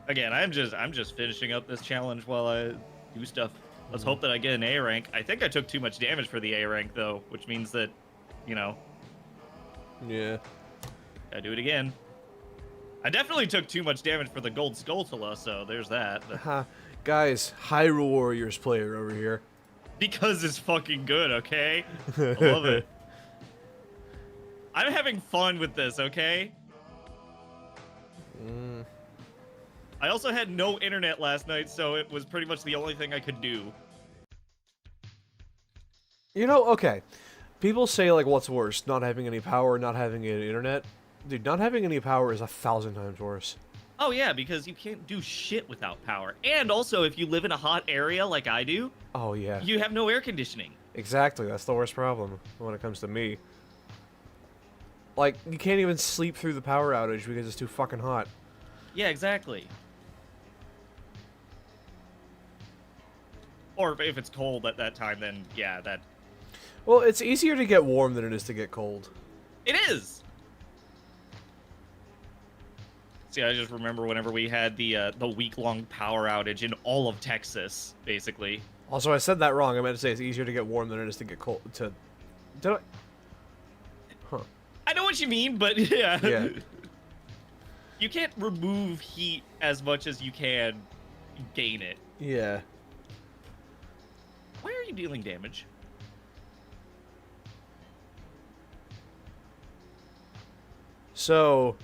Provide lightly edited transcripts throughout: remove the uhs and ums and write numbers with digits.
Again, I'm just finishing up this challenge while I do stuff. Let's hope that I get an A rank. I think I took too much damage for the A rank though, which means that, you know. Yeah. I do it again. I definitely took too much damage for the gold Skulltula, so there's that. Guys, Hyrule Warriors player over here. Because it's fucking good, okay? I love it. I'm having fun with this, okay? I also had no internet last night, so it was pretty much the only thing I could do. You know, okay. People say, like, what's worse? Not having any power or not having any internet? Dude, not having any power is 1,000 times worse. Oh yeah, because you can't do shit without power. And also, if you live in a hot area like I do, oh yeah, you have no air conditioning. Exactly, that's the worst problem when it comes to me. Like, you can't even sleep through the power outage because it's too fucking hot. Yeah, exactly. Or if it's cold at that time, then yeah, that... Well, it's easier to get warm than it is to get cold. It is! See, I just remember whenever we had the week-long power outage in all of Texas, basically. Also, I said that wrong. I meant to say it's easier to get warm than it is to get cold. Did I? Huh. I know what you mean, but yeah. Yeah. You can't remove heat as much as you can gain it. Yeah. Why are you dealing damage? So,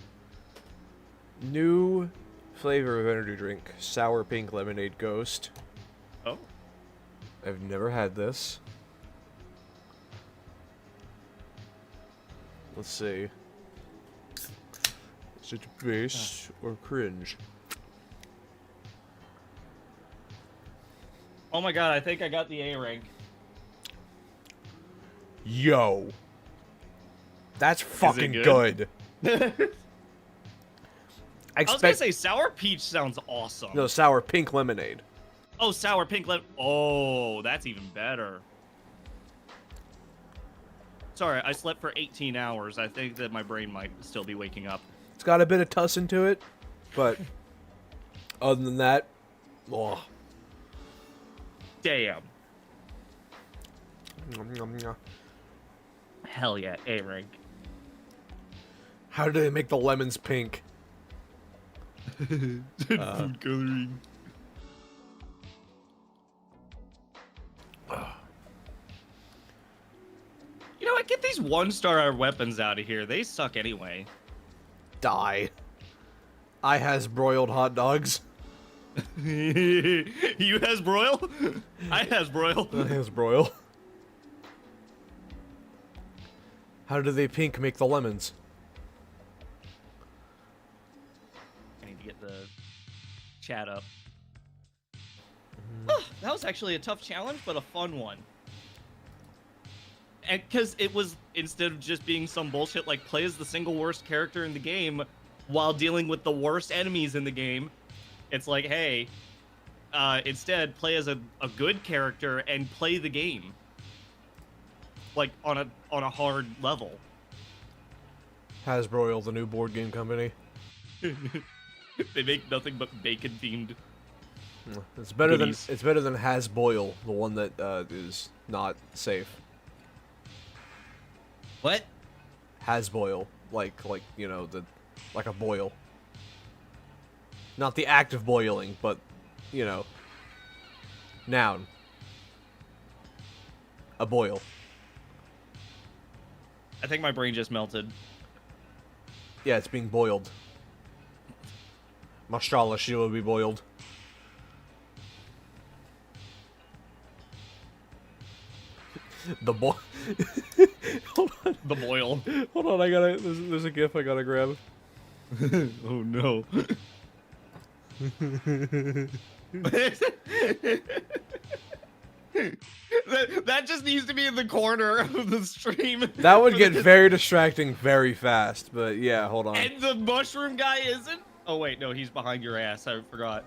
new flavor of energy drink. Sour pink lemonade ghost. Oh. I've never had this. Let's see. Is it base or cringe? Oh my god, I think I got the A rank. Yo. That's fucking good? good. I was gonna say sour peach sounds awesome. No, sour pink lemonade. Oh, sour pink lemon. Oh, that's even better. Sorry, I slept for 18 hours. I think that my brain might still be waking up. It's got a bit of tussin to it, but other than that, oh. Damn. Nom, nom, nom. Hell yeah, A rank. How do they make the lemons pink? Food coloring. You know what? Get these 1-star weapons out of here. They suck anyway. Die. I has broiled hot dogs. You has broil? I has broil. I has broil. How do they pink make the lemons? I need to get the chat up. Oh, that was actually a tough challenge, but a fun one. And because it was, instead of just being some bullshit like play as the single worst character in the game while dealing with the worst enemies in the game, it's like, hey, instead play as a good character and play the game. Like on a hard level. Hasbro, the new board game company. They make nothing but bacon themed. It's better goodies. than Hasboil, the one that is not safe. What? Hasboil, like you know, like a boil. Not the act of boiling, but you know, noun. A boil. I think my brain just melted. Yeah, it's being boiled. Mashallah, she will be boiled. The boil. Hold on. The boil. Hold on, I gotta. There's a gif I gotta grab. Oh no. that just needs to be in the corner of the stream. That would get very distracting very fast, but yeah, hold on. And the mushroom guy isn't? Oh wait, no, he's behind your ass. I forgot.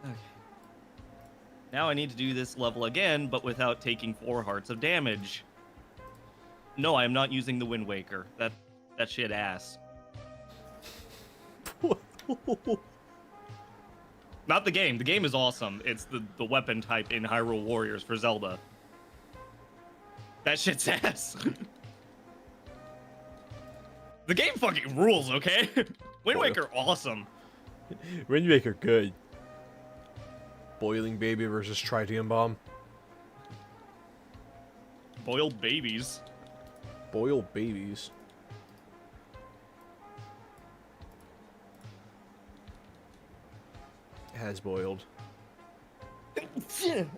Okay. Now I need to do this level again, but without taking 4 hearts of damage. No, I am not using the Wind Waker. That shit ass. Not the game. The game is awesome. It's the weapon type in Hyrule Warriors for Zelda. That shit's ass. The game fucking rules, okay? Wind Waker, awesome. Wind Waker, good. Boiling Baby versus Tritium Bomb. Boiled babies. Boiled babies. Has boiled.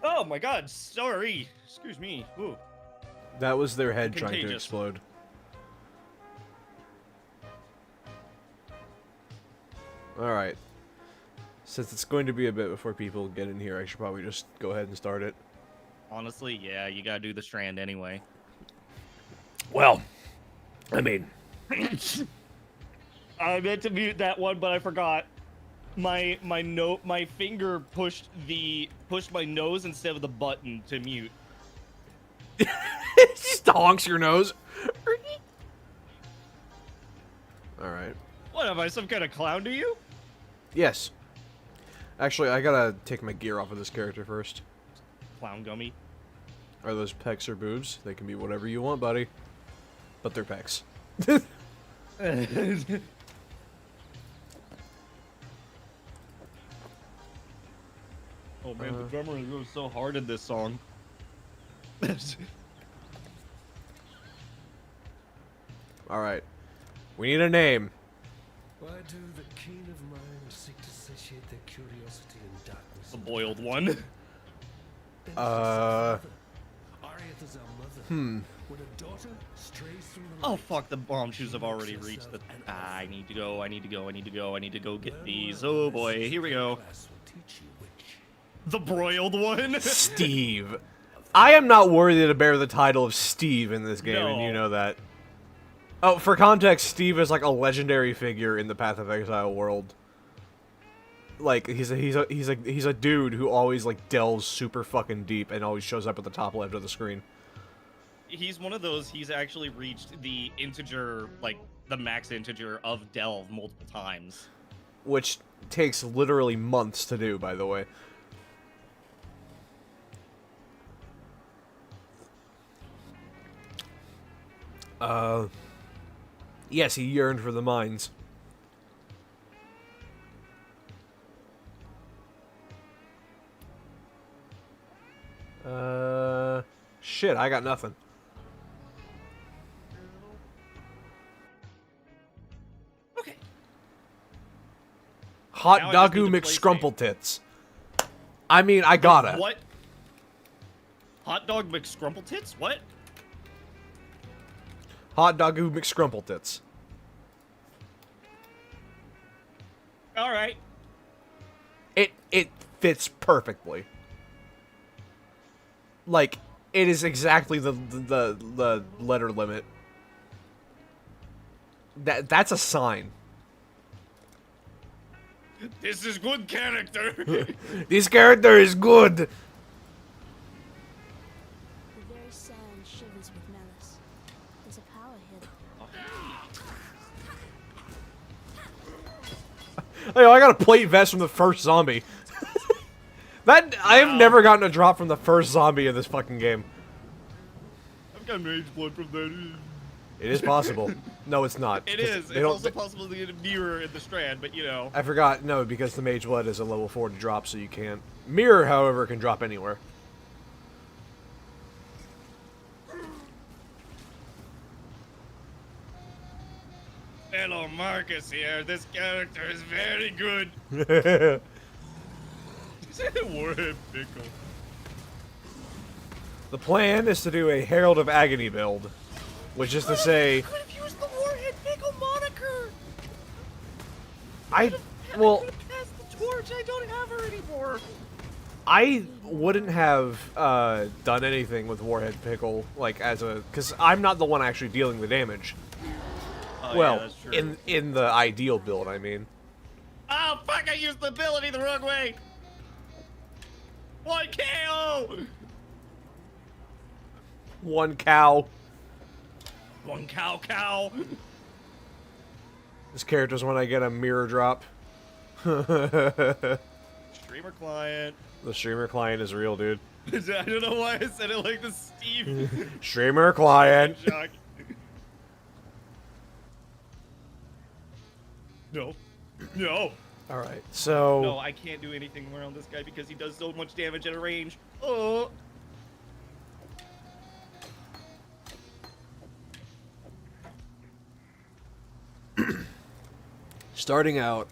Oh my god, sorry. Excuse me. Ooh. That was their head trying to Contagious. explode. Alright. Since it's going to be a bit before people get in here, I should probably just go ahead and start it. Honestly, yeah, you gotta do the strand anyway. Well, I mean... I meant to mute that one, but I forgot. My finger pushed my nose instead of the button to mute. Just honks your nose. Alright. What, am I some kind of clown to you? Yes. Actually, I gotta take my gear off of this character first. Clown gummy. Are those pecs or boobs? They can be whatever you want, buddy. But they're pecs. Oh man, the drummer goes so hard in this song. Alright. We need a name. Why do the keen of mind seek to satiate their curiosity in darkness? The boiled one. Ariath is our mother. When a daughter strays from the Oh light, fuck, the bomb shoes have already reached the... I need to go, I need to go, I need to go, I need to go get these. Oh boy, here we go. class will teach you which. The broiled one. Steve. I am not worthy to bear the title of Steve in this game, and you No. know that. Oh, for context, Steve is like a legendary figure in the Path of Exile world. Like he's a dude who always like delves super fucking deep and always shows up at the top left of the screen. He's one of those, he's actually reached the integer, like, the max integer of delve multiple times. Which takes literally months to do, by the way. Yes, he yearned for the mines. Shit, I got nothing. Okay. Hot Now I just Dagu need to play McScrumpletits. I mean, I gotta. What? Hot dog McScrumpletits? What? Hot Dagu McScrumpletits. Alright. It fits perfectly. Like, it is exactly the letter limit. That's a sign. This is good character. This character is good. The very sand shivers with malice. There's a power here. Hey, I got a plate vest from the first zombie. I have never gotten a drop from the first zombie in this fucking game. I've got mage blood from that. It is possible. No, it's not. It 'cause is. they It's don't- also possible to get a mirror in the strand, but you know. I forgot. No, because the mage blood is a level 4 to drop, so you can't. Mirror, however, can drop anywhere. Hello, Marcus here. This character is very good. Warhead pickle. The plan is to do a Herald of Agony build, which is to say, Could have used the Warhead pickle moniker. well, I could have passed the torch. I don't have her anymore. I wouldn't have done anything with Warhead Pickle, like as a, because I'm not the one actually dealing the damage. Oh, Well, yeah, that's true. in the ideal build, I mean. Oh fuck! I used the ability the wrong way. One KO. One cow. One cow. This character's when I get a mirror drop. The Streamer client. streamer client is real, dude. I don't know why I said it like the Steve. Streamer client. Shock. No. No. Alright, so... No, I can't do anything around this guy because he does so much damage at a range. Oh. Starting out,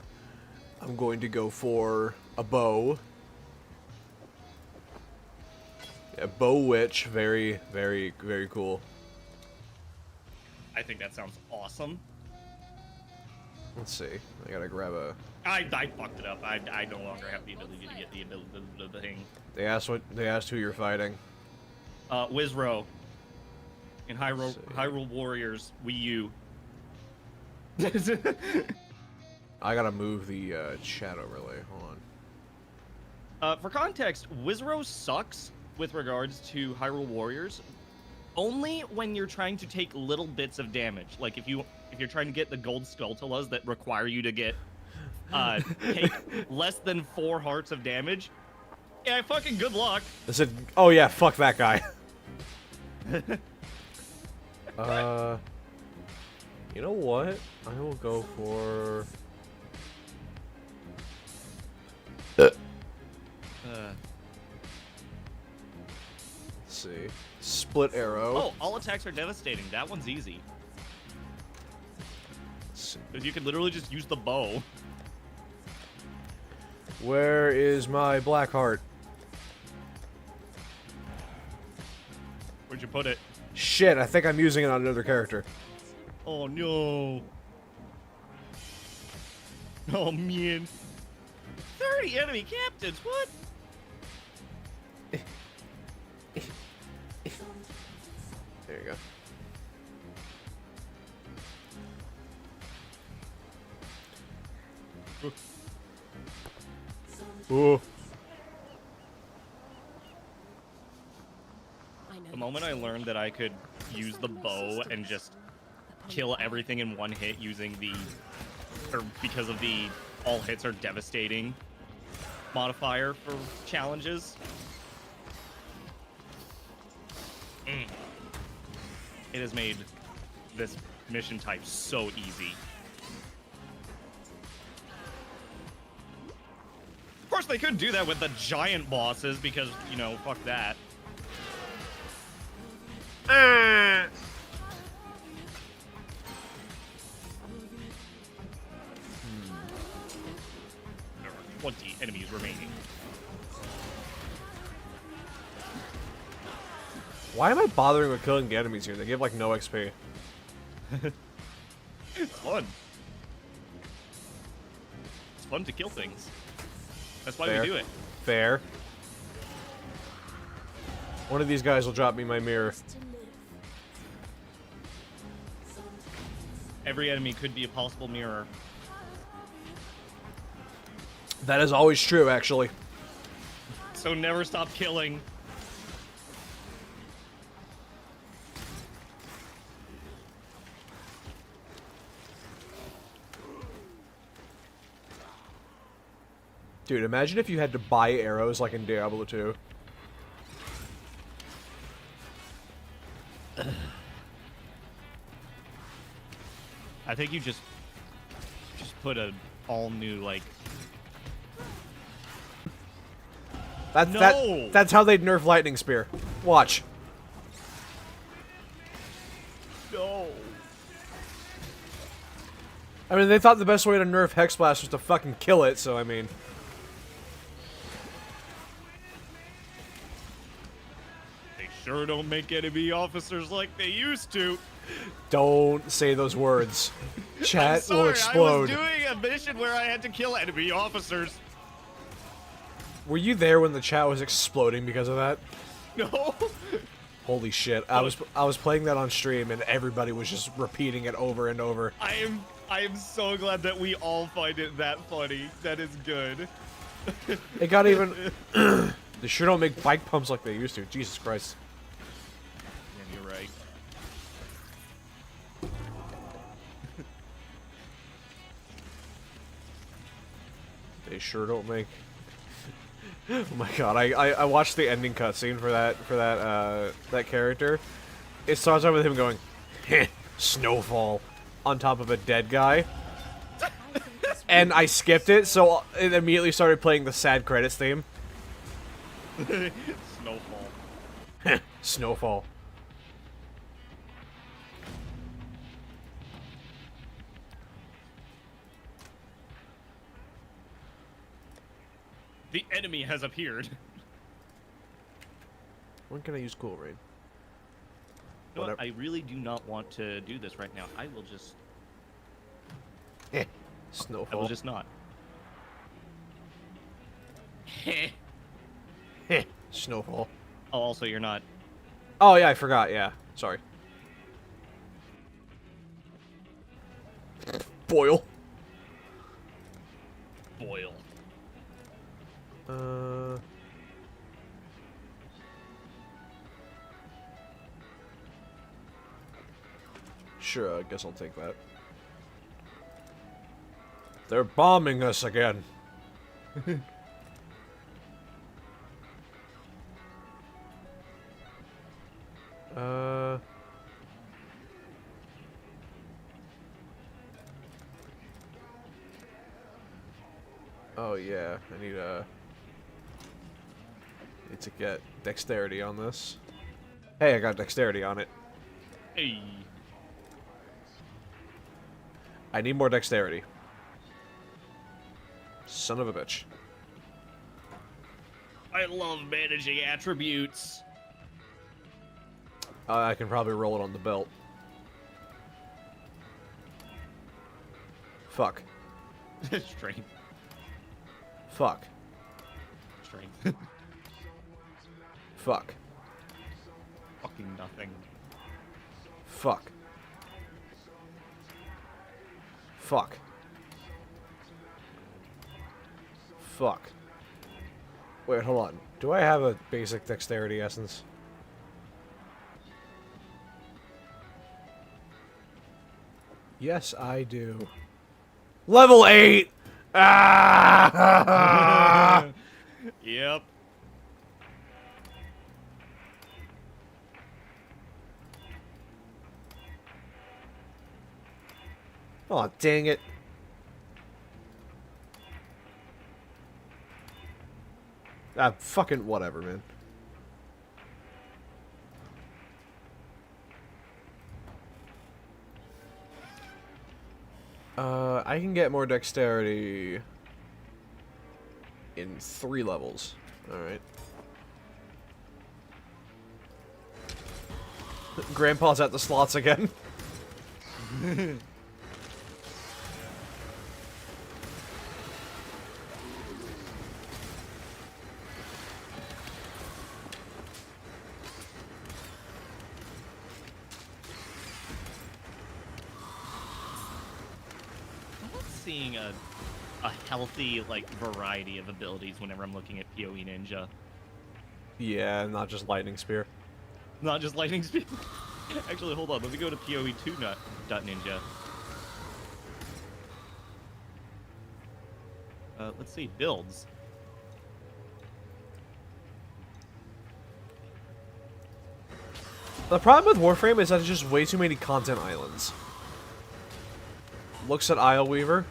I'm going to go for a bow. A bow witch, very, very, very cool. I think that sounds awesome. Let's see. I gotta grab a... I fucked it up. I no longer have the ability to get the thing. They asked who you're fighting. Wizro. In Let's see. Hyrule Warriors, Wii U. I gotta move the chat overlay. Hold on. For context, Wizro sucks with regards to Hyrule Warriors, only when you're trying to take little bits of damage. Like if you're trying to get the gold Skulltulas that require you to get take less than 4 hearts of damage. Yeah, fucking good luck. I said, oh yeah, fuck that guy. You know what? I will go for... Let's see. Split arrow. Oh, all attacks are devastating. That one's easy. Let's see. Because you can literally just use the bow. Where is my black heart? Where'd you put it? Shit, I think I'm using it on another character. Oh no. Oh man. 30 enemy captains, what? There you go. Ooh. The moment I learned that I could use the bow and just kill everything in one hit using the, or because of the all hits are devastating modifier for challenges. It has made this mission type so easy. Of course, they could do that with the giant bosses because, you know, fuck that. There are 20 enemies remaining. Why am I bothering with killing the enemies here? They give like no XP. It's fun. It's fun to kill things. That's why Fair. we do it. Fair. One of these guys will drop me my mirror. To live. Every enemy could be a possible mirror. That is always true, actually. So never stop killing. Dude, imagine if you had to buy arrows like in Diablo 2. I think you just put a all new like. No! That's how they'd nerf Lightning Spear. Watch. No. I mean, they thought the best way to nerf Hex Blast was to fucking kill it, so I mean... They sure don't make enemy officers like they used to. Don't say those words. Chat I'm sorry, will explode. I was doing a mission where I had to kill enemy officers. Were you there when the chat was exploding because of that? No. Holy shit. I was playing that on stream and everybody was just repeating it over and over. I am so glad that we all find it that funny. That is good. It got even... They sure don't make bike pumps like they used to. Jesus Christ. Yeah, you're right. They sure don't make. Oh my god! I watched the ending cutscene for that character. It starts out with him going, "Heh, snowfall," on top of a dead guy. And I skipped it, so it immediately started playing the sad credits theme. Snowfall. Snowfall. The enemy has appeared. When can I use Cool Raid? You know what? Whatever. I really do not want to do this right now. I will just Snowfall. not. Snowfall. Oh, also you're not. Oh yeah, I forgot. Yeah, sorry. Boil. Boil. Sure, I guess I'll take that. They're bombing us again. Oh yeah, I need to get dexterity on this. Hey, I got dexterity on it. Hey. I need more dexterity. Son of a bitch. I love managing attributes. I can probably roll it on the belt. Fuck. Strength. Fuck. Strength. Fuck. Fucking nothing. Fuck. Fuck. Fuck. Wait, hold on. Do I have a basic dexterity essence? Yes, I do. Level 8! Ah! Yep. Oh, dang it. Ah, fucking whatever, man. I can get more dexterity in 3 levels. Alright. Grandpa's at the slots again. Seeing a healthy like variety of abilities whenever I'm looking at PoE Ninja. Yeah, not just lightning spear. Not just lightning speed. Actually, hold on. Let me go to PoE2.ninja. Let's see builds. The problem with Warframe is that there's just way too many content islands. Looks at Isle Weaver.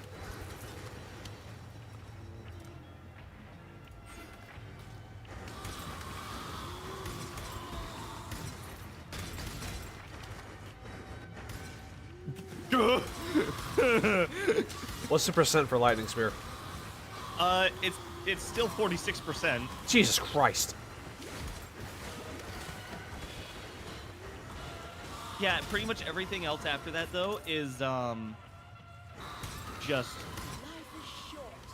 What's the percent for lightning spear? It's still 46%. Jesus Christ. Yeah, pretty much everything else after that though is just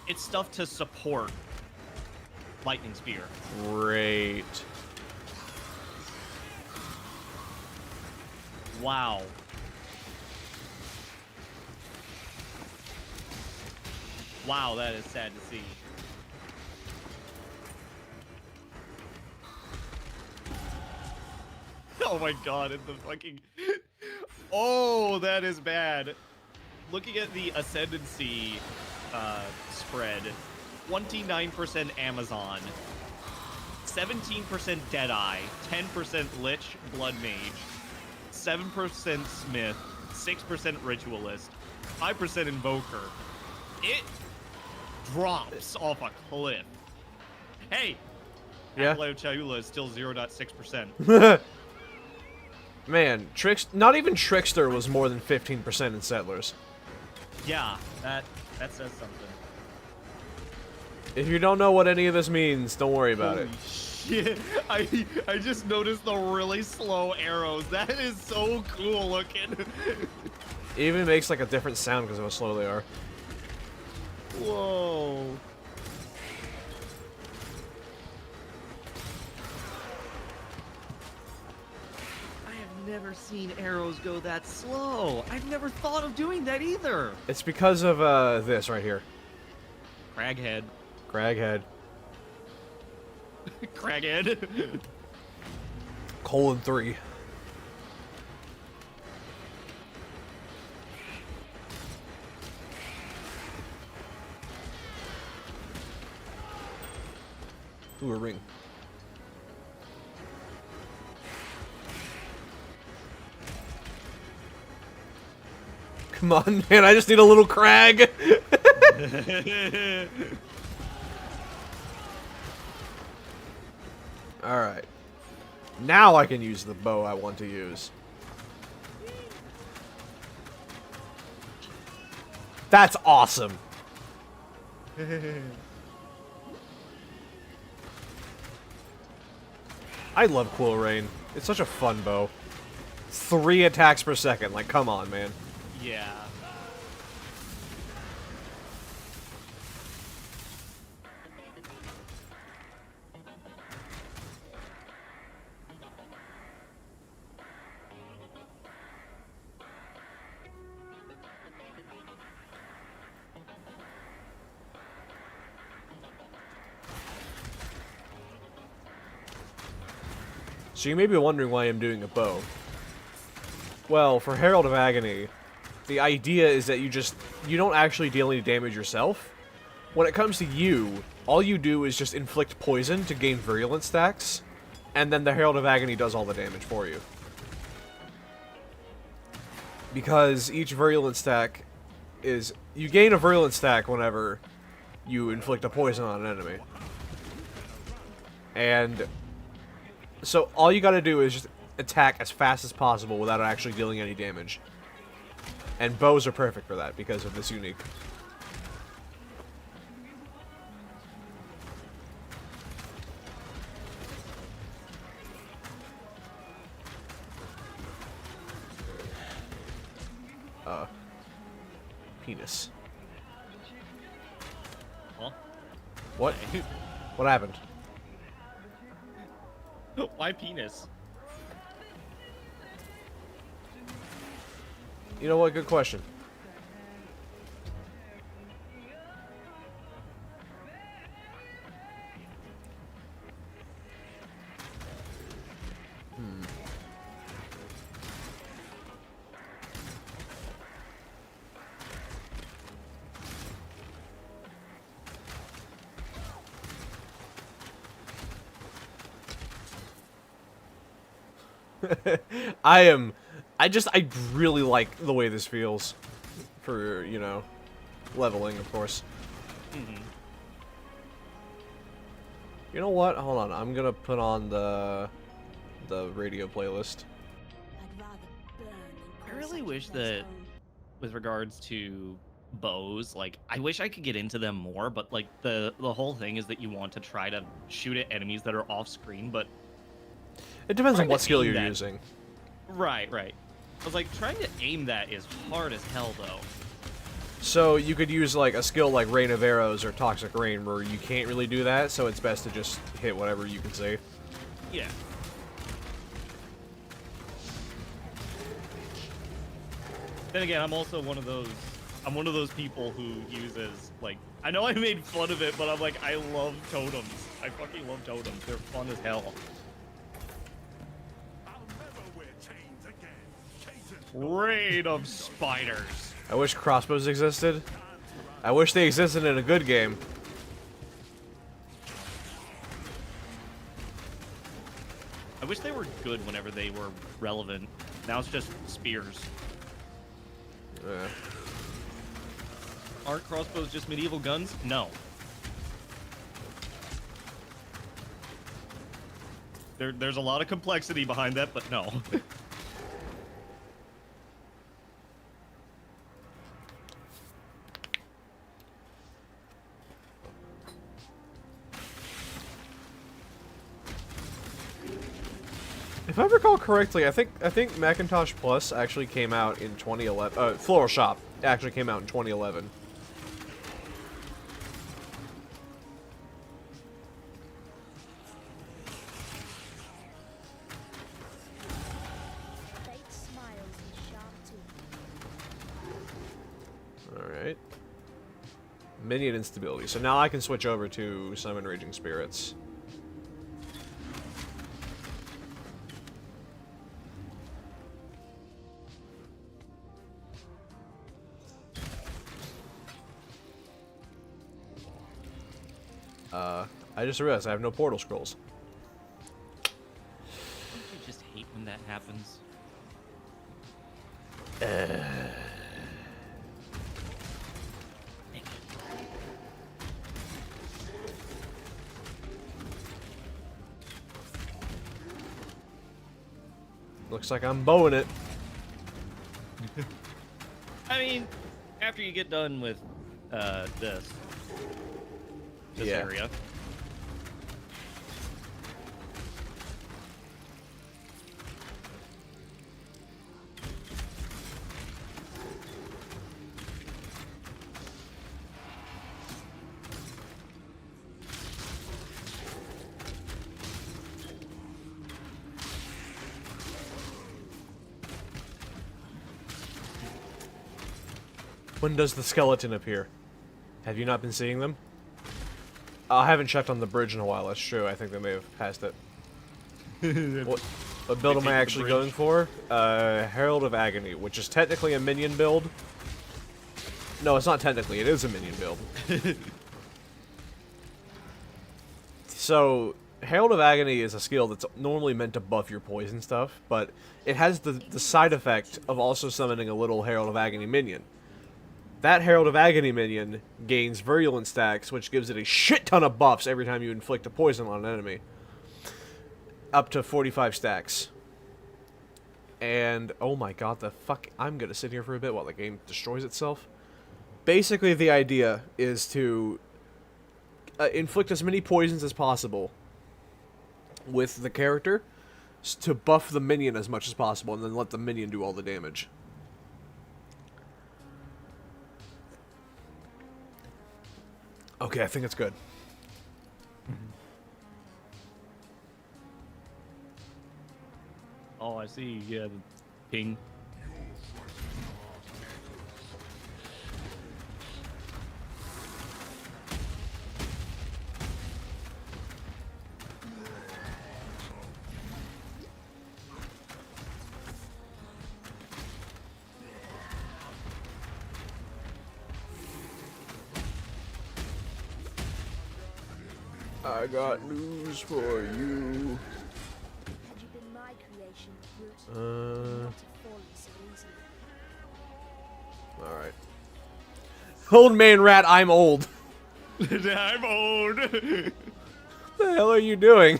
it's stuff to support lightning spear. Great. Wow. Wow, that is sad to see. Oh my god, and the fucking... Oh, that is bad. Looking at the ascendancy spread, 29% Amazon, 17% Deadeye, 10% Lich, Blood Mage, 7% Smith, 6% Ritualist, 5% Invoker. It drops off a cliff. Hey, Yeah. Apolleo Chaula is still 0.6%. Man, not even Trickster was more than 15% in Settlers. Yeah, that says something. If you don't know what any of this means, don't worry about it. Holy shit! I just noticed the really slow arrows. That is so cool looking. It even makes like a different sound because of how slow they are. Whoa. I have never seen arrows go that slow. I've never thought of doing that either. It's because of this right here. Craghead. Craghead. Craghead. :3. Ooh, a ring. Come on, man, I just need a little crag. Alright. Now I can use the bow I want to use. That's awesome. I love Quill Rain. It's such a fun bow. 3 attacks per second. Like, come on, man. Yeah. So you may be wondering why I'm doing a bow. Well, for Herald of Agony, the idea is that you don't actually deal any damage yourself. When it comes to you, all you do is just inflict poison to gain virulent stacks, and then the Herald of Agony does all the damage for you. Because each virulent stack is... You gain a virulent stack whenever you inflict a poison on an enemy. And... So all you gotta do is just attack as fast as possible without actually dealing any damage. And bows are perfect for that because of this unique. Penis. Huh? What? What happened? Why penis? You know what? Good question. I really like the way this feels. For, you know, leveling, of course. Mm-hmm. You know what? Hold on. I'm gonna put on the radio playlist. I'd rather burn than I really call wish such a place that, home. with regards to bows, like, I wish I could get into them more, but, like, the whole thing is that you want to try to shoot at enemies that are off-screen, but... It depends on Trying what to skill aim you're that- using. Right, right. I was like, trying to aim that is hard as hell, though. So you could use like a skill like Rain of Arrows or Toxic Rain where you can't really do that, so it's best to just hit whatever you can see. Yeah. Then again, I'm also one of those people who uses, like, I know I made fun of it, but I'm like, I love totems. I fucking love totems. They're fun as hell. Raid of spiders. I wish crossbows existed. I wish they existed in a good game. I wish they were good whenever they were relevant. Now it's just spears. Aren't crossbows just medieval guns? No. There's a lot of complexity behind that, but no. If I recall correctly, I think Macintosh Plus actually came out in 2011. Floral Shop actually came out in 2011. Fate smiles in sharp teeth. Alright. Minion instability. So now I can switch over to Summon Raging Spirits. I just realized I have no portal scrolls. Don't you just hate when that happens? Looks like I'm bowing it. I mean, after you get done with this Yeah. area. When does the skeleton appear? Have you not been seeing them? I haven't checked on the bridge in a while, that's true. I think they may have passed it. What build am Take I the actually bridge. going for? Herald of Agony, which is technically a minion build. No, it's not technically. It is a minion build. So, Herald of Agony is a skill that's normally meant to buff your poison stuff, but it has the side effect of also summoning a little Herald of Agony minion. That Herald of Agony minion gains virulent stacks, which gives it a shit ton of buffs every time you inflict a poison on an enemy. Up to 45 stacks. And, oh my god, the fuck, I'm gonna sit here for a bit while the game destroys itself. Basically, the idea is to inflict as many poisons as possible with the character to buff the minion as much as possible, and then let the minion do all the damage. Okay, I think it's good. Oh, I see. Yeah, the ping. I got news for you. Had you been my creation, Root, you would not have fallen so easily. Alright. Old man rat, I'm old. I'm old. What the hell are you doing?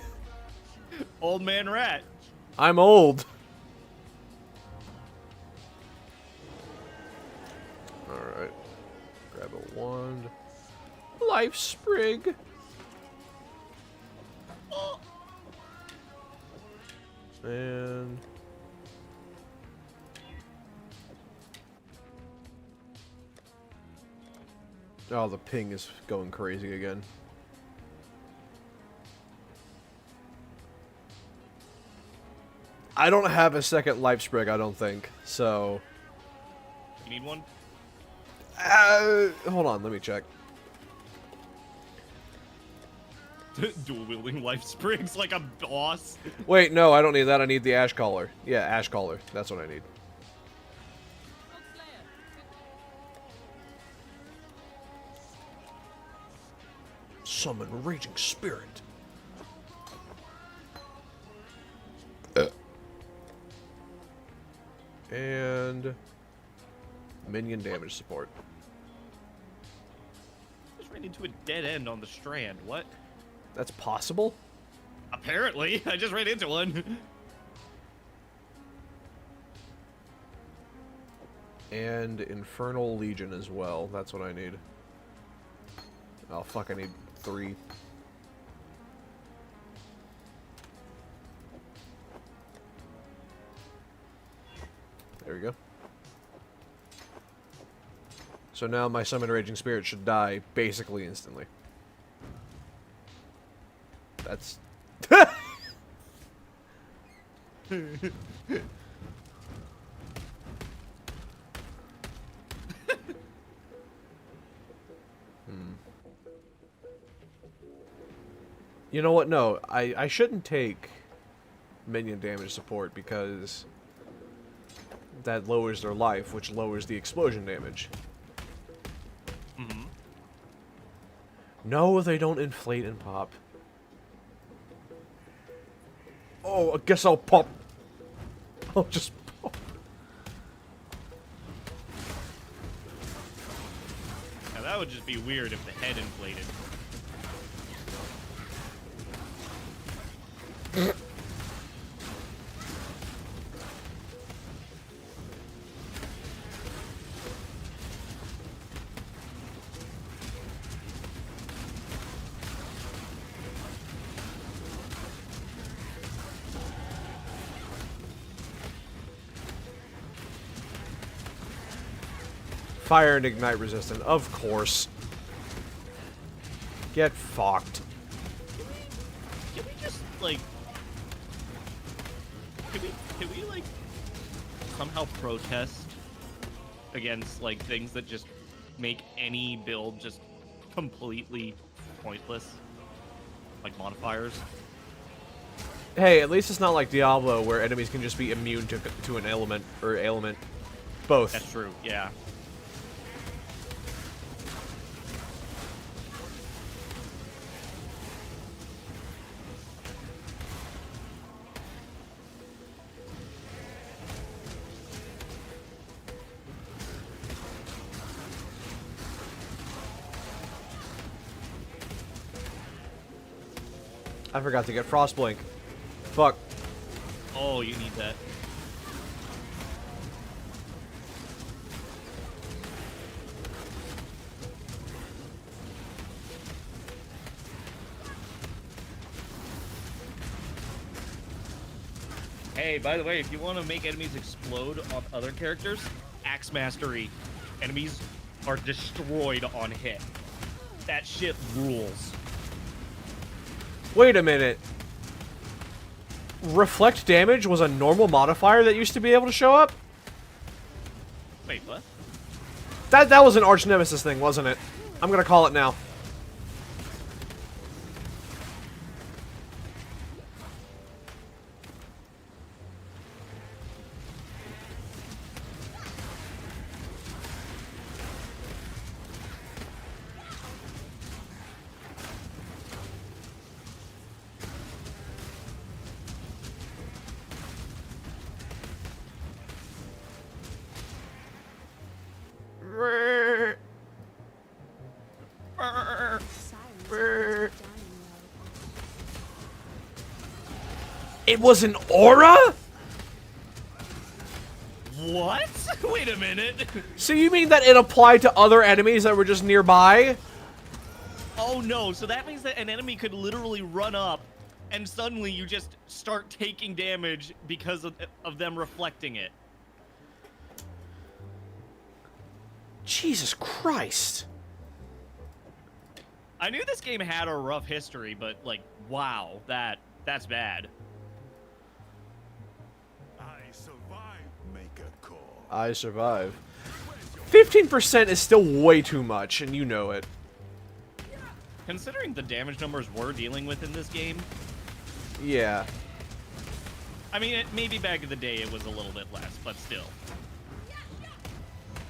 Old man rat. I'm old. Alright. Grab a wand. Life sprig. And oh, the ping is going crazy again. I don't have a second life sprig, I don't think. So, You need one? hold on, let me check. Dual wielding life sprigs like a boss. Wait, no, I don't need that. I need the ash collar. Yeah, ash collar. That's what I need. Summon raging spirit. And minion damage support. Just ran into a dead end on the strand. What? That's possible? Apparently, I just ran into one. And Infernal Legion as well. That's what I need. Oh, fuck, I need 3. There we go. So now my Summon Raging Spirit should die basically instantly. That's... You know what? No, I shouldn't take minion damage support because that lowers their life, which lowers the explosion damage. Mm-hmm. No, they don't inflate and pop. Oh, I guess I'll pop. I'll just pop. Now that would just be weird if the head inflated. Fire and ignite resistant, of course. Get fucked. Can we just like? Can we like somehow protest against like things that just make any build just completely pointless, like modifiers? Hey, at least it's not like Diablo where enemies can just be immune to an element or ailment. Both. That's true. Yeah. I forgot to get Frostblink. Fuck. Oh, you need that. Hey, by the way, if you want to make enemies explode on other characters, Axe Mastery. Enemies are destroyed on hit. That shit rules. Wait a minute. Reflect damage was a normal modifier that used to be able to show up? Wait, what? That was an arch nemesis thing, wasn't it? I'm gonna call it now. It was an aura? What? Wait a minute. So you mean that it applied to other enemies that were just nearby? Oh no, so that means that an enemy could literally run up and suddenly you just start taking damage because of them reflecting it. Jesus Christ. I knew this game had a rough history, but like, wow, that's bad. I survive, make a call. I survive. 15% is still way too much, and you know it. Considering the damage numbers we're dealing with in this game, Yeah. I mean, maybe back in the day it was a little bit less, but still.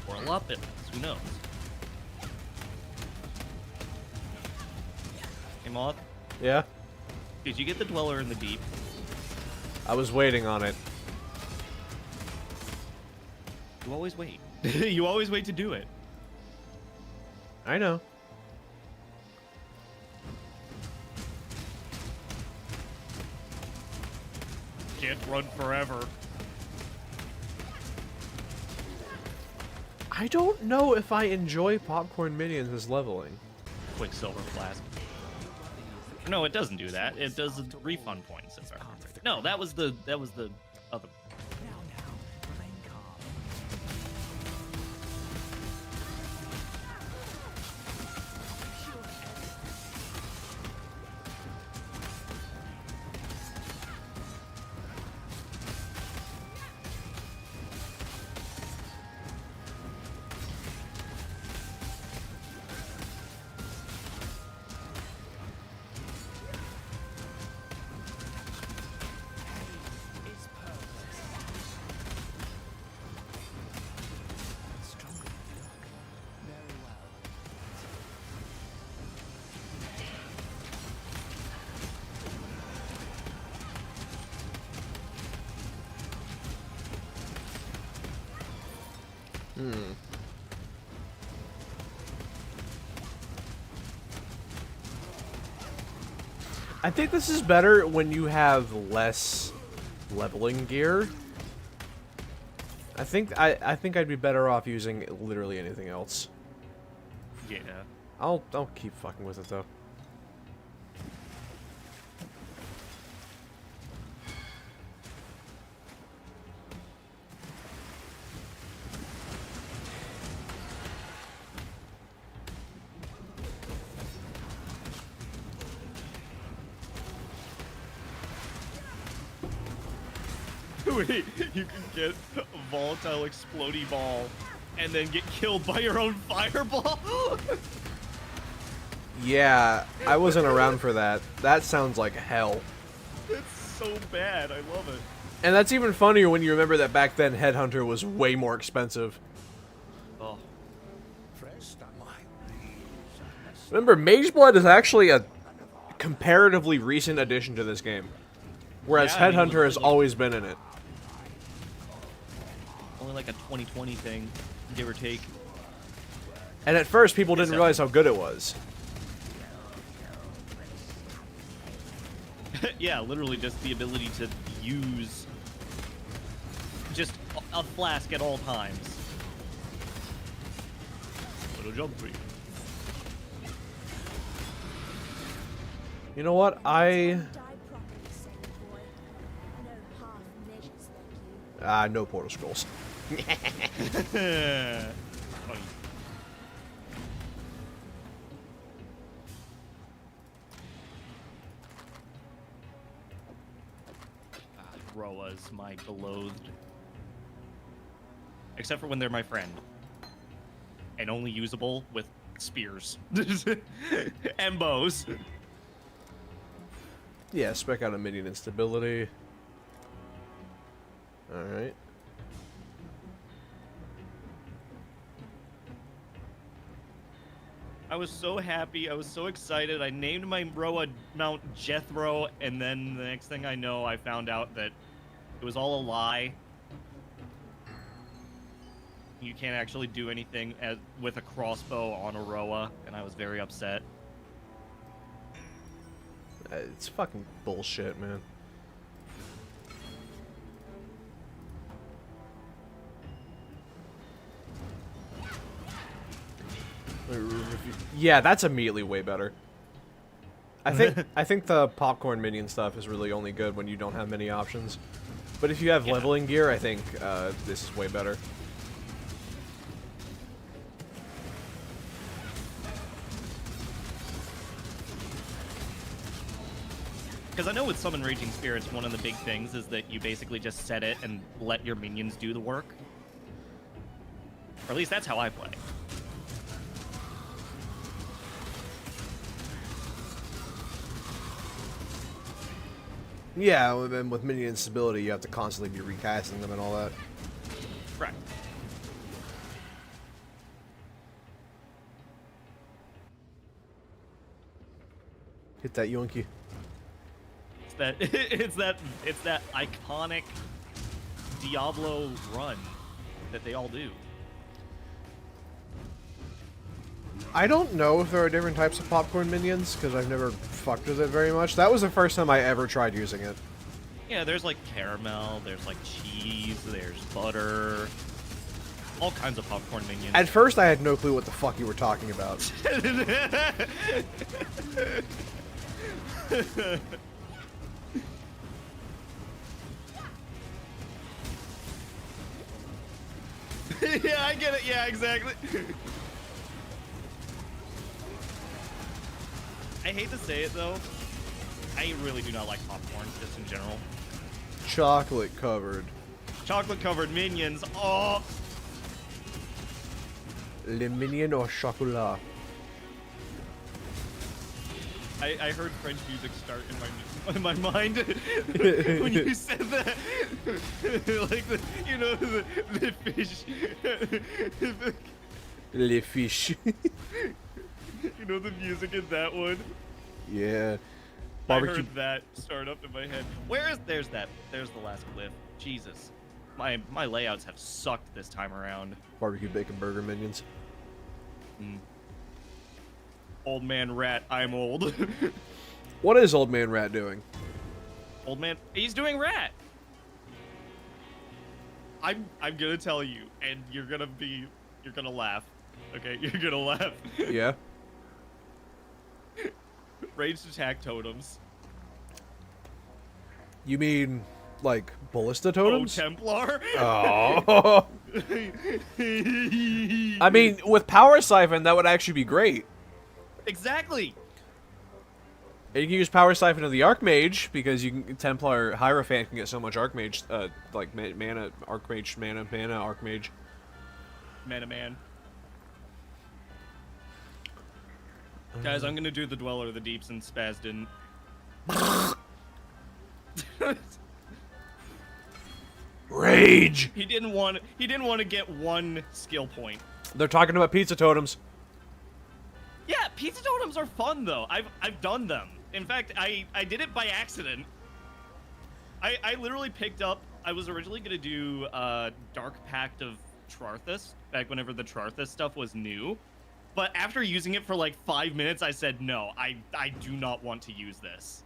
Or a lot bit less, who knows? Hey, Moth, Yeah? did you get the Dweller in the Deep? I was waiting on it. You always wait. You always wait to do it. I know. Can't run forever. I don't know if I enjoy popcorn minions as leveling. Quicksilver flask. No, it doesn't do that. It does refund points. No, that was the other. I think this is better when you have less leveling gear. I think I'd be better off using literally anything else. Yeah. I'll keep fucking with it though. Wait, you can get a volatile explodey ball and then get killed by your own fireball? Yeah, I wasn't around for that. That sounds like hell. It's so bad. I love it. And that's even funnier when you remember that back then Headhunter was way more expensive. Oh. Remember, Mageblood is actually a comparatively recent addition to this game. Whereas Yeah, I mean, Headhunter has always been in it. Only like a 2020 thing, give or take. And at first, people didn't Except- realize how good it was. Yeah, literally just the ability to use just a flask at all times. Little jump for you. You know what? Die properly, sailor boy. No half measures like you. No portal scrolls. Funny. Roa's my beloved. Except for when they're my friend. And only usable with spears. And bows. Yeah, spec out a minion instability. Alright. I was so happy, I was so excited. I named my Roa Mount Jethro, and then the next thing I know, I found out that it was all a lie. You can't actually do anything with a crossbow on a Roa, and I was very upset. It's fucking bullshit, man. Yeah, that's immediately way better. I think the popcorn minion stuff is really only good when you don't have many options. But if you have leveling gear, I think this is way better. Because I know with Summon Raging Spirits, one of the big things is that you basically just set it and let your minions do the work. Or at least that's how I play. Yeah, and with minion instability, you have to constantly be recasting them and all that. Right. Hit that yonky. It's that iconic Diablo run. that they all do. I don't know if there are different types of popcorn minions, because I've never fucked with it very much. That was the first time I ever tried using it. Yeah, there's like caramel, there's like cheese, there's butter, all kinds of popcorn minions. At first, I had no clue what the fuck you were talking about. Yeah, I get it. Yeah, exactly. I hate to say it though, I really do not like popcorn, just in general. Chocolate covered. Chocolate covered minions. Oh, Le minion au chocolat. I heard French music start in my mind when you said that. Like the, you know, the fish. Le fish. You know the music in that one. Yeah. I Barbecue. heard that start up in my head. There's the last cliff. Jesus. My layouts have sucked this time around. Barbecue bacon burger minions. Old man rat, I'm old. What is Old Man Rat doing? Old man, he's doing rat. I'm gonna tell you, and you're gonna laugh. Okay, you're gonna laugh. Yeah. Ranged attack totems. You mean, like, ballista Oh, totems? Templar. Oh. I mean, with Power Siphon, that would actually be great. Exactly. And you can use Power Siphon of the Archmage, because you can Templar Hierophant can get so much Archmage, like mana, Archmage, mana, Archmage. Mana man. Guys, I'm gonna do the Dweller of the Deeps and Spaz didn't. Rage! He didn't want to get one skill point. They're talking about pizza totems. Yeah, pizza totems are fun though. I've done them. In fact, I did it by accident. I literally picked up. I was originally gonna do Dark Pact of Trarthus back whenever the Trarthus stuff was new, but after using it for like 5 minutes, I said no. I do not want to use this.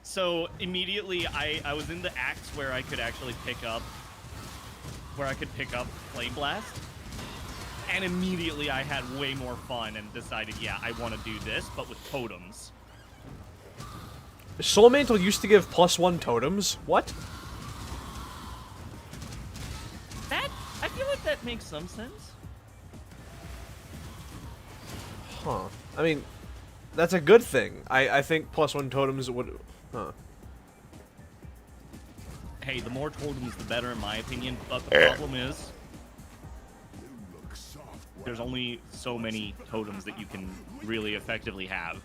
So immediately I was in the acts where I could actually pick up Flame Blast. And immediately I had way more fun and decided, yeah, I want to do this, but with totems. Soul Mantle used to give +1 totems? What? I feel like that makes some sense. Huh. I mean, that's a good thing. I think +1 totems would... Huh. Hey, the more totems, the better, in my opinion. But the problem is, there's only so many totems that you can really effectively have.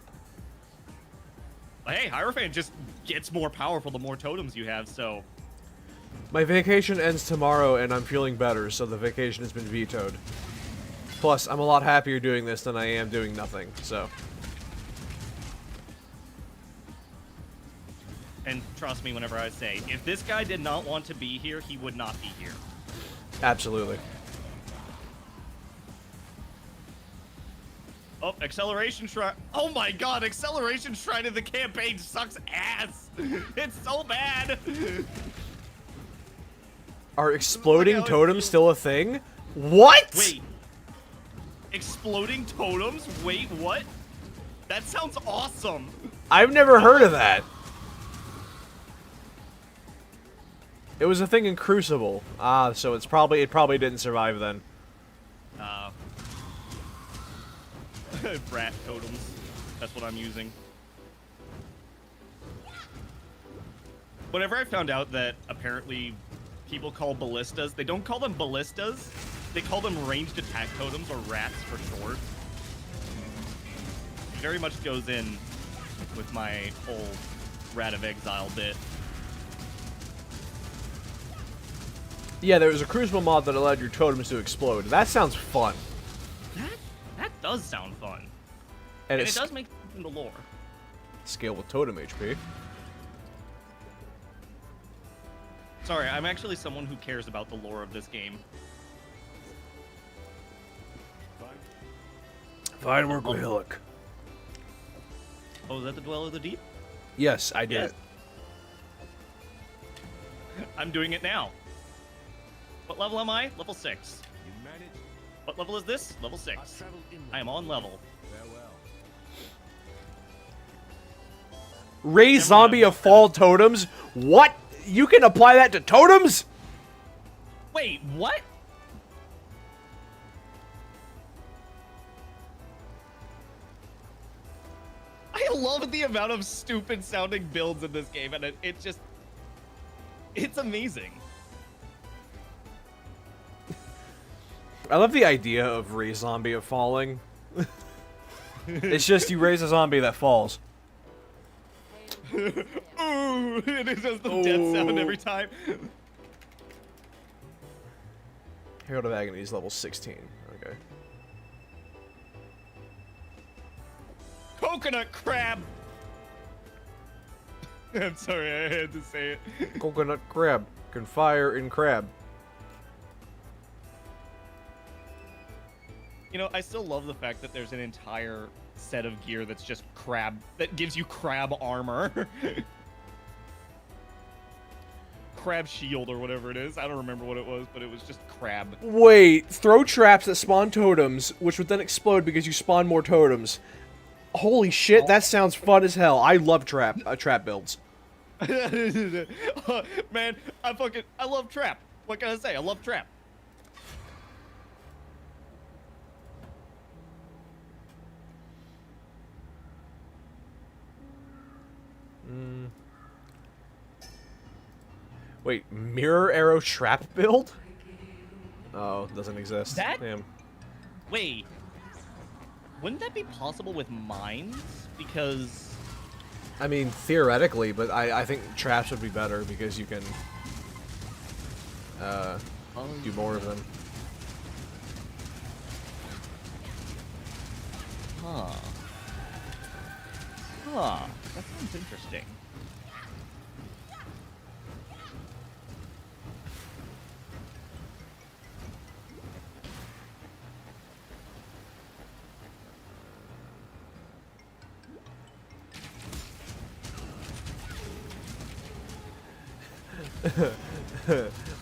But hey, Hierophant just gets more powerful the more totems you have, so... My vacation ends tomorrow, and I'm feeling better, so the vacation has been vetoed. Plus, I'm a lot happier doing this than I am doing nothing, so... And trust me whenever I say, if this guy did not want to be here, he would not be here. Absolutely. Oh, Acceleration Shrine. Oh my god, Acceleration Shrine in the campaign sucks ass. It's so bad. Are exploding Look how it totems feels. still a thing? What? Wait. Exploding totems? Wait, what? That sounds awesome. I've never heard of that. It was a thing in Crucible. Ah, so it probably didn't survive then. Brat totems. That's what I'm using. Whenever I found out that apparently people call ballistas, they don't call them ballistas, they call them ranged attack totems, or rats for short. It very much goes in with my whole Rat of Exile bit. Yeah, there was a Crucible mod that allowed your totems to explode. That sounds fun. That does sound fun. And And it it's does make sense in the lore. scale with totem HP. Sorry, I'm actually someone who cares about the lore of this game. Fine work, Hillock. Oh, is that the Dweller of the Deep? Yes, I did. Yes. I'm doing it now. What level am I? Level 6. You managed. What level is this? Level 6. Traveled inland. I am on level. Farewell. Raise zombie of fall totems? What? You can apply that to totems? Wait, what? I love the amount of stupid sounding builds in this game, and it just... It's amazing. I love the idea of raise zombie of falling. It's just you raise a zombie that falls. Ooh, it is just the death sound every time. Herald of Agony is level 16. Okay. Coconut crab! I'm sorry, I had to say it. Coconut crab can fire in crab. You know, I still love the fact that there's an entire set of gear that's just crab, that gives you crab armor. Crab shield or whatever it is. I don't remember what it was, but it was just crab. Wait, throw traps that spawn totems, which would then explode because you spawn more totems. Holy shit, that sounds fun as hell. I love trap builds. Man, I love trap. What can I say? I love trap. Wait, mirror arrow trap build? Oh, doesn't exist. That- Damn. Wait. Wouldn't that be possible with mines? Because... I mean, theoretically, but I think traps would be better because you can do more of them. Huh. Huh. That sounds interesting.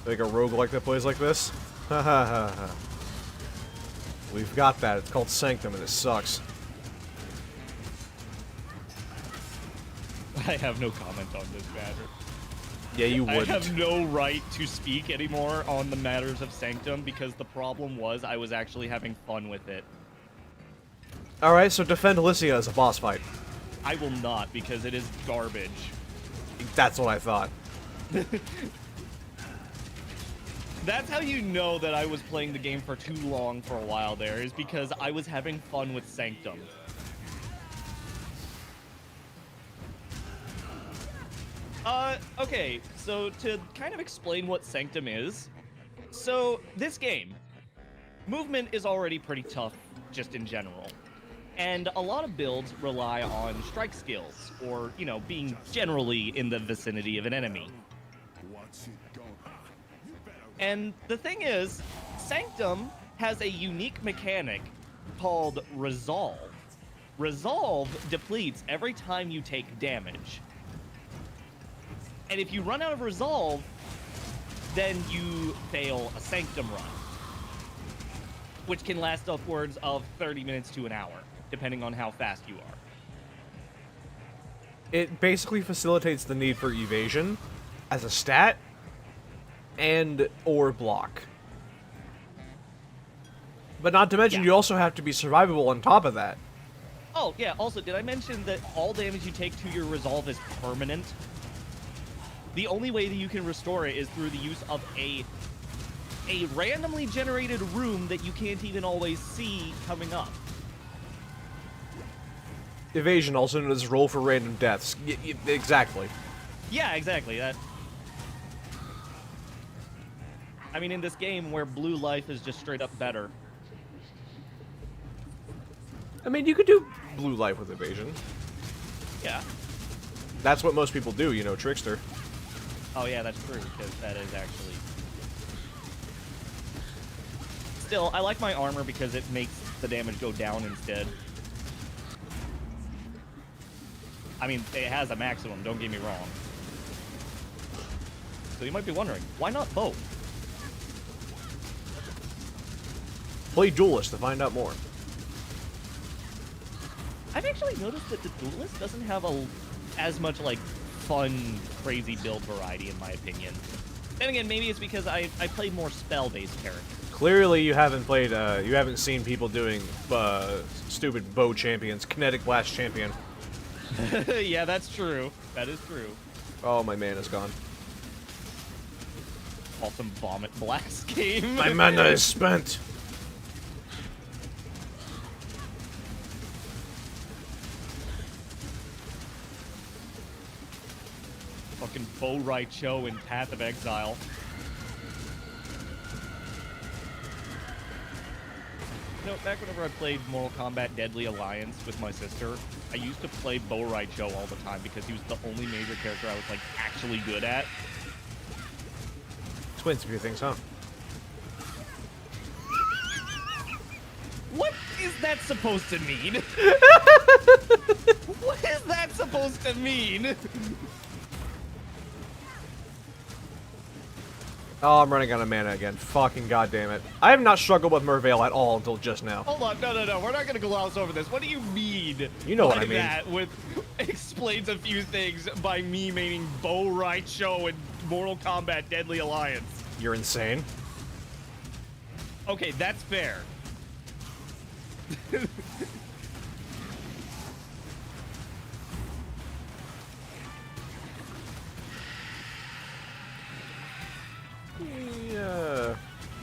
Like a roguelike that plays like this? Ha ha ha ha. We've got that. It's called Sanctum and it sucks. I have no comment on this matter. Yeah, you I wouldn't. have no right to speak anymore on the matters of Sanctum because the problem was I was actually having fun with it. Alright, so defend Alicia as a boss fight. I will not because it is garbage. That's what I thought. That's how you know that I was playing the game for too long for a while there, is because I was having fun with Sanctum. Okay, so to kind of explain what Sanctum is, so this game, movement is already pretty tough just in general. And a lot of builds rely on strike skills, or, you know, being generally in the vicinity of an enemy. And the thing is, Sanctum has a unique mechanic called Resolve. Resolve depletes every time you take damage. And if you run out of Resolve, then you fail a Sanctum run, which can last upwards of 30 minutes to an hour, depending on how fast you are. It basically facilitates the need for evasion as a stat and or block. But not to mention, Yeah. you also have to be survivable on top of that. Oh, yeah, also, did I mention that all damage you take to your Resolve is permanent? The only way that you can restore it is through the use of a randomly generated room that you can't even always see coming up. Evasion, also known as roll for random deaths. Exactly. Yeah, exactly. That. I mean, in this game where blue life is just straight up better. I mean, you could do blue life with evasion. Yeah. That's what most people do, you know, Trickster. Oh yeah, that's true, because that is actually... Still, I like my armor because it makes the damage go down instead. I mean, it has a maximum, don't get me wrong. So you might be wondering, why not both? Play Duelist to find out more. I've actually noticed that the Duelist doesn't have as much, like, fun, crazy build variety, in my opinion. Then again, maybe it's because I played more spell-based characters. Clearly, you haven't played. You haven't seen people doing stupid bow champions, kinetic blast champion. Yeah, that's true. That is true. Oh, my mana's gone. Awesome vomit blast game. My mana is spent. Fucking Bo Raicho in Path of Exile. You know, back whenever I played Mortal Kombat Deadly Alliance with my sister, I used to play Bo Raicho all the time because he was the only major character I was, like, actually good at. Explains a few things, huh? What is that supposed to mean? What is that supposed to mean? Oh, I'm running out of mana again. Fucking goddamn it! I have not struggled with Merveil at all until just now. Hold on, no. We're not gonna gloss over this. What do you mean? You know what by I mean. That with explains a few things by me meaning Bo Raicho and Mortal Kombat Deadly Alliance. You're insane. Okay, that's fair. Yeah,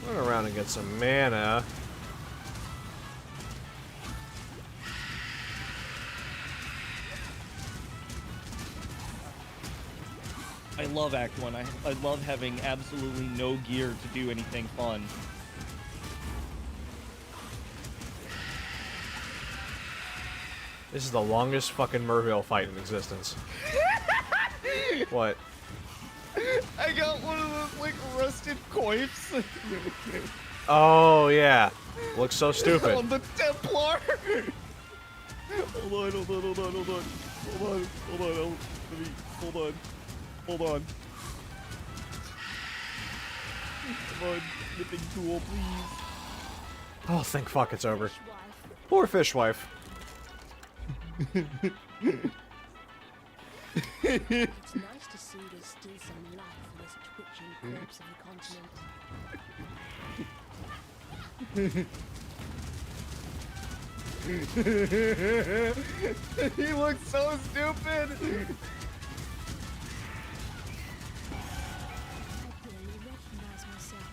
run around and get some mana. I love Act 1. I love having absolutely no gear to do anything fun. This is the longest fucking Merveil fight in existence. What? I got one of those, like, rusted coifs. Oh, yeah. Looks so stupid. On the Templar. Hold on. Come on, nipping tool, please. Oh, thank fuck it's over. Fishwife. Poor fishwife. It's nice to see there's still some life in this twitching corpse of the continent. He looks so stupid. I barely recognize myself.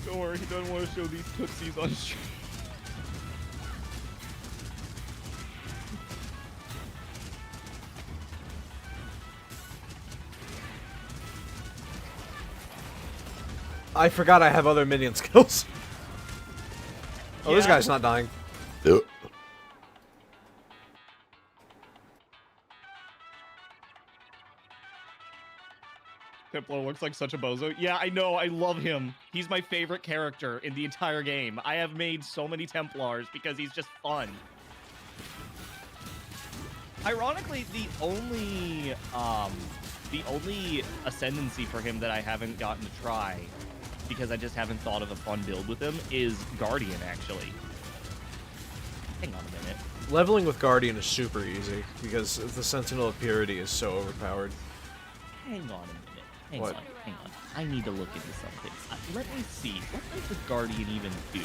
Don't worry, he doesn't want to show these tootsies on stream. I forgot I have other minion skills. Oh, this Yeah. guy's not dying. Templar looks like such a bozo. Yeah, I know. I love him. He's my favorite character in the entire game. I have made so many Templars because he's just fun. Ironically, the only ascendancy for him that I haven't gotten to try, because I just haven't thought of a fun build with him, is Guardian, actually. Hang on a minute. Leveling with Guardian is super easy, because the Sentinel of Purity is so overpowered. Hang on a minute. Hang What? on. I need to look into something. Let me see. What does the Guardian even do?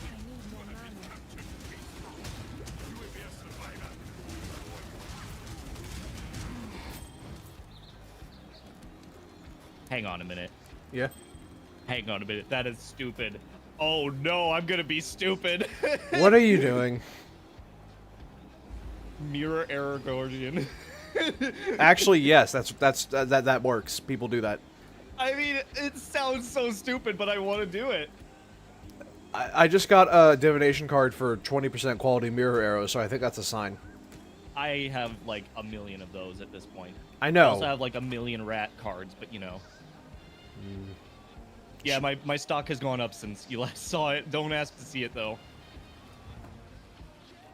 I need more mana. hang on a minute. Yeah. Hang on a minute. That is stupid. Oh no, I'm gonna be stupid. What are you doing? Mirror error guardian. Actually, yes, that works. People do that. I mean, it sounds so stupid, but I want to do it. I just got a divination card for 20% quality mirror arrows, so I think that's a sign. I have like a million of those at this point. I know. I also have like a million rat cards, but you know. Yeah, my stock has gone up since you last saw it. Don't ask to see it though.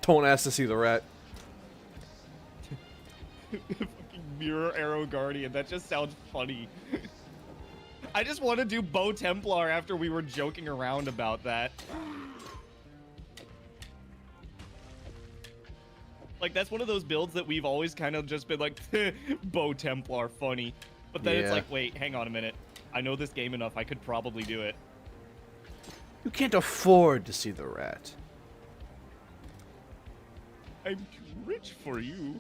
Don't ask to see the rat. Fucking mirror arrow guardian. That just sounds funny. I just want to do bow templar after we were joking around about that. Like, that's one of those builds that we've always kind of just been like, bow templar, funny. But then it's Yeah. like, wait, hang on a minute. I know this game enough. I could probably do it. You can't afford to see the rat. I'm too rich for you.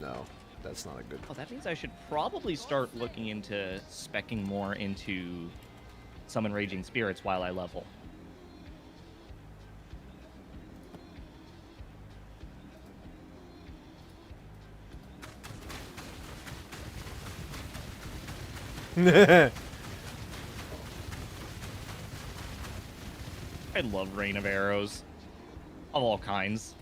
No, that's not a good... Oh, that means I should probably start looking into speccing more into summon raging spirits while I level. I love Rain of Arrows. Of all kinds.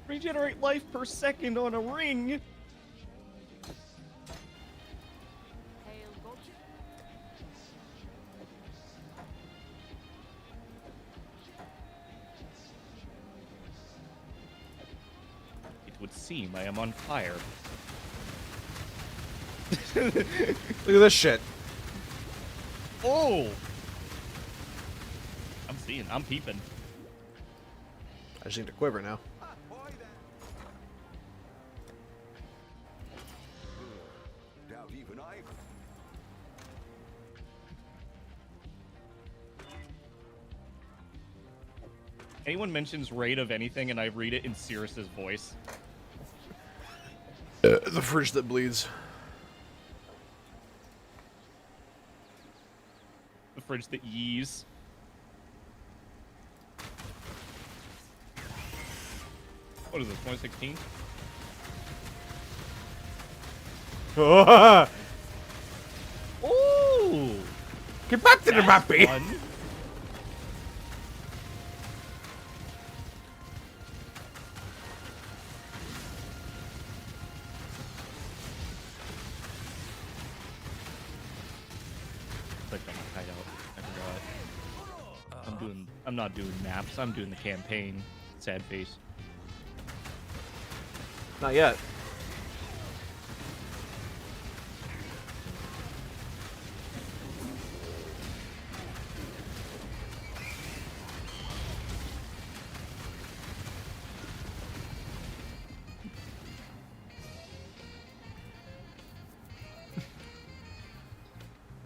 Regenerate life per second on a ring. Hail God. It would seem I am on fire. Look at this shit. Oh! I'm seeing. I'm peeping. I just need to quiver now. Doubt even I. Anyone mentions raid of anything and I read it in Cirrus's voice. The fridge that bleeds. The fridge that yees. What is this, 2016? Ooh! Get back to the That's mappy! fun. Clicked on my hideout. I forgot. I'm not doing maps. I'm doing the campaign. Sad face. Not yet.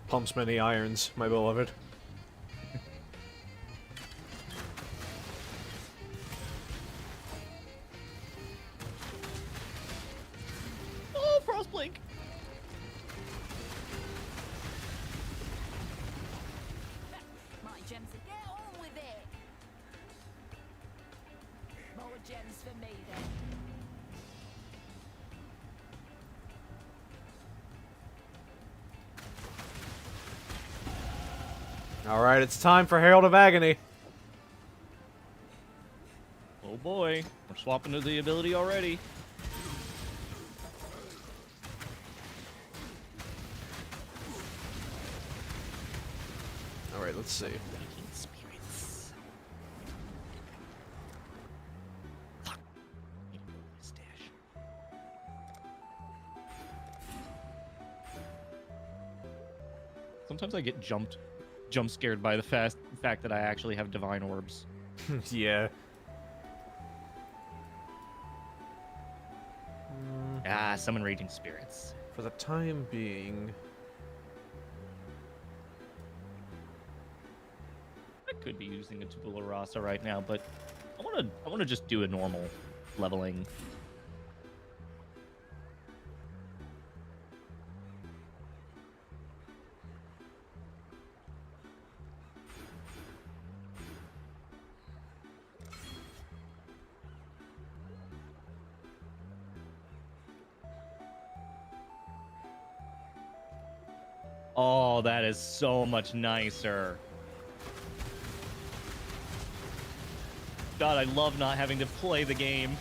Pumps many irons, my beloved. Oh, Frostblink! My gems, get on with it. More gems for me then. Alright, it's time for Herald of Agony. Oh boy, we're swapping to the ability already. Alright, let's see. Spirits. Fuck. Stash. Sometimes I get jumped jump scared by the fact that I actually have divine orbs. Yeah. Ah, summon raging spirits. For the time being... I could be using a tabula rasa right now, but I wanna just do a normal leveling. Oh, that is so much nicer. God, I love not having to play the game.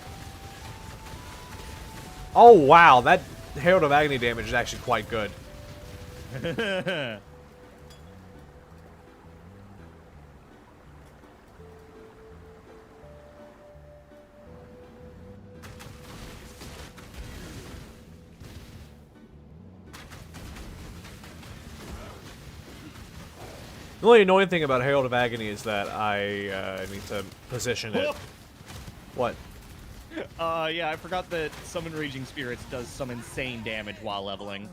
Oh, wow, that Herald of Agony damage is actually quite good. The only annoying thing about Herald of Agony is that I need to position it. What? Yeah, I forgot that summon raging spirits does some insane damage while leveling.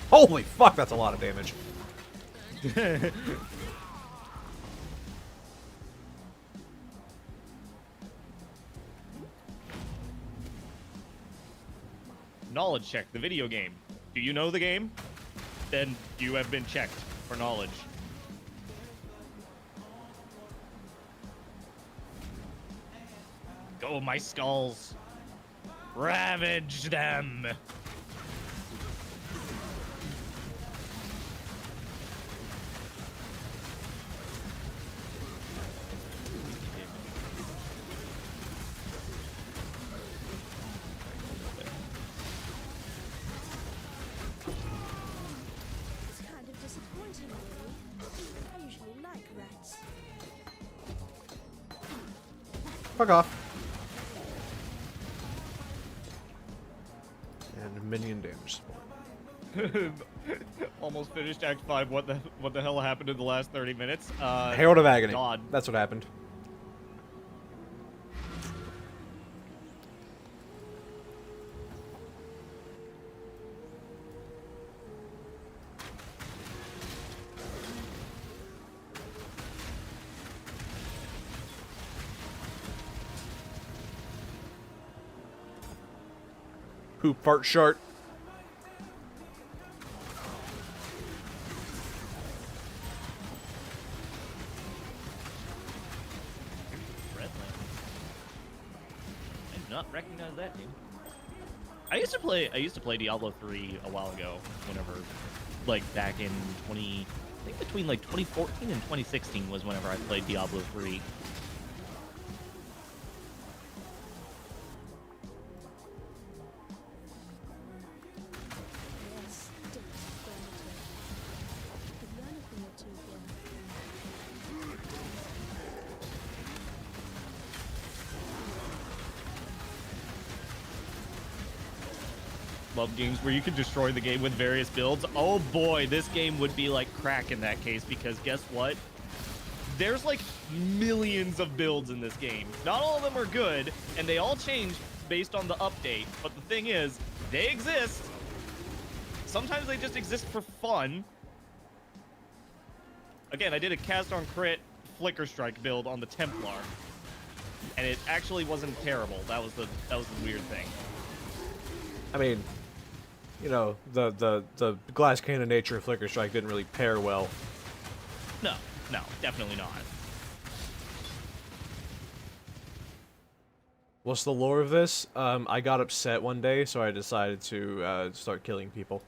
Holy fuck, that's a lot of damage. Knowledge check, the video game. Do you know the game? Then you have been checked for knowledge. Go, my skulls. Ravage them. It's kind of disappointing, really. I usually like rats. Fuck off. And minion damage spawn. Almost finished Act 5. What the hell happened in the last 30 minutes? Herald of Agony. God. That's what happened. Poop fart shart. I did not recognize that name. I used to play Diablo 3 a while ago, whenever, like back in I think between like 2014 and 2016 was whenever I played Diablo 3. Yes, don't burn it. Could learn a thing or two here. Love games where you can destroy the game with various builds. Oh boy, this game would be like crack in that case, because guess what? There's like millions of builds in this game. Not all of them are good, and they all change based on the update. But the thing is, they exist. Sometimes they just exist for fun. Again, I did a cast on crit Flicker Strike build on the Templar, and it actually wasn't terrible. That was the weird thing. I mean, you know, the glass cannon nature of Flicker Strike didn't really pair well. No, definitely not. What's the lore of this? I got upset one day, so I decided to start killing people.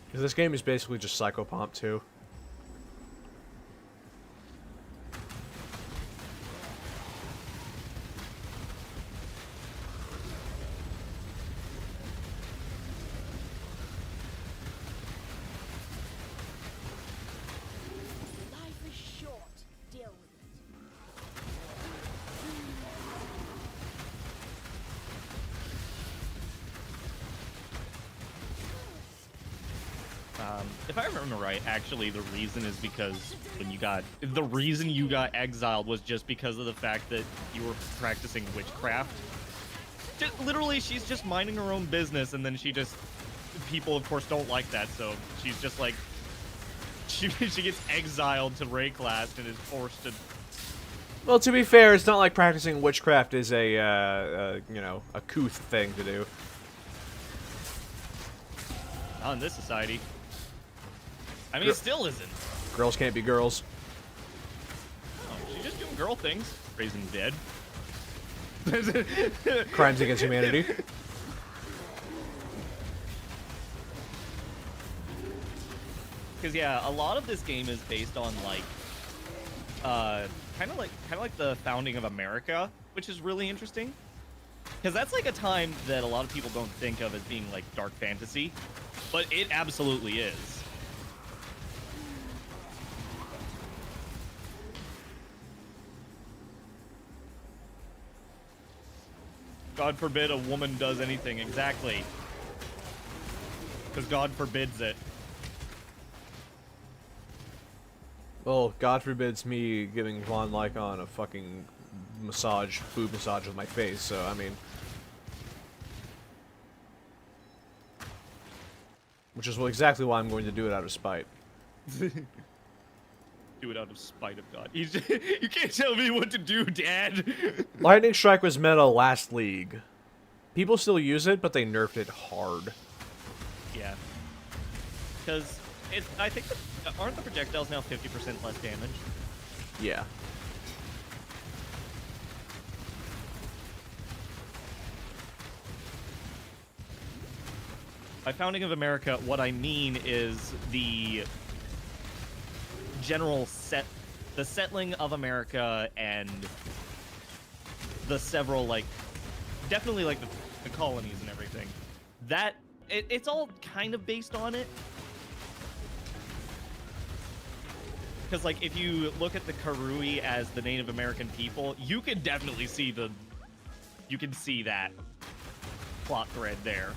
Because this game is basically just Psychopomp 2. If I remember right, actually, the reason is because the reason you got exiled was just because of the fact that you were practicing witchcraft. Just, literally, she's just minding her own business, and then people, of course, don't like that, so she's just like, she gets exiled to Rayclast and is forced to... Well, to be fair, it's not like practicing witchcraft is a couth thing to do. Not in this society. I mean, it still isn't. Girls can't be girls. Oh, she's just doing girl things. Raising dead. Crimes against humanity. Because yeah, a lot of this game is based on like, kind of like the founding of America, which is really interesting. Because that's like a time that a lot of people don't think of as being like dark fantasy, but it absolutely is. God forbid a woman does anything, exactly. Because God forbids it. Well, God forbids me giving Von Lycon a fucking boob massage with my face, so, I mean... Which is exactly why I'm going to do it out of spite. Do it out of spite of God. You can't tell me what to do, Dad! Lightning Strike was meta last league. People still use it, but they nerfed it hard. Yeah. Because I think aren't the projectiles now 50% less damage? Yeah. By founding of America, what I mean is the the settling of America and the several, like, definitely like the colonies and everything. That it's all kind of based on it. Because, like, if you look at the Karui as the Native American people, you can definitely see that plot thread there.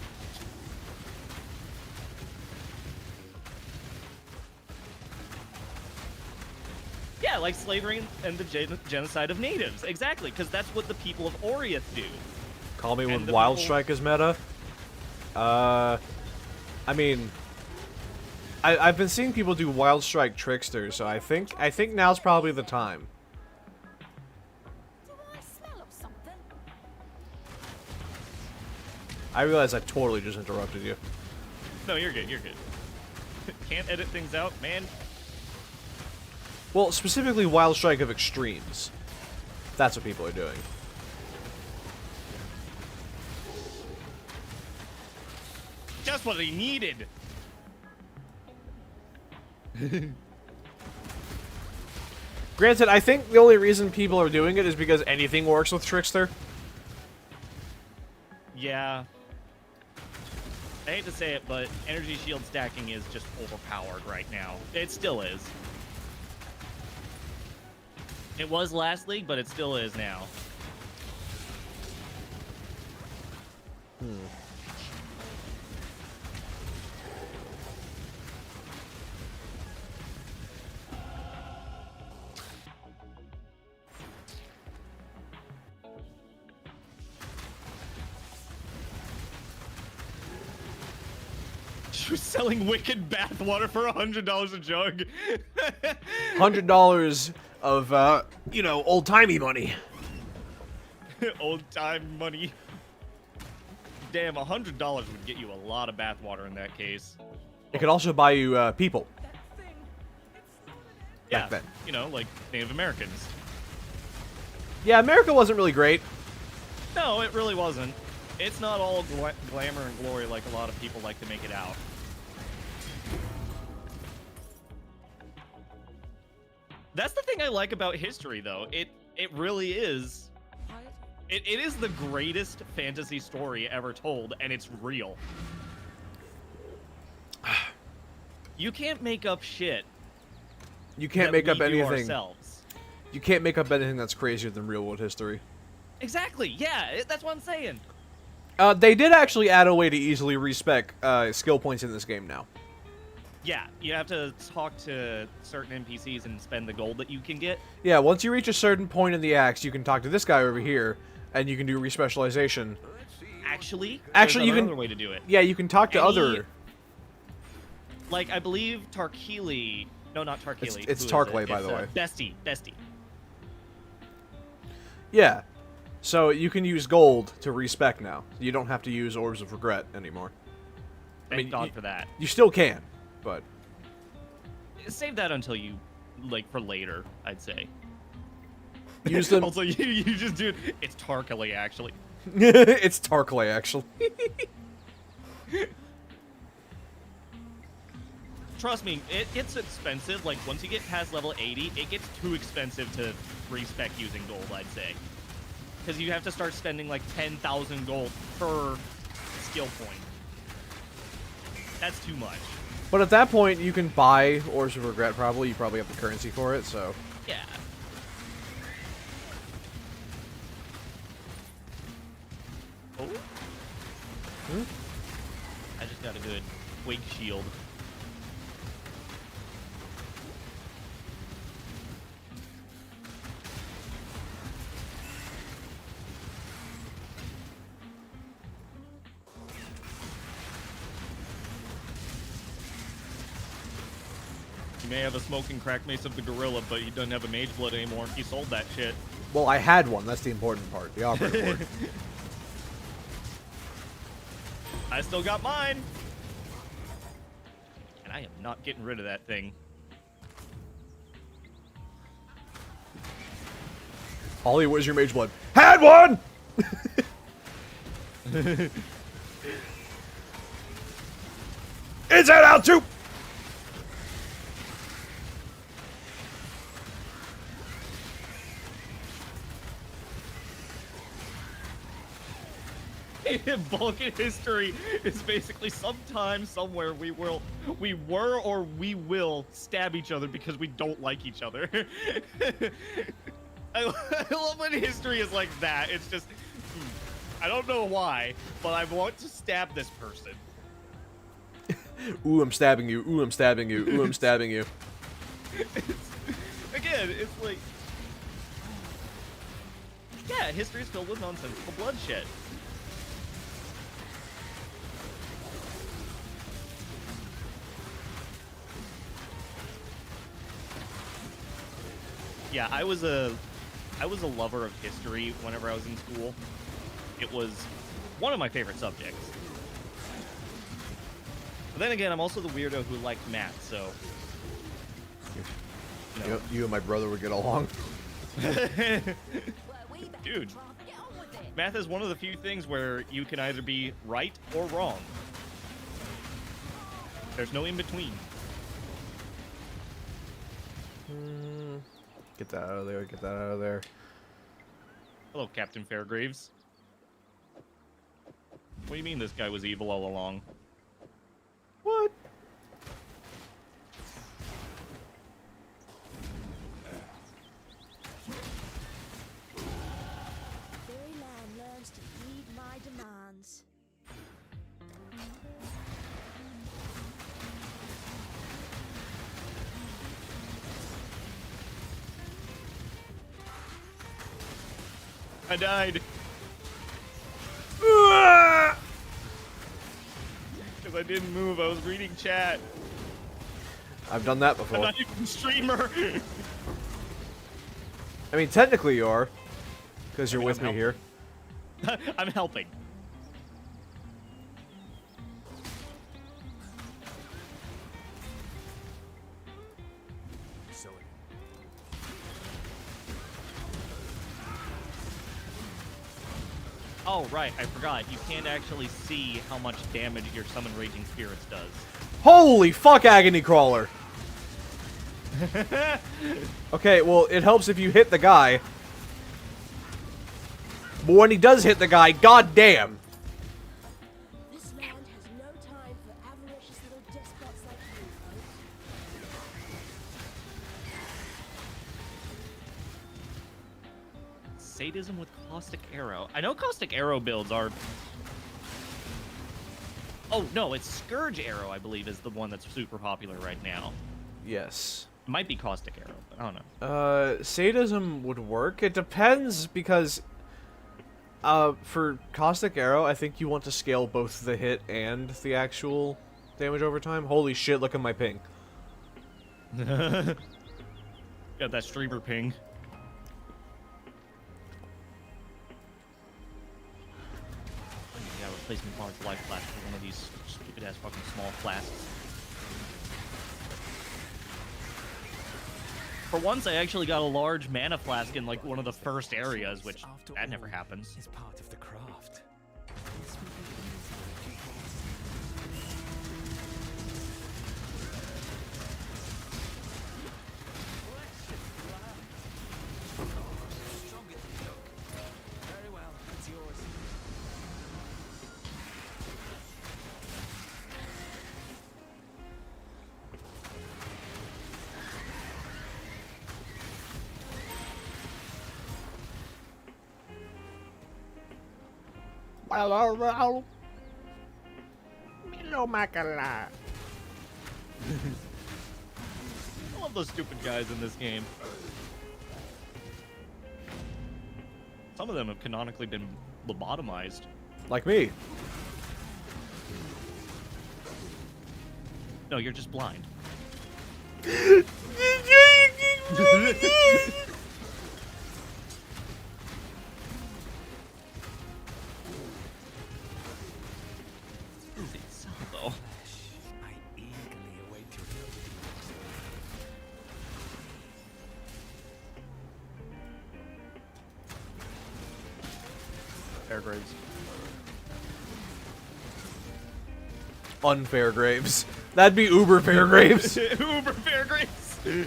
Yeah, like slavery and the genocide of natives. Exactly, because that's what the people of Oriath do. Call me when the Wild people... Strike is meta. I mean, I've been seeing people do Wild Strike Trickster, so I think now's probably the time. Do I smell of something? I realize I totally just interrupted you. No, you're good, you're good. Can't edit things out, man. Well, specifically Wild Strike of Extremes. That's what people are doing. Just what he needed. Granted, I think the only reason people are doing it is because anything works with Trickster. Yeah. I hate to say it, but energy shield stacking is just overpowered right now. It still is. It was last league, but it still is now. She was selling wicked bathwater for $100 a jug. $100 of, old-timey money. Old time money. Damn, $100 would get you a lot of bathwater in that case. It could also buy you, people. Yeah, Back then. you know, like Native Americans. Yeah, America wasn't really great. No, it really wasn't. It's not all glamour and glory like a lot of people like to make it out. That's the thing I like about history, though. It really is. It is the greatest fantasy story ever told, and it's real. You can't make up shit. You can't make up anything. Ourselves. You can't make up anything that's crazier than real world history. Exactly. Yeah, that's what I'm saying. They did actually add a way to easily respec skill points in this game now. Yeah, you have to talk to certain NPCs and spend the gold that you can get. Yeah, once you reach a certain point in the axe, you can talk to this guy over here, and you can do respecialization. Actually, Actually, you there's can. another way to do it. Yeah, you can talk to Any- other. Like, I believe Tarkili... No, not Tarkili. It's Who is Tarkley, it? by It's, the way. Bestie. Yeah. So you can use gold to respec now. You don't have to use Orbs of Regret anymore. Thank God for that. You still can, but... Save that until you... Like, for later, I'd say. Use them... Also, you just do it. It's Tarkili, actually. It's Tarkley, actually. Trust me, it gets expensive. Like, once you get past level 80, it gets too expensive to respec using gold, I'd say. Because you have to start spending, like, 10,000 gold per skill point. That's too much. But at that point, you can buy Orbs of Regret, probably. You probably have the currency for it, so... Yeah. Oh? I just got a good wake shield. You may have a smoking crack mace of the gorilla, but he doesn't have a mage blood anymore. He sold that shit. Well, I had one. That's the important part. The operative word. I still got mine. And I am not getting rid of that thing. Ollie, where's your mage blood? Had one! Inside out too! Vulcan history is basically sometime, somewhere we were or we will stab each other because we don't like each other. I love when history is like that. It's just, I don't know why, but I want to stab this person. Ooh, I'm stabbing you. Ooh, I'm stabbing you. Ooh, I'm stabbing you. Again, it's like, yeah, history is filled with nonsensical bloodshed. Yeah, I was a lover of history whenever I was in school. It was one of my favorite subjects. But then again, I'm also the weirdo who liked math, so... You know. You and my brother would get along. Dude, math is one of the few things where you can either be right or wrong. There's no in-between. Get that out of there, get that out of there. Hello, Captain Fairgraves. What do you mean this guy was evil all along? What? Fairyland learns to heed my demands. I died. Because I didn't move. I was reading chat. I've done that I'm before. not even a streamer. I mean, technically you are. Because you're I mean, with I'm me here. I'm helping. Oh, right, I forgot. You can't actually see how much damage your Summon Raging Spirits does. Holy fuck, Agony Crawler! Okay, well, it helps if you hit the guy. But when he does hit the guy, goddamn! This land has no time for avaricious little despots like you, folks. Sadism with Caustic Arrow. I know Caustic Arrow builds are Oh, no, it's Scourge Arrow, I believe, is the one that's super popular right now. Yes. It might be Caustic Arrow, but I don't know. Sadism would work. It depends, because for Caustic Arrow, I think you want to scale both the hit and the actual damage over time. Holy shit, look at my ping. Got that streamer ping. Yeah, replacement large life flask for one of these stupid ass fucking small flasks. For once, I actually got a large mana flask in like one of the first areas, which After that never all, happens. is part of the craft. This will be easier if you pass. Stronger than you look. Very well, it's yours. I love those stupid guys in this game. Some of them have canonically been lobotomized. Like me. No, you're just blind. Is it so, though? I eagerly await your verdict. Fairgraves. Unfair graves. That'd be uber fair graves. Uber Fairgraves!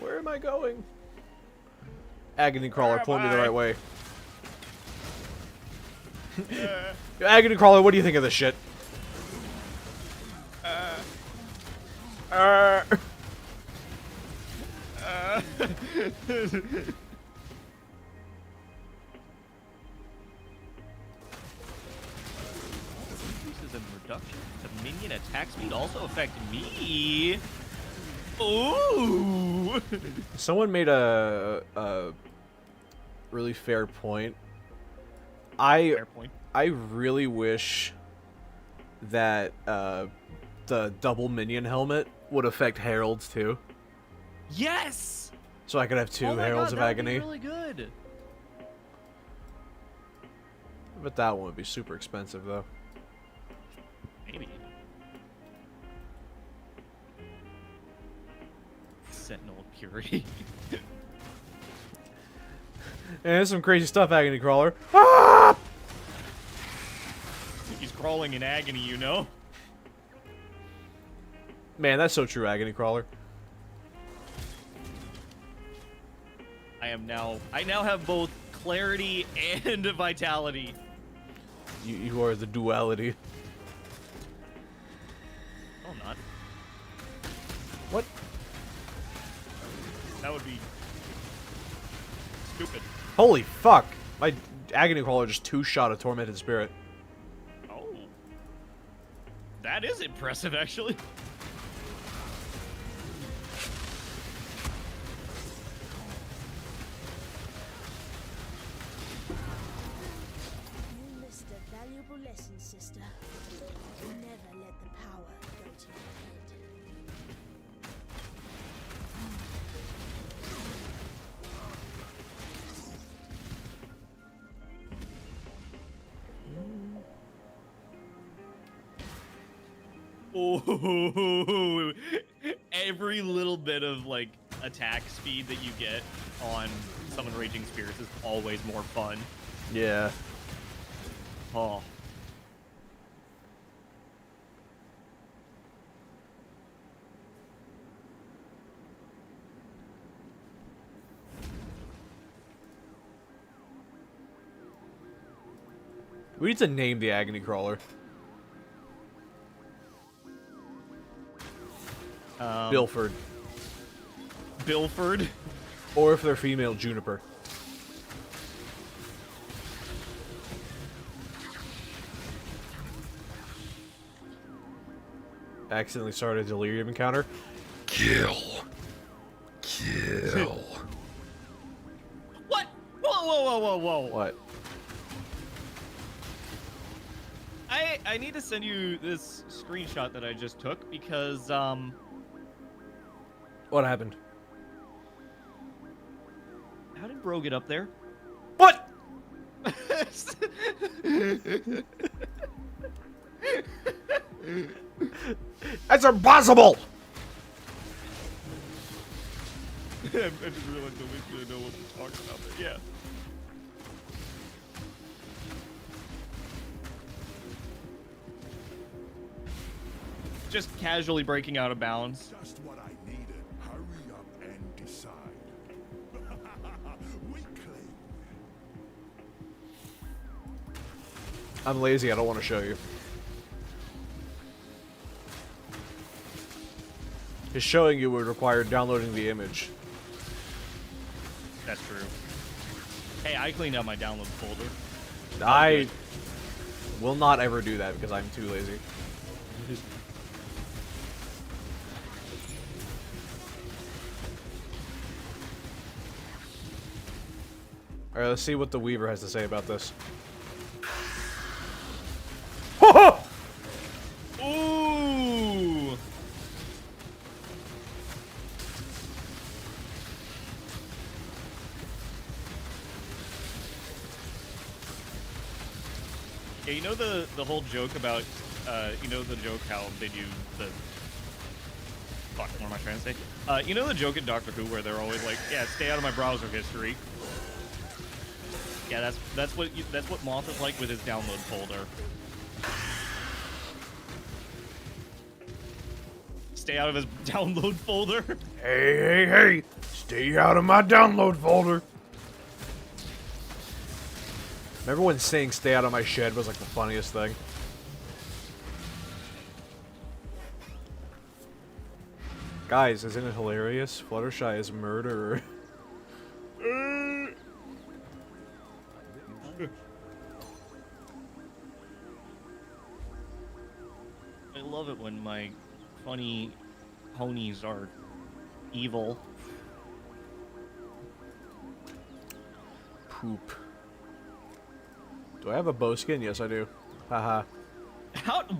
Where am I going? Agony Crawler, Where pull me am the I? right way. Agony Crawler, what do you think of this shit? Increases in reduction to minion attack speed also affect me. Ooh! Someone made a really fair point. Fair point. I really wish that the double minion helmet would affect heralds too, Yes! so I could have two Oh my heralds God, of that would be agony. really good. But that one would be super expensive though. Maybe. Sentinel of Purity. And there's some crazy stuff, Agony Crawler. Ah! He's crawling in agony, you know? Man, that's so true, Agony Crawler. I now have both clarity and vitality. You are the duality. No, I'm not. What? That would be stupid. Holy fuck! My Agony Crawler just two-shot a Tormented Spirit. Oh. That is impressive, actually. You missed a valuable lesson, sister. Never let the power go to your head. Oh, every little bit of like attack speed that you get on Summon Raging Spirits is always more fun. Yeah. Oh. We need to name the agony crawler. Bilford. Bilford. Or if they're female, Juniper. Accidentally started a delirium encounter. Kill. Kill. What? Whoa, whoa, whoa, whoa, whoa. What? I need to send you this screenshot that I just took because, What happened? how did Bro get up there? What? That's impossible! I just realized nobody's gonna know what we're talking about, but yeah. Just casually breaking out of bounds. Just what I needed. Hurry up and decide. Weakling. I'm lazy, I don't want to show you. Just showing you would require downloading the image. That's true. Hey, I cleaned out my download folder. I will not ever do that because I'm too lazy. Alright, let's see what the Weaver has to say about this. Ooh! Yeah, you know the whole joke about, you know the joke how they do the... Fuck, what am I trying to say? You know the joke in Doctor Who where they're always like, yeah, stay out of my browser history. Yeah, that's what Moth is like with his download folder. Stay out of his download folder. Hey, hey, hey! Stay out of my download folder! Remember when saying stay out of my shed was like the funniest thing? Guys, isn't it hilarious? Fluttershy is murderer. I love it when my funny ponies are evil. Poop. Do I have a bow skin? Yes, I do. Haha.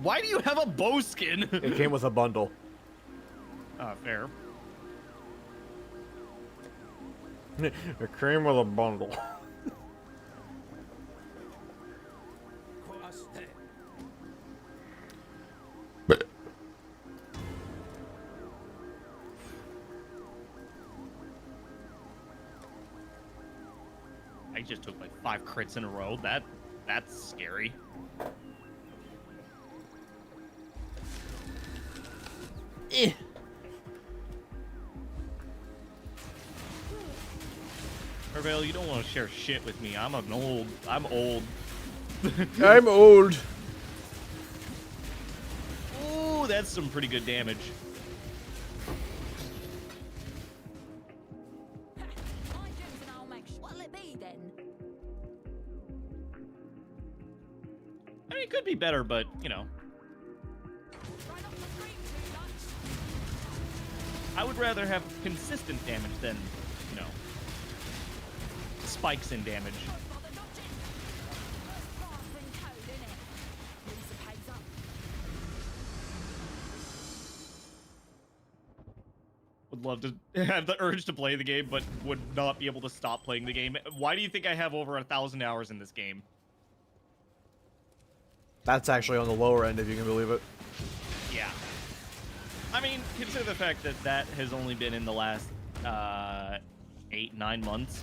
Why do you have a bow skin? It came with a bundle. Fair. It came with a bundle. I just took like 5 crits in a row. That's scary. Hervale, you don't want to share shit with me. I'm old. I'm old. Ooh, that's some pretty good damage. What'll it be then? I mean, it could be better, but, you know. I would rather have consistent damage than, you know, spikes in damage. Would love to have the urge to play the game, but would not be able to stop playing the game. Why do you think I have over 1,000 hours in this game? That's actually on the lower end, if you can believe it. Yeah. I mean, consider the fact that that has only been in the last 8-9 months.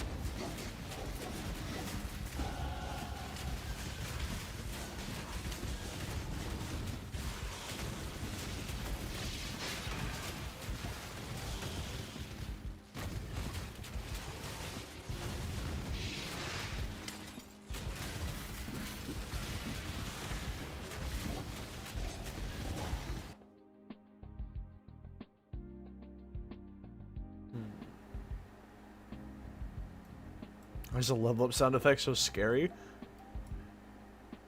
Why is the level up sound effect so scary?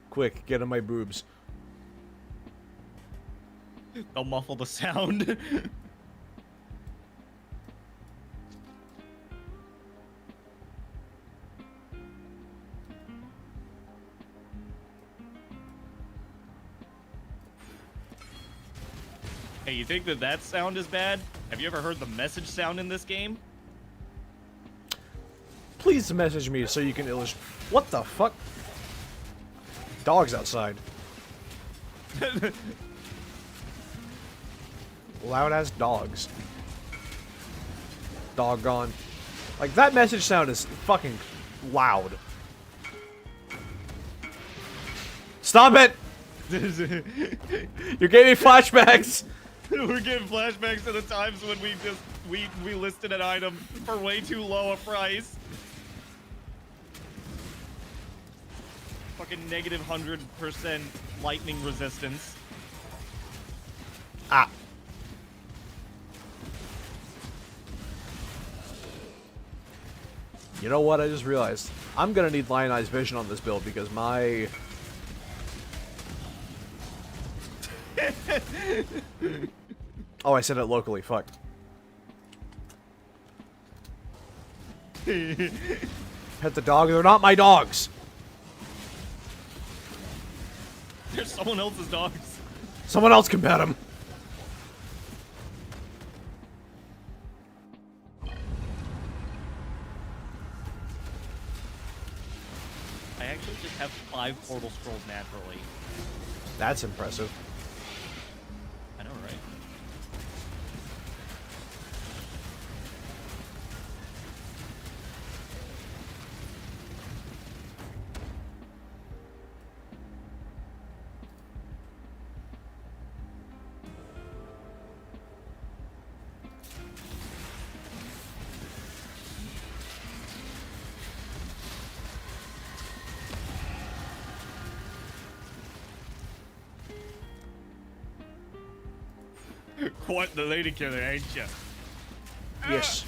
Quick, get on my boobs. They'll muffle the sound. Hey, you think that that sound is bad? Have you ever heard the message sound in this game? Please message me so you can illustrate. What the fuck? Dogs outside. Loud ass dogs. Doggone. Like, that message sound is fucking loud. Stop it! You gave me flashbacks! We're getting flashbacks to the times when we listed an item for way too low a price. Fucking negative 100% lightning resistance. Ah. You know what? I just realized. I'm gonna need lionized vision on this build because my... Oh, I said it locally. Fuck. Pet the dog. They're not my dogs. There's someone else's dogs. Someone else can pet them. I actually just have 5 portal scrolls naturally. That's impressive. I know, right? Quite the lady killer, ain't ya? Yes.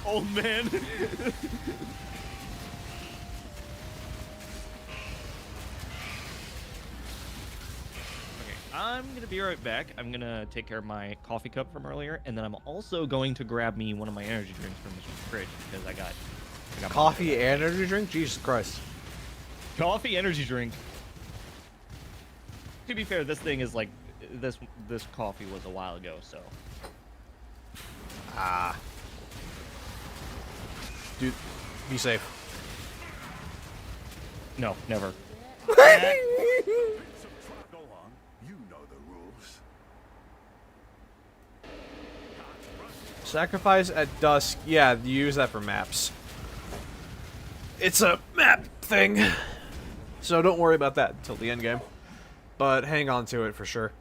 Old man. Okay, I'm gonna be right back. I'm gonna take care of my coffee cup from earlier, and then I'm also going to grab me one of my energy drinks from the fridge because I got Coffee and energy drink? Jesus Christ. coffee energy drink. To be fair, this thing is like this coffee was a while ago, so. Ah. Dude, be safe. No, never. Go on. You know the rules. Sacrifice at dusk. Yeah, you use that for maps. It's a map thing. So don't worry about that until the end game. But hang on to it for sure.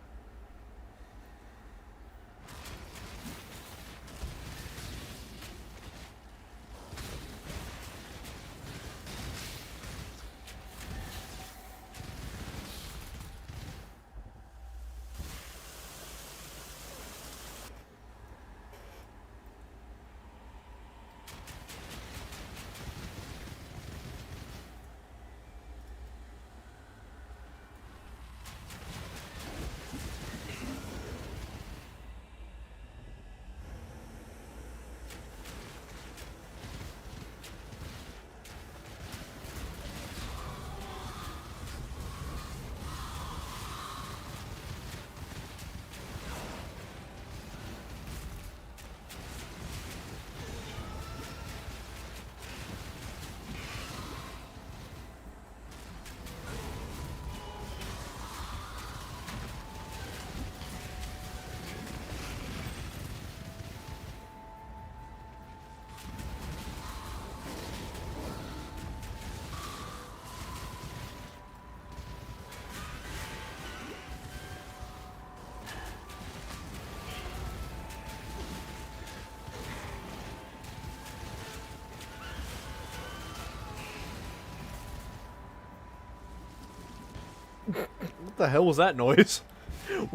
The hell was that noise? Your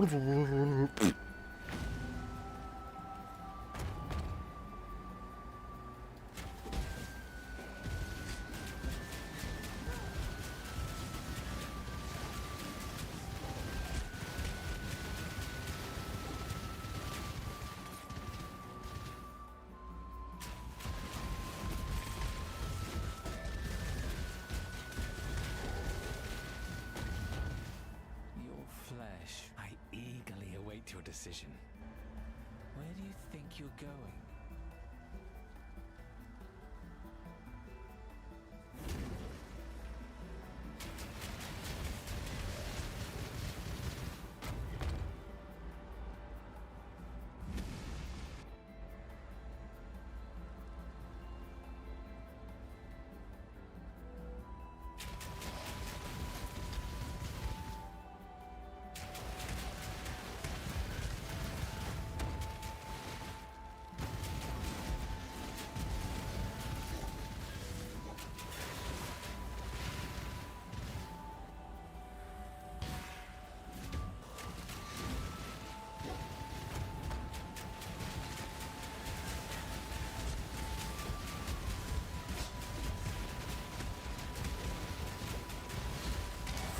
flesh. I eagerly await your decision. Where do you think you're going?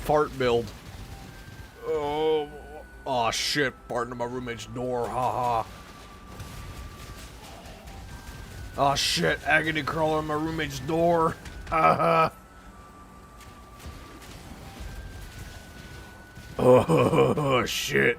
Fart build. Oh, oh shit! Farting in my roommate's door. Haha. Oh shit! Agony crawler on my roommate's door. Haha. Oh shit!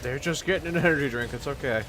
They're just getting an energy drink. It's okay.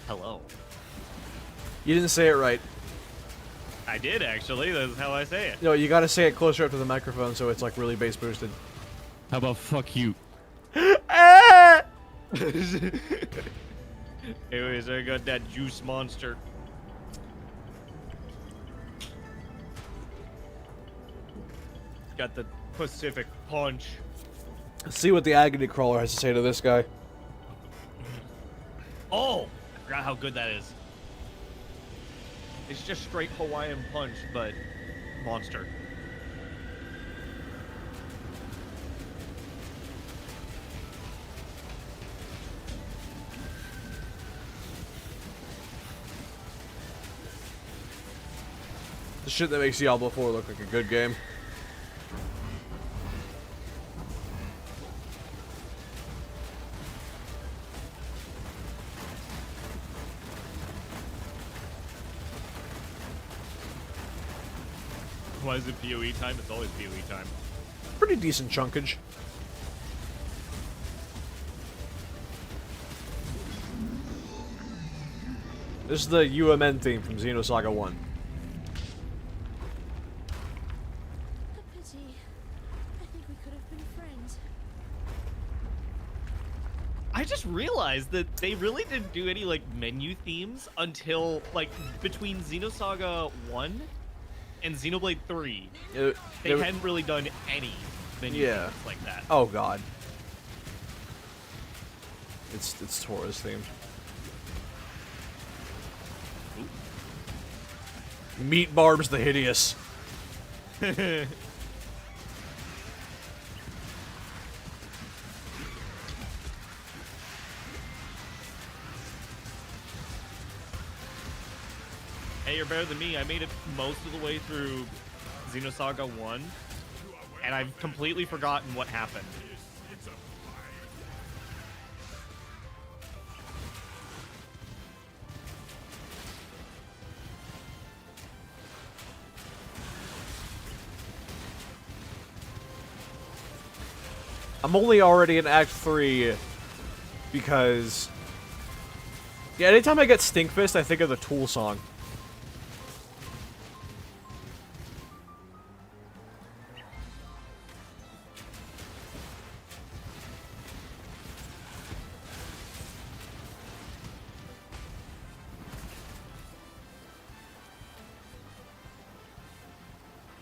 Hello. You didn't say it right. I did, actually. That's how I say it. No, you gotta say it closer up to the microphone so it's like really bass boosted. How about fuck you? Anyways, I got that juice monster. Got the Pacific Punch. Let's see what the Agony Crawler has to say to this guy. Oh! I forgot how good that is. It's just straight Hawaiian Punch, but monster. The shit that makes Diablo 4 look like a good game. Why is it PoE time? It's always PoE time. Pretty decent chunkage. This is the UMN theme from Xenosaga 1. A pity. I think we could have been friends. realized that they really didn't do any like menu themes until like between Xenosaga 1 and Xenoblade 3. They hadn't really done any menu themes like that. Oh god. It's Taurus themed. Meat Barbs the Hideous. Hey, you're better than me. I made it most of the way through Xenosaga 1, and I've completely forgotten what happened. I'm only already in Act 3 because... Yeah, anytime I get Stinkfist, I think of the Tool song.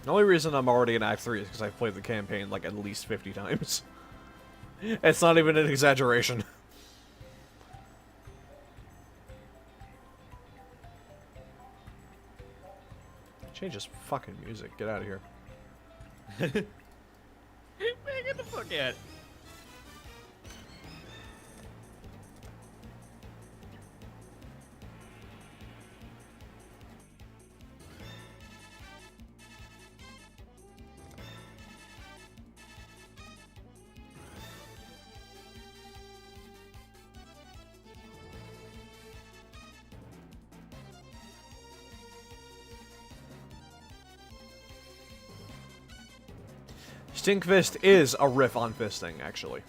The only reason I'm already in Act 3 is because I've played the campaign like at least 50 times. It's not even an exaggeration. Change this fucking music. Get out of here. Man, get the fuck out. Stinkfist is a riff on fisting, actually.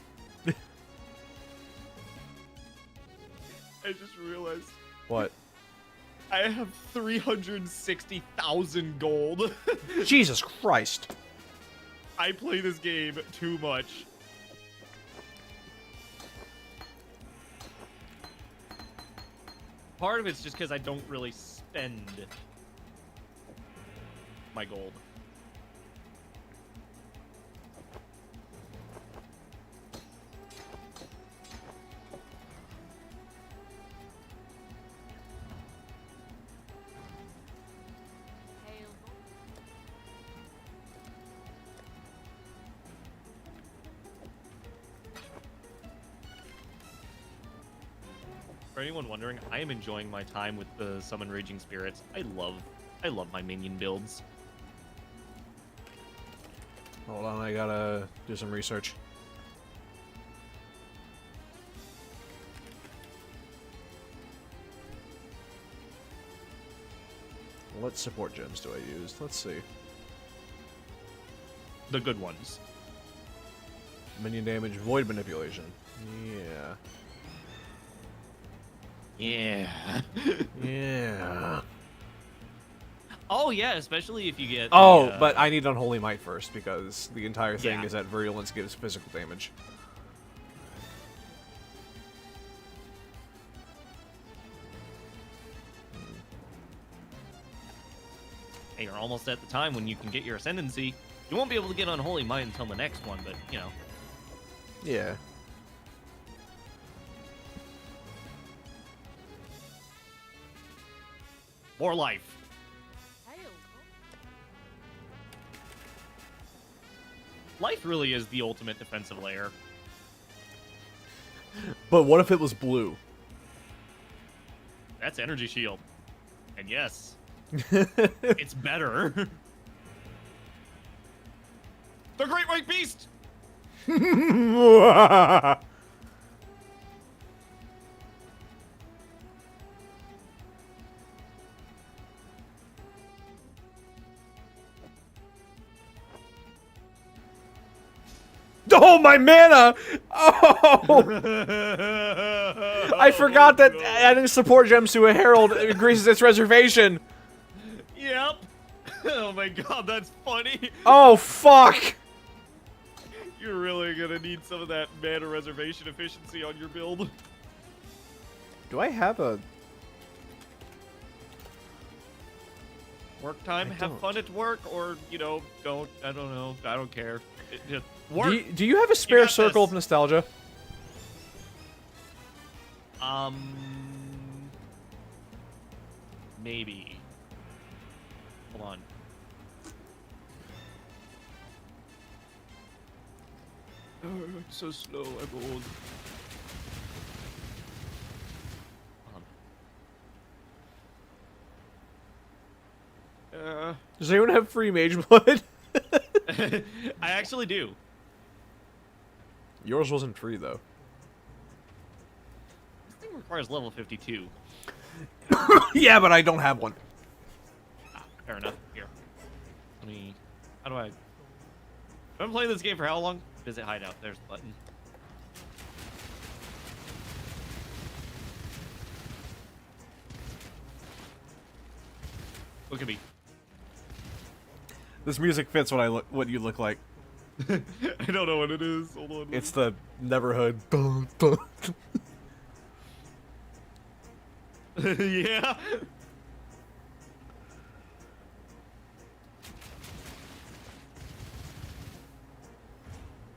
I just realized What? I have 360,000 gold. Jesus Christ. I play this game too much. Part of it's just because I don't really spend my gold. For anyone wondering, I am enjoying my time with the Summon Raging Spirits. I love my minion builds. Hold on, I gotta do some research. What support gems do I use? Let's see. The good ones. Minion damage, void manipulation. Yeah. Yeah. Yeah. Oh yeah, especially if you get. Oh, the, but I need Unholy Might first because the entire thing Yeah. is that Virulence gives physical damage. Hey, you're almost at the time when you can get your Ascendancy. You won't be able to get Unholy Might until the next one, but you know. Yeah. More life. Life really is the ultimate defensive layer. But what if it was blue? That's Energy Shield. And yes, it's better. The Great White Beast! Oh, my mana! Oh! I forgot that adding support gems to a herald increases its reservation. Yep. Oh my god, that's funny. Oh, fuck! You're really gonna need some of that mana reservation efficiency on your build. Do I have a... Work time, I have don't. fun at work, or, you know, don't. I don't know. I don't care. Just work. Do you have a spare got circle this. of nostalgia? Maybe. Hold on. I'm so slow. I'm old. Does anyone have free mage blood? I actually do. Yours wasn't free, though. This thing requires level 52. Yeah, but I don't have one. Ah, fair enough. Here. Let me. How do I. I've been playing this game for how long? Visit hideout. There's the button. Look at me. This music fits what you look like. I don't know what it is. Hold on. It's the Neverhood. Dun, dun. Yeah.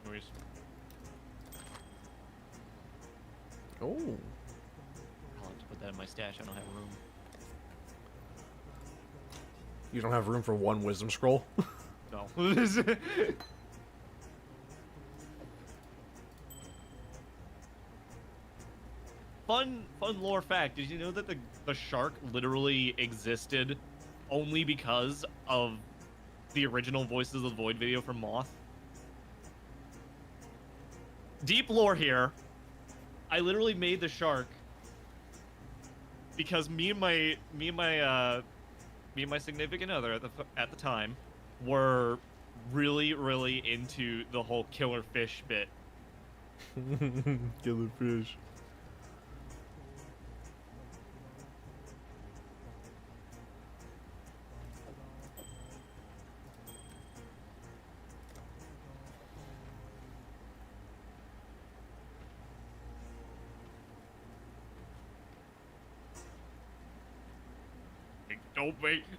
Anyways. Oh. I'll have to put that in my stash. I don't have room. You don't have room for one wisdom scroll? No. Fun lore fact. Did you know that the shark literally existed only because of the original Voices of the Void video from Moth? Deep lore here. I literally made the shark because me and my significant other at the time were really into the whole killer fish bit. Killer fish.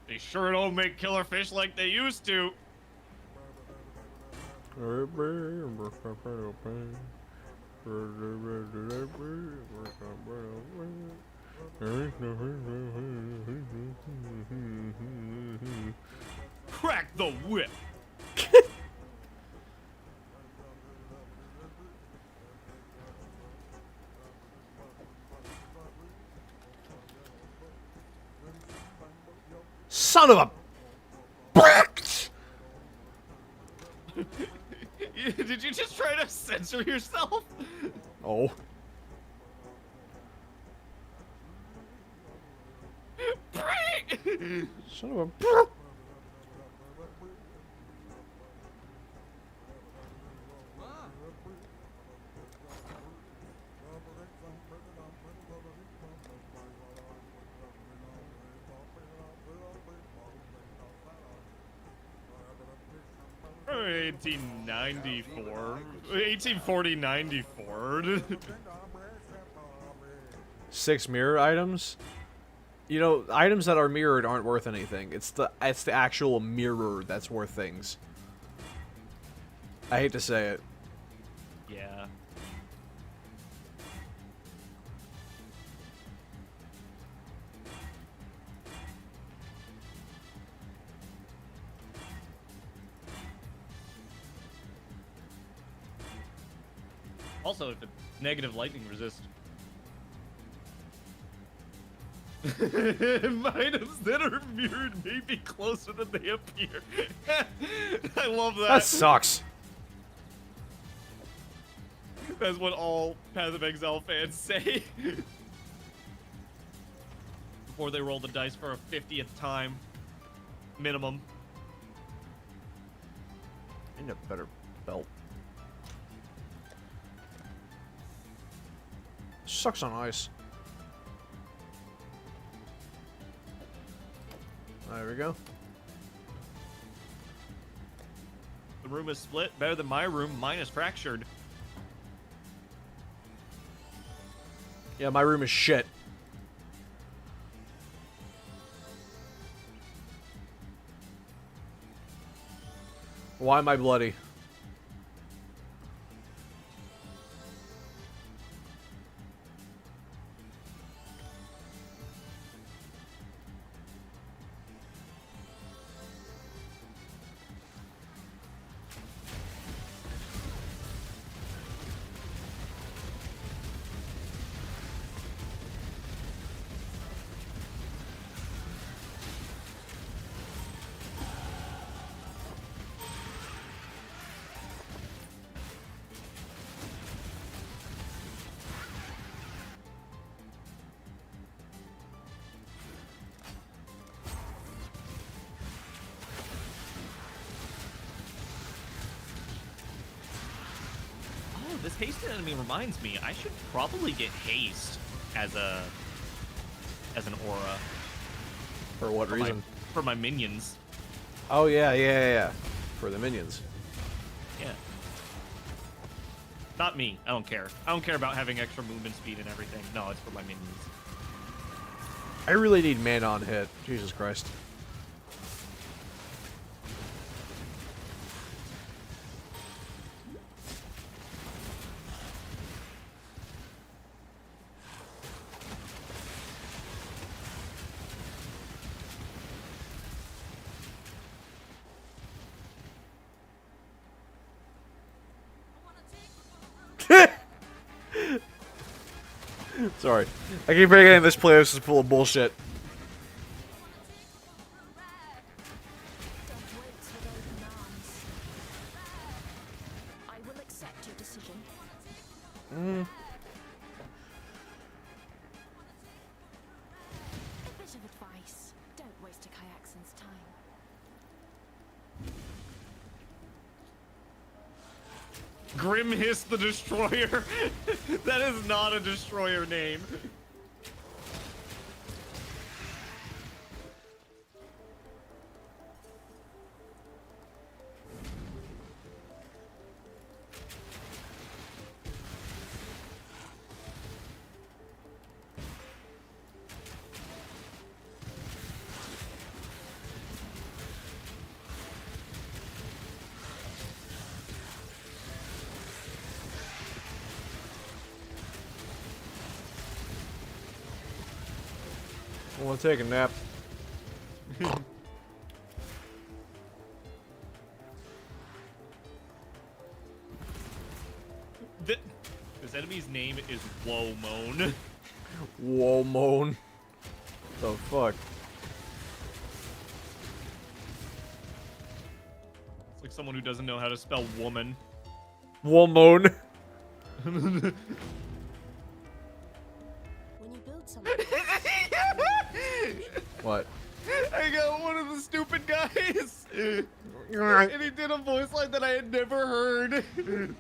They sure don't make killer fish like they used to. Crack the whip. Son of a... Did you just try to censor yourself? Oh. Son of a... Oh, 1894. 1840-94. 6 mirror items? You know, items that are mirrored aren't worth anything. It's the actual mirror that's worth things. I hate to say it. Yeah. Also, if it's negative lightning resist. Items that are mirrored may be closer than they appear. I love that. That sucks. That's what all Path of Exile fans say. Before they roll the dice for a 50th time. Minimum. I need a better belt. Sucks on ice. There we go. The room is split. Better than my room. Mine is fractured. Yeah, my room is shit. Why am I bloody? Oh, this hasted enemy reminds me. I should probably get haste as an aura For what for reason? for my minions. Oh, yeah. For the minions. Yeah. Not me. I don't care. I don't care about having extra movement speed and everything. No, it's for my minions. I really need mana on hit. Jesus Christ. Sorry. I keep forgetting this playlist is full of bullshit. Don't wait with open arms. I will accept your decision. A bit of advice. Don't waste a Kyaxan's time. Grimhiss the Destroyer. That is not a destroyer name. I want to take a nap. This enemy's name is Womoan. Whoa, moan. The fuck? It's like someone who doesn't know how to spell woman. Womoan. When you build something, What? I got one of the stupid guys. And he did a voice line that I had never heard. You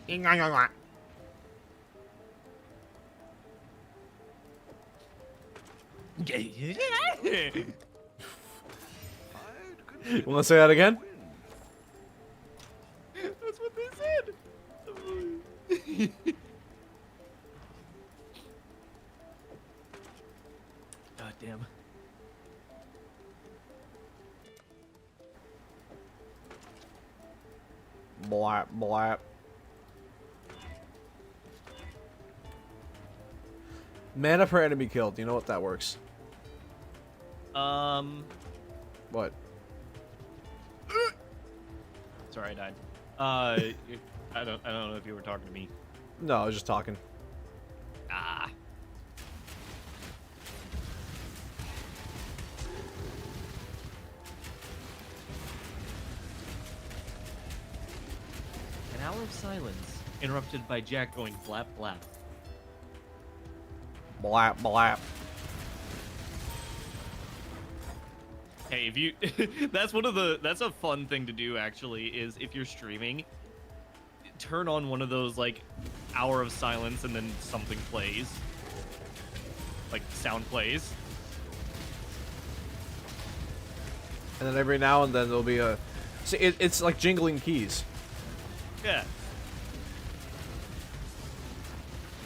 want to say that again? That's what they said. God damn. Blap, blap. Mana per enemy killed. You know what that works? What? Sorry, I died. I don't know if you were talking to me. No, I was just talking. Ah. An hour of silence, interrupted by Jack going flap flap. Blap, blap. Hey, if you that's a fun thing to do actually, is if you're streaming, turn on one of those like hour of silence and then something plays. Like sound plays. And then every now and then there'll be a... See, it's like jingling keys. Yeah.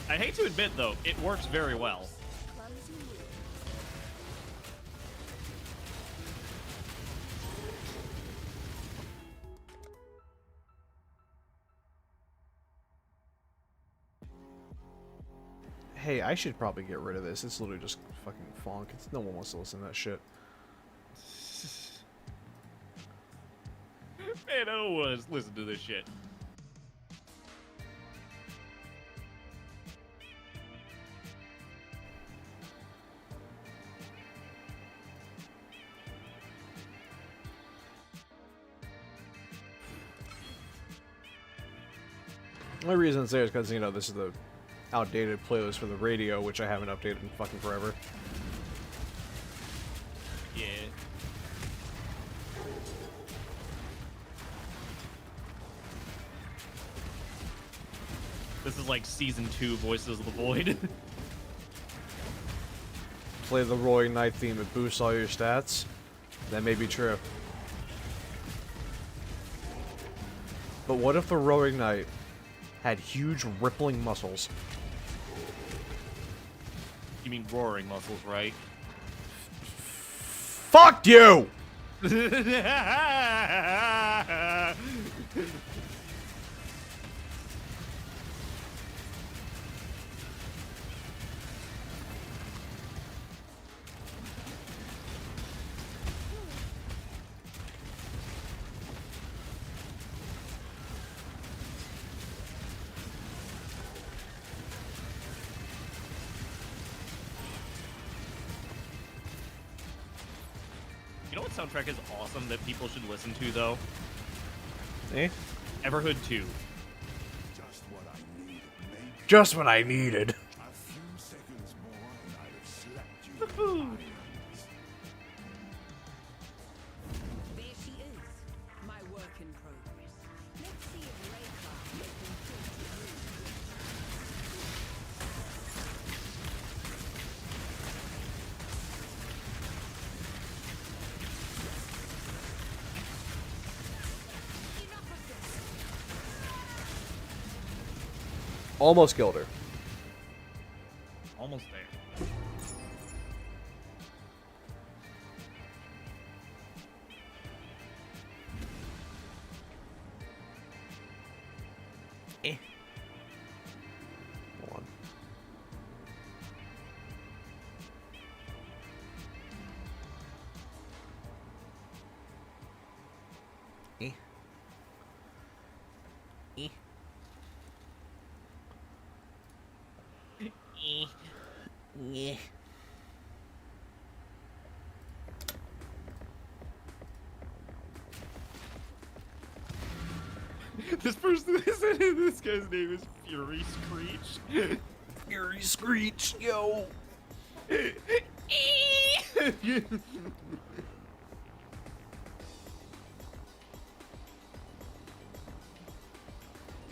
I hate to admit, though, it works very well. Clumsy you. Hey, I should probably get rid of this. It's literally just fucking funk. No one wants to listen to that shit. Man, I don't want to listen to this shit. The only reason it's there is because, you know, this is the outdated playlist for the radio, which I haven't updated in fucking forever. Yeah. This is like season 2 Voices of the Void. Play the Roaring Knight theme, it boosts all your stats. That may be true. But what if the Roaring Knight had huge rippling muscles? You mean roaring muscles, right? Fuck you! You know what soundtrack is awesome that people should listen to, though? Eh? Everhood 2. Just what I need, mate. Just what I needed. A few seconds more and I'd have slapped you in the irons. There she is, my work in progress. Let's see if Raycraft making Almost killed her. Almost there. Hold on. This person, this guy's name is Fury Screech. Fury Screech, yo!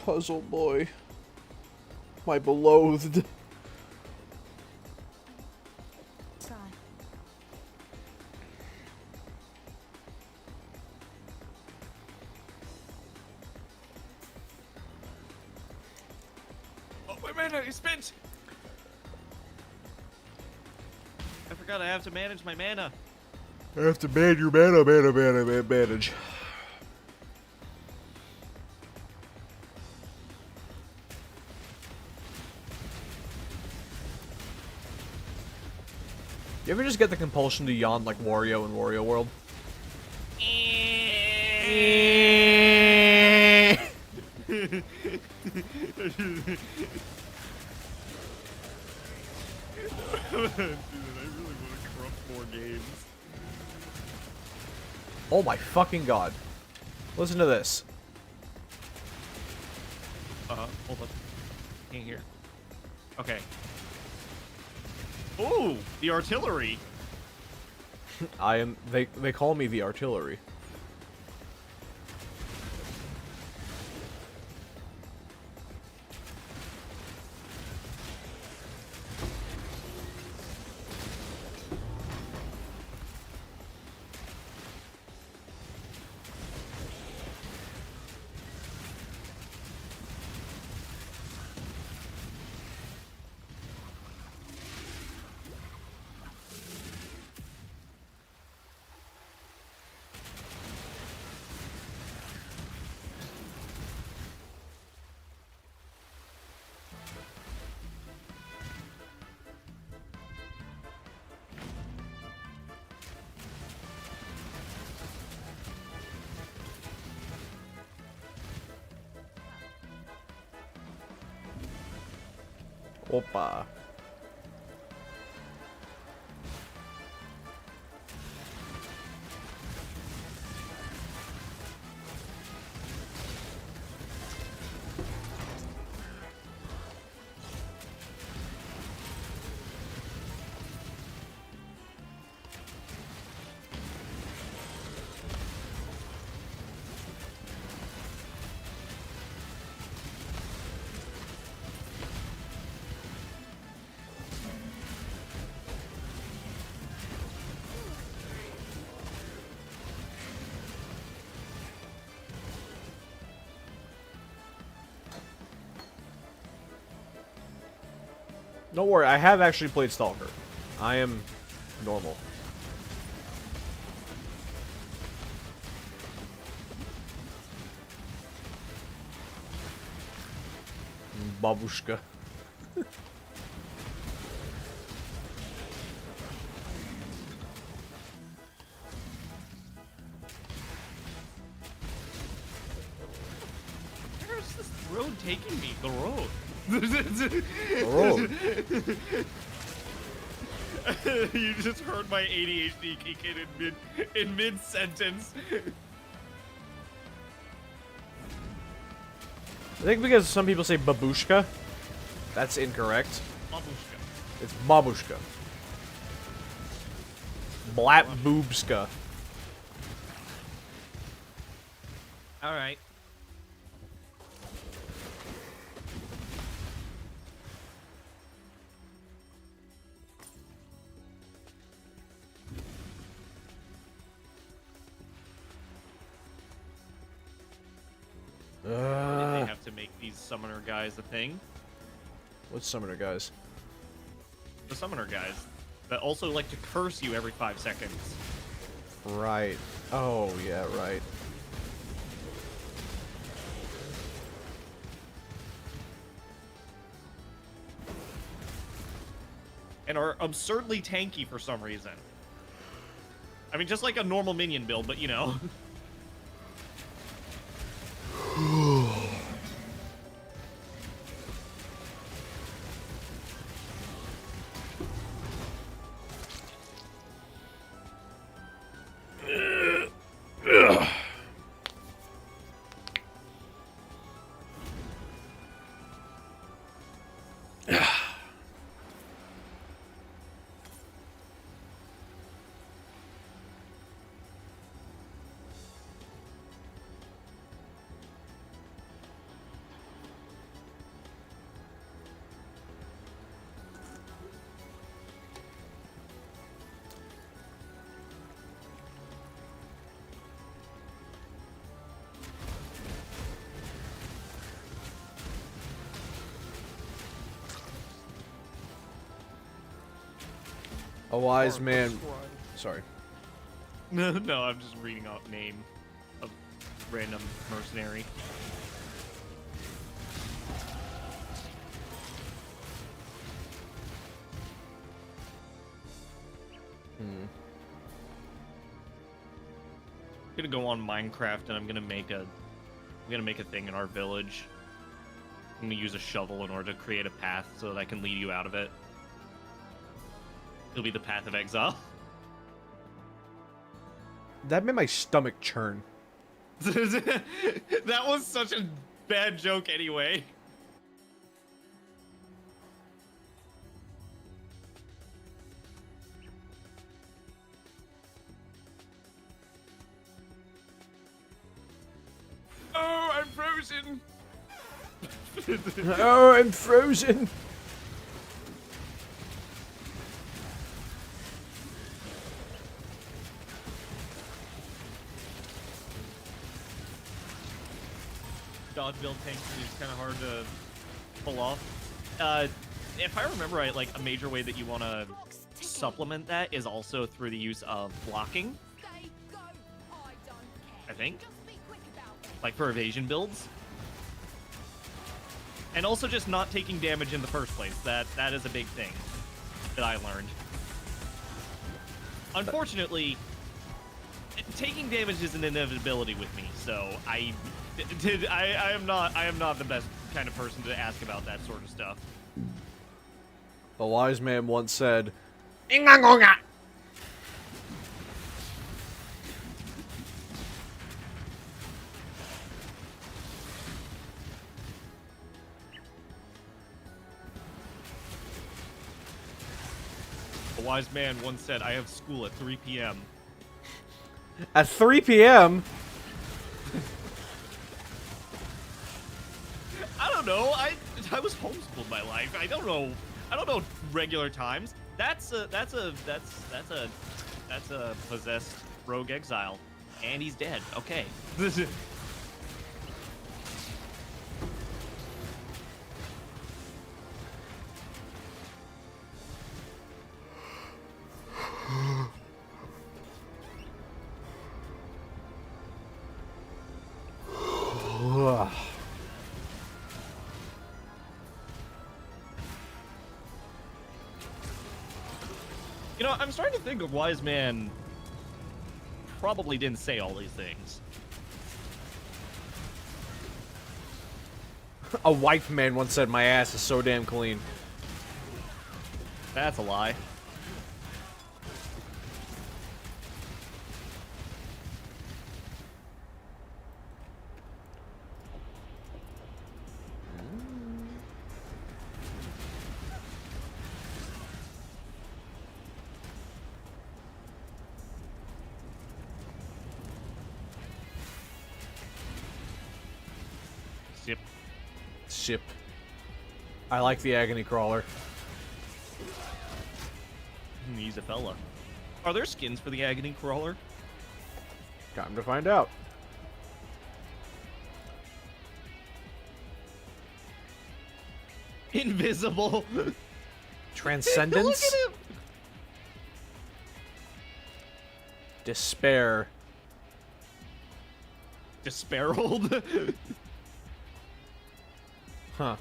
Puzzle boy. My beloved. Try. Oh, my mana is spent! I forgot I have to manage my mana. I have to man your mana, manage. You ever just get the compulsion to yawn like Wario in Wario World? Dude, I really want to corrupt more games. Oh my fucking god. Listen to this. Hold on. Can't hear. Okay. Ooh, the artillery. I am they call me the artillery. Opa. Don't worry, I have actually played Stalker. I am normal. Babushka. Where's this road taking me? The road. Oh. You just heard my ADHD kick in mid sentence. I think because some people say babushka, that's incorrect. Babushka. It's babushka. Blat boobska. All right. Did they have to make these summoner guys a thing? What's summoner guys? The summoner guys that also like to curse you every 5 seconds. Right. Oh, yeah, right. And are absurdly tanky for some reason. I mean, just like a normal minion build, but you know. A wise man. Sorry. No, I'm just reading out name of random mercenary. I'm gonna go on Minecraft and I'm gonna make a thing in our village. I'm gonna use a shovel in order to create a path so that I can lead you out of it. It'll be the path of exile. That made my stomach churn. That was such a bad joke anyway. Oh, I'm frozen. Oh, I'm frozen. Dodge build tanks is kind of hard to pull off. If I remember right, like a major way that you want to supplement that is also through the use of blocking. Stay, go. I don't care. I think, Just be quick about it. like for evasion builds, and also just not taking damage in the first place. That is a big thing that I learned. Unfortunately, taking damage is an inevitability with me, so I am not the best kind of person to ask about that sort of stuff. A wise man once said, A wise man once said, I have school at 3 p.m. at 3 p.m. I don't know. I was homeschooled my life. I don't know regular times. That's a possessed rogue exile, and he's dead. Okay. You know, I'm starting to think a wise man probably didn't say all these things. A white man once said, my ass is so damn clean. That's a lie. Yep. Ship. I like the agony crawler. He's a fella. Are there skins for the agony crawler? Time to find out. Invisible. Transcendence? Look at him. Despair. Disparoled. Huh.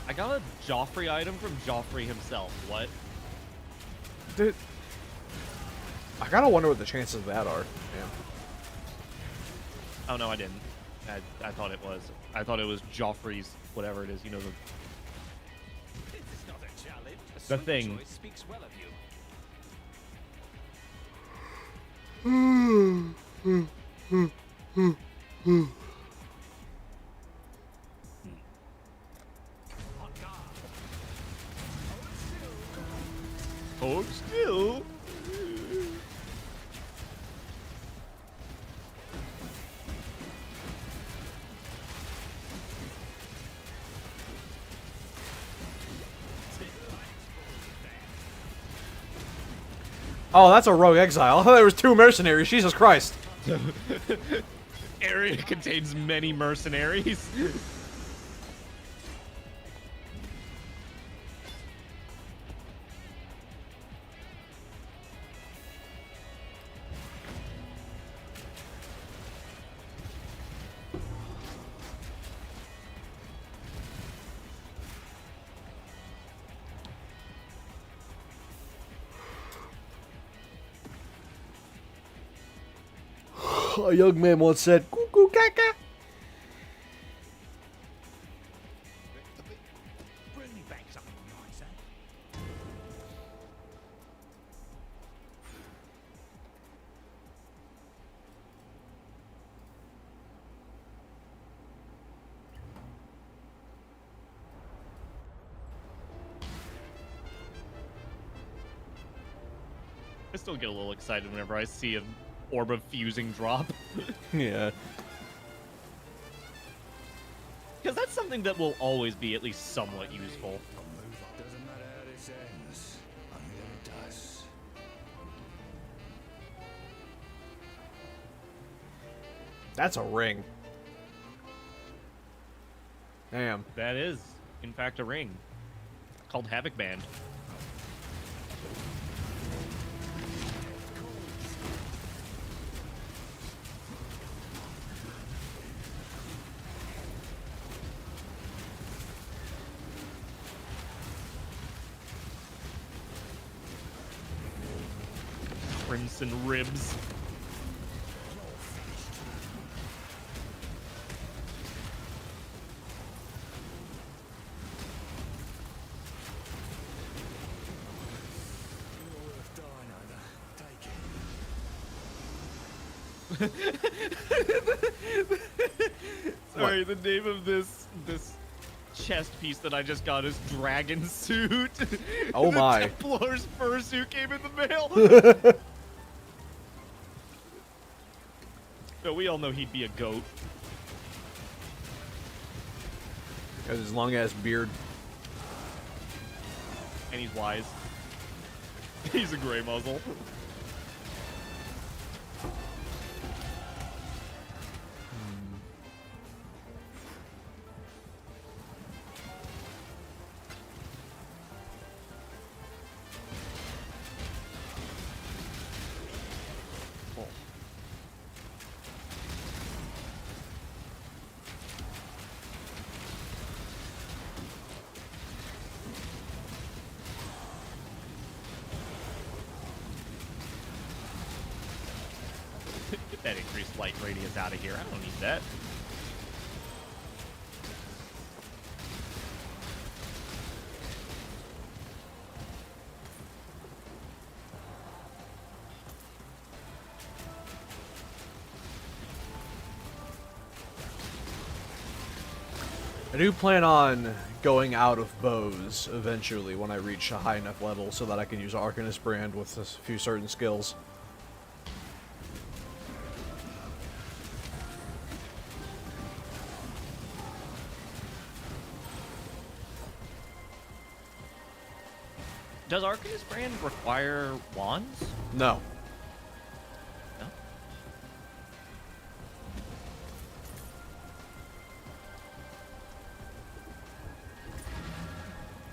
I got a Joffrey item from Joffrey himself. What? Dude. I gotta wonder what the chances of that are. Yeah. Oh no, I didn't. I thought it was. I thought it was Joffrey's whatever it is. You know the This is not a challenge. A The swift thing. choice speaks well of you. hold still. Oh, that's a rogue exile. I thought there was 2 mercenaries. Jesus Christ. Area contains many mercenaries. A young man once said, "Cuckoo caca." Bring me back something nice, eh? I still get a little excited whenever I see an orb of fusing drop. Yeah. Because that's something that will always be at least somewhat useful. Doesn't matter how this ends, only that it does. That's a ring. Damn. That is, in fact, a ring. Called Havoc Band. Crimson Ribs. Sorry, the name of this chest piece that I just got is Dragon Suit. Oh my. The Templar's fursuit came in the mail. So we all know he'd be a goat. Has his long ass beard. And he's wise. He's a gray muzzle. Get that increased light radius out of here. I don't need that. I do plan on going out of bows eventually when I reach a high enough level so that I can use Arcanist brand with a few certain skills. Does Arcanist brand require wands? No. No?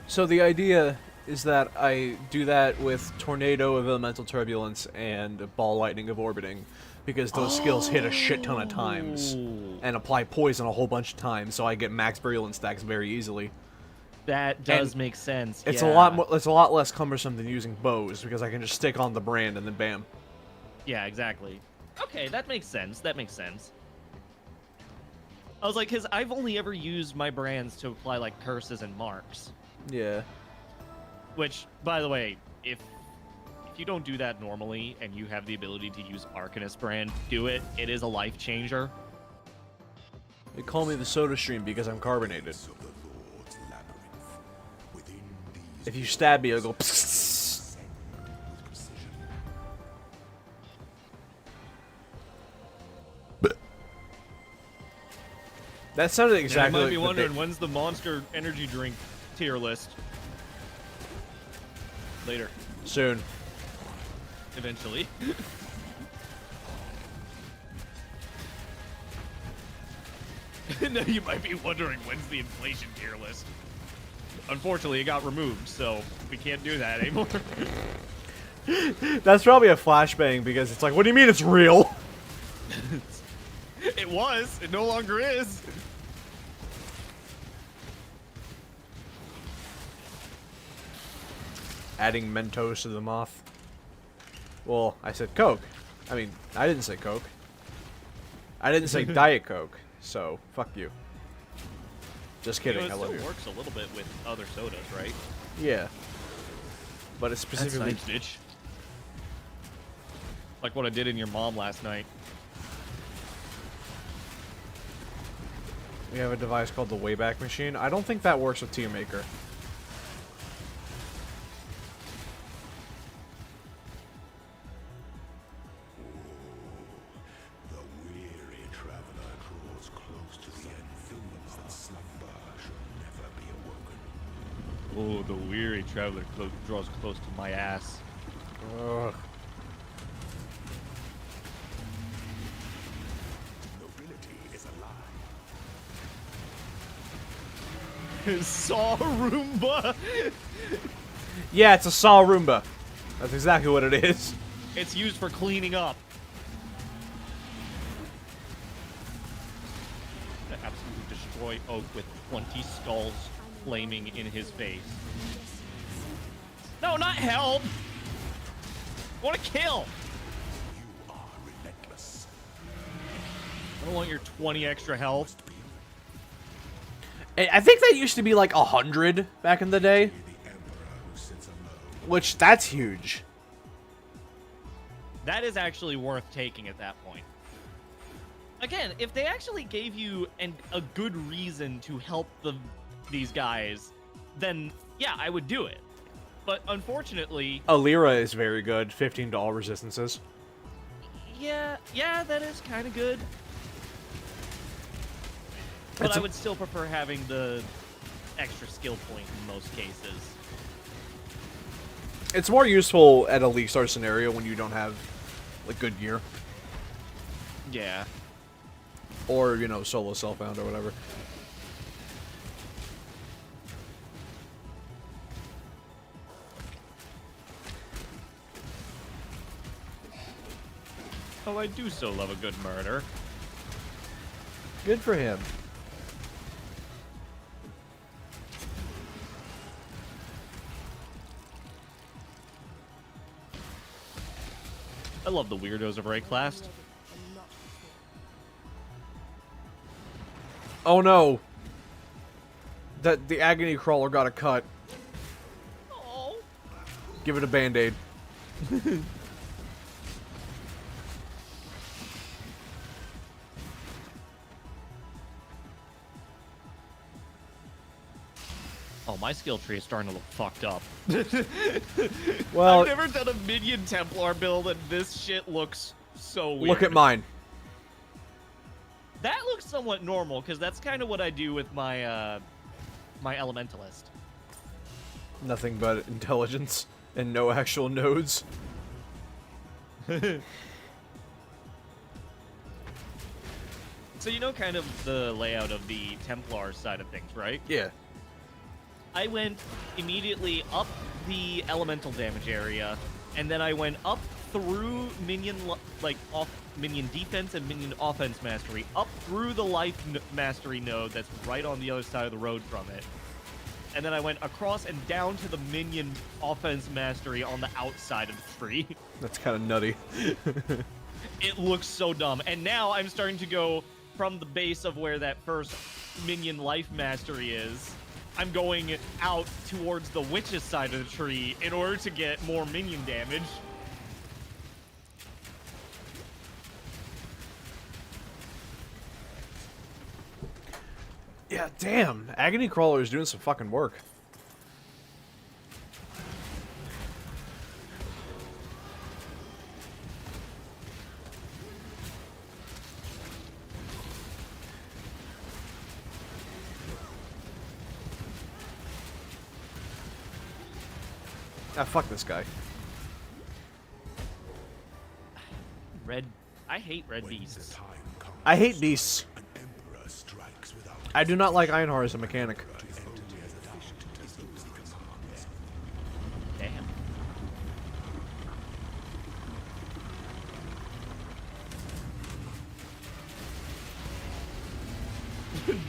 So the idea is that I do that with Tornado of Elemental Turbulence and Ball Lightning of Orbiting, because those skills hit a shit ton of times and apply poison a whole bunch of times, so I get max virulence stacks very easily. That does And make sense. It's yeah. it's a lot less cumbersome than using bows, because I can just stick on the brand and then bam. Yeah, exactly. Okay, that makes sense. That makes sense. I was like, because I've only ever used my brands to apply like curses and marks. Yeah. Which, by the way, if you don't do that normally and you have the ability to use Arcanist brand, do it. It is a life changer. They call me the Soda Stream because I'm carbonated. Of the Lord's labyrinth. Within these If you stab me, I'll go psst. descend with precision. That sounded Yeah, exactly you might like be the wondering, bit- when's the Monster Energy Drink tier list? Later. Soon. Eventually. Now you might be wondering, when's the inflation tier list? Unfortunately, it got removed, so we can't do that anymore. That's probably a flashbang because it's like, what do you mean it's real? It was. It no longer is. Adding Mentos to the moth. Well, I said Coke. I mean, I didn't say Coke. I didn't say Diet Coke, so fuck you. Just You kidding, know, I it love still you. works a little bit with other sodas, right? Yeah. But it's specifically... bitch. Like what I did in your mom last night. We have a device called the Wayback Machine. I don't think that works with Tier Maker. The weary traveler draws close to the end. Things that slumber shall never be awoken. Oh, the weary traveler draws close to my ass. Ugh. Nobility is a lie. Saw Roomba. Yeah, it's a Saw Roomba. That's exactly what it is. It's used for cleaning up. To absolutely destroy Oak with 20 skulls flaming in his face. No, not help! I want to kill! You are relentless. I don't want your 20 extra health. I think that used to be like 100 back in the day. The emperor who sits alone. Which, that's huge. That is actually worth taking at that point. again, if they actually gave you a good reason to help these guys, then yeah, I would do it. But unfortunately, Alira is very good. 15 to all resistances. yeah, that is kind of good. But It's I a- would still prefer having the extra skill point in most cases. It's more useful at a League Star scenario when you don't have, like, good gear. Yeah. Or, you know, solo self-bound or whatever. Oh, I do so love a good murder. Good for him. I love the weirdos of Rayclast. Oh no! The agony crawler got a cut. Oh. Give it a band-aid. Oh, my skill tree is starting to look fucked up. Well, I've never done a minion Templar build, and this shit looks so weird. look at mine. That looks somewhat normal, because that's kind of what I do with my my Elementalist. Nothing but intelligence and no actual nodes. So you know kind of the layout of the Templar side of things, right? Yeah. I went immediately up the elemental damage area, and then I went up through minion defense and minion offense mastery, up through the life mastery node that's right on the other side of the road from it. And then I went across and down to the minion offense mastery on the outside of the tree. That's kind of nutty. It looks so dumb. And now I'm starting to go from the base of where that first minion life mastery is. I'm going out towards the witch's side of the tree in order to get more minion damage. Yeah, damn. Agony Crawler is doing some fucking work. Ah, fuck this guy. I hate red When the beasts. time comes, I hate beasts. an emperor strikes without I do not like Einhar as a mechanic. to enter the efficient as those he commands. Damn.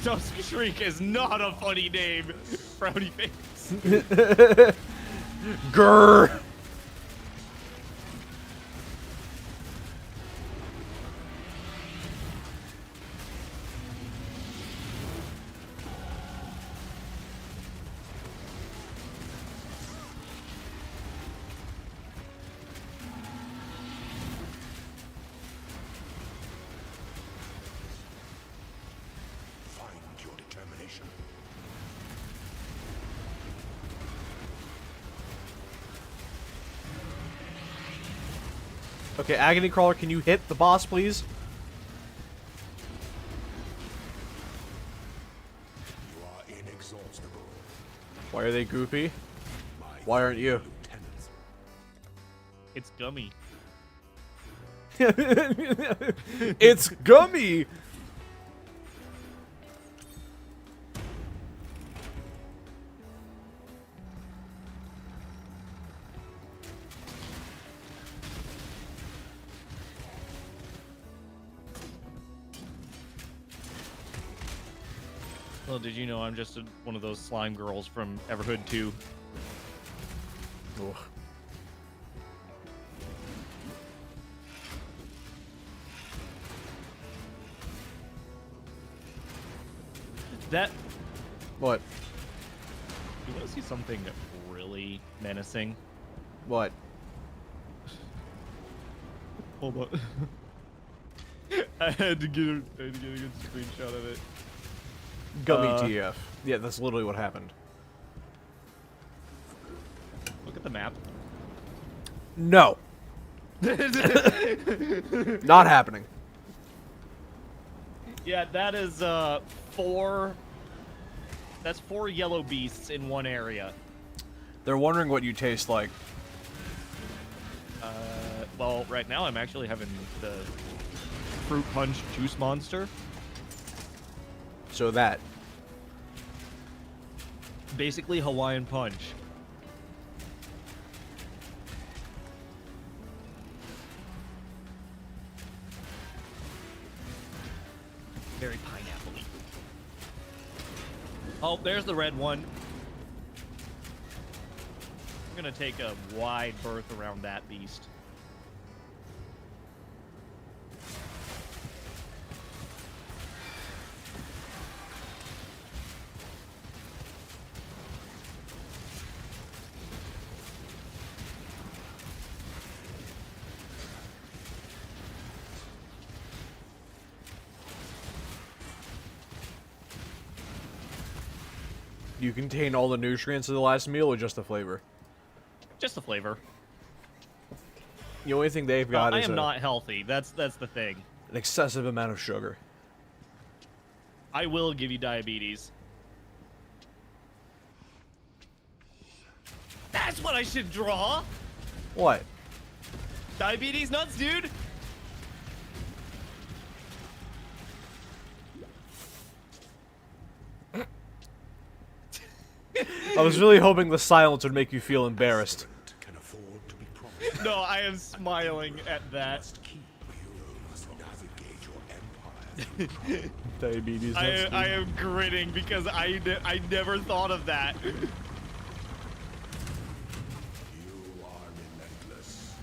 Dusk Shriek is not a funny name, Frowny Face. Grrr! Find your determination. Okay, Agony Crawler, can you hit the boss, please? You are inexhaustible. Why are they goopy? My Why aren't you? lieutenants. It's gummy. It's gummy! Well, did you know I'm just one of those slime girls from Everhood 2? Ugh. That, What? you want to see something really menacing? What? Hold on. I had to get a good screenshot of it. Gummy TF. Yeah, that's literally what happened. Look at the map. No. Not happening. Yeah, that is 4. That's 4 yellow beasts in one area. They're wondering what you taste like. Well, right now I'm actually having the fruit punch juice monster. So that. Basically Hawaiian punch. Very pineapple-y. Oh, there's the red one. I'm gonna take a wide berth around that beast. Do you contain all the nutrients of the last meal or just the flavor? Just the flavor. The only thing they've got I is am not healthy. That's the thing. an excessive amount of sugar. I will give you diabetes. That's what I should draw. What? Diabetes nuts, dude. I was really hoping the silence would make you feel embarrassed. Can afford to be promised. No, I am smiling at that. Keep you must navigate your empire. Diabetes. I am grinning because I never thought of that. You are relentless.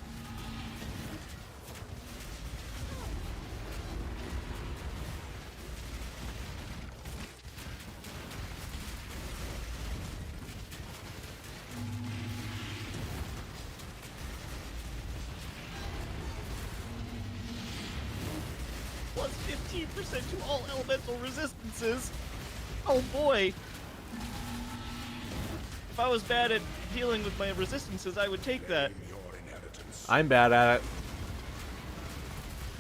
Plus 15% to all elemental resistances. Oh boy. If I was bad at dealing with my resistances, I would take that. Your inheritance. I'm bad at it.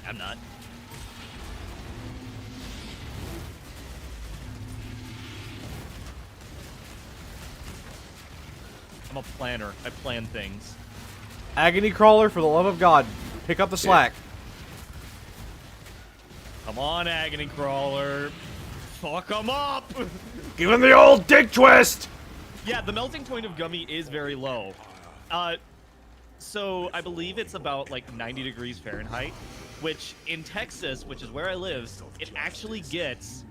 I'm not. I'm a planner. I plan things. Agony crawler, for the love of God, pick up the slack. Come on, agony crawler. Fuck 'em up. Give him the old dick twist. Yeah, the melting point of Gummy is very low. So I believe it's about like 90 degrees Fahrenheit, which in Texas, which is where I live, it actually gets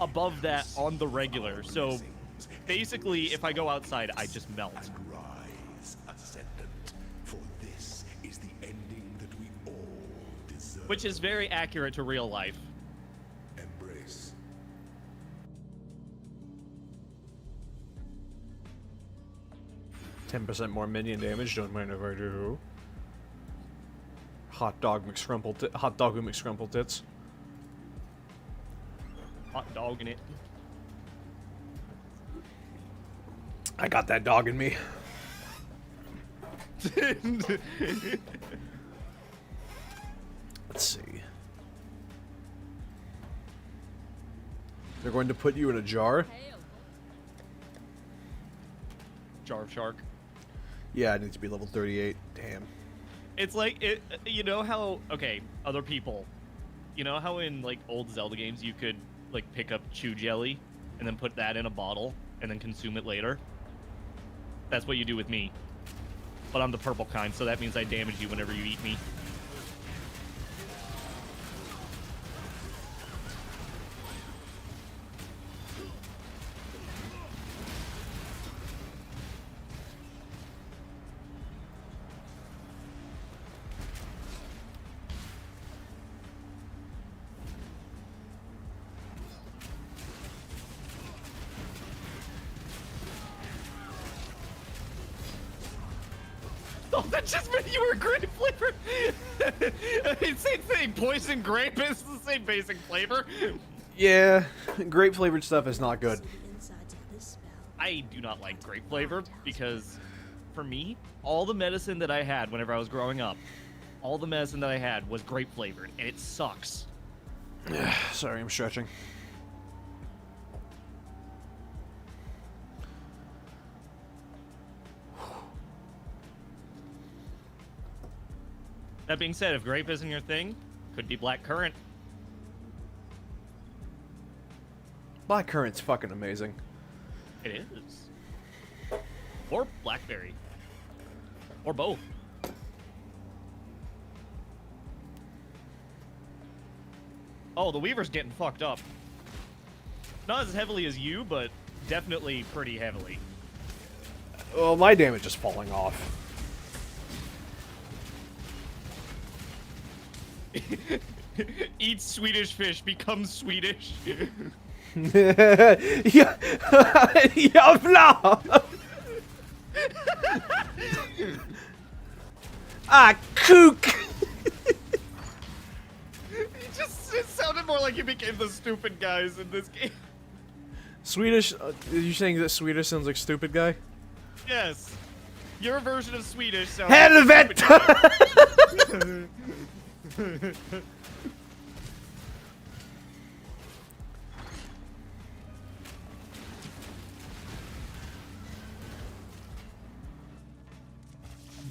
above that on the regular. So basically, if I go outside, I just melt. Rise, ascendant, for this is the ending that we all deserve. Which is very accurate to real life. Embrace. 10% more minion damage, don't mind if I do. Hot dog who McScrumple tits. Hot dog in it. I got that dog in me. Let's see. They're going to put you in a jar? Jar of Shark. Yeah, I need to be level 38. Damn. It's like, you know how, okay, other people, you know how in like old Zelda games you could like pick up chew jelly and then put that in a bottle and then consume it later? That's what you do with me. But I'm the purple kind, so that means I damage you whenever you eat me. Oh, that just meant you were grape flavored. It's the same thing. Poison grape is the same basic flavor. Yeah, grape flavored stuff is not good. See the insides of this spell. I do not like grape flavor because, for me, all the medicine that I had whenever I was growing up, all the medicine that I had was grape flavored, and it sucks. Sorry, I'm stretching. That being said, if grape isn't your thing, could be black currant. Black currant's fucking amazing. It is. Or blackberry. Or both. Oh, the Weaver's getting fucked up. Not as heavily as you, but definitely pretty heavily. Well, my damage is falling off. Eats Swedish fish, becomes Swedish. Ja, jävlar! Ah, kook! It sounded more like you became the stupid guys in this game. Swedish? Are you saying that Swedish sounds like stupid guy? Yes. Your version of Swedish sounds Helvete!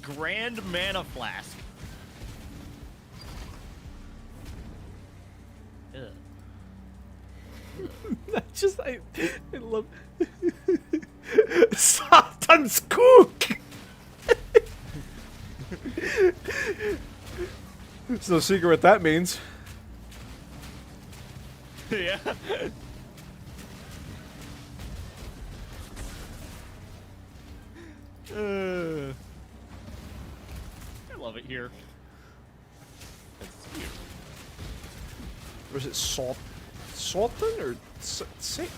Grand Mana Flask. Ugh. I love... Satan's kook! It's no secret what that means. Yeah. I love it here. It's cute. Or is it Sultan or Satan?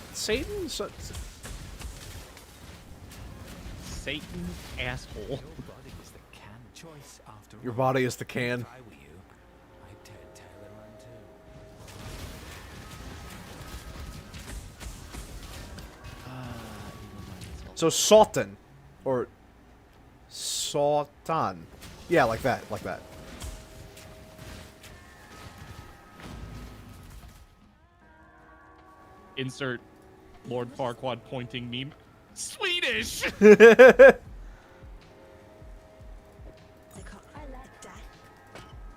Satan asshole. Your body is the can choice after Your all. body is the can. If I were you, I'd tear Taylor on too. So Sultan, or Sultan, yeah, like that, like that. Insert Lord Farquaad pointing meme. Swedish! I like that.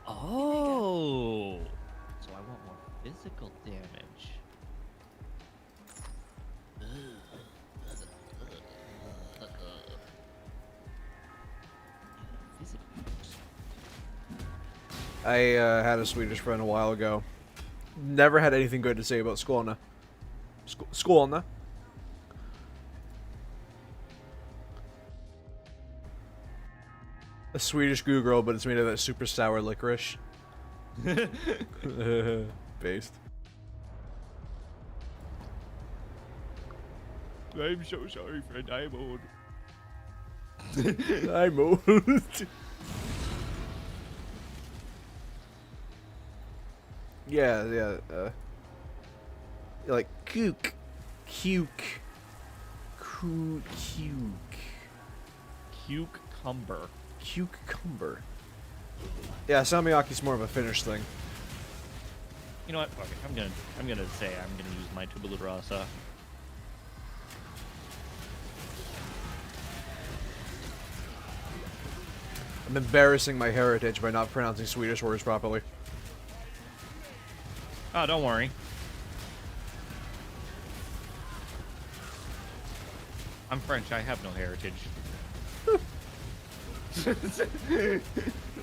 Oh! So I want more physical damage. I had a Swedish friend a while ago. Never had anything good to say about Skåne. Skåne. A Swedish goo girl, but it's made of that super sour licorice. Based. I'm so sorry, friend. I'm old. I'm old. Yeah. Like kook, cuke, Cucumber. cucumber. Yeah, Salmiakki's more of a Finnish thing. You know what? Fuck it. I'm gonna say I'm gonna use my tabula rasa. I'm embarrassing my heritage by not pronouncing Swedish words properly. Oh, don't worry. I'm French. I have no heritage.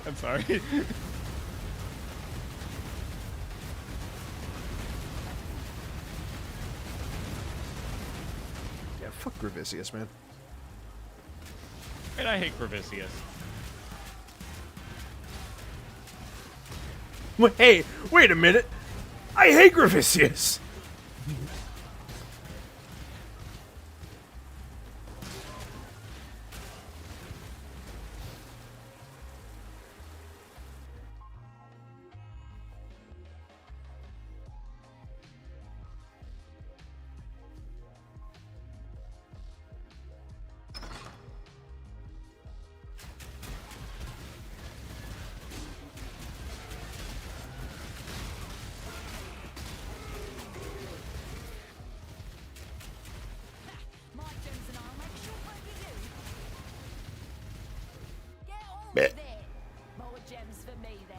I'm sorry. Yeah, fuck Gravicius, man. And I hate Gravicius. Hey, wait a minute! I hate Gravicius! with it. More gems for me then.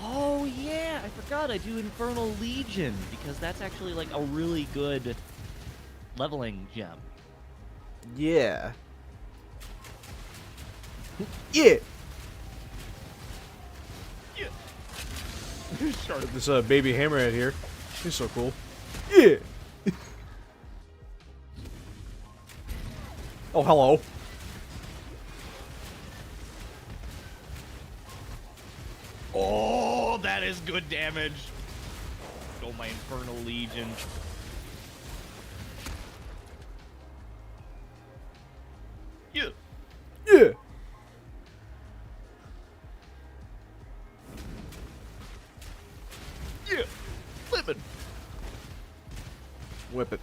Oh yeah, I forgot I do Infernal Legion because that's actually like a really good leveling gem. Yeah. Yeah. Yeah. Sharp. This baby hammerhead here. He's so cool. Yeah. Oh, hello. Oh, that is good damage. Go my Infernal Legion. Yeah. Yeah. Yeah. Flippin'. Whip it.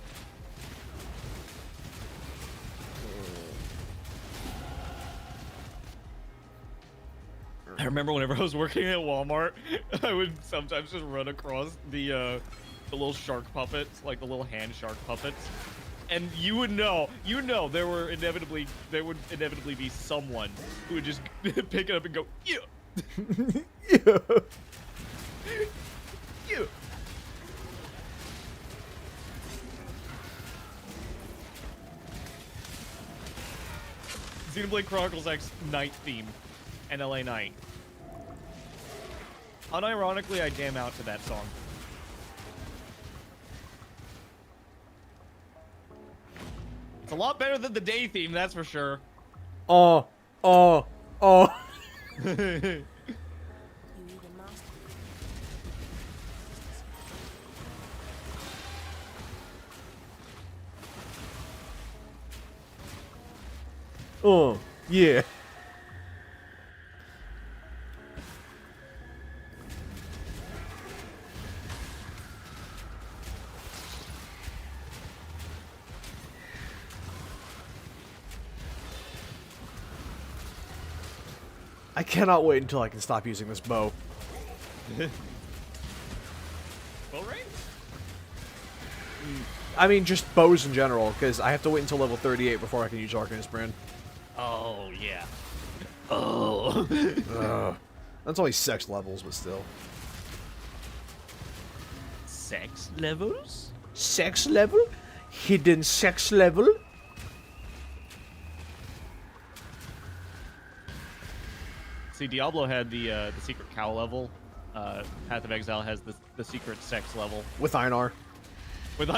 I remember whenever I was working at Walmart, I would sometimes just run across the little shark puppets, like the little hand shark puppets, and you would know, there would inevitably be someone who would just pick it up and go, yeah, Yeah. yeah. Xenoblade Chronicles X night theme, NLA night. Unironically, I jam out to that song. It's a lot better than the day theme, that's for sure. Oh. You either master Yeah. I cannot wait until I can stop using this bow. Well, right? I mean, just bows in general, because I have to wait until level 38 before I can use Arcanist Brand. Oh, yeah. Oh. That's only 6 levels, but still. Sex levels? Sex level? Hidden sex level? See, Diablo had the secret cow level. Path of Exile has the secret sex level. With Einar. With Do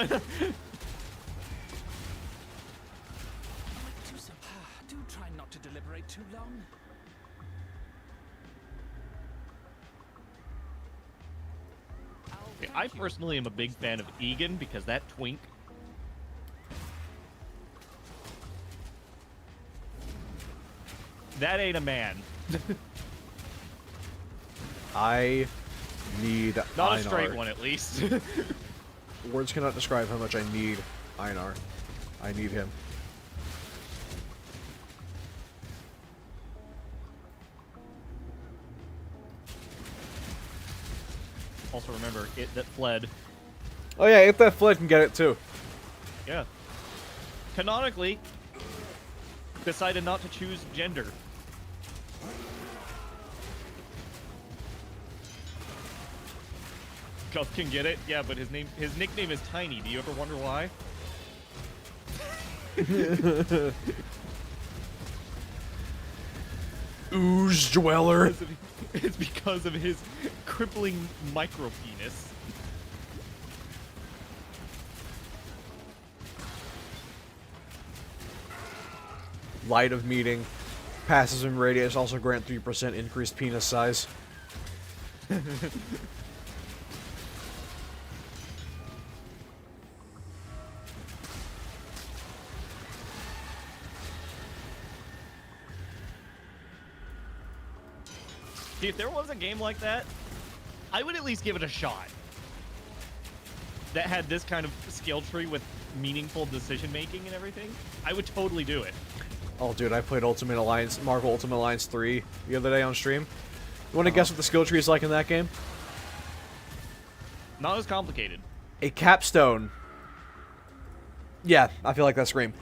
try not to deliberate too long. I personally am a big fan of Egan because that twink. That ain't a man. I need Not Einar. a straight one, at least. Words cannot describe how much I need Einar. I need him. Also remember, it that fled. Oh yeah, if that fled can get it too. Yeah. Canonically, decided not to choose gender. Guff can get it? Yeah, but his nickname is Tiny. Do you ever wonder why? Ooze Dweller. It's because of his crippling micro penis. Light of Meeting. Passes in radius also grant 3% increased penis size. See, if there was a game like that, I would at least give it a shot. That had this kind of skill tree with meaningful decision making and everything, I would totally do it. Oh, dude, I played Ultimate Alliance, Marvel Ultimate Alliance 3 the other day on stream. You want to guess what the skill tree is like in that game? Not as complicated. A capstone. Yeah, I feel like that's Scream.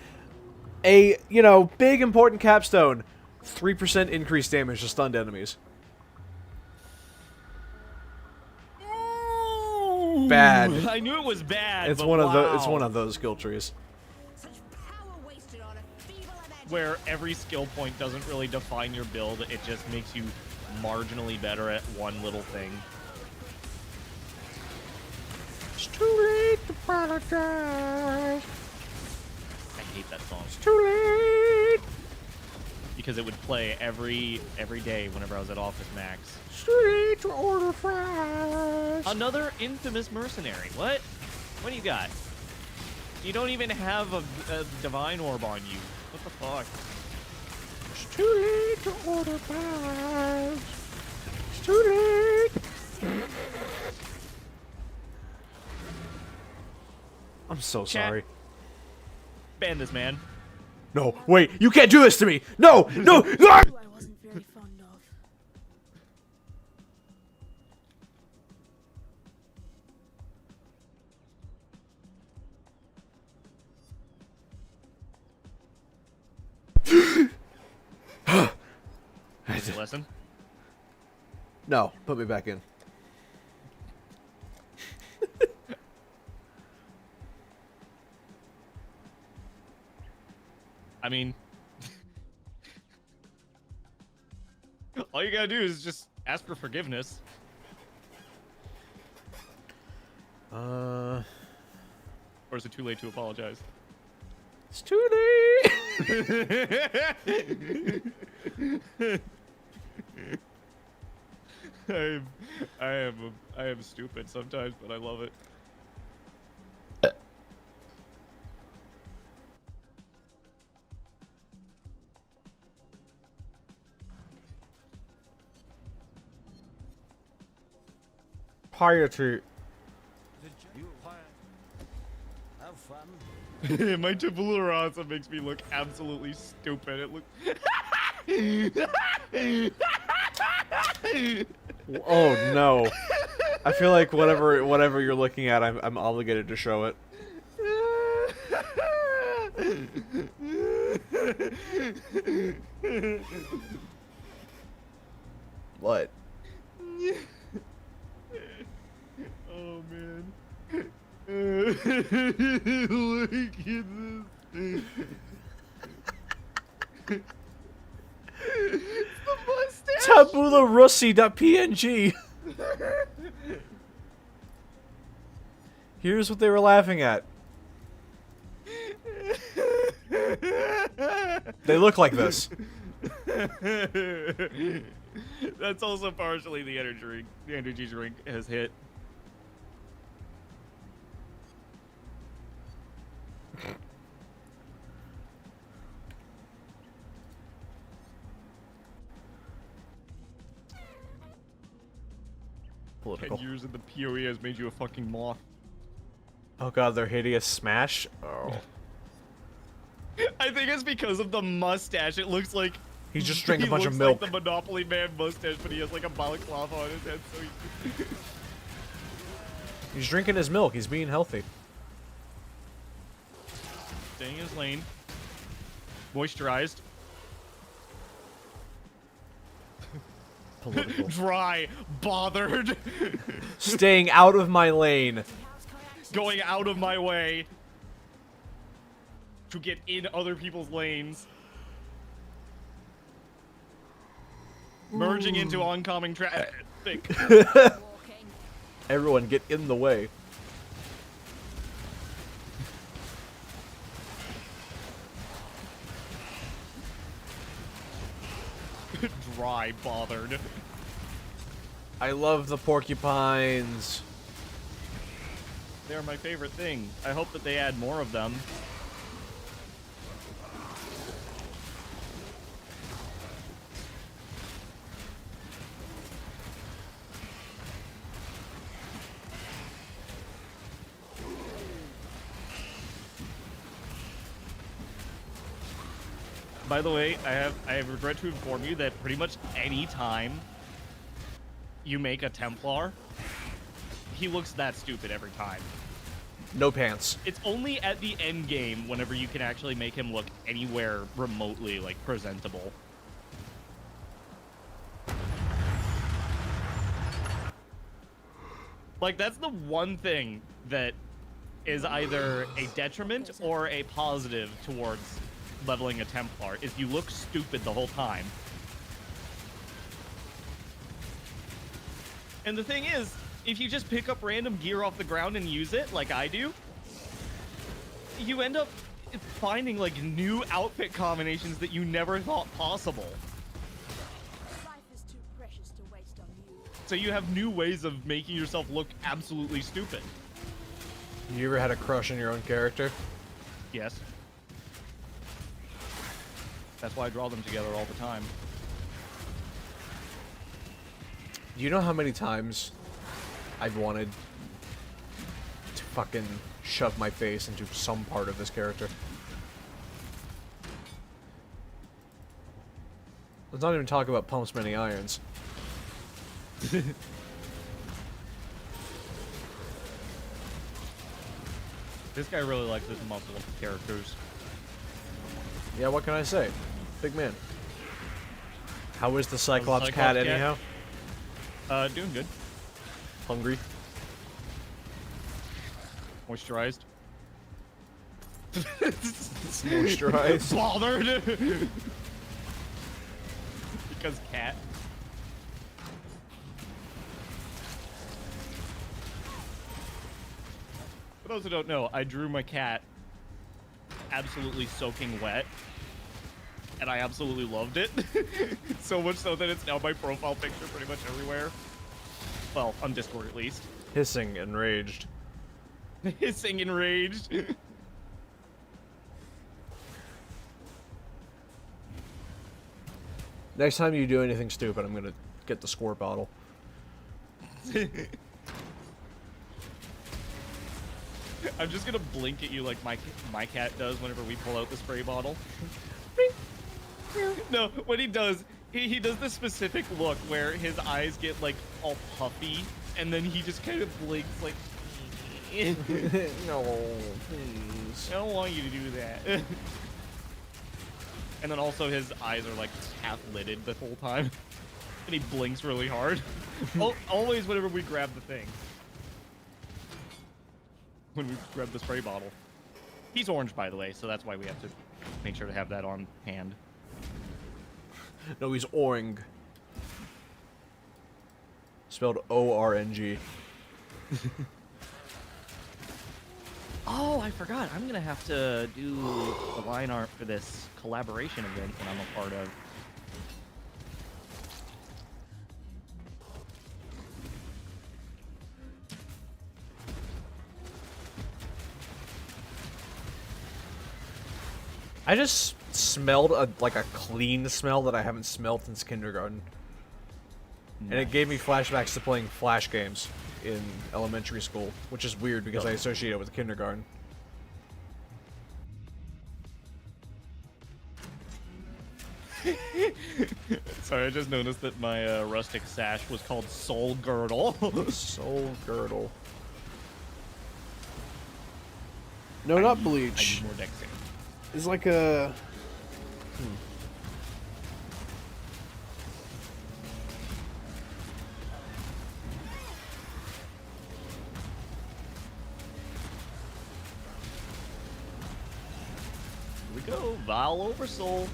A, you know, big important capstone. 3% increased damage to stunned enemies. Bad. I knew it was bad. It's but one of the. wow. It's one of those skill trees. Such power wasted on a feeble imagination. Where every skill point doesn't really define your build. It just makes you marginally better at one little thing. It's too late to apologize. I hate that song. It's too late. Because it would play every day whenever I was at Office Max. It's too late to order fries. Another infamous mercenary. What? What do you got? You don't even have a divine orb on you. What the fuck? It's too late to order fries. It's too late. I'm so sorry. Ban this man. No, wait, you can't do this to me! No! No! No! Who I wasn't very fond of. Lesson? No, put me back in. I mean, all you gotta do is just ask for forgiveness. Uh, Or is it too late to apologize? it's too late. I am stupid sometimes, but I love it. Piety. Have fun. My tabula rasa makes me look absolutely stupid. It looks. Oh no. I feel like whatever you're looking at, I'm obligated to show it. What? Oh man. Look at this. It's the mustache. Tabularussi.png. Here's what they were laughing at. They look like this. That's also partially the energy drink has hit. Political. 10 years in the PoE has made you a fucking moth. Oh god, their hideous smash. Oh. I think it's because of the mustache. It looks like He just drank a he bunch of looks milk. like the Monopoly Man mustache, but he has like a balaclava on his head. So He's drinking his milk. He's being healthy. staying in his lane, moisturized, Political. dry, bothered, Staying out of my lane. going out of my way to get in other people's lanes. Merging into oncoming traffic. Everyone get in the way. Dry, bothered. I love the porcupines. They're my favorite thing. I hope that they add more of them. By the way, I have regret to inform you that pretty much any time you make a Templar, he looks that stupid every time. No pants. It's only at the end game whenever you can actually make him look anywhere remotely like presentable. Like that's the one thing that is either a detriment or a positive towards leveling a Templar, is you look stupid the whole time. And the thing is, if you just pick up random gear off the ground and use it, like I do, you end up finding, like, new outfit combinations that you never thought possible. Life is too precious to waste on you. So you have new ways of making yourself look absolutely stupid. You ever had a crush on your own character? Yes. That's why I draw them together all the time. Do you know how many times I've wanted to fucking shove my face into some part of this character? Let's not even talk about pumps many irons. This guy really likes his muscle characters. Yeah, what can I say? Big man. How is the Cyclops, Cyclops cat cat? anyhow? Doing good. Hungry? Moisturized. Moisturized? Bothered. Because cat. For those who don't know, I drew my cat absolutely soaking wet, and I absolutely loved it. So much so that it's now my profile picture pretty much everywhere. Well, on Discord at least. Hissing, enraged. Hissing enraged. Next time you do anything stupid, I'm gonna get the squirt bottle. I'm just gonna blink at you like my cat does whenever we pull out the spray bottle. No, what he does, he does this specific look where his eyes get like all puffy, and then he just kind of blinks like, No, please. I don't want you to do that. And then also his eyes are like half lidded the whole time, and he blinks really hard. Always whenever we grab the thing. When we grab the spray bottle. He's orange, by the way, so that's why we have to make sure to have that on hand. No, he's Oring. Spelled O-R-N-G. Oh, I forgot. I'm gonna have to do the line art for this collaboration event that I'm a part of. I just smelled like a clean smell that I haven't smelled since kindergarten. And it gave me flashbacks to playing Flash games in elementary school, which is weird because I associate it with kindergarten. Sorry, I just noticed that my rustic sash was called Soul Girdle. Soul Girdle. No, not I bleach. need more dexterity. It's like a... Here we go, Vile Oversoul.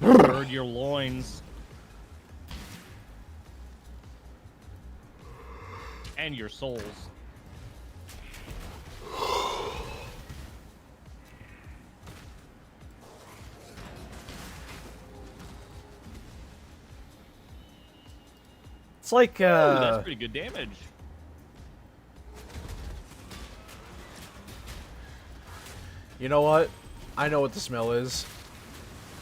Gird your loins. And your souls. It's like, Ooh, that's pretty good damage. You know what? I know what the smell is.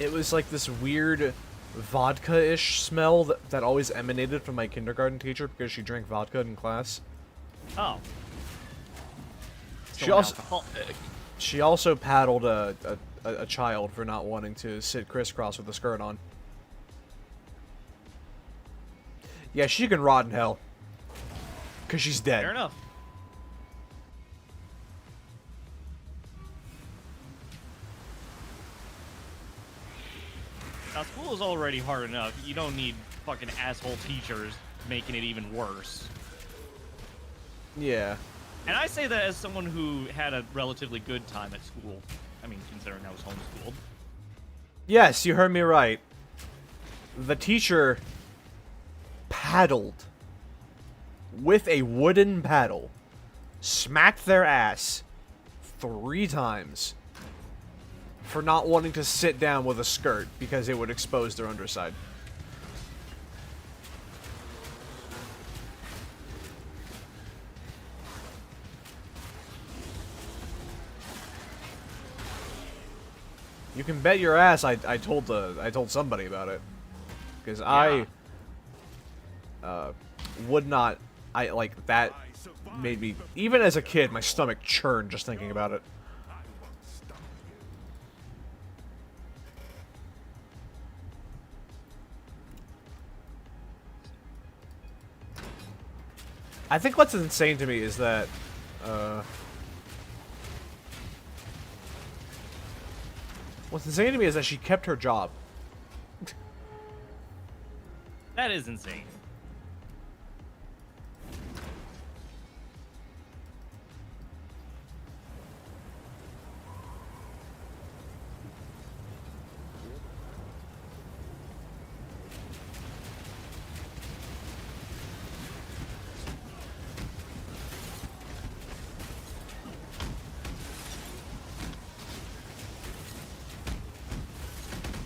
It was like this weird vodka-ish smell that always emanated from my kindergarten teacher because she drank vodka in class. Oh. She also paddled a child for not wanting to sit crisscross with the skirt on. Yeah, she can rot in hell. Because she's dead. Fair enough. Now, school is already hard enough. You don't need fucking asshole teachers making it even worse. Yeah. And I say that as someone who had a relatively good time at school. I mean, considering I was homeschooled. Yes, you heard me right. The teacher paddled with a wooden paddle, smacked their ass 3 times for not wanting to sit down with a skirt because it would expose their underside. You can bet your ass I told somebody about it. Because Yeah. I would not, like, that made me, even as a kid, my stomach churned just thinking about it. I think what's insane to me is that, what's insane to me is that she kept her job. That is insane.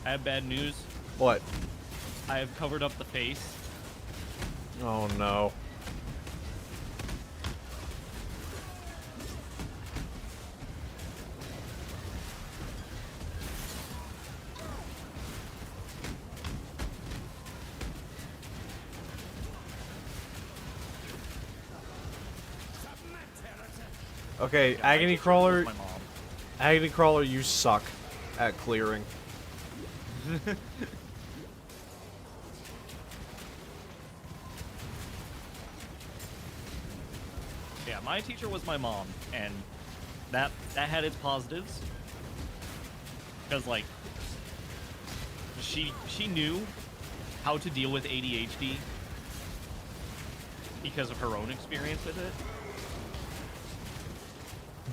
I have bad news. What? I have covered up the face. Oh no. Okay, Agony Crawler, My mom. Agony Crawler, you suck at clearing. Yeah, my teacher was my mom, and that had its positives. Because like, she knew how to deal with ADHD because of her own experience with it.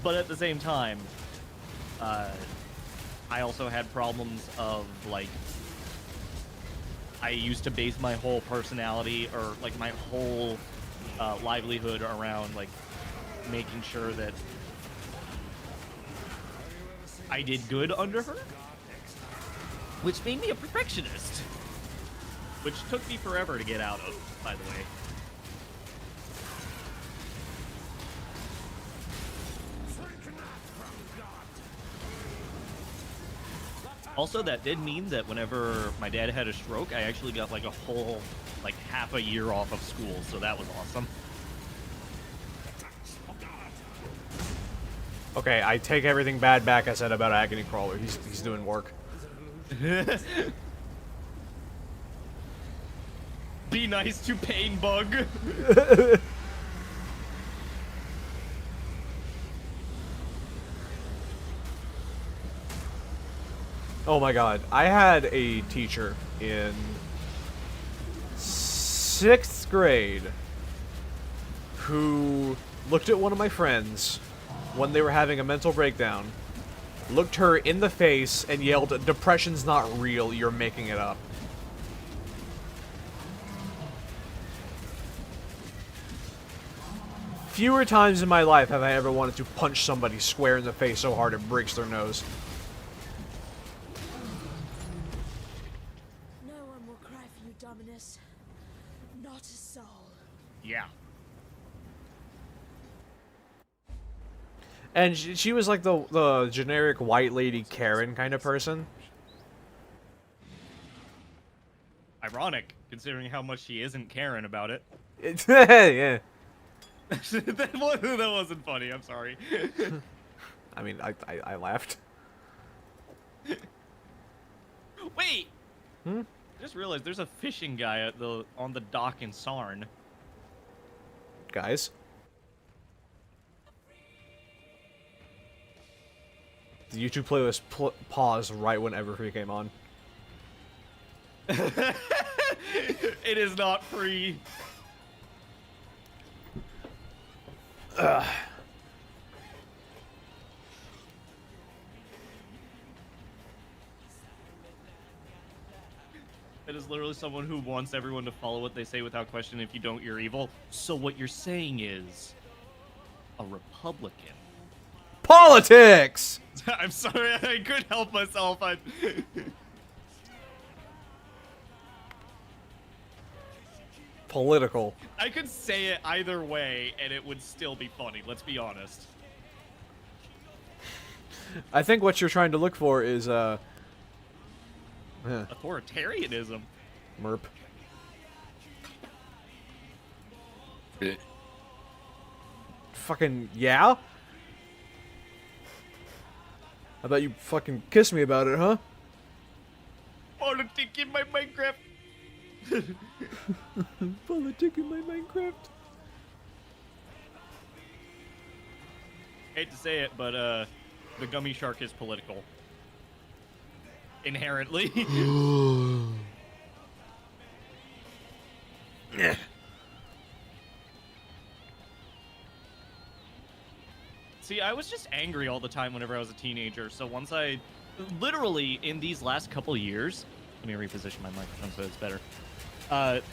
But at the same time, I also had problems of like, I used to base my whole personality or like my whole livelihood around like making sure that I did good under her, which made me a perfectionist, which took me forever to get out of, by the way. Also, that did mean that whenever my dad had a stroke, I actually got like a whole, like half a year off of school, so that was awesome. Okay, I take everything bad back I said about Agony Crawler. He's doing work. Be nice to Pain Bug. Oh my god. I had a teacher in 6th grade who looked at one of my friends when they were having a mental breakdown, looked her in the face, and yelled, "Depression's not real, you're making it up." Fewer times in my life have I ever wanted to punch somebody square in the face so hard it breaks their nose. No one will cry for you, Dominus. Not a soul. Yeah. And she was like the generic white lady Karen kind of person. Ironic, considering how much she isn't caring about it. Yeah. that wasn't funny, I'm sorry. I mean, I laughed. Wait! I just realized there's a fishing guy on the dock in Sarn. Guys. The YouTube playlist paused right when Everfree came on. It is not free. Ugh. It is literally someone who wants everyone to follow what they say without question. If you don't, you're evil. So what you're saying is a Republican. Politics! I'm sorry, I couldn't help myself. Political. I could say it either way, and it would still be funny. Let's be honest. I think what you're trying to look for is, Authoritarianism. Merp. Fucking, yeah? I bet you fucking kissed me about it, huh? Politic in my Minecraft. Politic in my Minecraft. Hate to say it, but the gummy shark is political. Inherently. See, I was just angry all the time whenever I was a teenager, so once I... Literally, in these last couple years... Let me reposition my microphone so it's better.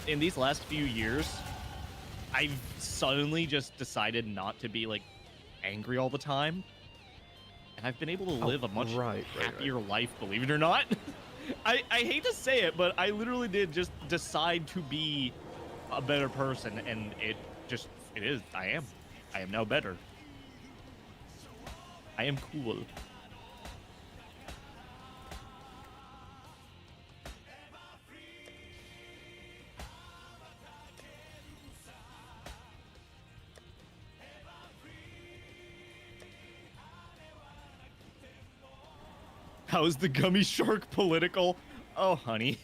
In these last few years, I've suddenly just decided not to be, like, angry all the time. And I've been able to live a much happier life, believe it or not. I hate to say it, but I literally did just decide to be a better person, and it is. I am now better. I am cool. How is the gummy shark political? Oh, honey.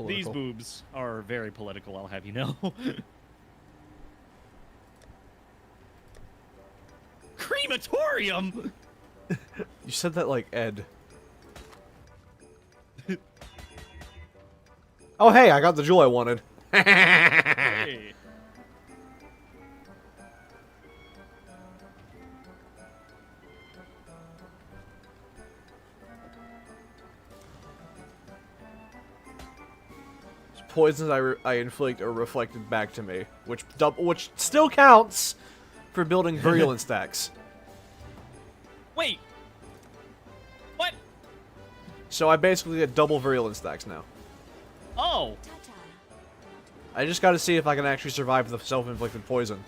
These boobs are very political, I'll have you know. Crematorium! You said that like Ed. Oh, hey, I got the jewel I wanted. Hey. Poisons I inflict are reflected back to me, which still counts for building virulence stacks. Wait. What? So I basically get double virulence stacks now. Oh. I just gotta see if I can actually survive the self-inflicted poison.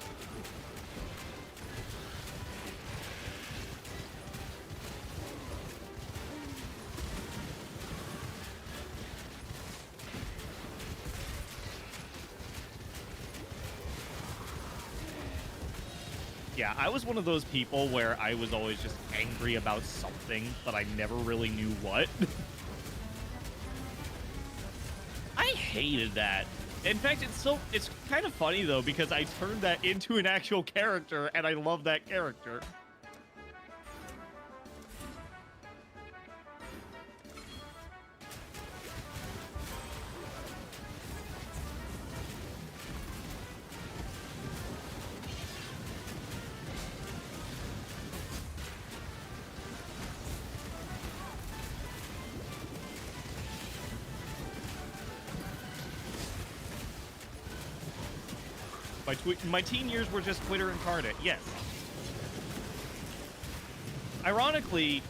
Yeah, I was one of those people where I was always just angry about something, but I never really knew what. I hated that. In fact, it's kind of funny though, because I turned that into an actual character, and I love that character. My teen years were just Twitter incarnate, yes. Ironically,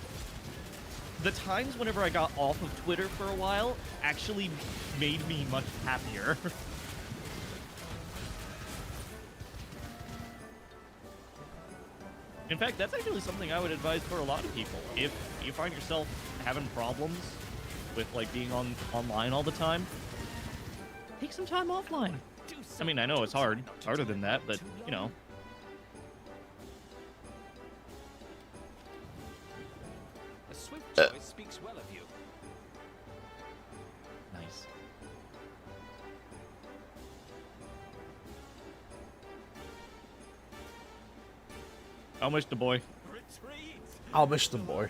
the times whenever I got off of Twitter for a while actually made me much happier. In fact, that's actually something I would advise for a lot of people. If you find yourself having problems with like being online all the time, take some time offline. I mean, I know it's hard. It's harder than that, but, you know. A swift choice speaks well of you. How much the boy? I'll miss the boy.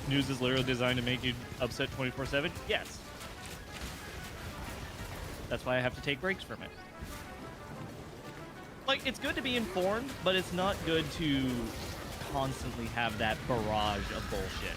News is literally designed to make you upset 24/7? Yes. That's why I have to take breaks from it. Like, it's good to be informed, but it's not good to constantly have that barrage of bullshit.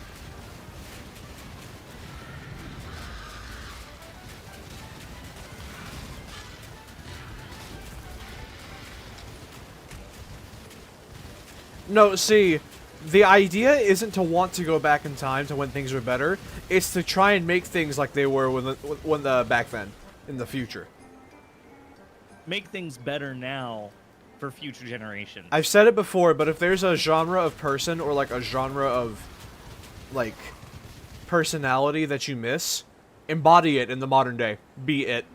No, see, the idea isn't to want to go back in time to when things were better. It's to try and make things like they were when the back then, in the future. Make things better now for future generations. I've said it before, but if there's a genre of person or like a genre of like personality that you miss, embody it in the modern day. Be it.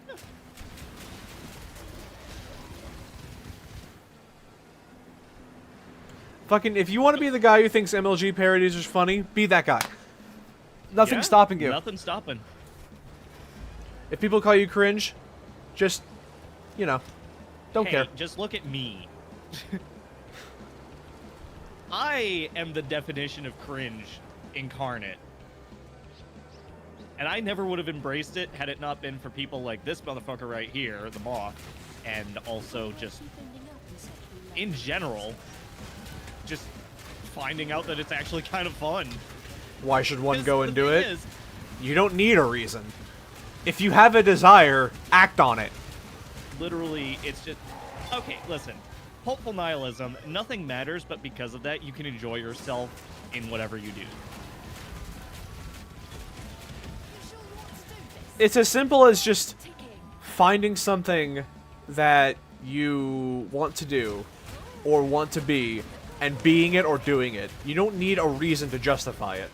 Fucking, if you want to be the guy who thinks MLG parodies are funny, be that guy. Nothing's stopping you. Nothing's stopping. If people call you cringe, just, you know, don't Hey, care. just look at me. I am the definition of cringe incarnate. And I never would have embraced it had it not been for people like this motherfucker right here, the moth, and also just, in general, just finding out that it's actually kind of fun. Why should one 'Cause go the and do thing it? is, You don't need a reason. If you have a desire, act on it. literally, it's just... Okay, listen. Hopeful nihilism, nothing matters, but because of that, you can enjoy yourself in whatever you do. It's as simple as just finding something that you want to do or want to be and being it or doing it. You don't need a reason to justify it.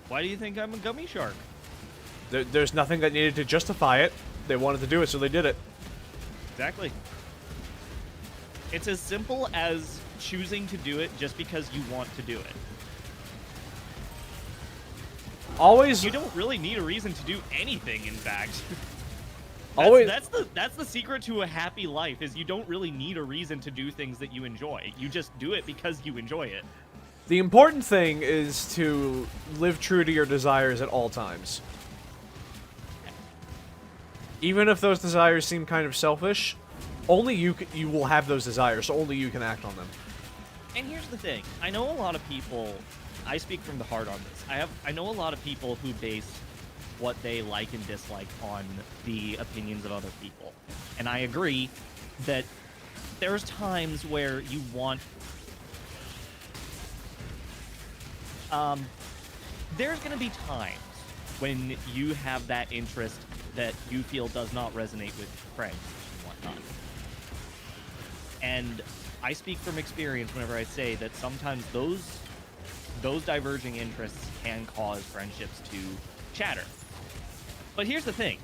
Why do you think I'm a gummy shark? There's nothing that needed to justify it. They wanted to do it, so they did it. Exactly. It's as simple as choosing to do it just because you want to do it. Always, You don't really need a reason to do anything, in fact. always. That's the secret to a happy life, is you don't really need a reason to do things that you enjoy. You just do it because you enjoy it. The important thing is to live true to your desires at all times. Even if those desires seem kind of selfish, only you will have those desires, so only you can act on them. And here's the thing. I know a lot of people, I speak from the heart on this. I know a lot of people who base what they like and dislike on the opinions of other people. And I agree that there's times where you want... there's going to be times when you have that interest that you feel does not resonate with friends and whatnot. And I speak from experience whenever I say that sometimes those diverging interests can cause friendships to shatter. But here's the thing.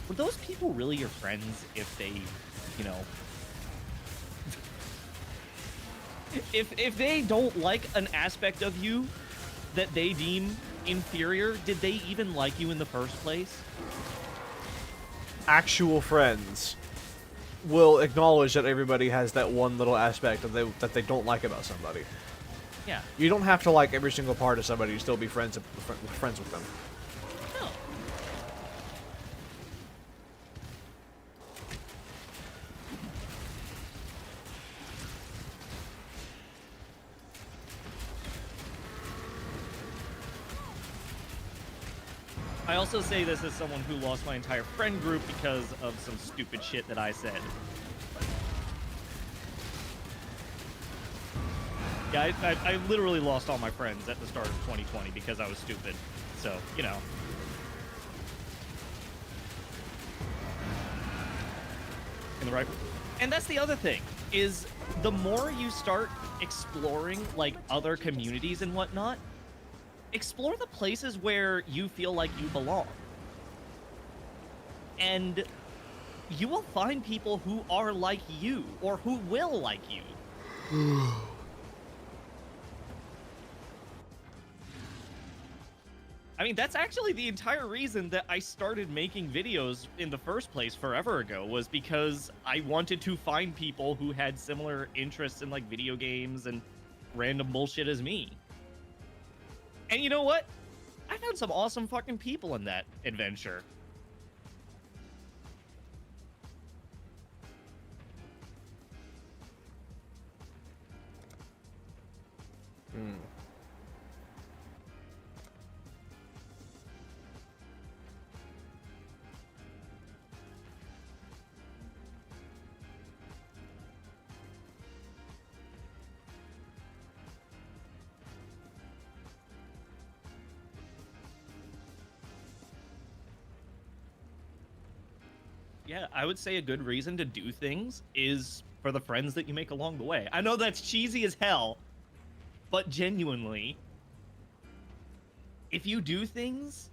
Were those people really your friends if they, you know... if they don't like an aspect of you that they deem inferior, did they even like you in the first place? Actual friends will acknowledge that everybody has that one little aspect that they don't like about somebody. Yeah. You don't have to like every single part of somebody to still be friends with them. No. I also say this as someone who lost my entire friend group because of some stupid shit that I said. Yeah, I literally lost all my friends at the start of 2020 because I was stupid. So, you know. In the right. And that's the other thing, is the more you start exploring, like, other communities and whatnot, explore the places where you feel like you belong. And you will find people who are like you, or who will like you. I mean, that's actually the entire reason that I started making videos in the first place forever ago, was because I wanted to find people who had similar interests in, like, video games and random bullshit as me. And you know what? I found some awesome fucking people in that adventure. Yeah, I would say a good reason to do things is for the friends that you make along the way. I know that's cheesy as hell, but genuinely, if you do things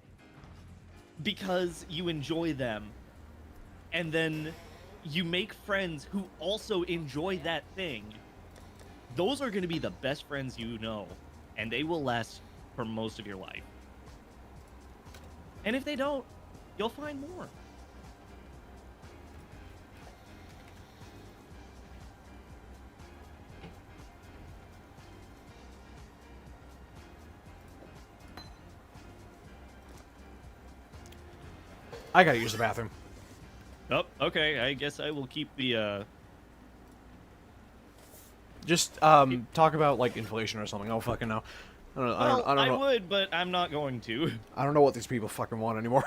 because you enjoy them, and then you make friends who also enjoy that thing, those are going to be the best friends you know, and they will last for most of your life. And if they don't, you'll find more. I gotta use the bathroom. Oh, okay. I guess I will keep the, Just talk about like inflation or something. I don't fucking know. I don't know. I would, but I'm not going to. I don't know what these people fucking want anymore.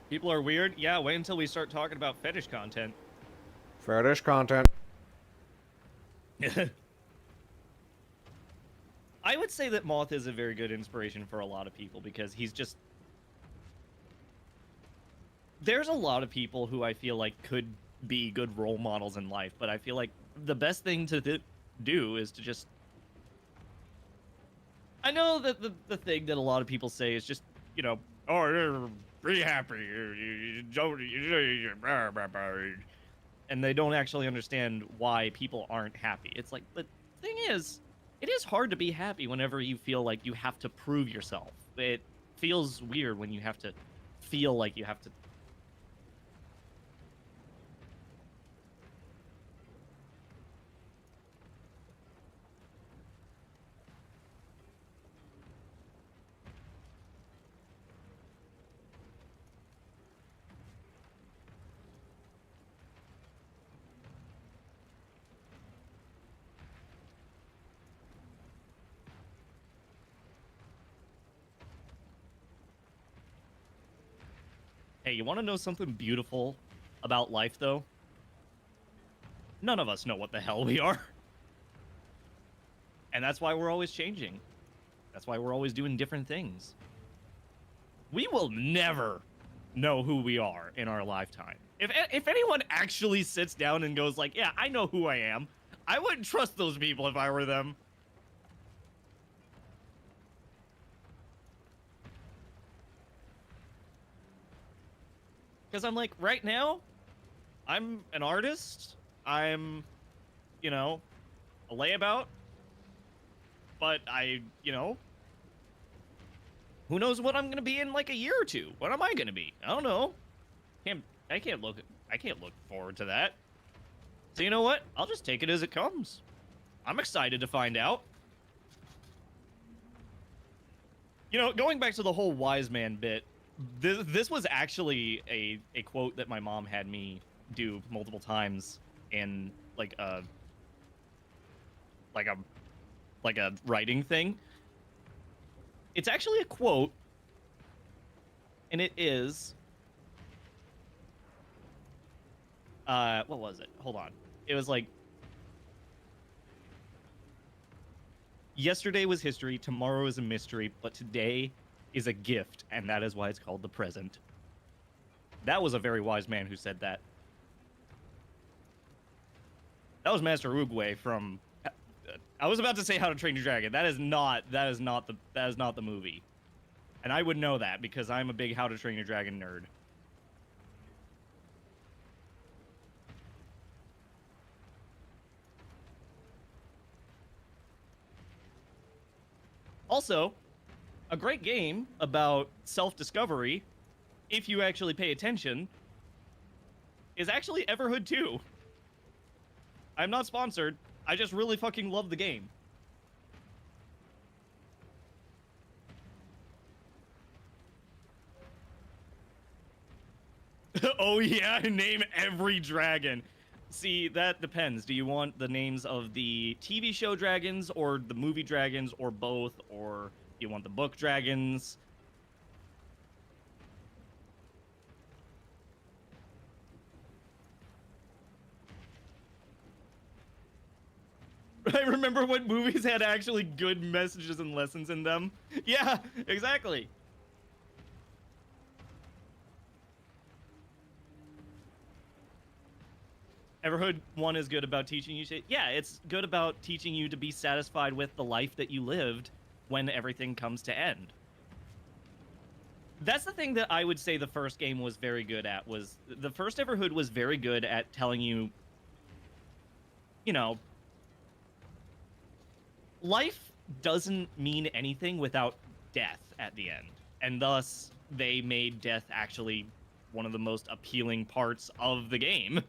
People are weird? Yeah, wait until we start talking about fetish content. Fetish content. I would say that Moth is a very good inspiration for a lot of people because he's just... There's a lot of people who I feel like could be good role models in life, but I feel like the best thing to do is to just... I know that the thing that a lot of people say is just, you know, oh, be happy, and they don't actually understand why people aren't happy. It's like, the thing is, it is hard to be happy whenever you feel like you have to prove yourself. It feels weird when you have to feel like you have to... Hey, you want to know something beautiful about life, though? None of us know what the hell we are. And that's why we're always changing. That's why we're always doing different things. We will never know who we are in our lifetime. If anyone actually sits down and goes like, yeah, I know who I am, I wouldn't trust those people if I were them. Because I'm like, right now, I'm an artist. I'm, you know, a layabout. But who knows what I'm gonna be in like a year or two? What am I gonna be? I don't know. I can't look forward to that. So you know what? I'll just take it as it comes. I'm excited to find out. You know, going back to the whole wise man bit, this was actually a quote that my mom had me do multiple times in like a writing thing. It's actually a quote, and it is what was it? Hold on. It was like, yesterday was history, tomorrow is a mystery, but today is a gift, and that is why it's called the present. That was a very wise man who said that. That was Master Oogway from... I was about to say How to Train Your Dragon. That is not the movie. And I would know that because I'm a big How to Train Your Dragon nerd. Also, a great game about self-discovery, if you actually pay attention, is actually Everhood 2. I'm not sponsored. I just really fucking love the game. Oh yeah, name every dragon. See, that depends. Do you want the names of the TV show dragons or the movie dragons or both? Or do you want the book dragons? I remember when movies had actually good messages and lessons in them. Yeah, exactly. Everhood 1 is good about teaching you to... Yeah, it's good about teaching you to be satisfied with the life that you lived when everything comes to end. That's the thing that I would say the first game was very good at, was... The first Everhood was very good at telling you... You know... Life doesn't mean anything without death at the end. And thus, they made death actually one of the most appealing parts of the game.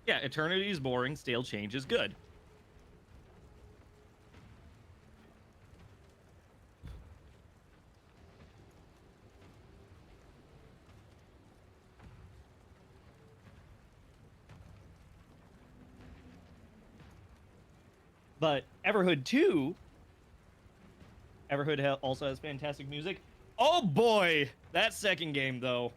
Yeah, eternity is boring, stale change is good. But Everhood 2, also has fantastic music. Oh boy, that second game though.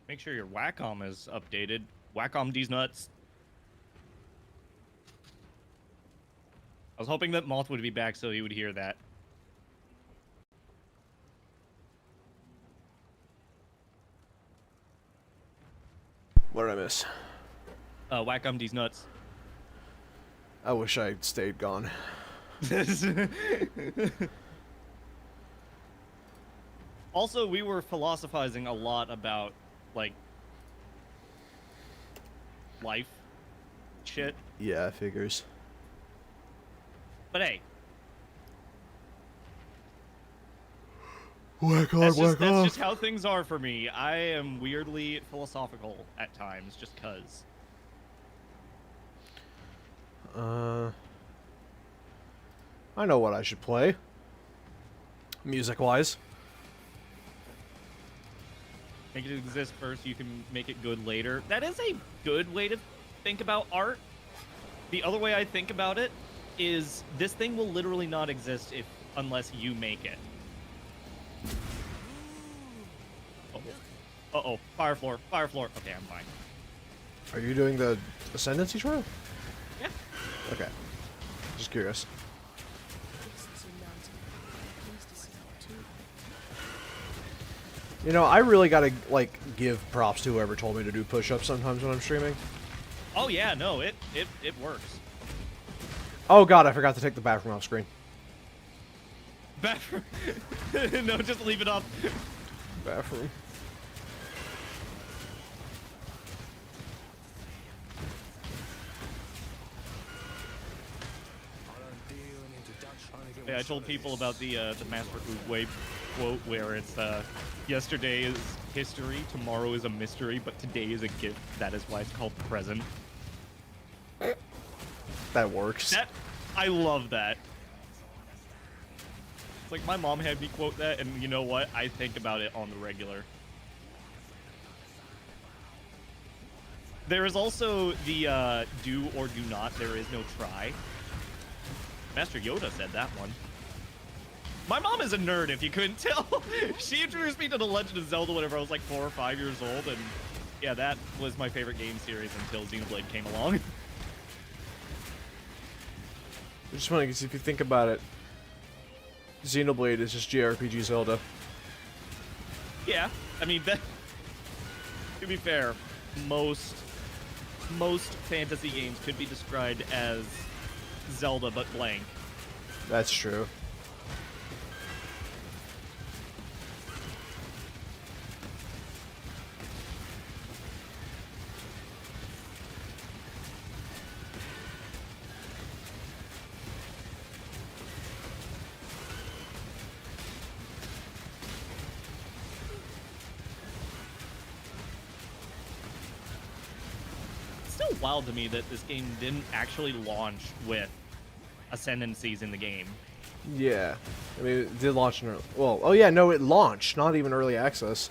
Make sure your Wacom is updated. Wacom these nuts. I was hoping that Moth would be back so he would hear that. What did I miss? Wacom these nuts. I wish I stayed gone. Also, we were philosophizing a lot about, like, life shit. Yeah, figures. But hey, Whack on, that's whack just off. how things are for me. I am weirdly philosophical at times, just cuz. I know what I should play. Music-wise. Make it exist first, you can make it good later. That is a good way to think about art. The other way I think about it is this thing will literally not exist unless you make it. Uh-oh. Fire floor. Fire floor. Okay, I'm fine. Are you doing the Ascendancy trial? Yeah. Okay. Just curious. You know, I really gotta, like, give props to whoever told me to do push-ups sometimes when I'm streaming. Oh yeah, no, it works. Oh god, I forgot to take the bathroom off screen. Bathroom. No, just leave it up. Bathroom. Yeah, I told people about the Master Oogway quote where it's yesterday is history, tomorrow is a mystery, but today is a gift. That is why it's called present. That works. I love that. It's like my mom had me quote that, and you know what? I think about it on the regular. There is also the do or do not. There is no try. Master Yoda said that one. My mom is a nerd, if you couldn't tell. She introduced me to The Legend of Zelda whenever I was like 4 or 5 years old, and yeah, that was my favorite game series until Xenoblade came along. It's just funny because if you think about it, Xenoblade is just JRPG Zelda. Yeah, I mean, that, to be fair, most fantasy games could be described as Zelda but blank. That's true. It's still wild to me that this game didn't actually launch with ascendancies in the game. Yeah. I mean, it did launch in early... Well, oh yeah, no, it launched, not even early access.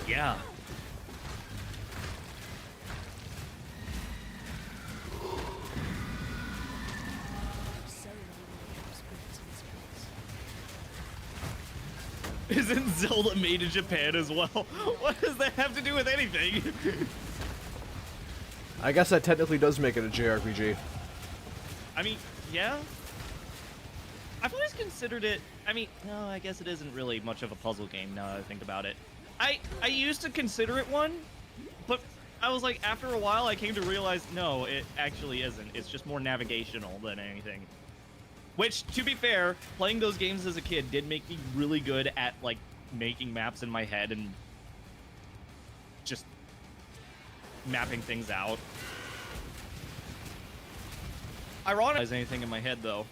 Yeah. So many names put in space. Isn't Zelda made in Japan as well? What does that have to do with anything? I guess that technically does make it a JRPG. I mean, yeah. I've always considered it... I mean, no, I guess it isn't really much of a puzzle game now that I think about it. I used to consider it one, but I was like, after a while, I came to realize, no, it actually isn't. It's just more navigational than anything. Which, to be fair, playing those games as a kid did make me really good at, like, making maps in my head and just mapping things out. Ironic as anything in my head, though.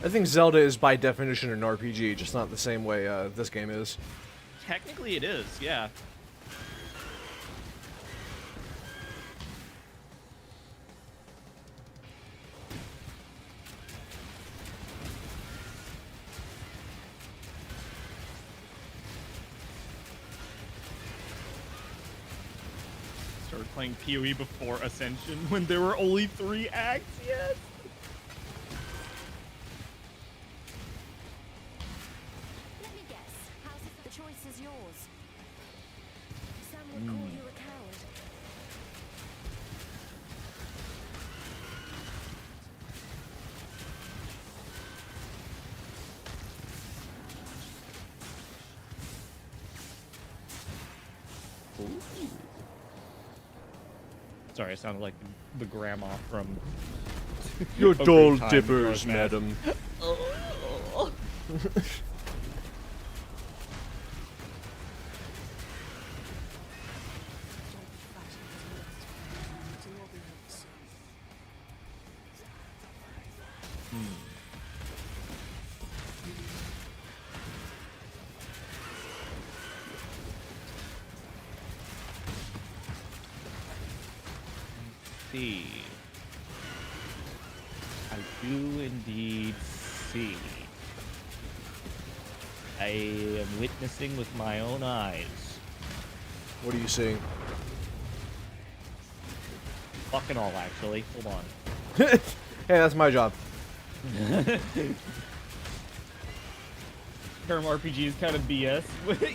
I think Zelda is by definition an RPG, just not the same way this game is. Technically it is, yeah. Started playing PoE before Ascension when there were only 3 acts, yes! Let me guess. The choice is yours. Some would call you a coward. Sorry, I sounded like the grandma from... Your Ocarina dull Time dippers, Garden Path. madam. See. I do indeed see. I am witnessing with my own eyes. What are you seeing? Fucking all, actually. Hold on. Hey, that's my job. Term RPG is kind of BS.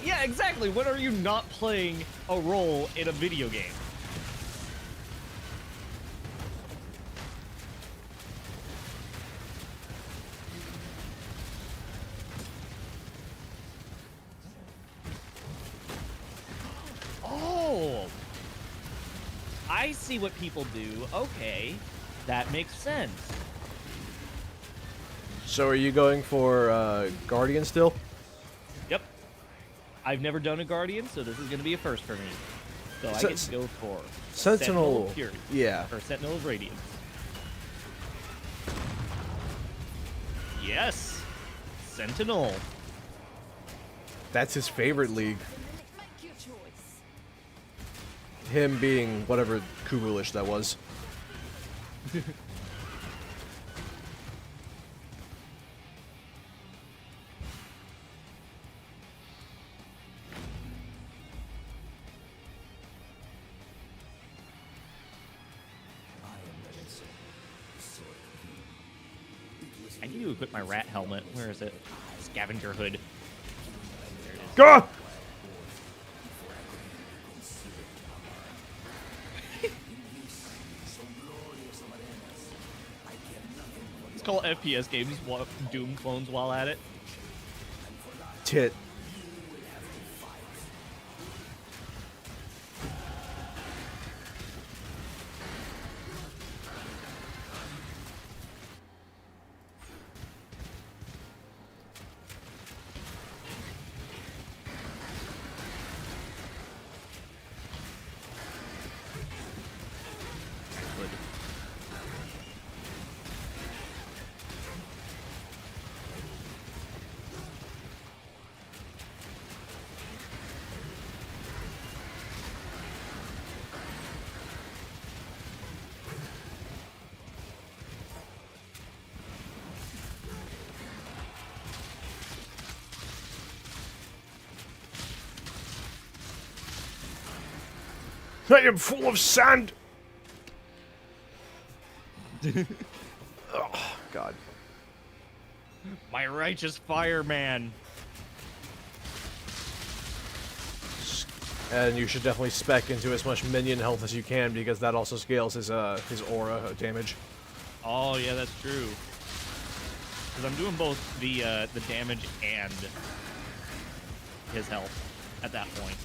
Yeah, exactly. When are you not playing a role in a video game? Oh! I see what people do. Okay. That makes sense. So are you going for Guardian still? Yep. I've never done a Guardian, so this is going to be a first for me. So I get to go for Sentinel. of Purity. Yeah. Or Sentinel of Radiance. Yes. Sentinel. That's his favorite league. Make your choice. Him being whatever Kubulish that was. I need to equip my rat helmet. Where is it? Scavenger hood. There it is. Go! Let's call FPS games Doom clones while at it. Tit. Good. I am full of sand! Oh, God. My righteous fireman. And you should definitely spec into as much minion health as you can, because that also scales his aura damage. Oh yeah, that's true. Because I'm doing both the damage and his health at that point.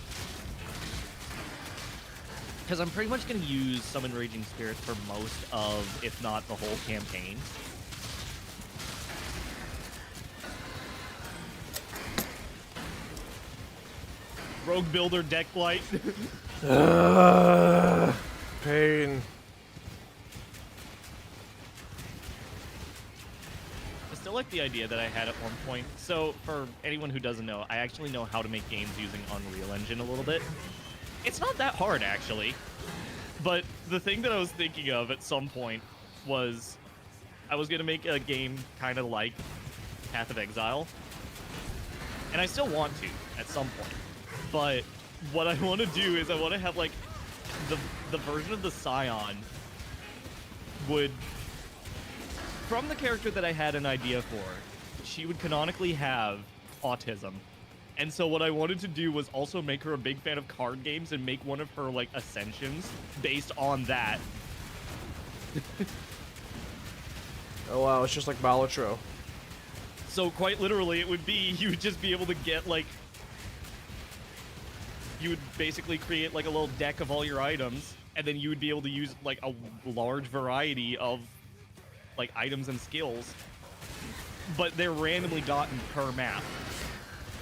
Because I'm pretty much going to use Summon Raging Spirits for most of, if not the whole campaign. Rogue Builder deck blight. Pain. I still like the idea that I had at one point. So, for anyone who doesn't know, I actually know how to make games using Unreal Engine a little bit. It's not that hard, actually. But the thing that I was thinking of at some point was I was going to make a game kind of like Path of Exile. And I still want to at some point. But what I want to do is I want to have, like, the version of the Scion would... From the character that I had an idea for, she would canonically have autism. And so what I wanted to do was also make her a big fan of card games and make one of her, like, ascensions based on that. Oh wow, it's just like Balatro. So quite literally, it would be, you would just be able to get, like... You would basically create, like, a little deck of all your items, and then you would be able to use, like, a large variety of, like, items and skills. But they're randomly gotten per map.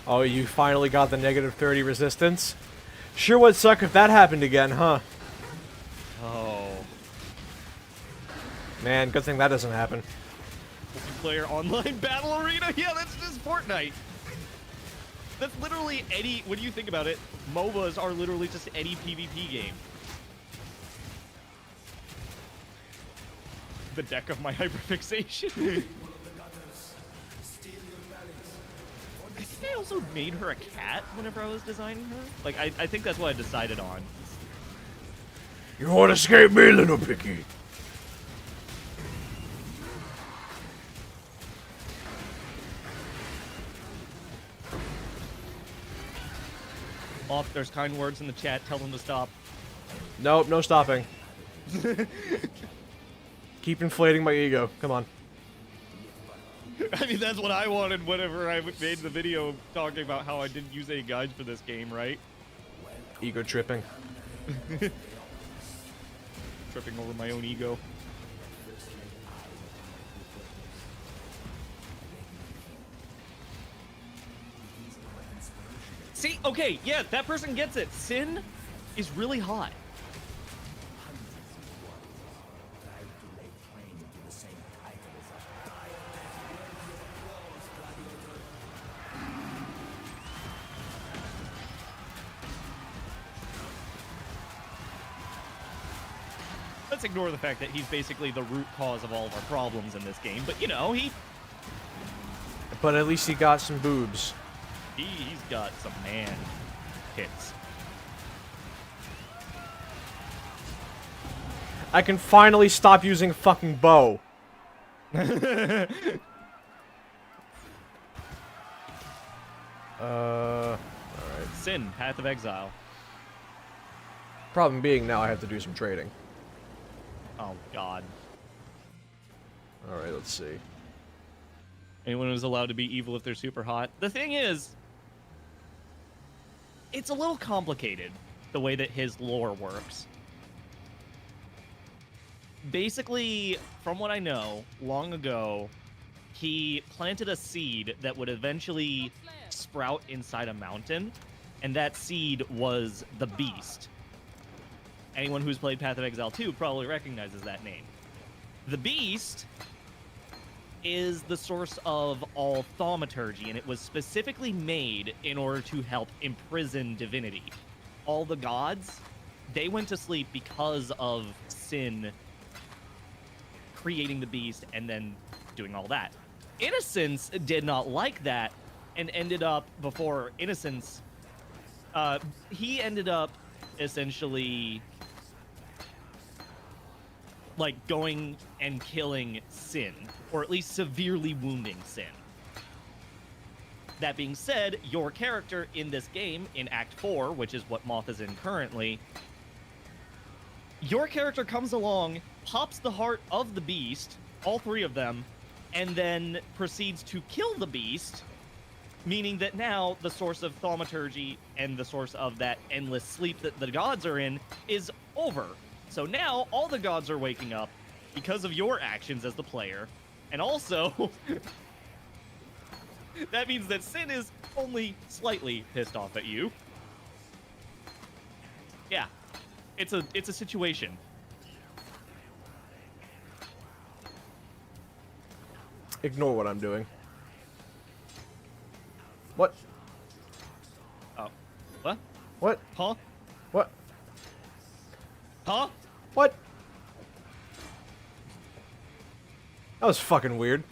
Oh, you finally got the -30 resistance? Sure would suck if that happened again, huh? Oh. Man, good thing that doesn't happen. Multiplayer online battle arena? Yeah, that's just Fortnite. That's literally any, when you think about it, MOBAs are literally just any PvP game. The deck of my hyperfixation. I think I also made her a cat whenever I was designing her. Like, I think that's what I decided on. You won't escape me, little piggy. Oh, there's kind words in the chat. Tell them to stop. Nope, no stopping. Keep inflating my ego. Come on. I mean, that's what I wanted whenever I made the video talking about how I didn't use any guides for this game, right? Ego tripping. Tripping over my own ego. See, okay, yeah, that person gets it. Sin is really hot. let's ignore the fact that he's basically the root cause of all of our problems in this game. But, you know, But at least he got some boobs. he's got some man hits. I can finally stop using fucking bow. Alright. Sin, Path of Exile. Problem being, now I have to do some trading. Oh, God. Alright, let's see. Anyone who's allowed to be evil if they're super hot. The thing is, it's a little complicated, the way that his lore works. Basically, from what I know, long ago, he planted a seed that would eventually sprout inside a mountain, and that seed was the Beast. Anyone who's played Path of Exile 2 probably recognizes that name. The Beast is the source of all thaumaturgy, and it was specifically made in order to help imprison divinity. All the gods, they went to sleep because of Sin creating the beast and then doing all that. Innocence did not like that and ended up, before Innocence, he ended up essentially like going and killing Sin, or at least severely wounding Sin. That being said, your character in this game, in Act 4, which is what Moth is in currently, your character comes along, pops the heart of the beast, all three of them, and then proceeds to kill the beast, meaning that now the source of thaumaturgy and the source of that endless sleep that the gods are in is over. So now all the gods are waking up because of your actions as the player, and also that means that Sin is only slightly pissed off at you. Yeah. It's a situation. Ignore what I'm doing. What? Oh. What? What? Huh? What? Huh? What? That was fucking weird.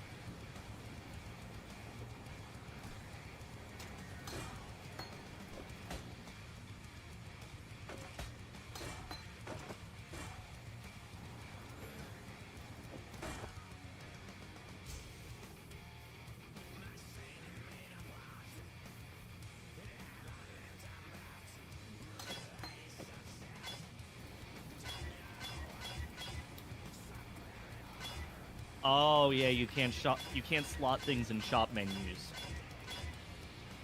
Oh yeah, you can't slot things in shop menus.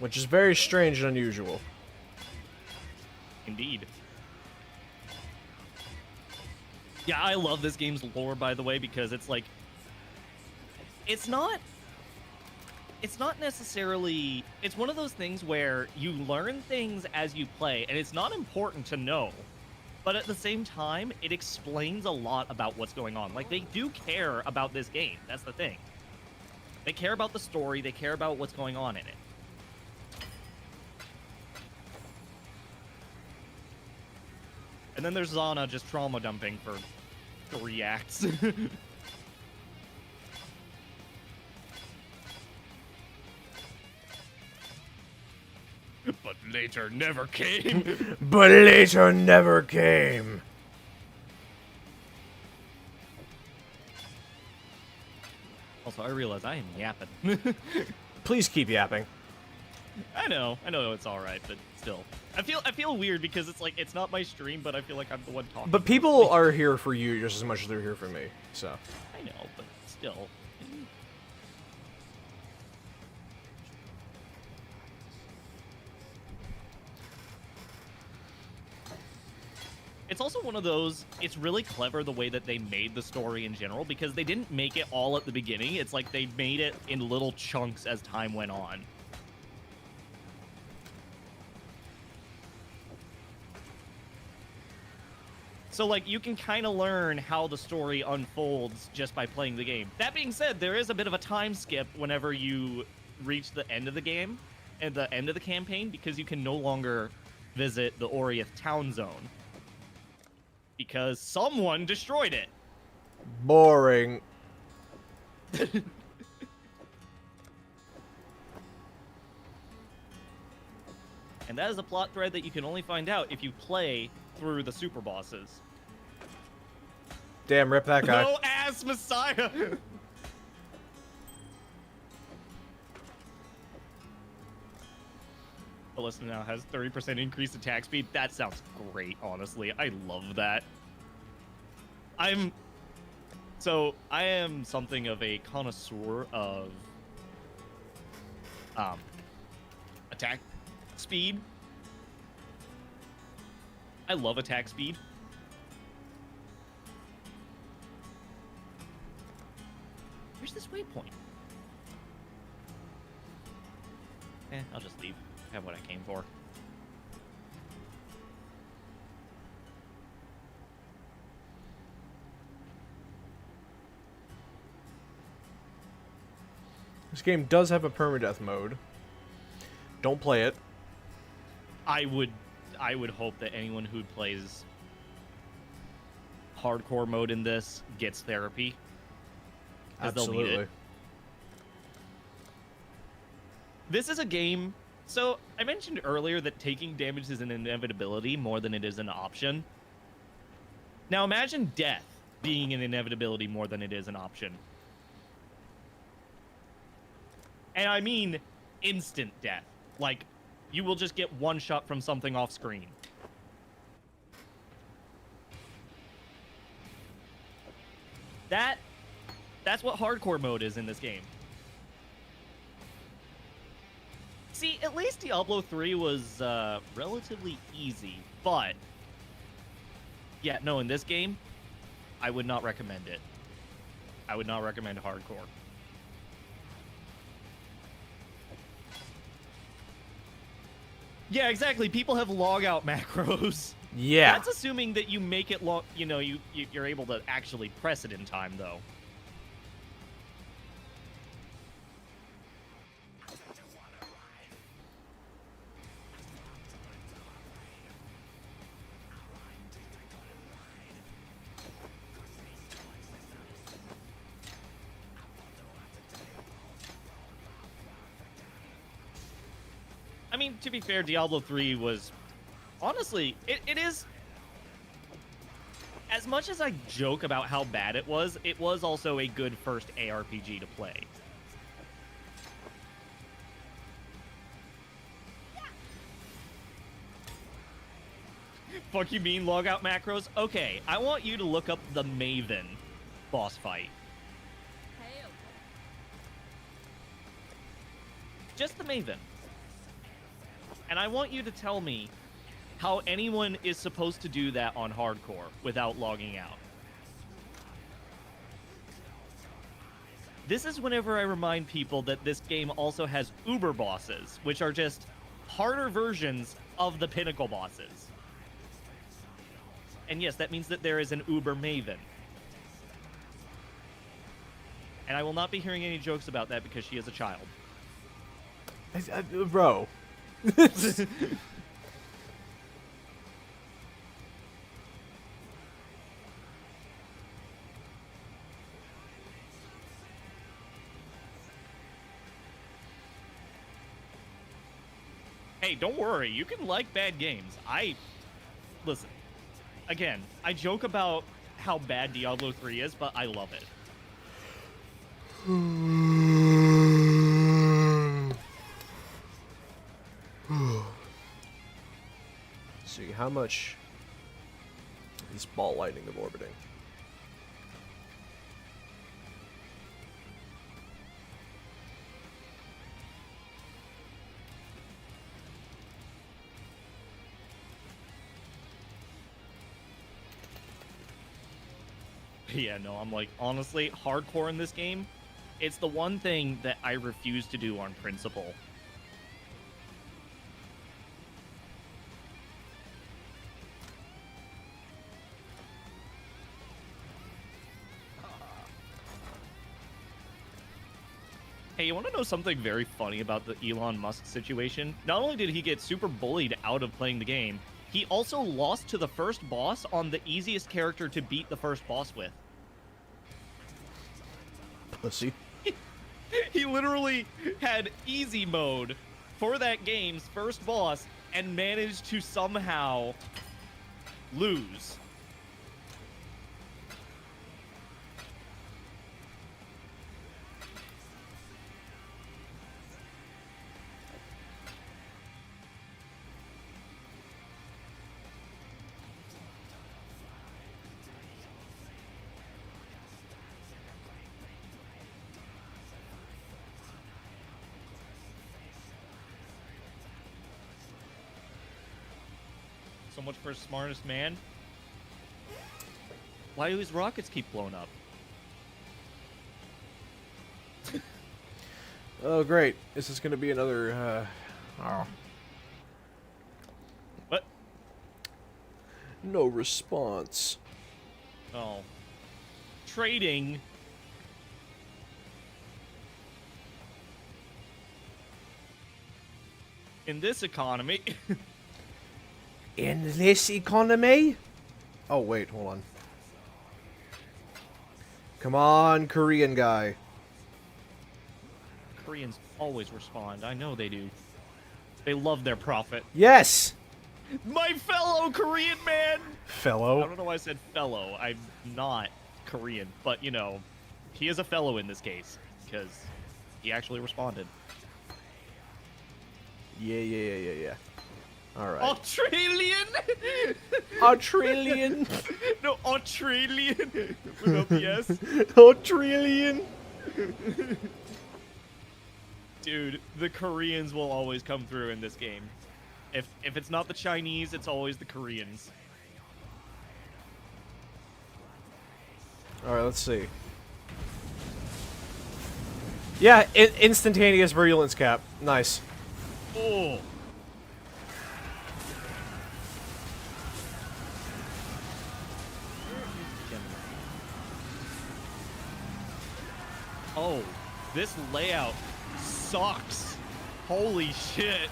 Which is very strange and unusual. Indeed. Yeah, I love this game's lore, by the way, because it's like, it's not necessarily, it's one of those things where you learn things as you play, and it's not important to know. But at the same time, it explains a lot about what's going on. Like, they do care about this game. That's the thing. They care about the story. They care about what's going on in it. And then there's Zana just trauma dumping for 3 acts. But later never came. But later never came. Also, I realize I am yapping. Please keep yapping. I know it's all right, but still, I feel weird because it's like it's not my stream, but I feel like I'm the one talking. But people are here for you just as much as they're here for me, so. I know, but still. It's also one of those, it's really clever the way that they made the story in general, because they didn't make it all at the beginning. It's like they made it in little chunks as time went on. So, like, you can kind of learn how the story unfolds just by playing the game. That being said, there is a bit of a time skip whenever you reach the end of the game and the end of the campaign, because you can no longer visit the Oriath town zone. Because someone destroyed it. Boring. And that is a plot thread that you can only find out if you play through the super bosses. Damn, rip that guy. No ass Messiah! Ballista now has 30% increased attack speed. That sounds great, honestly. I love that. I am something of a connoisseur of attack speed. I love attack speed. Where's this waypoint? I'll just leave. I have what I came for. This game does have a permadeath mode. Don't play it. I would hope that anyone who plays hardcore mode in this gets therapy. 'Cause they'll need Absolutely. it. This is a game. So I mentioned earlier that taking damage is an inevitability more than it is an option. Now imagine death being an inevitability more than it is an option. And I mean instant death. Like, you will just get one shot from something off screen. That's what hardcore mode is in this game. See, at least Diablo 3 was relatively easy, but yeah, no, in this game, I would not recommend it. I would not recommend hardcore. Yeah, exactly. People have logout macros. Yeah. That's assuming that you make it long. You know, you're able to actually press it in time, though. I mean, to be fair, Diablo 3 was... Honestly, it is... As much as I joke about how bad it was also a good first ARPG to play. Fuck you mean logout macros? Okay, I want you to look up the Maven boss fight. Just the Maven. And I want you to tell me how anyone is supposed to do that on hardcore without logging out. This is whenever I remind people that this game also has uber bosses, which are just harder versions of the pinnacle bosses. And yes, that means that there is an uber Maven. And I will not be hearing any jokes about that because she is a child. Bro. Hey, don't worry. You can like bad games. Listen, again, I joke about how bad Diablo 3 is, but I love it. See, how much is ball lightning of orbiting? Yeah, no, I'm like, honestly, hardcore in this game, it's the one thing that I refuse to do on principle. Hey, you want to know something very funny about the Elon Musk situation? Not only did he get super bullied out of playing the game, he also lost to the first boss on the easiest character to beat the first boss with. Pussy. He literally had easy mode for that game's first boss and managed to somehow lose. So much for smartest man. Why do his rockets keep blowing up? Oh, great. Is this going to be another, oh. What? No response. Oh. Trading. In this economy. In this economy? Oh, wait, hold on. Come on, Korean guy. Koreans always respond. I know they do. They love their profit. Yes! My fellow Korean man! I Fellow. don't know why I said fellow. I'm not Korean, but you know, he is a fellow in this case because he actually responded. Yeah. Alright. Australian? Australian. No, Australian. Without the S. Australian. Dude, the Koreans will always come through in this game. If it's not the Chinese, it's always the Koreans. Alright, let's see. Yeah, instantaneous virulence cap. Nice. Oh. Oh, this layout sucks. Holy shit.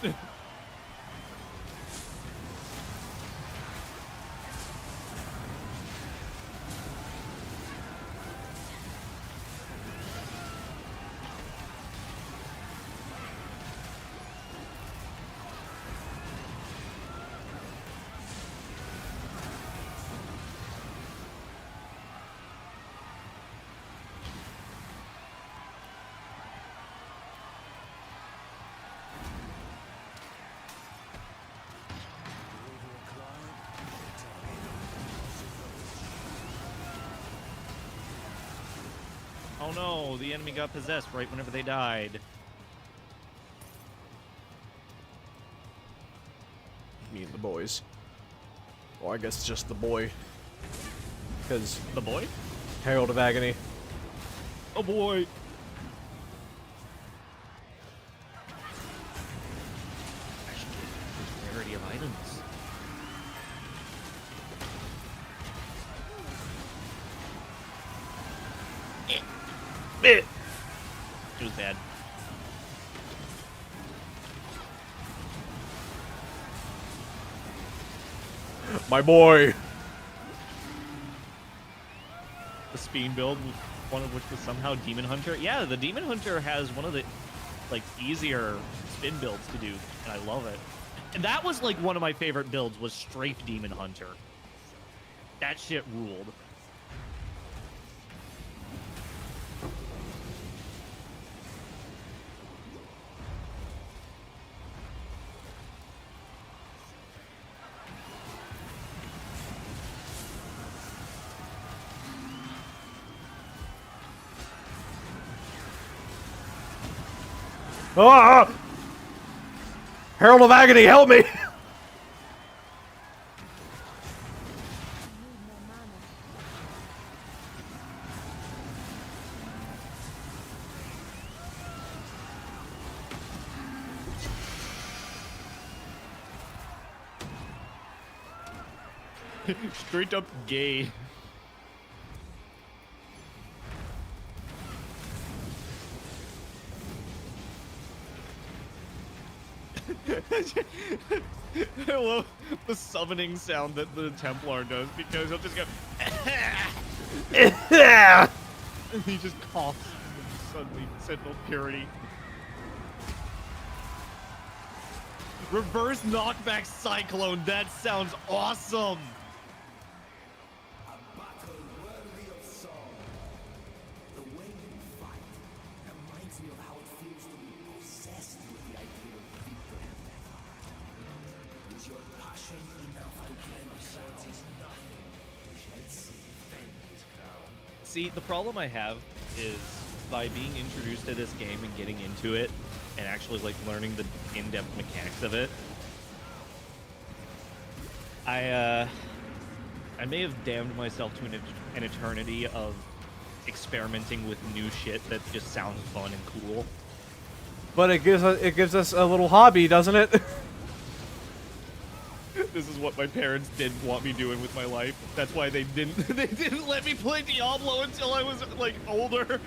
Oh no, the enemy got possessed right whenever they died. Me and the boys. Well, I guess just the boy. Because The boy? Herald of Agony. Oh boy. I should get rarity of items. It was bad. My boy! The speed build, one of which was somehow Demon Hunter. Yeah, the Demon Hunter has one of the like easier spin builds to do, and I love it. And that was like one of my favorite builds was Strafe Demon Hunter. That shit ruled. Ah! Herald of Agony, help me! I need more mana. Straight up gay. I love the summoning sound that the Templar does because he'll just go. And he just coughs and suddenly Sentinel Purity. Reverse knockback Cyclone. That sounds awesome. A battle worthy of song. The way you fight reminds me of how it feels to be possessed with the idea of victory and death. Is your passion enough to claim yourself? Is nothing. You shall see. Vengeance crown. See, the problem I have is by being introduced to this game and getting into it and actually like learning the in-depth mechanics of it, I may have damned myself to an eternity of experimenting with new shit that just sounds fun and cool. But it gives us a little hobby, doesn't it? This is what my parents didn't want me doing with my life. That's why they didn't let me play Diablo until I was like older.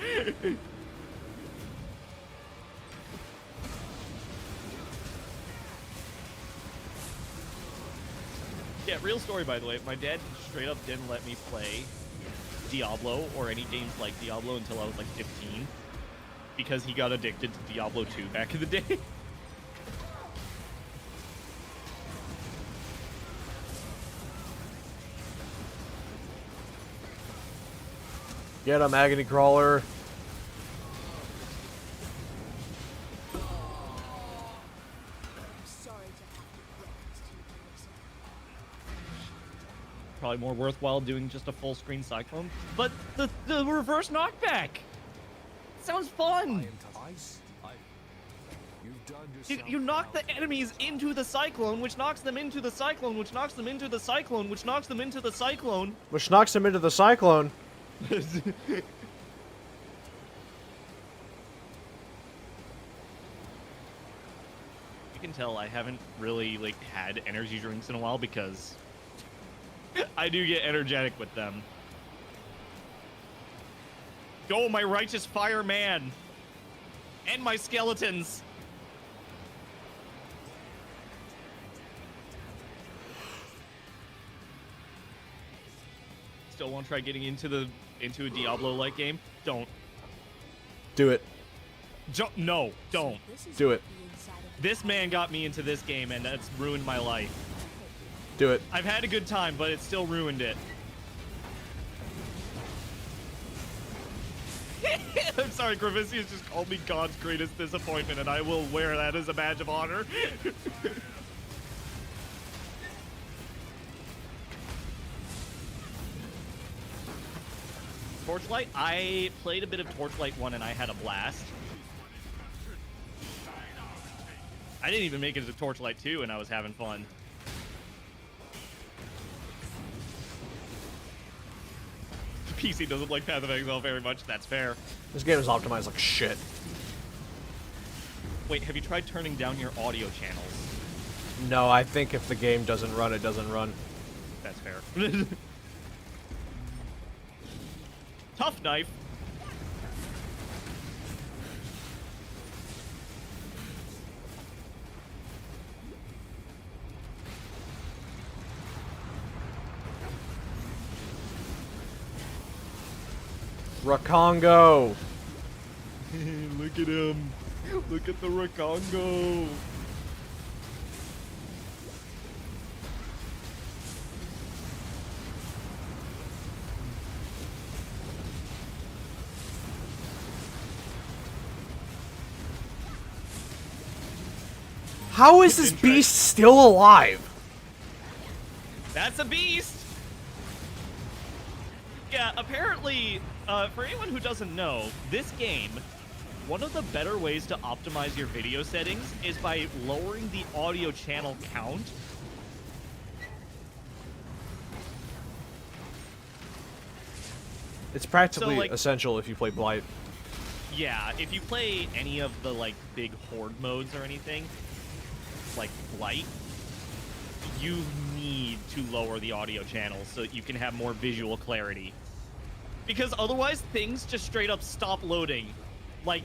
Yeah, real story by the way. My dad straight up didn't let me play Diablo or any games like Diablo until I was like 15 because he got addicted to Diablo 2 back in the day. Get him, Agony Crawler. Sorry to have to break this to you, Melissa. Probably more worthwhile doing just a full screen Cyclone. But the reverse knockback sounds fun. You knock the enemies into the Cyclone, which knocks them into the Cyclone, which knocks them into the Cyclone, which knocks them into the Cyclone. Which knocks him into the Cyclone. You can tell I haven't really like had energy drinks in a while because I do get energetic with them. Go, my righteous fireman! And my skeletons! Still want to try getting into a Diablo-like game? Don't. Do it. No, don't. Do it. This man got me into this game, and that's ruined my life. Do it. I've had a good time, but it still ruined it. I'm sorry, Gravisius just called me God's greatest disappointment, and I will wear that as a badge of honor. Torchlight? I played a bit of Torchlight 1 and I had a blast. I didn't even make it to Torchlight 2 and I was having fun. PC doesn't like Path of Exile very much, that's fair. This game is optimized like shit. Wait, have you tried turning down your audio channels? No, I think if the game doesn't run, it doesn't run. That's fair. Tough knife. Rakongo. Look at him. Look at the Rakongo. How is this beast still alive? That's a beast! Yeah, apparently, for anyone who doesn't know, this game, one of the better ways to optimize your video settings is by lowering the audio channel count. It's practically So, like- essential if you play Blight. Yeah, if you play any of the, like, big horde modes or anything, like Blight, you need to lower the audio channels so that you can have more visual clarity. Because otherwise, things just straight up stop loading. Like,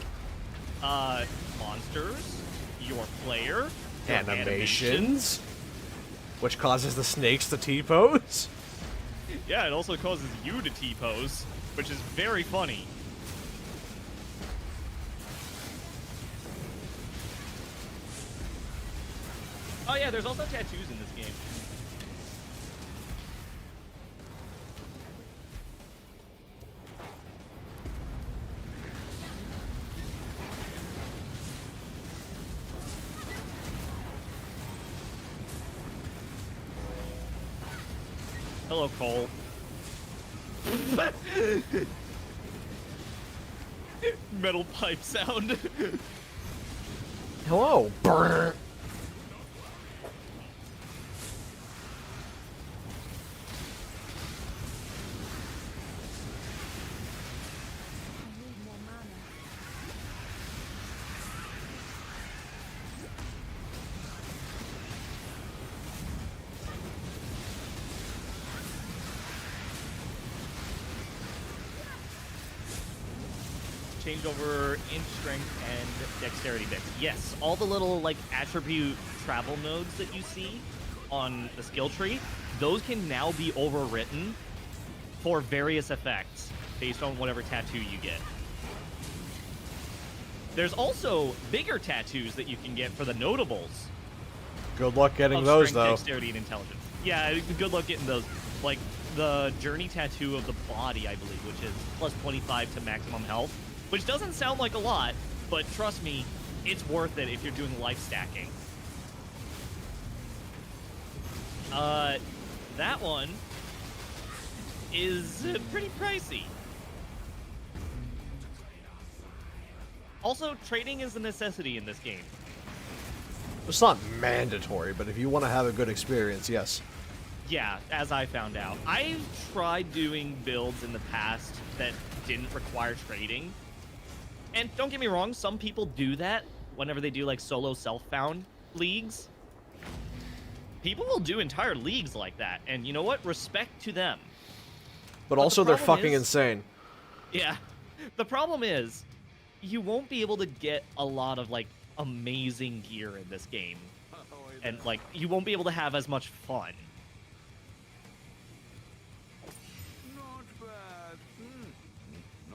monsters, your player, Animations. Which causes the snakes to T-pose. Yeah, it also causes you to T-pose, which is very funny. Oh yeah, there's also tattoos in this game. Hello, Cole. Metal pipe sound. Hello. Brr. I need more mana. Change over inch strength and dexterity bits. Yes, all the little like attribute travel nodes that you see on the skill tree, those can now be overwritten for various effects based on whatever tattoo you get. There's also bigger tattoos that you can get for the notables. Good luck getting Of those, strength, though. dexterity, and intelligence. Yeah, good luck getting those. Like the journey tattoo of the body, I believe, which is plus 25 to maximum health, which doesn't sound like a lot, but trust me, it's worth it if you're doing life stacking. That one is pretty pricey. Also, trading is a necessity in this game. It's not mandatory, but if you want to have a good experience, yes. Yeah, as I found out. I've tried doing builds in the past that didn't require trading. And don't get me wrong, some people do that whenever they do like solo self-found leagues. People will do entire leagues like that, and you know what? Respect to them. But the also, they're problem fucking is- insane. Yeah. The problem is, you won't be able to get a lot of like amazing gear in this game. And like, you won't be able to have as much fun.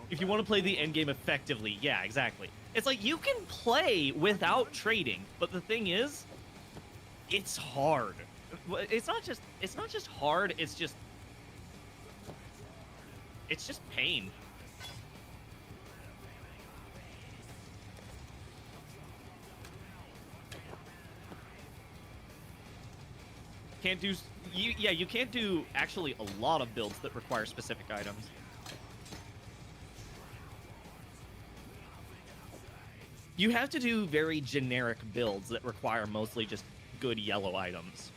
If you want to play the end game effectively, yeah, exactly. It's like you can play without trading, but the thing is, it's hard. It's not just hard, it's just pain. Can't do you can't do actually a lot of builds that require specific items. You have to do very generic builds that require mostly just good yellow items.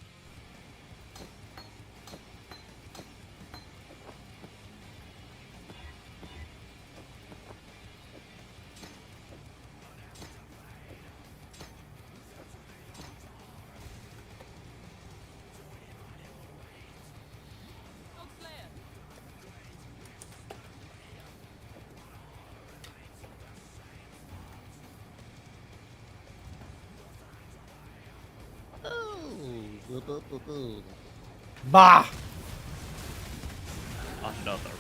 Bah! Another.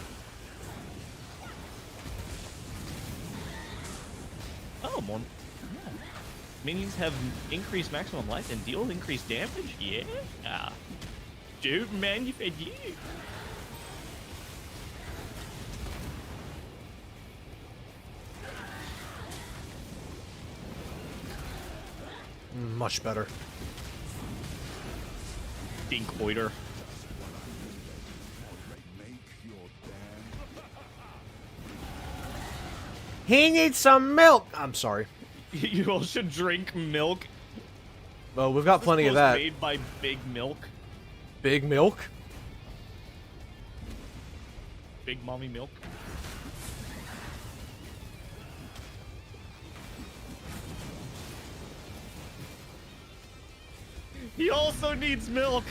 Oh, more. Yeah. Minions have increased maximum life and deal increased damage? Yeah. Dude, man, you fed you. Much better. Dinkoider. He needs some milk! I'm sorry. You all should drink milk. Well, we've got This plenty of was that. Made by Big Milk. Big milk? Big Mommy Milk. He also needs milk.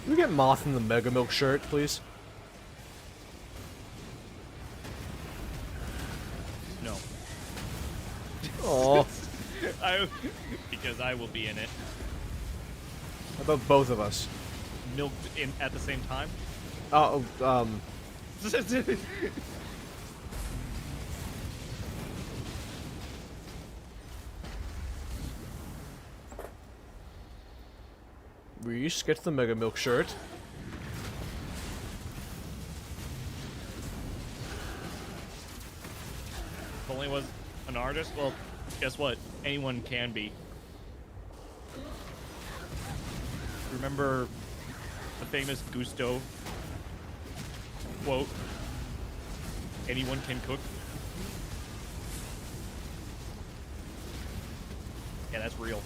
Can we get Moth in the Mega Milk shirt, please? No. Oh, Because I will be in it. how about both of us? Milked in at the same time. Oh, Reese, get the Mega Milk shirt. If only was an artist. Well, guess what? Anyone can be. Remember the famous Gusto quote? Anyone can cook. Yeah, that's real.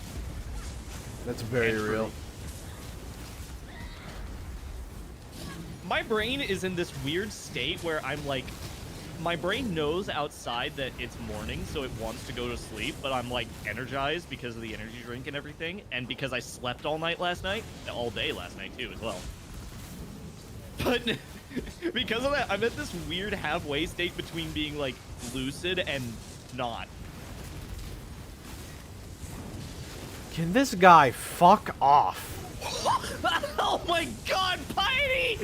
That's very And true. real. My brain is in this weird state where I'm like, my brain knows outside that it's morning, so it wants to go to sleep, but I'm like energized because of the energy drink and everything, and because I slept all night last night, all day last night too as well. But because of that, I'm at this weird halfway state between being like lucid and not. Can this guy fuck off? Oh my god, Piety!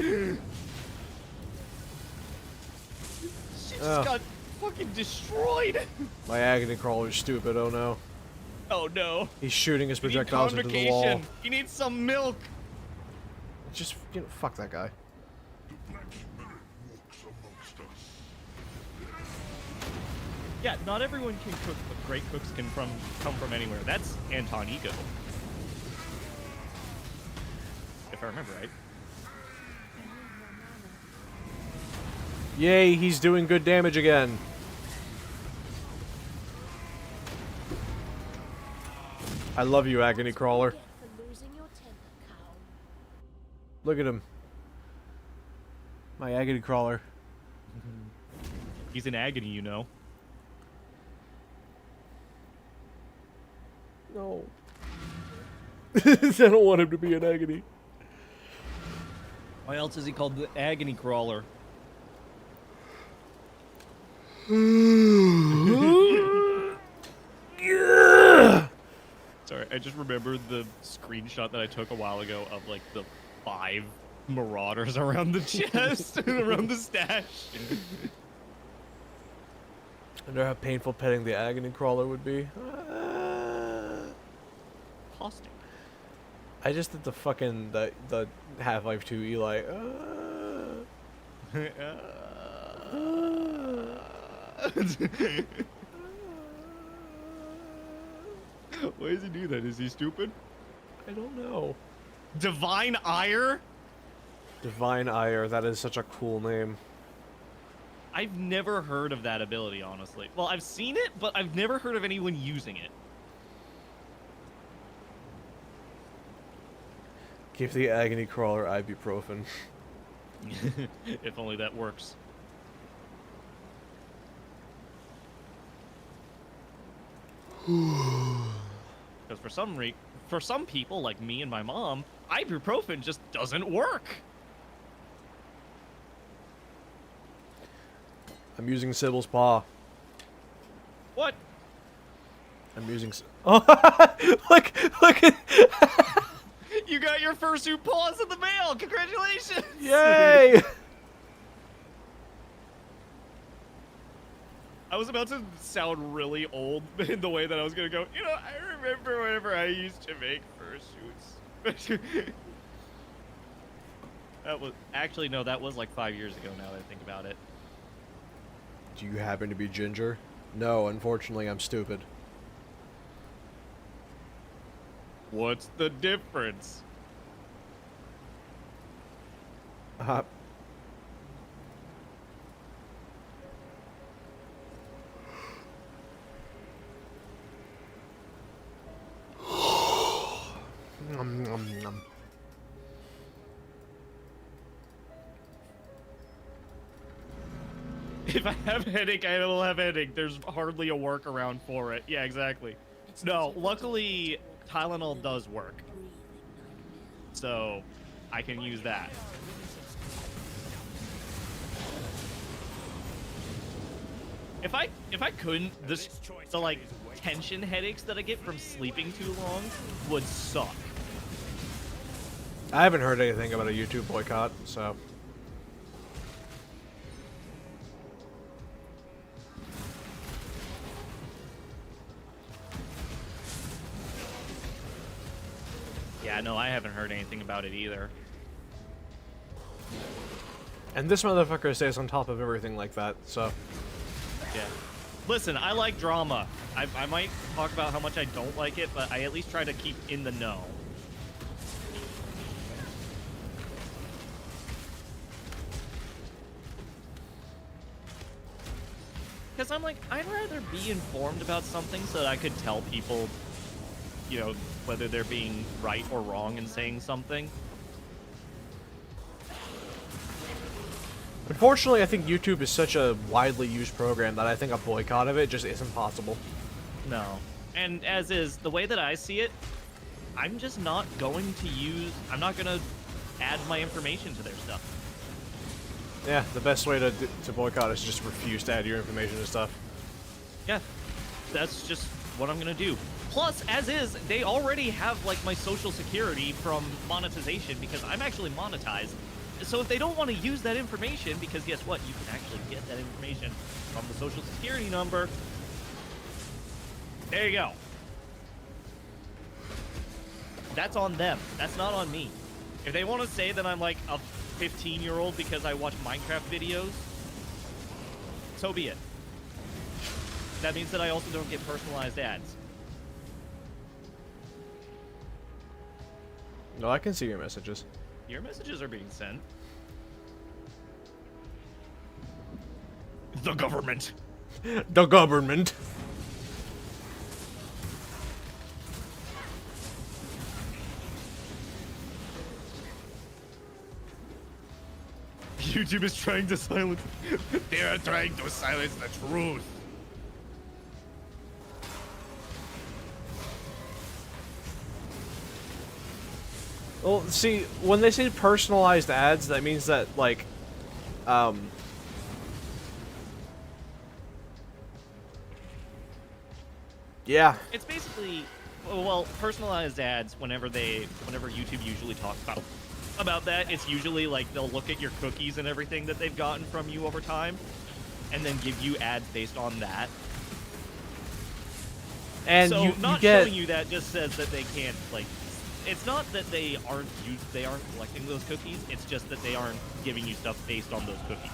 She just Ugh. got fucking destroyed. My agony crawler's stupid, oh no. Oh no. He's shooting his You need projectiles into the wall. convocation. You need some milk. Just, you know, fuck that guy. Yeah, not everyone can cook, but great cooks can come from anywhere. That's Anton Ego. If I remember right. Yay, he's doing good damage again. I love you, agony crawler. Get for losing your temper, cow. Look at him. My agony crawler. He's in agony, you know. No. I don't want him to be in agony. Why else is he called the agony crawler? Sorry, I just remembered the screenshot that I took a while ago of like the 5 marauders around the chest and around the stash. I wonder how painful petting the agony crawler would be. Caustic. I just did the fucking the Half-Life 2 Eli. Why does he do that? Is he stupid? I don't know. Divine Ire? Divine Ire, that is such a cool name. I've never heard of that ability, honestly. Well, I've seen it, but I've never heard of anyone using it. Give the agony crawler ibuprofen. If only that works. Because for some people, like me and my mom, ibuprofen just doesn't work. I'm using Sybil's paw. What? I'm using. Oh, look at. You got your fursuit paws in the mail! Congratulations! Yay! I was about to sound really old in the way that I was gonna go, you know, I remember whenever I used to make fursuits. That was, actually, no, that was like 5 years ago now that I think about it. Do you happen to be ginger? No, unfortunately, I'm stupid. What's the difference? Uh, Nom, nom, nom. If I have a headache, I will have a headache. There's hardly a workaround for it. Yeah, exactly. No, luckily, Tylenol does work. So, I can use that. If I couldn't, the like tension headaches that I get from sleeping too long would suck. I haven't heard anything about a YouTube boycott, so. Yeah, no, I haven't heard anything about it either. And this motherfucker stays on top of everything like that, so. Yeah. Listen, I like drama. I might talk about how much I don't like it, but I at least try to keep in the know. Because I'm like, I'd rather be informed about something so that I could tell people, you know, whether they're being right or wrong in saying something. Unfortunately, I think YouTube is such a widely used program that I think a boycott of it just isn't possible. No. And as is, the way that I see it, I'm just not going to I'm not going to add my information to their stuff. Yeah, the best way to boycott is just refuse to add your information to stuff. Yeah, that's just what I'm going to do. Plus, as is, they already have, like, my social security from monetization because I'm actually monetized. So if they don't want to use that information, because guess what? You can actually get that information from the social security number. There you go. That's on them. That's not on me. If they want to say that I'm like a 15-year-old because I watch Minecraft videos, so be it. That means that I also don't get personalized ads. No, I can see your messages. Your messages are being sent. The government. The government. YouTube is trying to silence. They are trying to silence the truth. Well, see, when they say personalized ads, that means that, like, yeah. It's basically, well, personalized ads. Whenever YouTube usually talks about that, it's usually like they'll look at your cookies and everything that they've gotten from you over time, and then give you ads based on that. And so you not get showing you that just says that they can't, like. It's not that they aren't collecting those cookies. It's just that they aren't giving you stuff based on those cookies.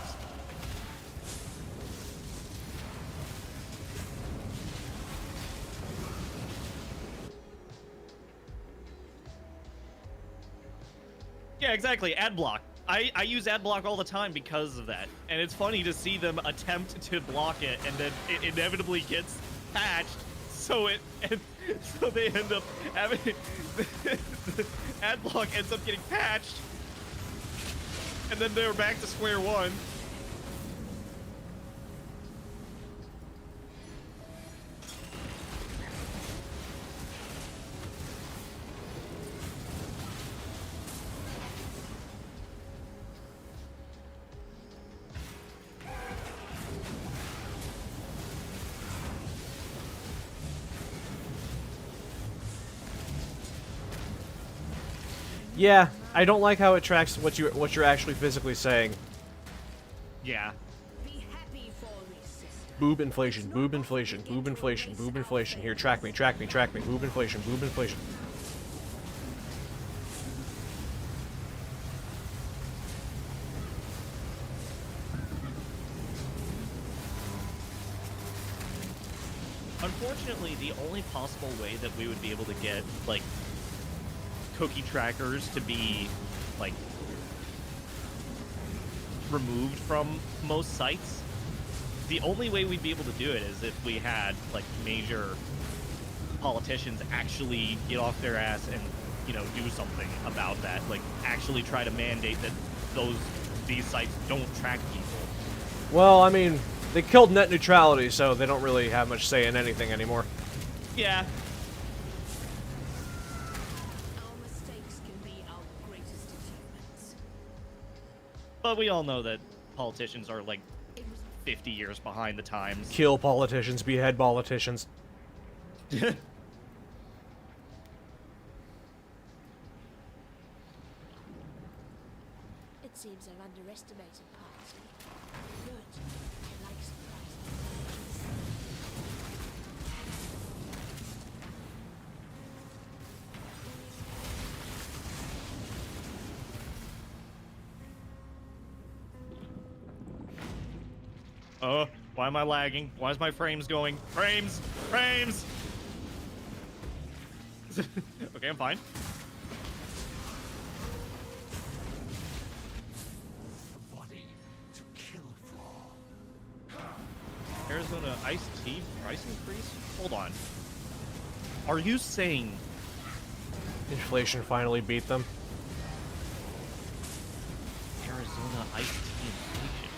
Yeah, exactly. Ad block. I use ad block all the time because of that. And it's funny to see them attempt to block it, and then it inevitably gets patched. So they end up having ad block ends up getting patched, and then they're back to square one. yeah, I don't like how it tracks what you're actually physically saying. Yeah. Be happy for me, sister. Boob inflation, boob inflation, boob inflation, boob inflation. Here, track me, track me, track me. Boob inflation, boob inflation. Unfortunately, the only possible way that we would be able to get, like, cookie trackers to be, like, removed from most sites, the only way we'd be able to do it is if we had, like, major politicians actually get off their ass and, you know, do something about that. Like, actually try to mandate that these sites don't track people. Well, I mean, they killed net neutrality, so they don't really have much say in anything anymore. Yeah. Our mistakes can be our greatest achievement. But we all know that politicians are like 50 years behind the times. Kill politicians, behead politicians. It seems I've underestimated party. Good. I like surprises. Why am I lagging? Why is my frames going? Frames! Frames! Okay, I'm fine. Body to kill for. Arizona iced tea price increase? Hold on. Are you saying Inflation finally beat them. Arizona iced tea inflation?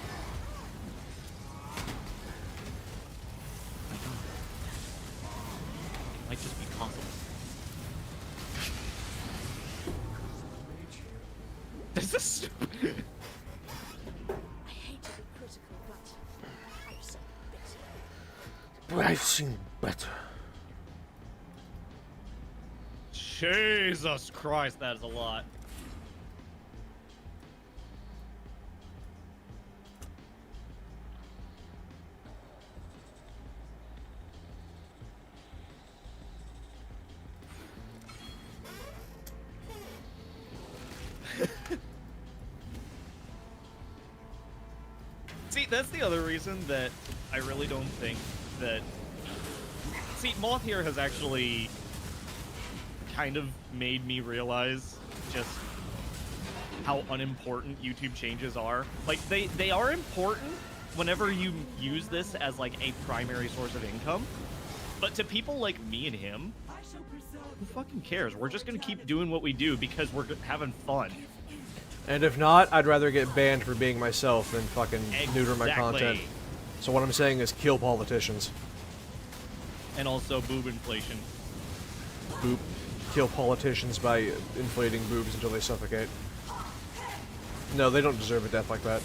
My God. Might just be possible. This is stupid. I hate to be critical, but I've seen better. I've seen better. Jesus Christ, that is a lot. See, that's the other reason that I really don't think that... See, Moth here has actually kind of made me realize just how unimportant YouTube changes are. Like, they are important whenever you use this as, like, a primary source of income. But to people like me and him, who fucking cares? We're just gonna keep doing what we do because we're having fun. And if not, I'd rather get banned for being myself than fucking neuter my content. Exactly. So what I'm saying is kill politicians. And also boob inflation. Boop. Kill politicians by inflating boobs until they suffocate. No, they don't deserve a death like that.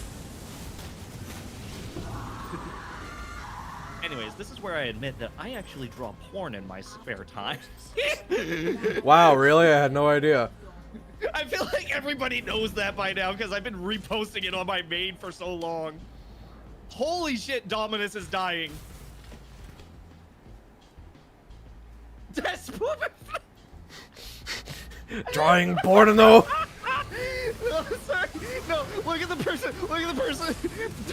Anyways, this is where I admit that I actually draw porn in my spare time. Wow, really? I had no idea. I feel like everybody knows that by now because I've been reposting it on my main for so long. Holy shit, Dominus is dying. That's Drawing porno! No, sorry. No, look at the person. Look at the person.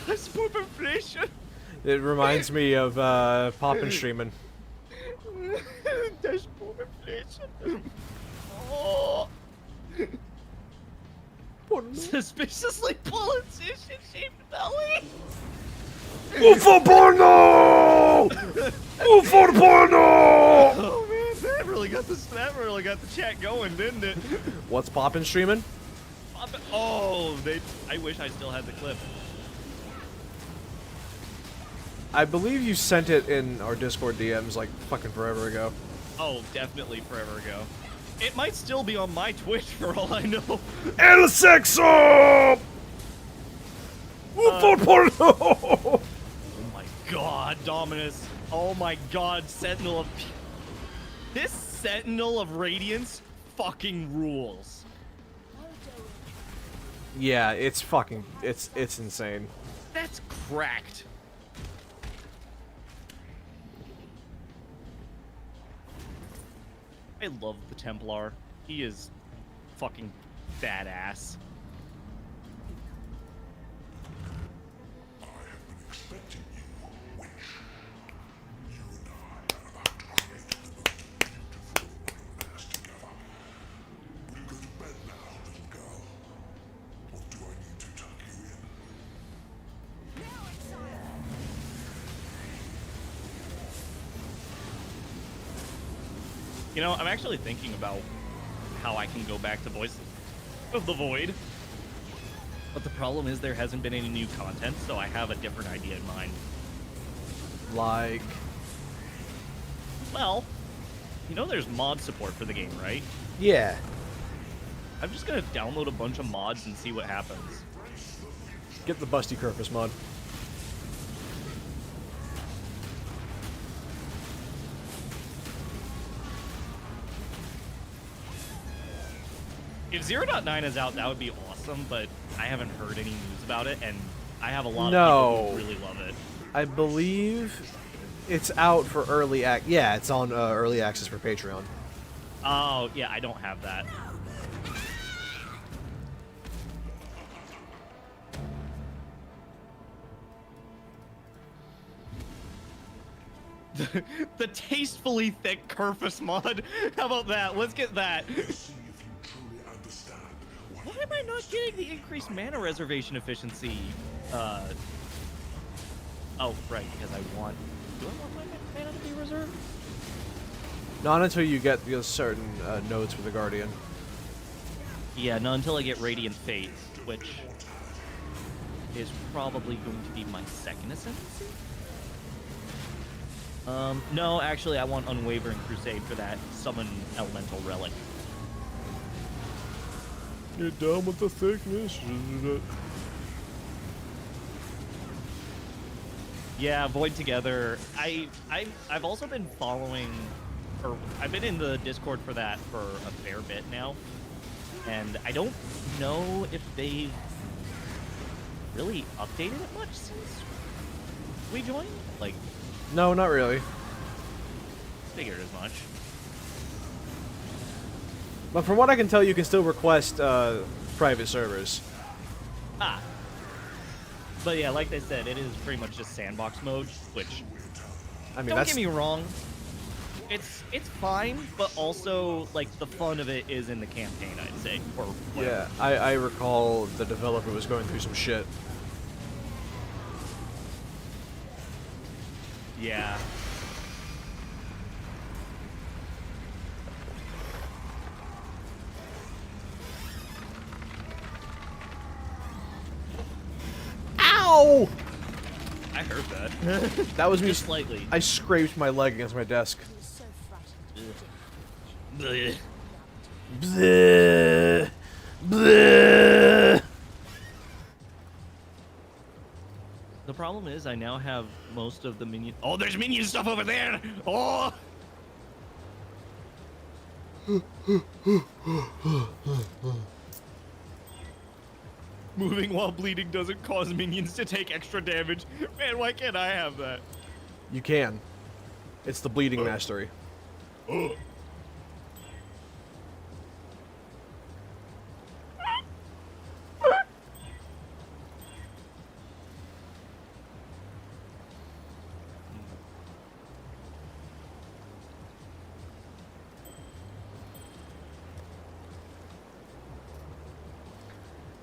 That's poop inflation. It reminds me of Poppin' Streamin'. That's poop inflation. Oh. Suspiciously politician shaped belly. UFO porno! UFO porno! Oh man, that really got the chat going, didn't it? What's Poppin' Streamin'? Oh, I wish I still had the clip. I believe you sent it in our Discord DMs like fucking forever ago. Oh, definitely forever ago. It might still be on my Twitch for all I know. El sexo! UFO porno! Oh my god, Dominus. Oh my god, Sentinel of... This Sentinel of Radiance fucking rules. Yeah, it's fucking... It's insane. That's cracked. I love the Templar. He is fucking badass. I have been expecting you, Witch. You and I are about to create the most beautiful nightmares together. Will you go to bed now, little girl? Or do I need to tuck you in? You know, I'm actually thinking about how I can go back to Voice of the Void. But the problem is there hasn't been any new content, so I have a different idea in mind. Like... Well, you know there's mod support for the game, right? Yeah. I'm just gonna download a bunch of mods and see what happens. Get the busty Kerfus mod. If 0.9 is out, that would be awesome, but I haven't heard any news about it, and I have a lot of people who really love it. I believe it's out for early Yeah, it's on early access for Patreon. Oh, yeah, I don't have that. The tastefully thick Kerfus mod. How about that? Let's get that. Why am I not getting the increased mana reservation efficiency? Oh, right, because I want... Do I want my mana to be reserved? Not until you get certain nodes for the Guardian. Yeah, not until I get Radiant Fate, which is probably going to be my second ascendancy. No, actually, I want Unwavering Crusade for that summon elemental relic. You're done with the thickness. Yeah, Void Together. I've also been following, or I've been in the Discord for that for a fair bit now, and I don't know if they've really updated it much since we joined. Like, No, not really. figured as much. But from what I can tell, you can still request private servers. Ah. But yeah, like they said, it is pretty much just sandbox mode, which, I mean, don't that's get me wrong, it's fine, but also, like, the fun of it is in the campaign, I'd say, or whatever. yeah. I recall the developer was going through some shit. Yeah. Ow! I heard that. That was me. Just slightly. I scraped my leg against my desk. He was so frightened. Blech. Bleh. Bleh. The problem is, I now have most of the minion. Oh, there's minion stuff over there! Oh! Moving while bleeding doesn't cause minions to take extra damage. Man, why can't I have that? You can. It's the bleeding mastery.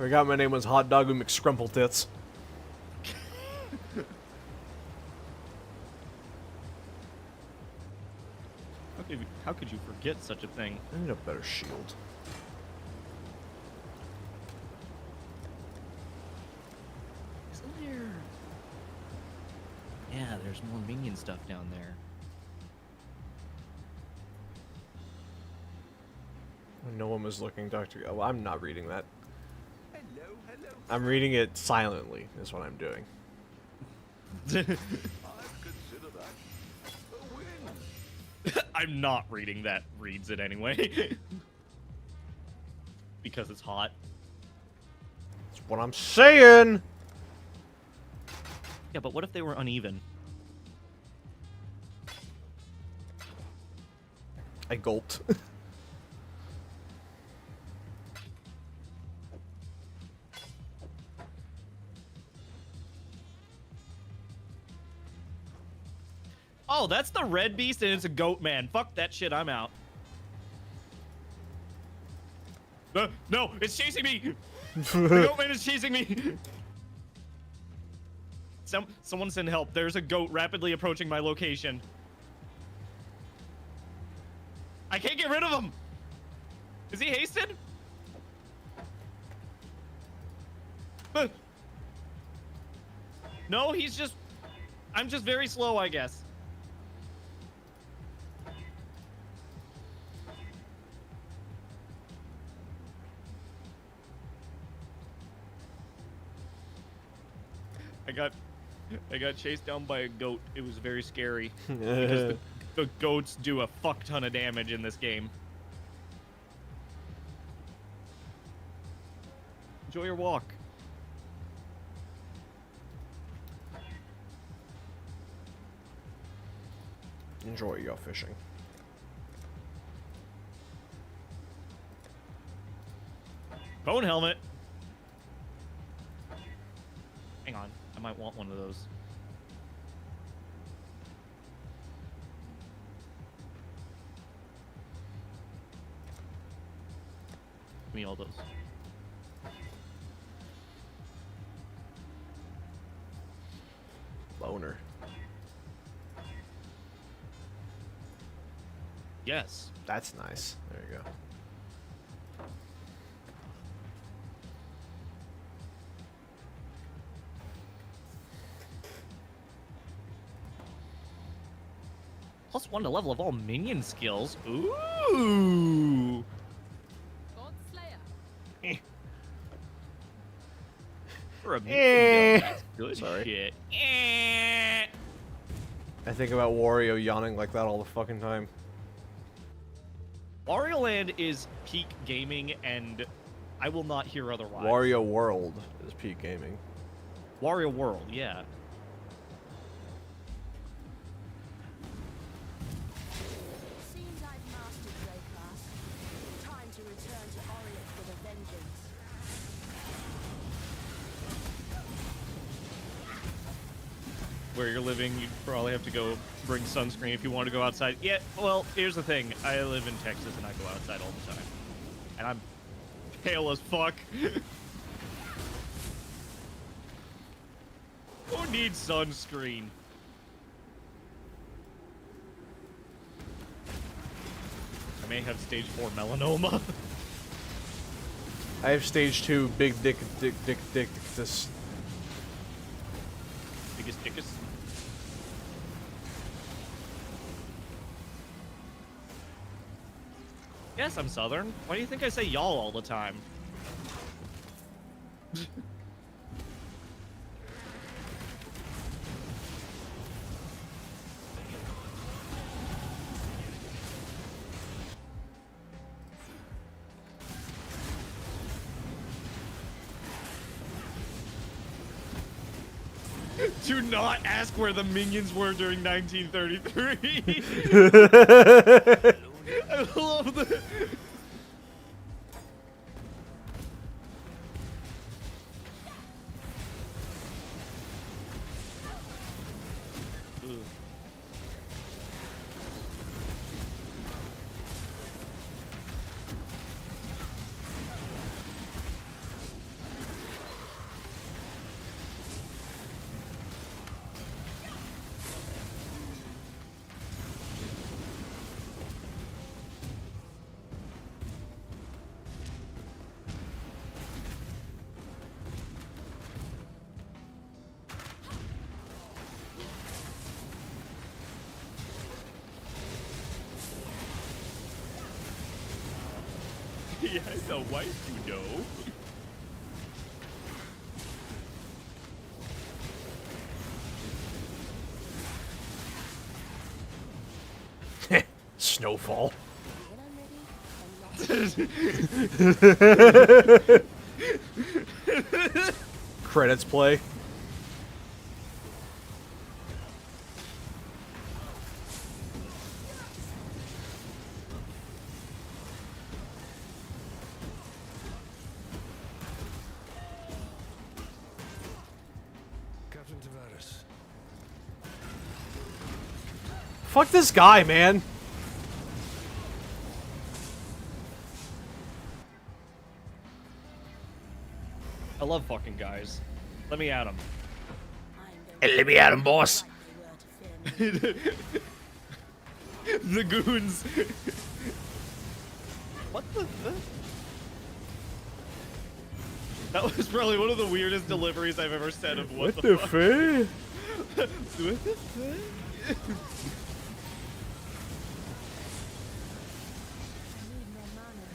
I got my name was Hot Dog McScrumple Tits. How could you forget such a thing? I need a better shield. Isn't there... Yeah, there's more minion stuff down there. No one was looking, Dr. Oh, I'm not reading that. I'm reading it silently, is what I'm doing. I'm not reading that. Reads it anyway. Because it's hot. That's what I'm saying! Yeah, but what if they were uneven? I gulped. Oh, that's the red beast and it's a goat man. Fuck that shit, I'm out. No, it's chasing me! The goat man is chasing me! Someone send help. There's a goat rapidly approaching my location. I can't get rid of him! Is he hasted? No, he's just... I'm just very slow, I guess. I got chased down by a goat. It was very scary because the goats do a fuck ton of damage in this game. Enjoy your walk. Enjoy your fishing. Bone helmet. Hang on, I might want one of those. Give me all those. Boner. Yes. That's nice. There you go. +1 to level of all minion skills. Ooh. God Slayer. For a minion build, that's good Sorry. shit. I think about Wario yawning like that all the fucking time. Wario Land is peak gaming, and I will not hear otherwise. Wario World is peak gaming. Wario World, yeah. Seems I've mastered Greyclass. Time to return to Orient with a vengeance. Where you're living, you probably have to go bring sunscreen if you want to go outside. Yeah, well, here's the thing. I live in Texas, and I go outside all the time. And I'm pale as fuck. Who needs sunscreen? I may have stage 4 melanoma. I have stage 2 big dick this. Biggest dickus. Yes, I'm Southern. Why do you think I say y'all all the time? Do not ask where the minions were during 1933. I love the. He has a wife, you know. Snowfall. When I'm ready, Credits play. Captain Tavares. Fuck this guy, man. I love fucking guys. Let me at him. I'm Let me at him, boss. like they were to fear me. The goons. What the? That was probably one of the weirdest deliveries I've ever said of what the fuck. fuck? What the fuck? I need more mana.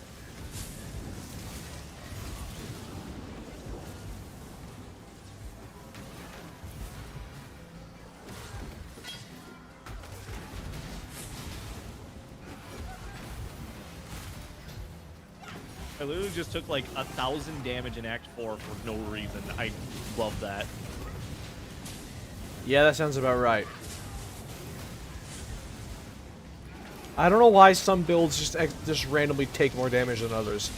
I literally just took like 1,000 damage in Act 4 for no reason. I love that. Yeah, that sounds about right. I don't know why some builds just randomly take more damage than others.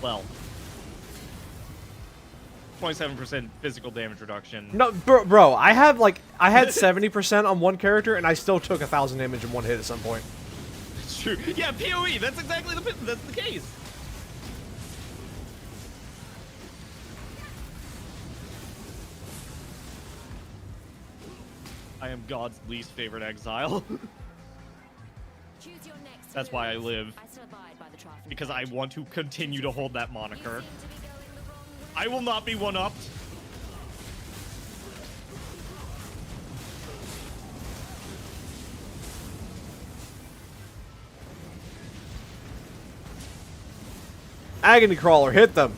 Well, 27% physical damage reduction. No, bro, I had 70% on one character, and I still took 1,000 damage in one hit at some point. It's true. Yeah, PoE. That's exactly that's the case. I am God's least favorite exile. Choose your next That's why I move. live. I still abide by the Traffic Because I Code. want to continue to hold that moniker. You seem to be going the wrong way. I will not be one-upped. Agony Crawler, hit them!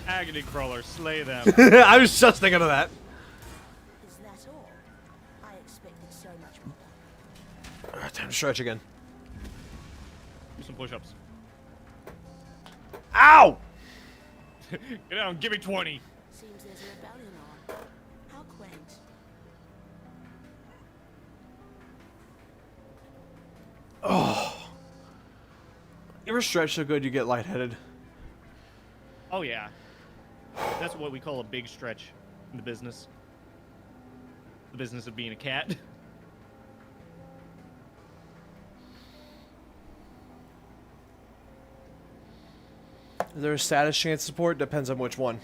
Agony Crawler, slay them. I was just thinking of that. Is that all? I expected so much more. Time to stretch again. Do some push-ups. Ow! Get down, give me 20. Seems there's a rebellion on. How quaint. You ever stretch so good you get lightheaded? Oh yeah. That's what we call a big stretch in the business. The business of being a cat. Is there a status chance support? Depends on which one.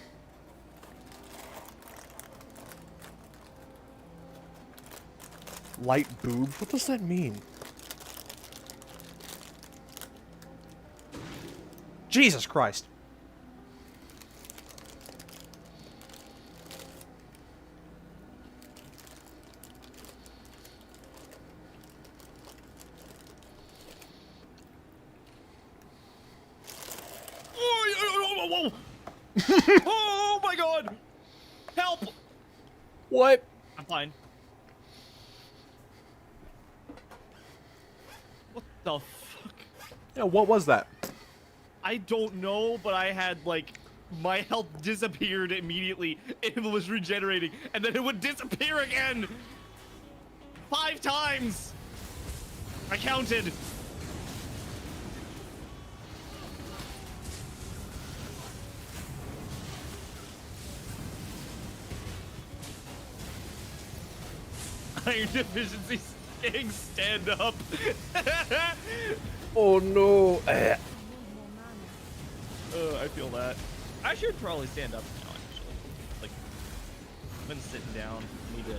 Light boob? What does that mean? Jesus Christ. Oh my god! Help! What? I'm fine. What the fuck? Yeah, what was that? I don't know, but I had, like, my health disappeared immediately. It was regenerating, and then it would disappear again! 5 times! I counted. Iron deficiency staying stand up. Oh no. I need more mana. I feel that. I should probably stand up now, actually. Like, I've been sitting down. I need to.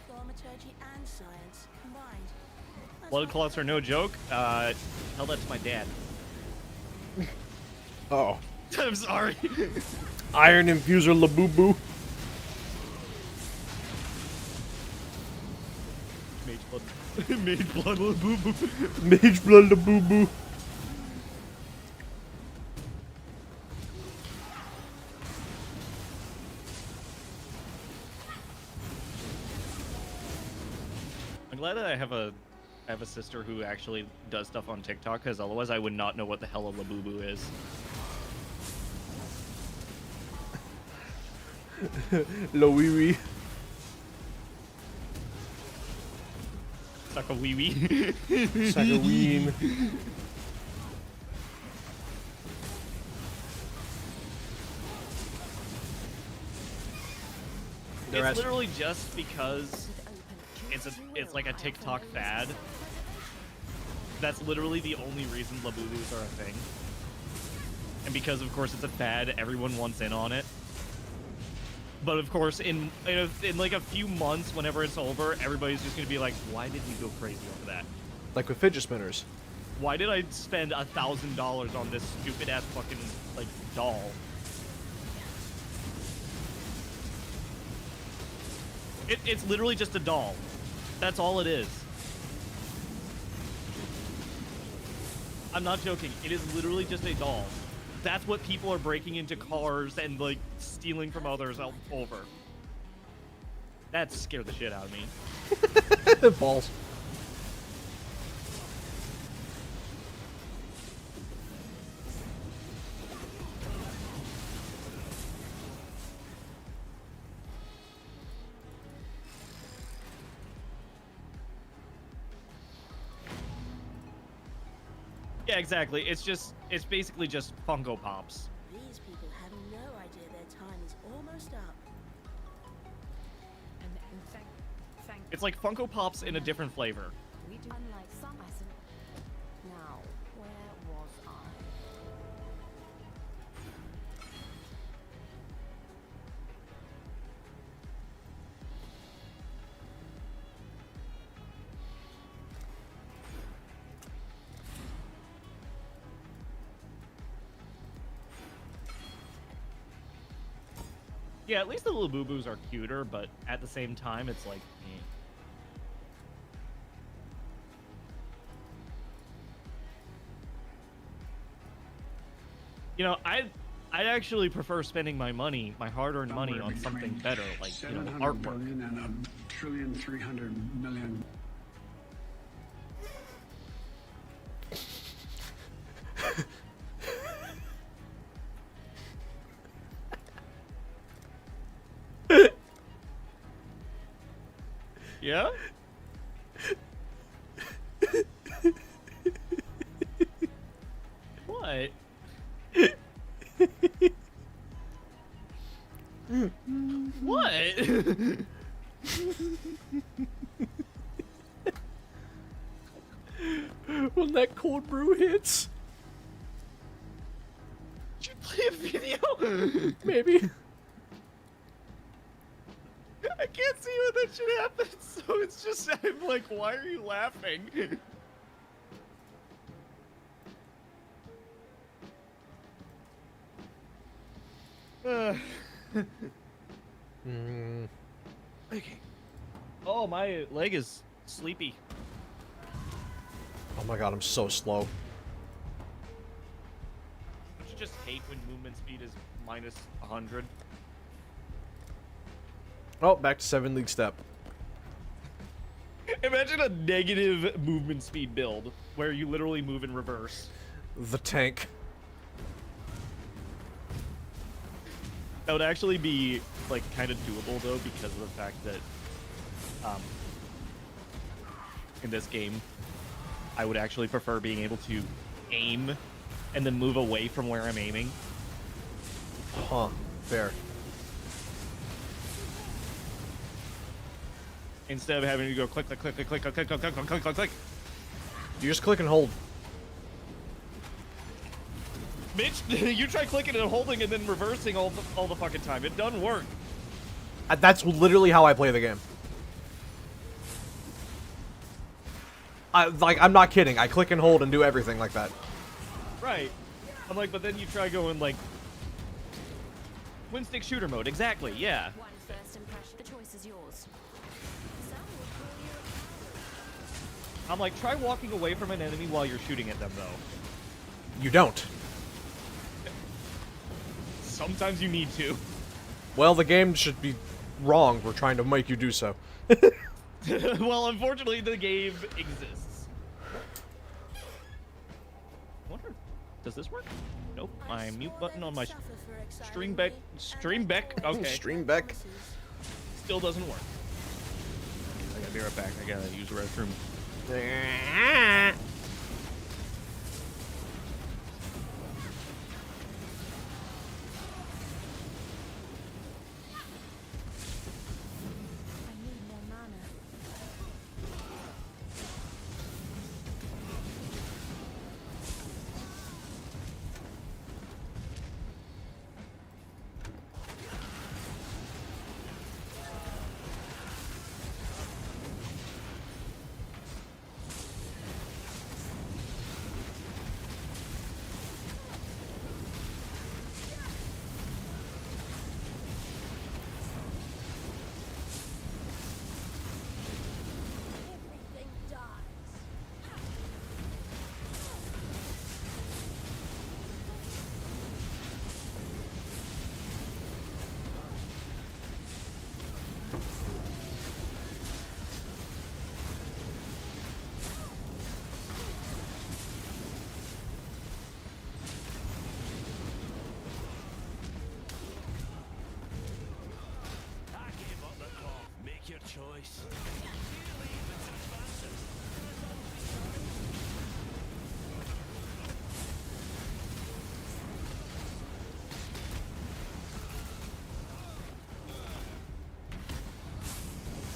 Thaumaturgy and science combined. That's Blood what- clots are no joke. Tell that to my dad. Oh. I'm sorry. Iron infuser Labubu. Mage blood. Mage blood. Boo boo. Mage blood Labubu. I'm glad that I have a sister who actually does stuff on TikTok, because otherwise I would not know what the hell a labubu is. Lowiwi. Suck a wee wee. Sakaween. It's literally just because it's like a TikTok fad. That's literally the only reason labubus are a thing. And because of course it's a fad, everyone wants in on it. But of course, in like a few months, whenever it's over, everybody's just gonna be like, "Why did you go crazy over that? Like with fidget spinners. Why did I spend $1,000 on this stupid ass fucking like doll?" It's literally just a doll. That's all it is. I'm not joking. It is literally just a doll. That's what people are breaking into cars and, like, stealing from others over. That scared the shit out of me. Balls. Yeah, exactly. It's basically just Funko Pops. These people have no idea their time is almost up. And thank It's like Funko Pops in a different flavor. we do. Unlike some, I said. Now, where was I? Yeah, at least the little boo-boos are cuter, but at the same time, it's like, eh. You know, I'd actually prefer spending my money, my hard-earned money, on something better, like, you know, 700 artwork. billion and a trillion 300 million. Yeah? What? What? When that cold brew hits, Did you play a video? maybe. I can't see when that shit happens, so it's just, I'm like, why are you laughing? Okay. Oh, my leg is sleepy. Oh my god, I'm so slow. Don't you just hate when movement speed is minus 100? Oh, back to 7 league step. Imagine a negative movement speed build where you literally move in reverse. The tank. That would actually be, like, kind of doable, though, because of the fact that, in this game, I would actually prefer being able to aim and then move away from where I'm aiming. Huh. Fair. Instead of having to go click, click, click, click, click, click, click, click, click, click, click, click. You just click and hold. Bitch, you try clicking and holding and then reversing all the fucking time. It doesn't work. That's literally how I play the game. I'm not kidding. I click and hold and do everything like that. Right. I'm like, but then you try going, like, twin stick shooter mode. Exactly, yeah. One first impression. The choice is yours. Some would call you a coward. I'm like, try walking away from an enemy while you're shooting at them, though. You don't. Sometimes you need to. Well, the game should be wrong. We're trying to make you do so. Well, unfortunately, the game exists. I wonder, does this work? Nope. My mute button on my stream back. Okay. Stream back. Still doesn't work. I gotta be right back. I gotta use the restroom. I need more mana.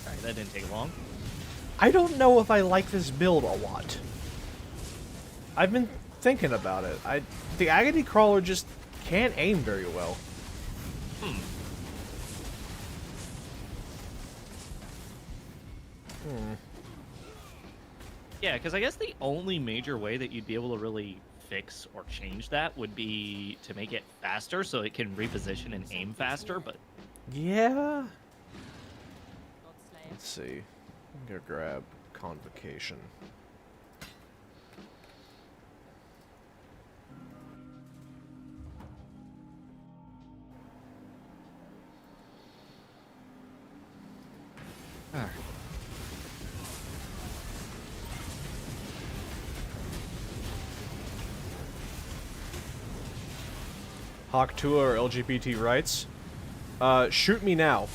Alright, that didn't take long. I don't know if I like this build a lot. I've been thinking about it. The agony crawler just can't aim very well. Yeah, because I guess the only major way that you'd be able to really fix or change that would be to make it faster so it can reposition and aim faster, but Yeah. Let's see. I'm gonna grab convocation. Alright. Hawk Tua or LGBT rights? Shoot me now.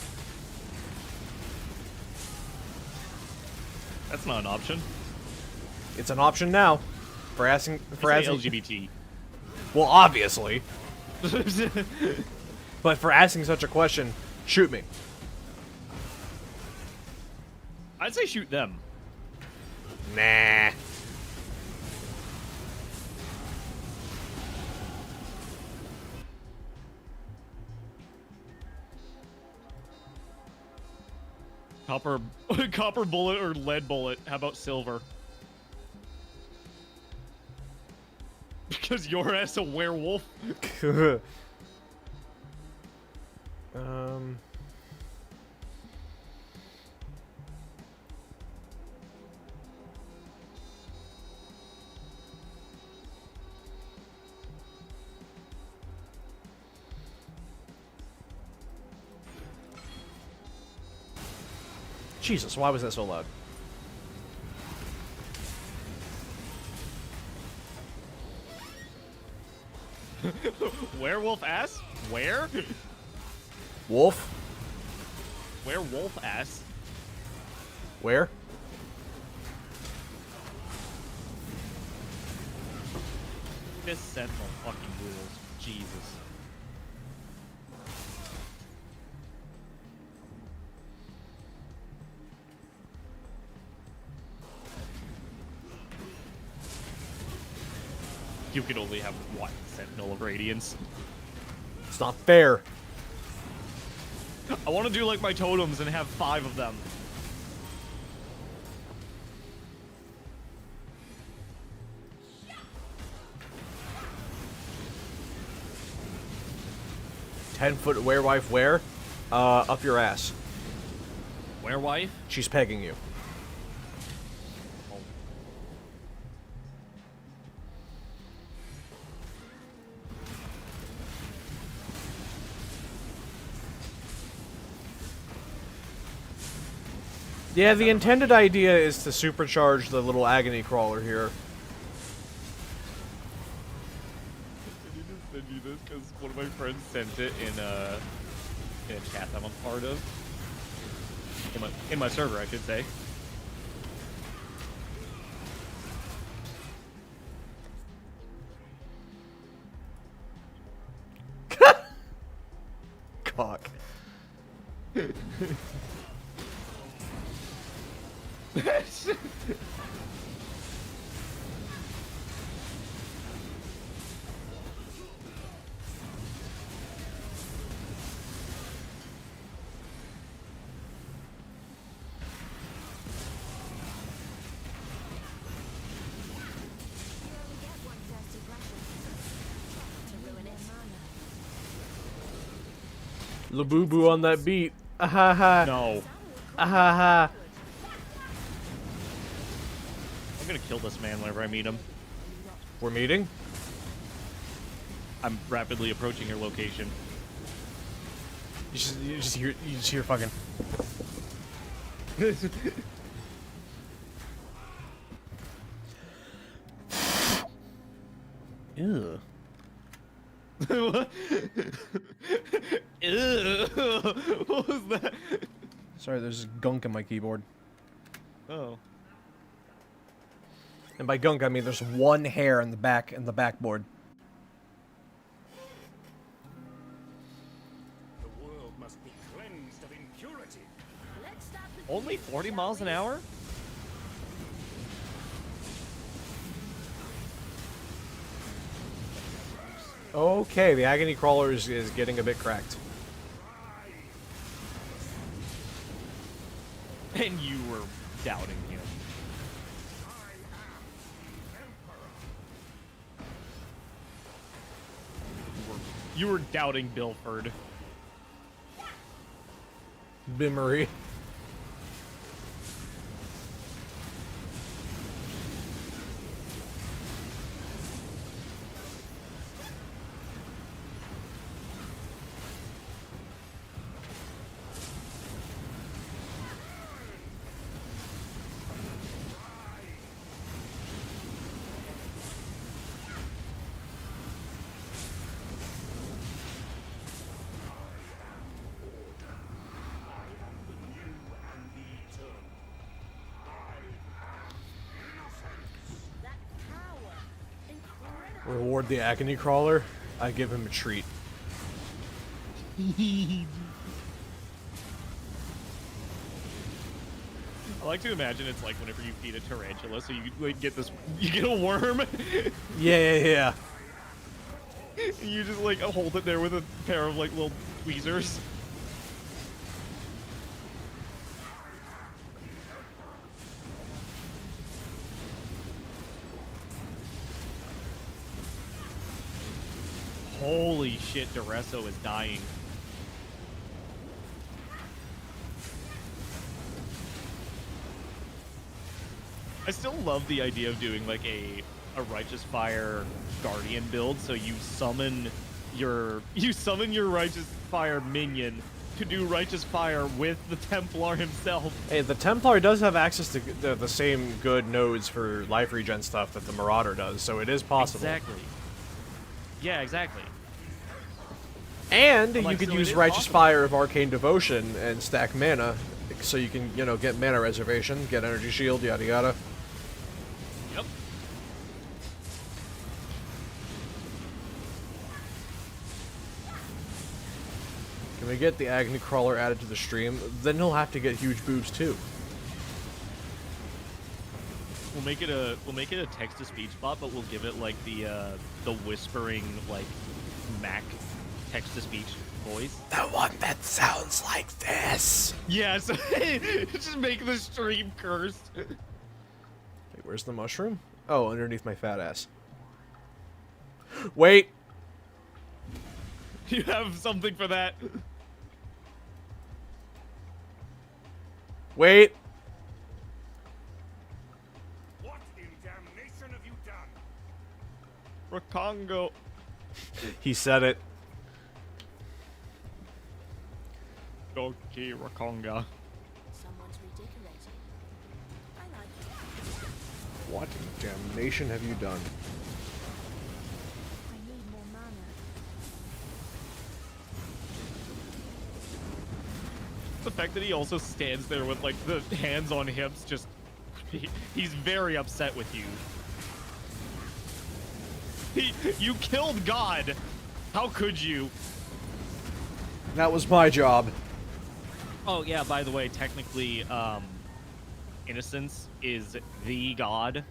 That's not an option. It's an option now. For asking. For Say asking. LGBT. Well, obviously. But for asking such a question, shoot me. I'd say shoot them. Nah. Copper bullet or lead bullet. How about silver? Because your ass a werewolf. Jesus, why was that so loud? Werewolf ass? Where? Wolf? Werewolf ass? Where? This sentinel fucking rules. Jesus. You can only have one sentinel of radiance. It's not fair. I want to do like my totems and have 5 of them. "10-foot werewife where? Up your ass. Werewife? She's pegging you. Oh. Yeah, the intended idea is to supercharge the little agony crawler here. I need to send you this because one of my friends sent it in a chat that I'm a part of. In my server, I should say. Cock. Labubu on that beat. Ahaha. No. Ahaha. I'm gonna kill this man whenever I meet him. We're meeting? I'm rapidly approaching your location. You just hear fucking. Ew. What? Ew. What was that? Sorry, there's gunk in my keyboard. Oh. And by gunk, I mean there's one hair in the backboard. The world must be cleansed of impurity. Let's start the Only 40 miles an hour? Okay, the agony crawler is getting a bit cracked. And you were doubting him. You were doubting Bilford. Bimmery. that power. Incredible. Reward the agony crawler. I give him a treat. I like to imagine it's like whenever you feed a tarantula, so you like get this, you get a worm, Yeah. and you just like hold it there with a pair of like little tweezers. Holy shit, Duresso is dying. I still love the idea of doing like a righteous fire guardian build, so you summon your righteous fire minion to do righteous fire with the Templar himself. Hey, the Templar does have access to the same good nodes for life regen stuff that the Marauder does, so it is possible. Exactly. Yeah, exactly. And Like, you could so it use is Righteous possible. Fire of Arcane Devotion and stack mana, so you can, get mana reservation, get energy shield, yada yada. Yep. Can we get the Agony Crawler added to the stream? Then he'll have to get huge boobs too. We'll make it a text to speech bot, but we'll give it like the whispering like Mac text to speech voice. The one that sounds like this. Yeah, so just make the stream cursed. Wait, where's the mushroom? Oh, underneath my fat ass. Wait. You have something for that? Wait. What in damnation have you done? Rakongo. He said it. Doki Rakonga. Someone's redecorating. I like it. What in damnation have you done? I need more mana. The fact that he also stands there with like the hands on hips, just he's very upset with you. You killed God. How could you? That was my job. Oh yeah, by the way, technically, Innocence is the god.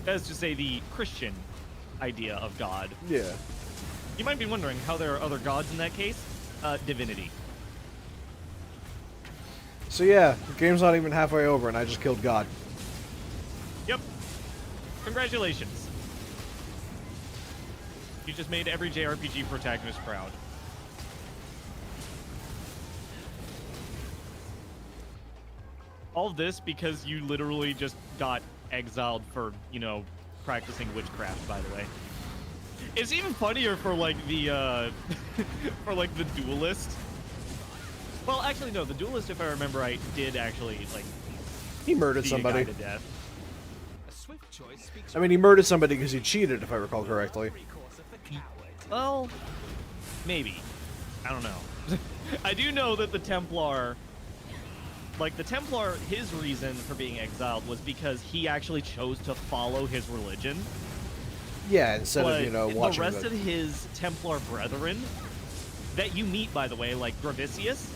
That is to say the Christian idea of God. Yeah. You might be wondering how there are other gods in that case. Divinity. So yeah, the game's not even halfway over and I just killed God. Yep. Congratulations. You just made every JRPG protagonist proud. All of this because you literally just got exiled for, practicing witchcraft, by the way. It's even funnier for, like, the, for, like, the duelist. Well, actually, no, the duelist, if I remember right, did actually, like, He murdered beat a guy somebody. to death. swift choice speaks I mean, he murdered somebody because he cheated, if I recall correctly. every course of the coward. Well, maybe. I don't know. I do know that the Templar, like the Templar, his reason for being exiled was because he actually chose to follow his religion. Yeah, instead But of, you know, watching the rest of his Templar brethren that you meet, by the way, like Gravicius,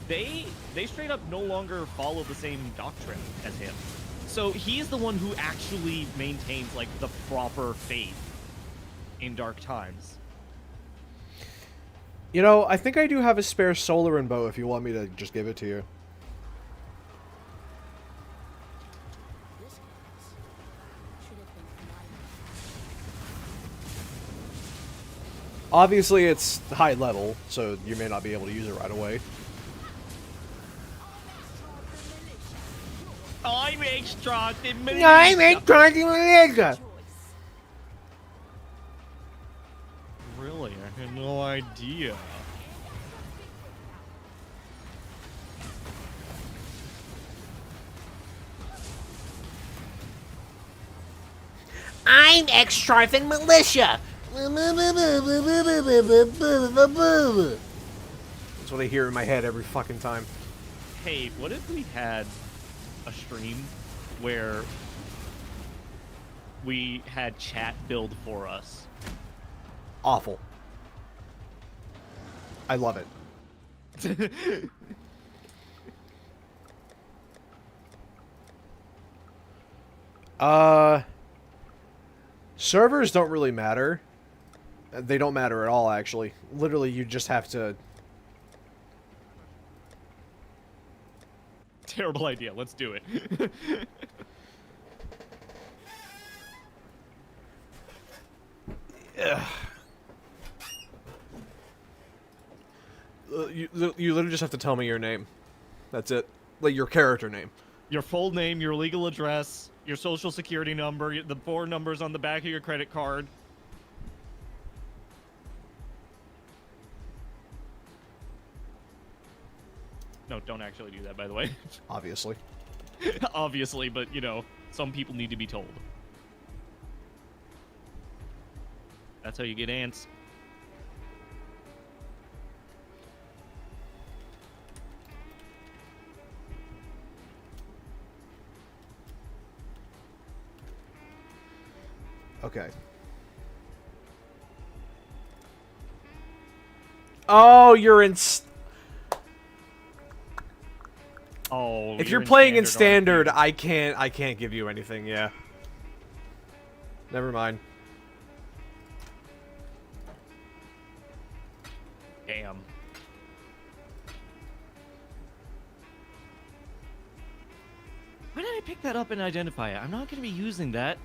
they straight up no longer follow the same doctrine as him. So he's the one who actually maintains like the proper faith in dark times. You know, I think I do have a spare Solaran bow if you want me to just give it to you. This case should have been provided. Obviously, it's high level, so you may not be able to use it right away. I'm extracting militia. militia! Really? I had no idea. I'm extracting militia! That's what I hear in my head every fucking time. Hey, what if we had a stream where we had chat build for us? Awful. I love it. Servers don't really matter. They don't matter at all, actually. Literally, you just have to... Terrible idea. Let's do it. You literally just have to tell me your name. That's it. Like, your character name. Your full name, your legal address, your social security number, the 4 numbers on the back of your credit card. No, don't actually do that, by the way. Obviously. Obviously, but, you know, some people need to be told. That's how you get ants. Okay. Oh, you're in... Oh, If you're playing in standard, I can't give you anything, yeah. Never mind. Damn. Why did I pick that up and identify it? I'm not going to be using that.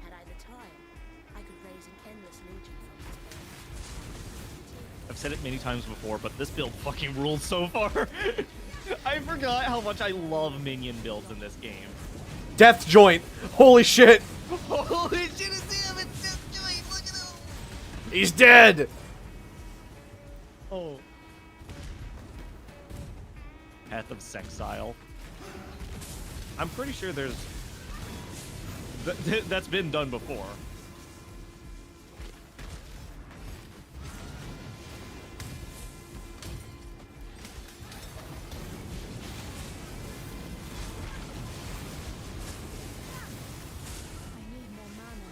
Had I the time, I could raise an endless legion from this bone. I've said it many times before, but this build fucking rules so far. I forgot how much I love minion builds in this game. Death joint! Holy shit! Holy shit, it's him! It's Death Joint! Look at him! He's dead! Oh. Path of Sexile. I'm pretty sure there's... that's been done before. I need more mana.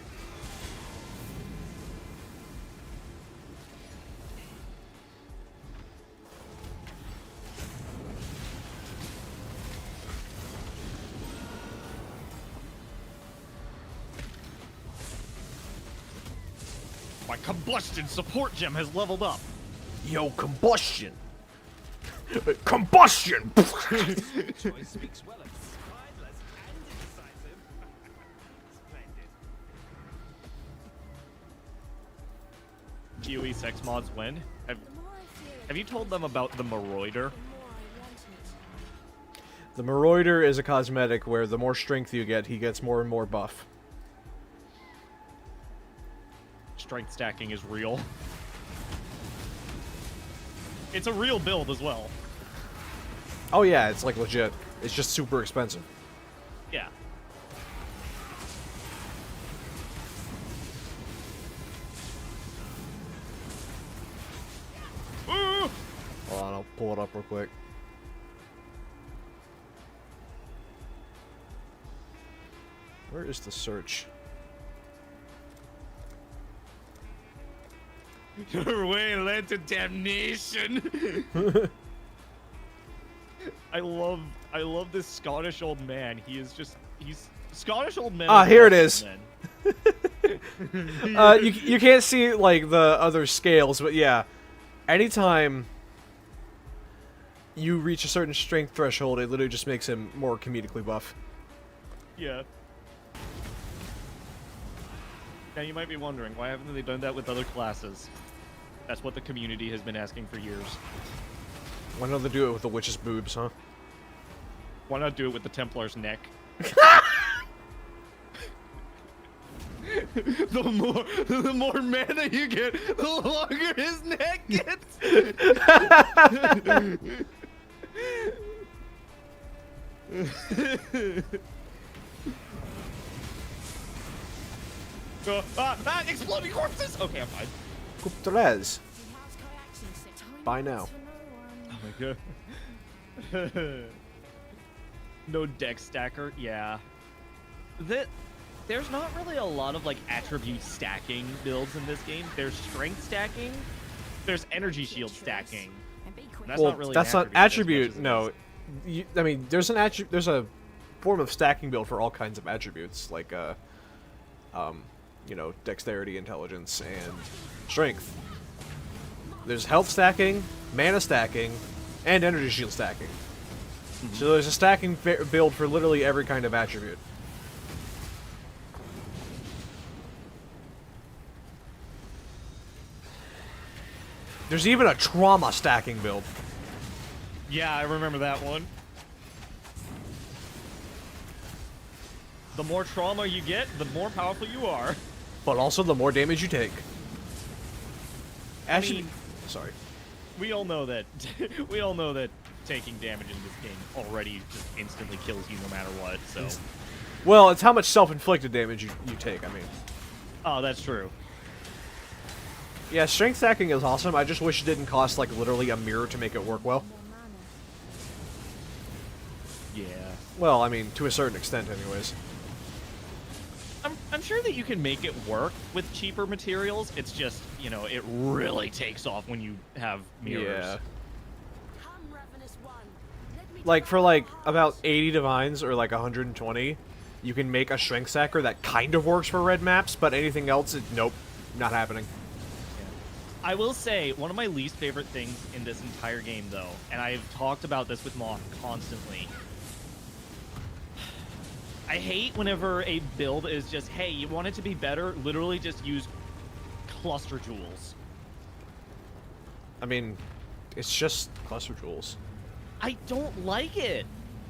My combustion support gem has leveled up. Yo, combustion! Combustion! Choice speaks well of spineless and indecisive. Splendid. GOE sex mods when? The more I feel it, Have you told them about the Marauder? the more I want it. The Marauder is a cosmetic where the more strength you get, he gets more and more buff. strength stacking is real. It's a real build as well. Oh yeah, it's like legit. It's just super expensive. Yeah. Ooh! Hold on, I'll pull it up real quick. Where is the search? Your way led to damnation. I love this Scottish old man. He's Scottish old men. Ah, are here it the is. best men. You can't see like the other scales, but yeah, anytime you reach a certain strength threshold, it literally just makes him more comedically buff. Yeah. Now you might be wondering, why haven't they done that with other classes? That's what the community has been asking for years. Why don't they do it with the witch's boobs, huh? Why not do it with the Templar's neck? the more mana you get, the longer his neck gets. Exploding corpses! Okay, I'm fine. Kupterez. Bye now. Oh my god. No deck stacker, yeah. There's not really a lot of like attribute stacking builds in this game. There's strength stacking, there's energy shield stacking. That's Well, not really that's an not attribute as attribute. much as it No, is. I mean, there's a form of stacking build for all kinds of attributes, like you know, dexterity, intelligence, and strength. There's health stacking, mana stacking, and energy shield stacking. So there's a stacking build for literally every kind of attribute. There's even a trauma stacking build. Yeah, I remember that one. The more trauma you get, the more powerful you are. But also the more damage you take. Actually, mean- sorry. We all know that taking damage in this game already just instantly kills you no matter what, so. Well, it's how much self-inflicted damage you take, I mean. Oh, that's true. Yeah, strength stacking is awesome. I just wish it didn't cost, like, literally a mirror to make it work well. Yeah. Well, I mean, to a certain extent, anyways. I'm sure that you can make it work with cheaper materials. It's just, you know, it really takes off when you have mirrors. Yeah. Come, Ravenous One. Let me Like, for, like, about 80 divines or, like, 120, you can make a strength stacker that kind of works for red maps, but anything else, nope, not happening. I will say, one of my least favorite things in this entire game, though, and I've talked about this with Moth constantly, I hate whenever a build is just, hey, you want it to be better, literally just use cluster jewels. I mean, it's just cluster jewels. I don't like it.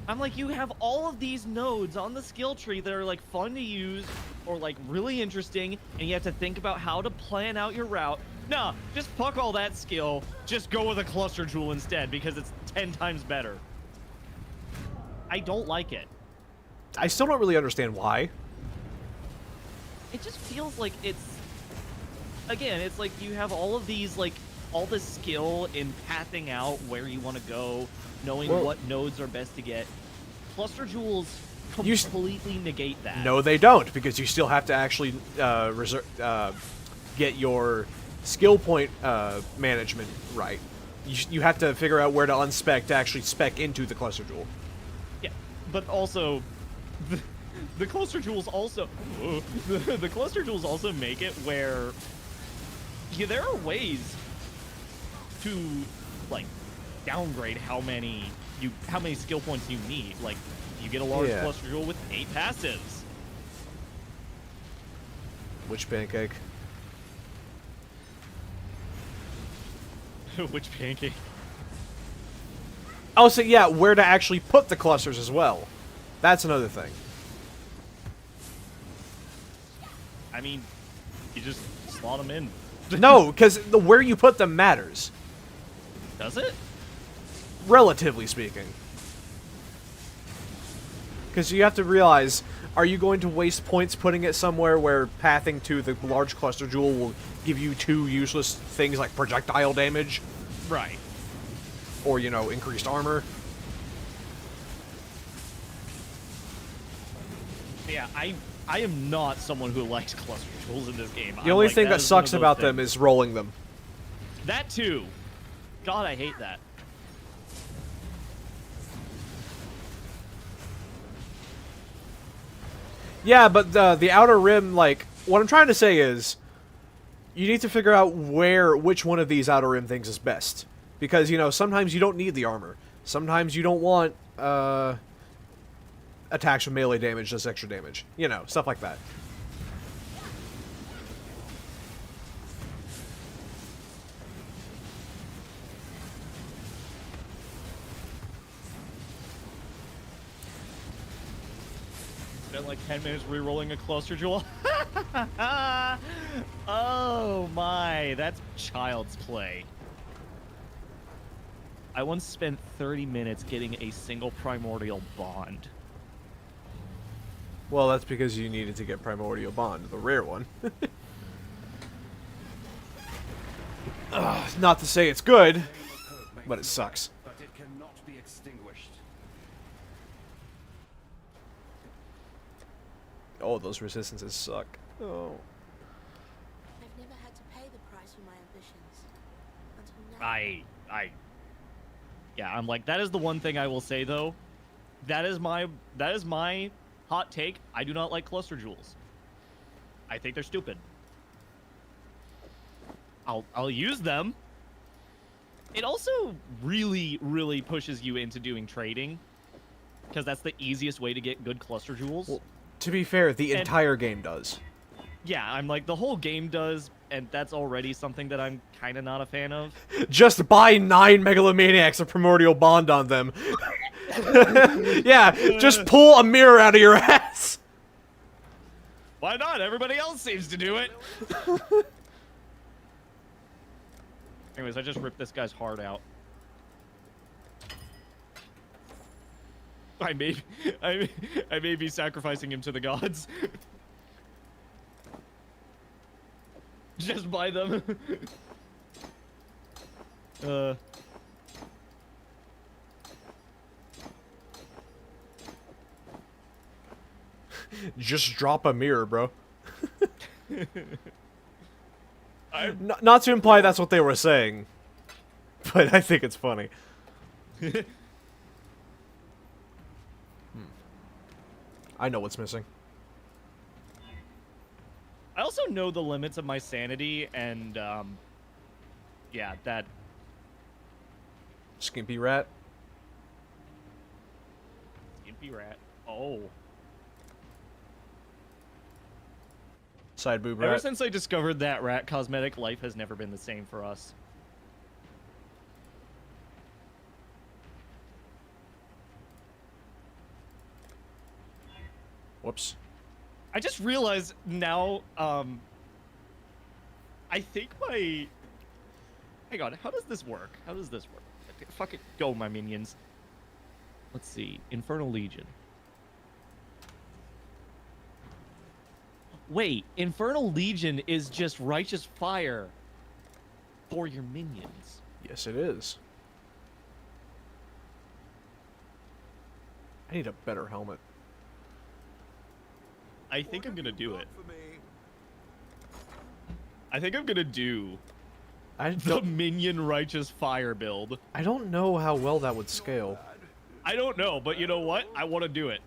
I'm like, you have all of these nodes on the skill tree that are like fun to use or like really interesting, and you have to think about how to plan out your route. Nah, just fuck all that skill. Just go with a cluster jewel instead because it's 10 times better. I don't like it. I still don't really understand why. It just feels like it's, again, it's like you have all of these, like, all this skill in pathing out where you want to go, knowing Well- what nodes are best to get. Cluster jewels You completely negate that. No, they don't, because you still have to actually get your skill point management right. You have to figure out where to unspec to actually spec into the cluster jewel. Yeah, but also, the cluster jewels also, the cluster jewels also make it where, yeah, there are ways to, like, downgrade how many skill points you need. Like, you get a large Yeah. cluster jewel with 8 passives. Which pancake? Which pancake? Oh, so yeah, where to actually put the clusters as well. That's another thing. I mean, you just slot them in. No, because where you put them matters, Does it? relatively speaking. Because you have to realize, are you going to waste points putting it somewhere where pathing to the large cluster jewel will give you 2 useless things like projectile damage? Right. Or, you know, increased armor? Yeah, I am not someone who likes cluster jewels in this game. The only thing that sucks about them is rolling them. That too. God, I hate that. Yeah, but the outer rim, like, what I'm trying to say is, you need to figure out which one of these outer rim things is best. Because, you know, sometimes you don't need the armor. Sometimes you don't want, attacks with melee damage does extra damage. You know, stuff like that. Spent like 10 minutes re-rolling a cluster jewel. Oh my, that's child's play. I once spent 30 minutes getting a single primordial bond. Well, that's because you needed to get Primordial Bond, the rare one. Not to say it's good, but it sucks. But it cannot be extinguished. Oh, those resistances suck. Oh. I've never had to pay the price for my ambitions. Until now. Yeah, I'm like, that is the one thing I will say though. That is my hot take. I do not like cluster jewels. I think they're stupid. I'll use them. It also really, really pushes you into doing trading, because that's the easiest way to get good cluster jewels. Well, to be fair, the entire game does. Yeah, I'm like, the whole game does, and that's already something that I'm kind of not a fan of. Just buy 9 Megalomaniacs of Primordial Bond on them. Yeah, just pull a mirror out of your ass. Why not? Everybody else seems to do it. Anyways, I just ripped this guy's heart out. I may be sacrificing him to the gods. Just buy them. Just drop a mirror, bro. Not to imply that's what they were saying, but I think it's funny. I know what's missing. I also know the limits of my sanity, and yeah, that Skimpy rat. skimpy rat. Oh. Side boob Ever rat. since I discovered that rat cosmetic, life has never been the same for us. Whoops. I just realized now, I think my... Hang on, how does this work? How does this work? Fuck it, go, my minions. Let's see, Infernal Legion. Wait, Infernal Legion is just righteous fire for your minions. Yes, it is. I need a better helmet. I think I'm gonna do it. I think I'm gonna do the minion righteous fire build. I don't know how well that would scale. I don't know, but you know what? I want to do it.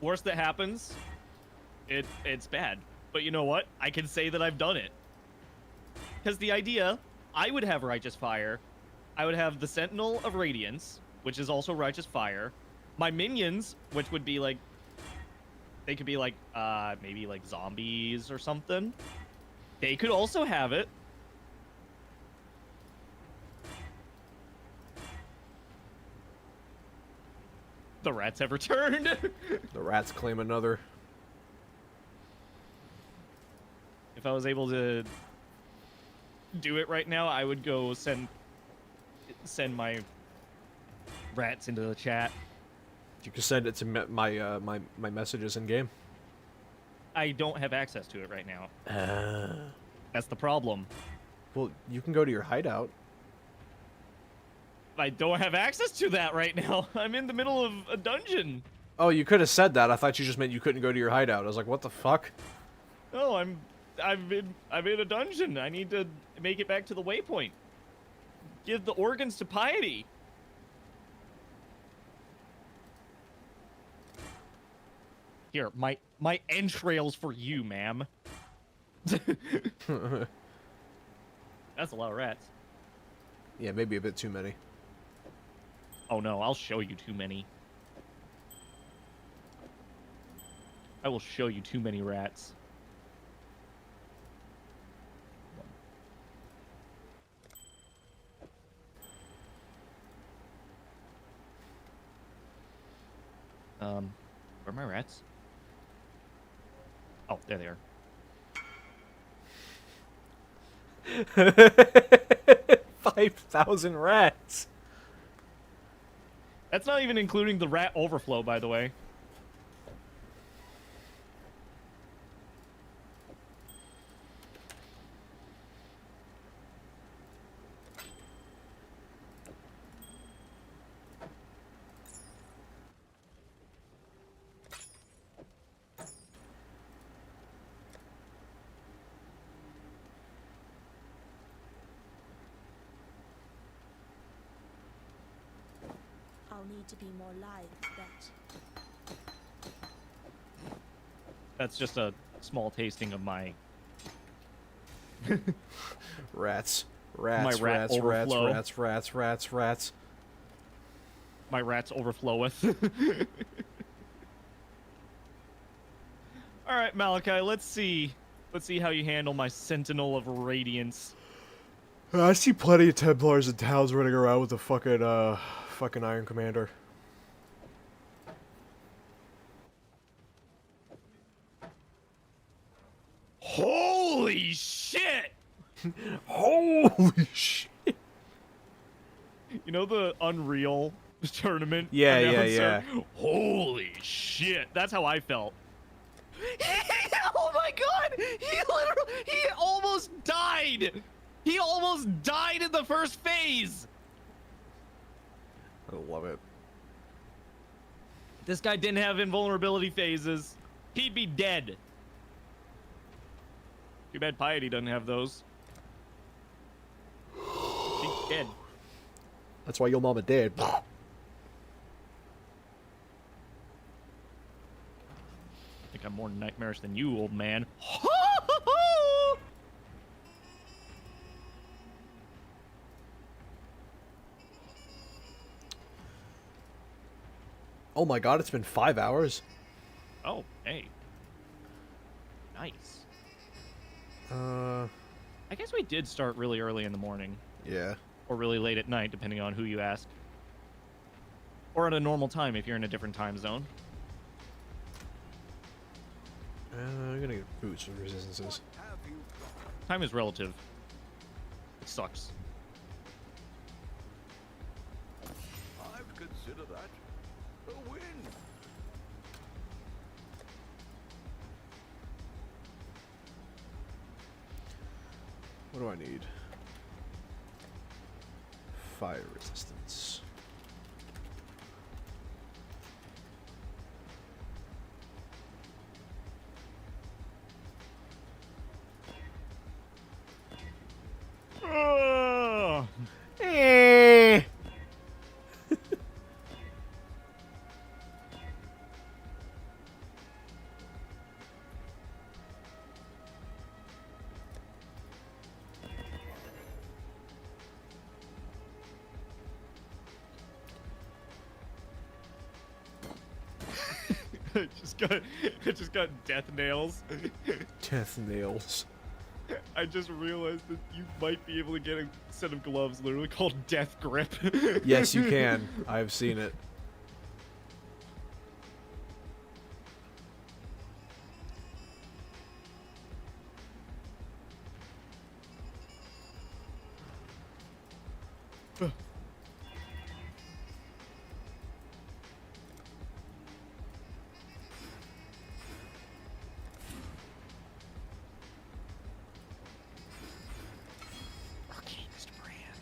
Worst that happens, it's bad. But you know what? I can say that I've done it. Because the idea, I would have righteous fire. I would have the Sentinel of Radiance, which is also righteous fire. My minions, which would be like, they could be like, maybe like zombies or something. They could also have it. The rats have returned. The rats claim another. If I was able to do it right now, I would go send my rats into the chat. You can send it to my messages in game. I don't have access to it right now. That's the problem. Well, you can go to your hideout. I don't have access to that right now. I'm in the middle of a dungeon. Oh, you could have said that. I thought you just meant you couldn't go to your hideout. I was like, what the fuck? No, I'm in a dungeon. I need to make it back to the waypoint. Give the organs to piety. Here, my entrails for you, ma'am. That's a lot of rats. Yeah, maybe a bit too many. Oh no, I'll show you too many. I will show you too many rats. Where are my rats? Oh, there they are. 5,000 rats. That's not even including the rat overflow, by the way. I'll need to be more lithe, bet. That's just a small tasting of my Rats. My rat overflow. Rats. my rats overfloweth. All right, Malachi, let's see how you handle my Sentinel of Radiance. I see plenty of Templars and towns running around with the fucking Iron Commander. Holy shit! Holy shit! You know the Unreal tournament? Yeah. announcer? Holy shit! That's how I felt. Oh my god! He almost died! He almost died in the first phase! I love it. This guy didn't have invulnerability phases. He'd be dead. Too bad Piety doesn't have those. He's dead. That's why your mama dead. I think I'm more nightmarish than you, old man. Oh my god, it's been 5 hours. Oh, hey. Nice. I guess we did start really early in the morning. Yeah. Or really late at night, depending on who you ask. Or at a normal time if you're in a different time zone. I'm gonna get boots with resistances. Time is relative. It sucks. I'd consider that a win. What do I need? Fire resistance. Eh. I just got death nails. Death nails. I just realized that you might be able to get a set of gloves literally called Death Grip. Yes, you can. I've seen it. Arcanist brand.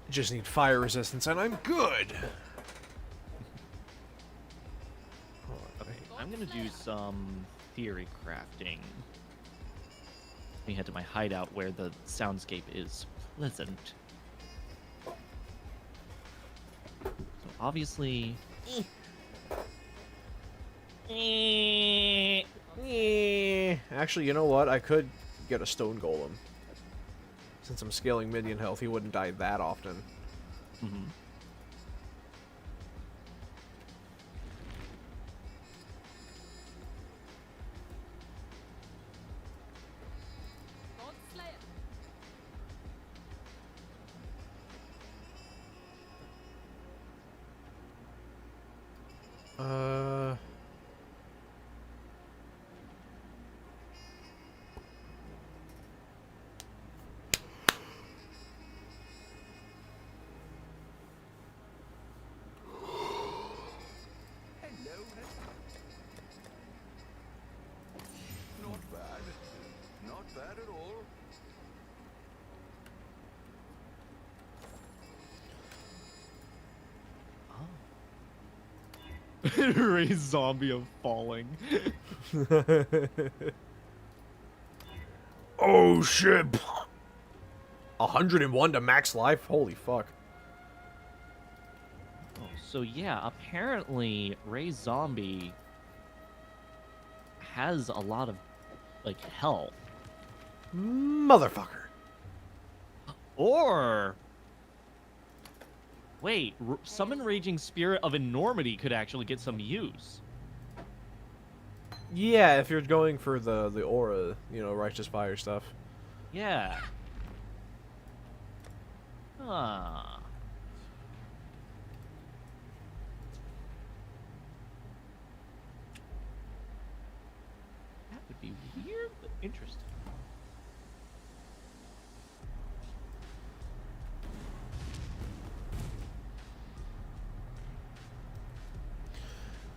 Just need fire resistance, and I'm good. I'm gonna do some theory crafting. Let me head to my hideout where the soundscape is pleasant. So obviously, Actually, you know what? I could get a stone golem. Since I'm scaling minion health, he wouldn't die that often. mhm. Uh... Not bad. Not bad at all. Raise zombie of falling. Oh shit! 101 to max life? Holy fuck. Oh, so yeah, apparently Ray Zombie has a lot of like health. Motherfucker. Or wait, summon Raging Spirit of Enormity could actually get some use. Yeah, if you're going for the aura, you know, righteous fire stuff. Yeah. Huh. That would be weird, but interesting.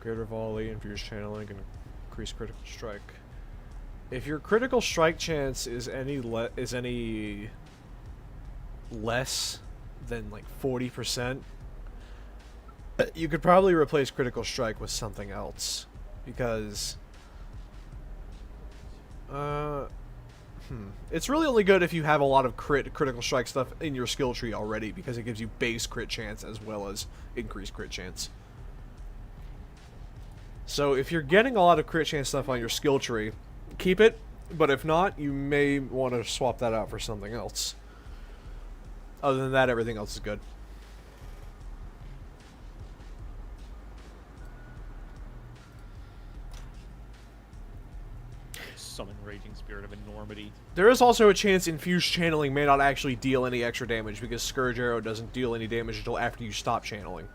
Greater volley, infused channeling, and increase critical strike. If your critical strike chance is any less than like 40%, you could probably replace critical strike with something else, because it's really only good if you have a lot of critical strike stuff in your skill tree already, because it gives you base crit chance as well as increased crit chance. So if you're getting a lot of crit chance stuff on your skill tree, keep it, but if not, you may want to swap that out for something else. Other than that, everything else is good. Summon Raging Spirit of Enormity. There is also a chance infused channeling may not actually deal any extra damage, because Scourge Arrow doesn't deal any damage until after you stop channeling.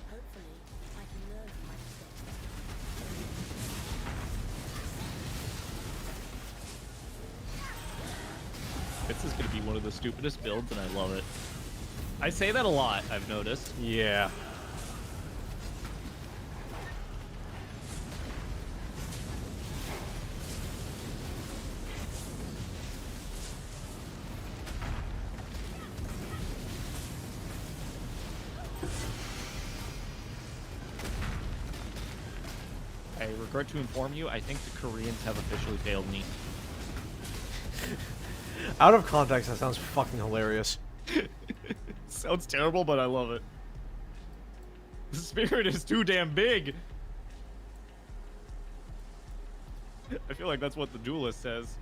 Hopefully, I can learn from my mistakes. This is going to be one of the stupidest builds, and I love it. I say that a lot, I've noticed. Yeah. I regret to inform you, I think the Koreans have officially failed me. Out of context, that sounds fucking hilarious. Sounds terrible, but I love it. The spirit is too damn big. I feel like that's what the duelist says.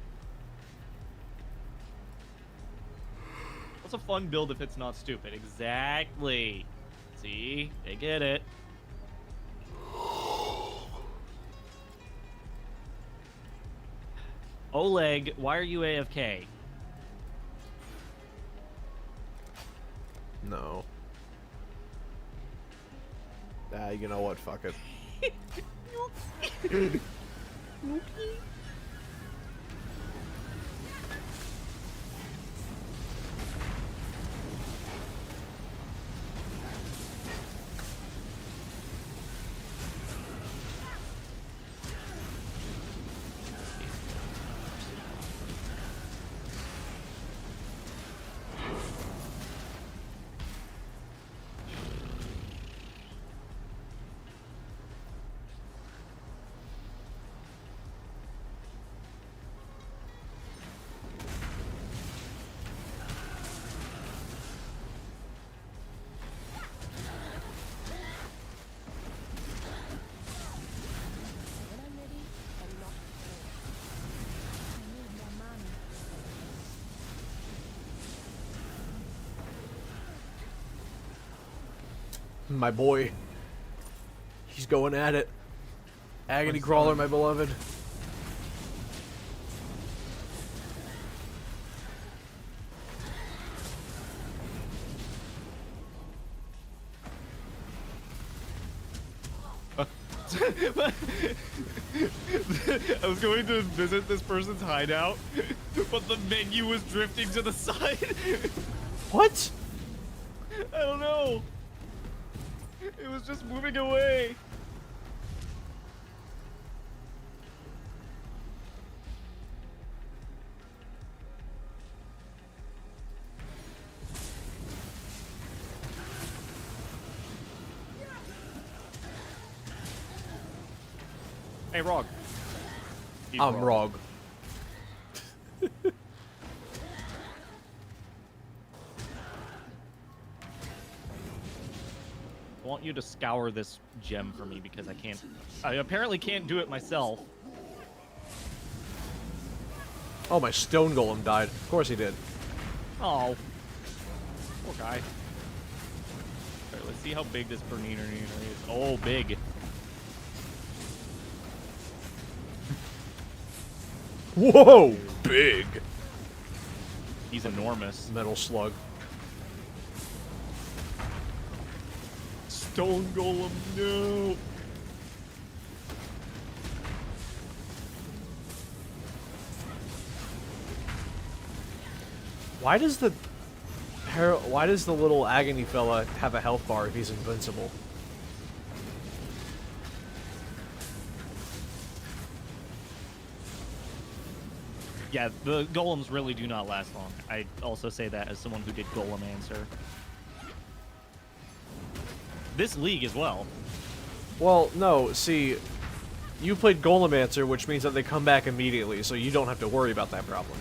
What's a fun build if it's not stupid? Exactly. See? They get it. Oleg, why are you AFK? No. Ah, you know what? Fuck it. When I'm ready, I'm not before. I need more mana. My boy. He's going at it. Agony Crawler, my beloved. I was going to visit this person's hideout, but the menu was drifting to the side. What? I don't know. It was just moving away. Hey, Rog. He's I'm Rog. I want you to scour this gem for me because I apparently can't do it myself. Oh, my stone golem died. Of course he did. Oh. Poor guy. Alright, let's see how big this Berniner is. Oh, big. Whoa! Big. He's enormous. Metal slug. Stone Golem, no! Why does the little agony fella have a health bar if he's invincible? Yeah, the golems really do not last long. I also say that as someone who did Golemancer. This league as well. Well, no, see, you played Golemancer, which means that they come back immediately, so you don't have to worry about that problem.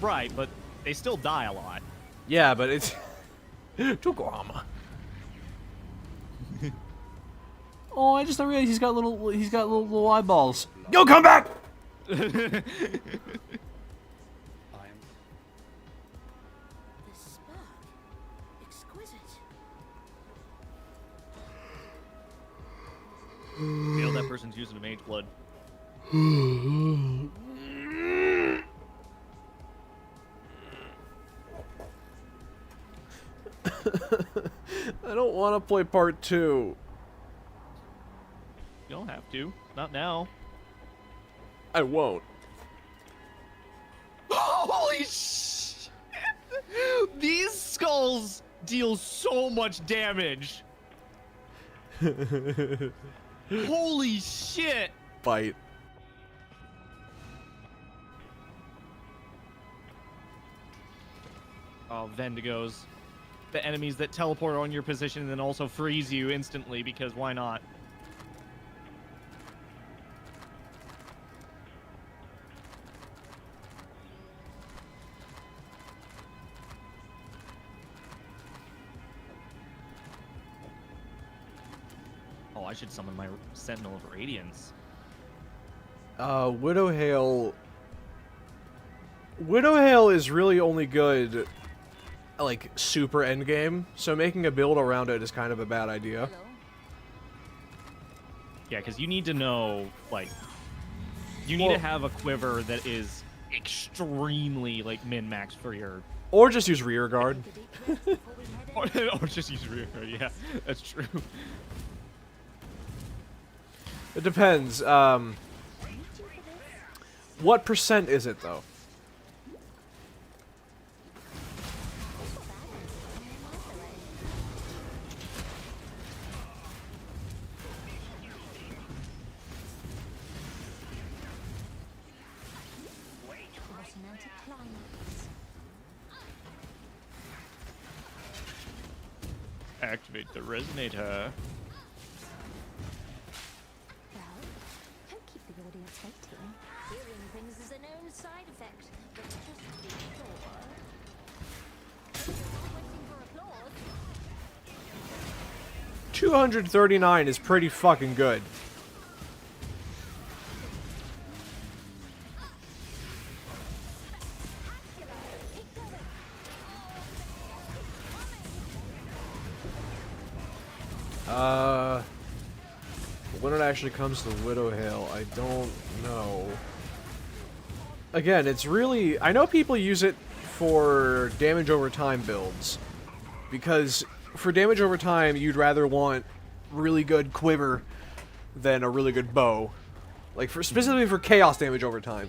Right, but they still die a lot. Yeah, but it's... Tokorama. Oh, I just realized he's got little eyeballs. Yo, come back! The spark. Exquisite. Feel that person's using a mage blood. I don't want to play part 2. You don't have to. Not now. I won't. Holy shit! These skulls deal so much damage. Holy shit! Bite. Oh, Vendigos. The enemies that teleport on your position and then also freeze you instantly, because why not? Oh, I should summon my Sentinel of Radiance. Widowhail... Widowhail is really only good, like, super endgame, so making a build around it is kind of a bad idea. Hello? Yeah, because you need to know, like, you need to have a quiver that is extremely like min-max for your Or just use rear guard. or just use rear guard. Yeah, that's true. It depends. What percent is it though? Activate the resonator. Well, don't keep the audience waiting. Hearing things is an own side effect, but just be sure. Waiting for applause. 239 is pretty fucking good. When it actually comes to Widow Hail, I don't know. Again, it's really... I know people use it for damage over time builds. Because for damage over time, you'd rather want really good quiver than a really good bow. Like, for specifically for chaos damage over time.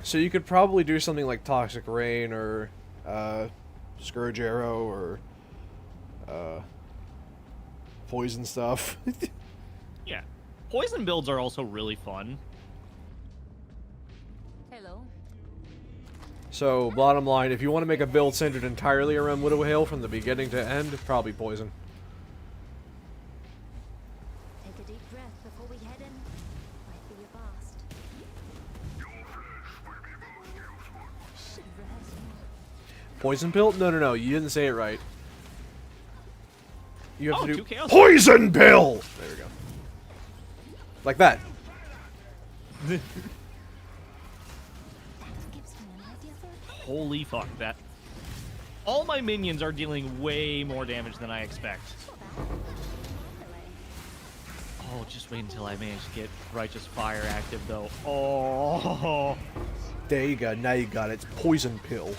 So you could probably do something like Toxic Rain or Scourge Arrow or poison stuff. Yeah, poison builds are also really fun. Hello. So, bottom line, if you want to make a build centered entirely around Widow Hail from the beginning to end, probably poison. Take a deep breath before we head in. Might be a blast. Should rehearse more. Poison pill? No, no, no, you didn't say it right. You have Oh, to 2 do chaos. poison pill! There we go. Like that. That gives me an idea for a plan. Holy fuck, that. All my minions are dealing way more damage than I expect. Oh, just wait until I manage to get Righteous Fire active, though. Oh, There you go, now you got it. It's poison pill.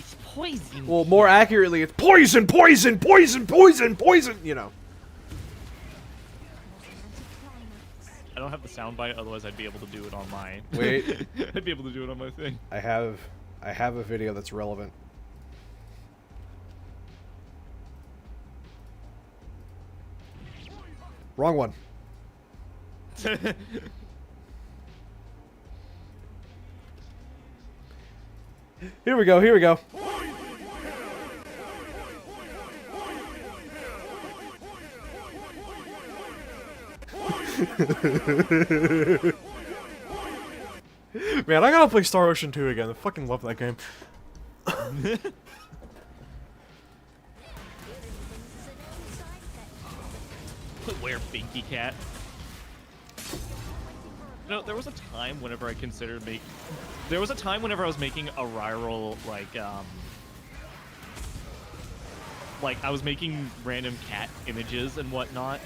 it's poison. Well, more accurately, it's poison, poison, poison, poison, poison, you know. I don't have the soundbite, otherwise I'd be able to do it on my... Wait. I'd be able to do it on my thing. I have a video that's relevant. Wrong one. Here we go, here we go. Man, I gotta play Star Ocean 2 again. I fucking love that game. Where Binky Cat? No, there was a time whenever I considered there was a time whenever I was making a viral, like I was making random cat images and whatnot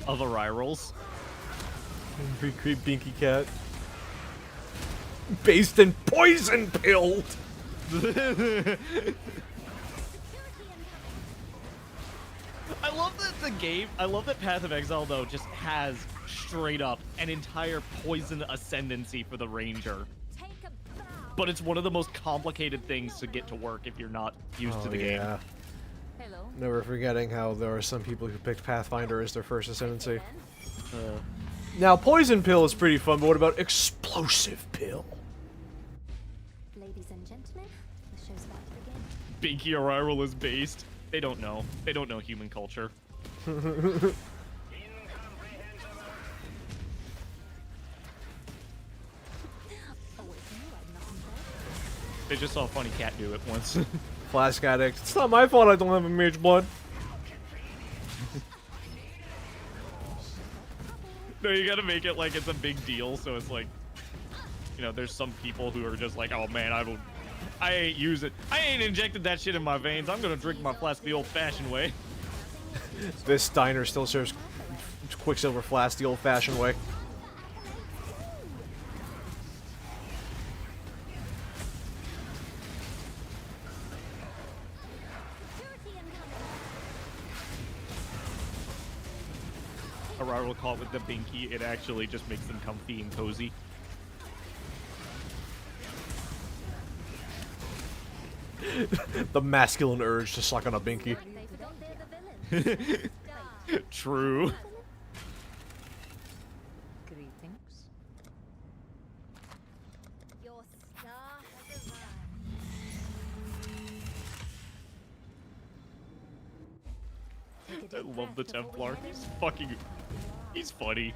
of Arirals. Binky Cat. Based in poison pill. I love that Path of Exile though just has straight up an entire poison ascendancy for the ranger. Take a bow. But it's one of the most complicated things to get to work if you're not used to the game. Hello. Never forgetting how there are some people who picked Pathfinder as their first ascendancy. Now, poison pill is pretty fun, but what about explosive pill? Ladies and gentlemen, the show's about to begin. Binky Ariral is based. They don't know. They don't know human culture. They just saw a funny cat do it once. Flask addict. It's not my fault I don't have a mage blood. No, you gotta make it like it's a big deal, so it's like, you know, there's some people who are just like, oh man, I ain't use it. I ain't injected that shit in my veins. I'm gonna drink my flask the old-fashioned way. This diner still serves Quicksilver Flask the old-fashioned way. Gerardo caught with the binky, it actually just makes them comfy and cozy. The masculine urge to suck on a binky. They forgot they're the villains. True. Greetings. Your star has arrived. Take a I deep love the breath before we Templar. head in. He's fucking... He's funny.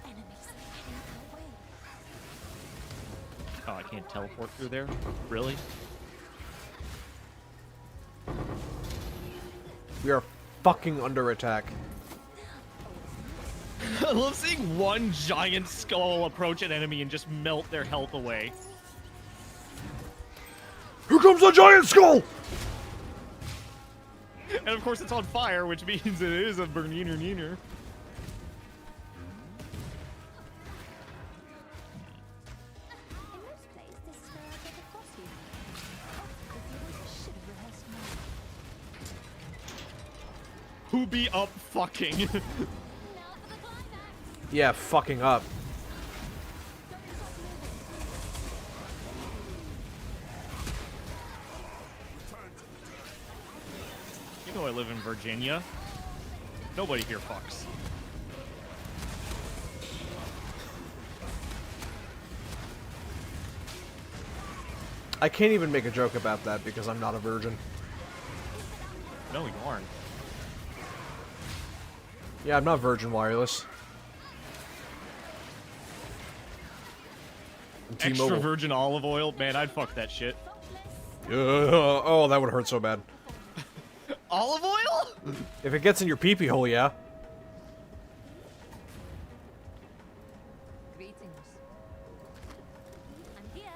Enemies heading our way. Oh, I can't teleport through there? Really? We are fucking under attack. I love seeing one giant skull approach an enemy and just melt their health away. Here comes a giant skull! And of course it's on fire, which means it is a burniner neener. In most plays, this is where I get across you. Oh, if you should have rehearsed more. Who be up fucking? Now for the climax. Yeah, fucking up. You know I live in Virginia. Nobody here fucks. I can't even make a joke about that because I'm not a virgin. No, you aren't. Yeah, I'm not Virgin Wireless. I'm Extra T-Mobile. virgin olive oil? Man, I'd fuck that shit. Oh, that would hurt so bad. Olive oil? If it gets in your pee-pee hole, yeah. Greetings. I'm here.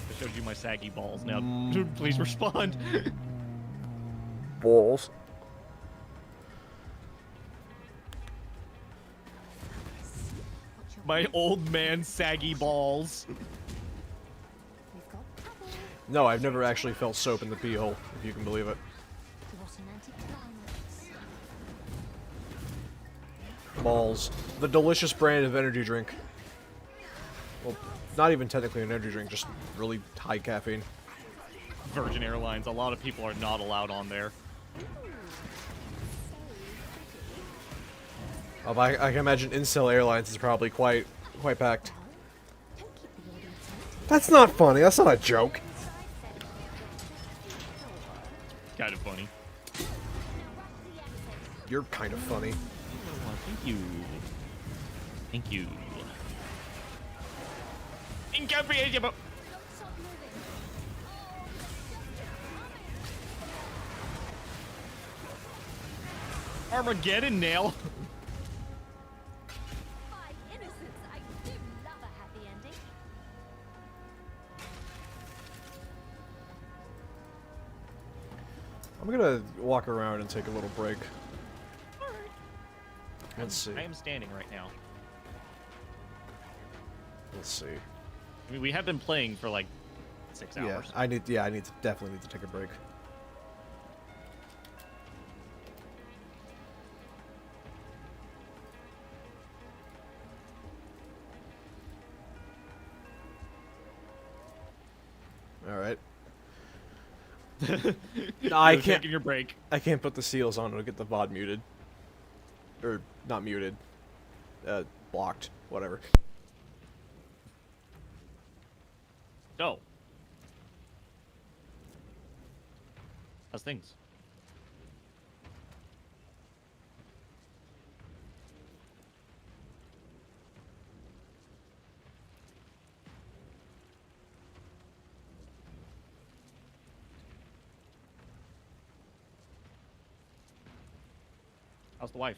I showed you my saggy balls. Now, please respond. Balls. What's your My old man saggy balls. We've got trouble. No, I've never actually felt soap in the pee hole, if you can believe it. What an anticlimax. Balls. The delicious brand of energy drink. Well, not even technically an energy drink, just really high caffeine. Virgin Airlines. A lot of people are not allowed on there. Oh, I can imagine Incel Airlines is probably quite packed. Don't keep the audience waiting. That's not funny. That's not a joke. Kind of funny. You're kind of funny. Oh, thank you. Thank you. Incomprehensible. Stop moving. Armageddon nail. My innocence. I do love a happy ending. I'm gonna walk around and take a little break. Let's see. I am standing right now. Let's see. I mean, we have been playing for like 6 Yeah, hours. I definitely need to take a break. All right. No, I You're can't. taking your break. I can't put the seals on to get the VOD muted. Or not muted. Blocked. Whatever. So, how's things? How's the wife?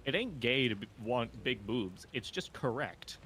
It ain't gay to want big boobs. It's just correct.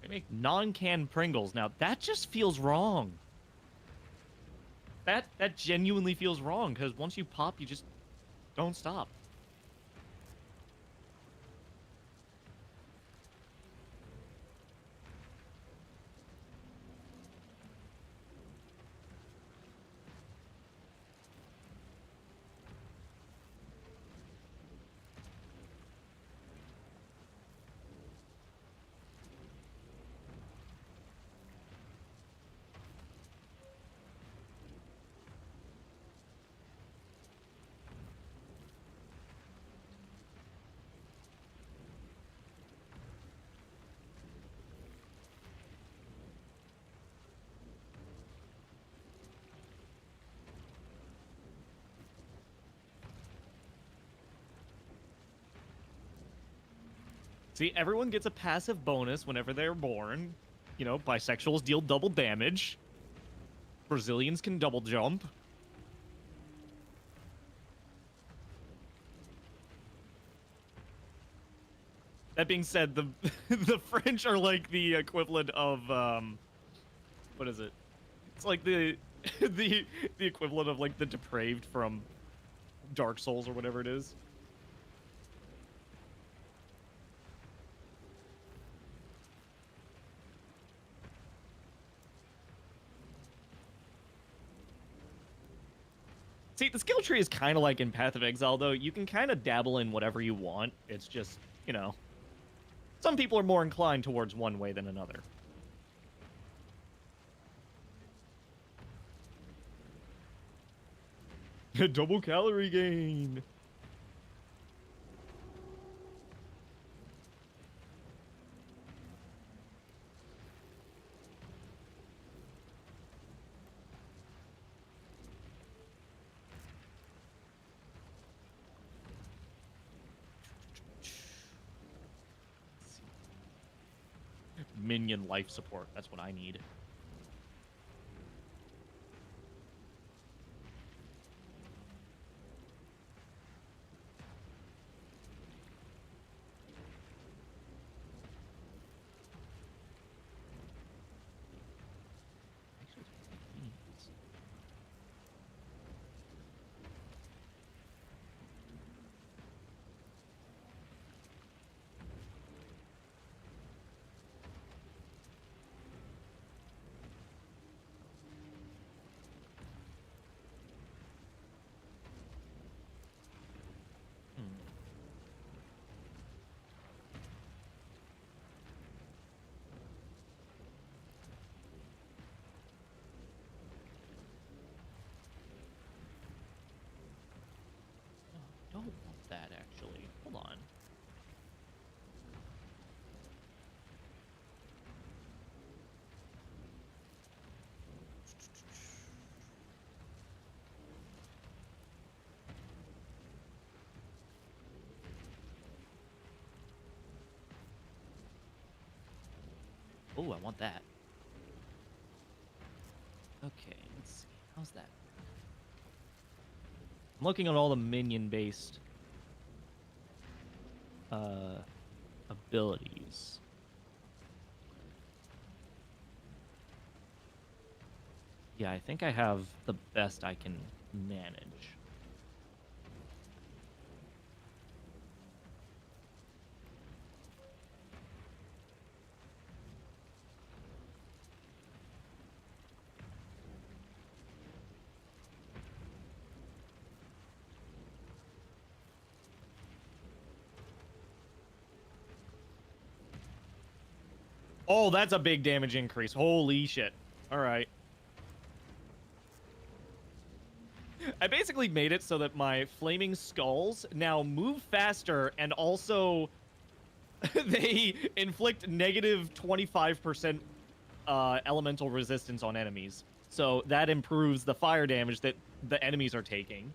They make non-canned Pringles. Now, that just feels wrong. That genuinely feels wrong, because once you pop, you just don't stop. See, everyone gets a passive bonus whenever they're born. You know, bisexuals deal double damage. Brazilians can double jump. That being said, the the French are like the equivalent of what is it? It's like the the equivalent of like the depraved from Dark Souls or whatever it is. See, the skill tree is kind of like in Path of Exile, though. You can kind of dabble in whatever you want. It's just, you know, some people are more inclined towards one way than another. Double calorie gain. Minion life support. That's what I need. Don't want that, actually. Hold on. Oh, I want that. Okay, let's see. How's that? I'm looking at all the minion-based. abilities. Yeah, I think I have the best I can manage. Oh, that's a big damage increase. Holy shit. All right. I basically made it so that my flaming skulls now move faster and also they inflict negative 25% elemental resistance on enemies. So that improves the fire damage that the enemies are taking.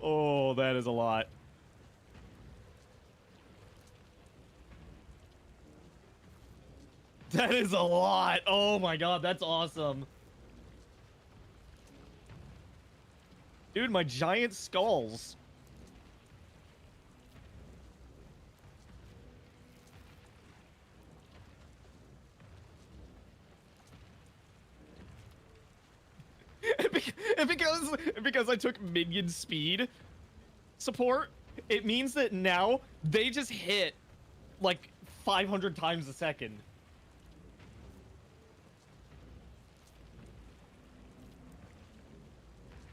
Oh, that is a lot. That is a lot. Oh my god, that's awesome. Dude, my giant skulls. because I took minion speed support, it means that now they just hit like 500 times a second.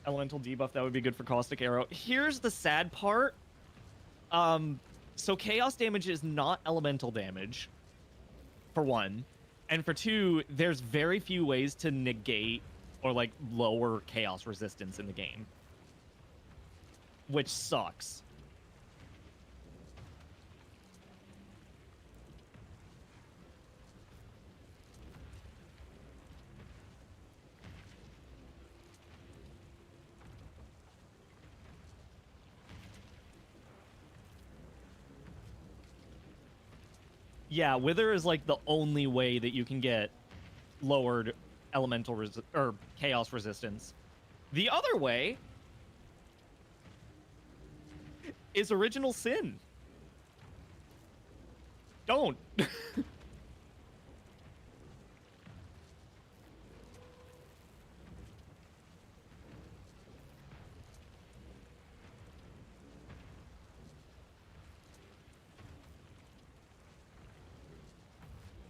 Elemental debuff, that would be good for Caustic Arrow. Here's the sad part. So chaos damage is not elemental damage, for one. And for two, there's very few ways to negate or like lower chaos resistance in the game. Which sucks. Yeah, Wither is like the only way that you can get lowered elemental or chaos resistance. The other way is Original Sin. Don't.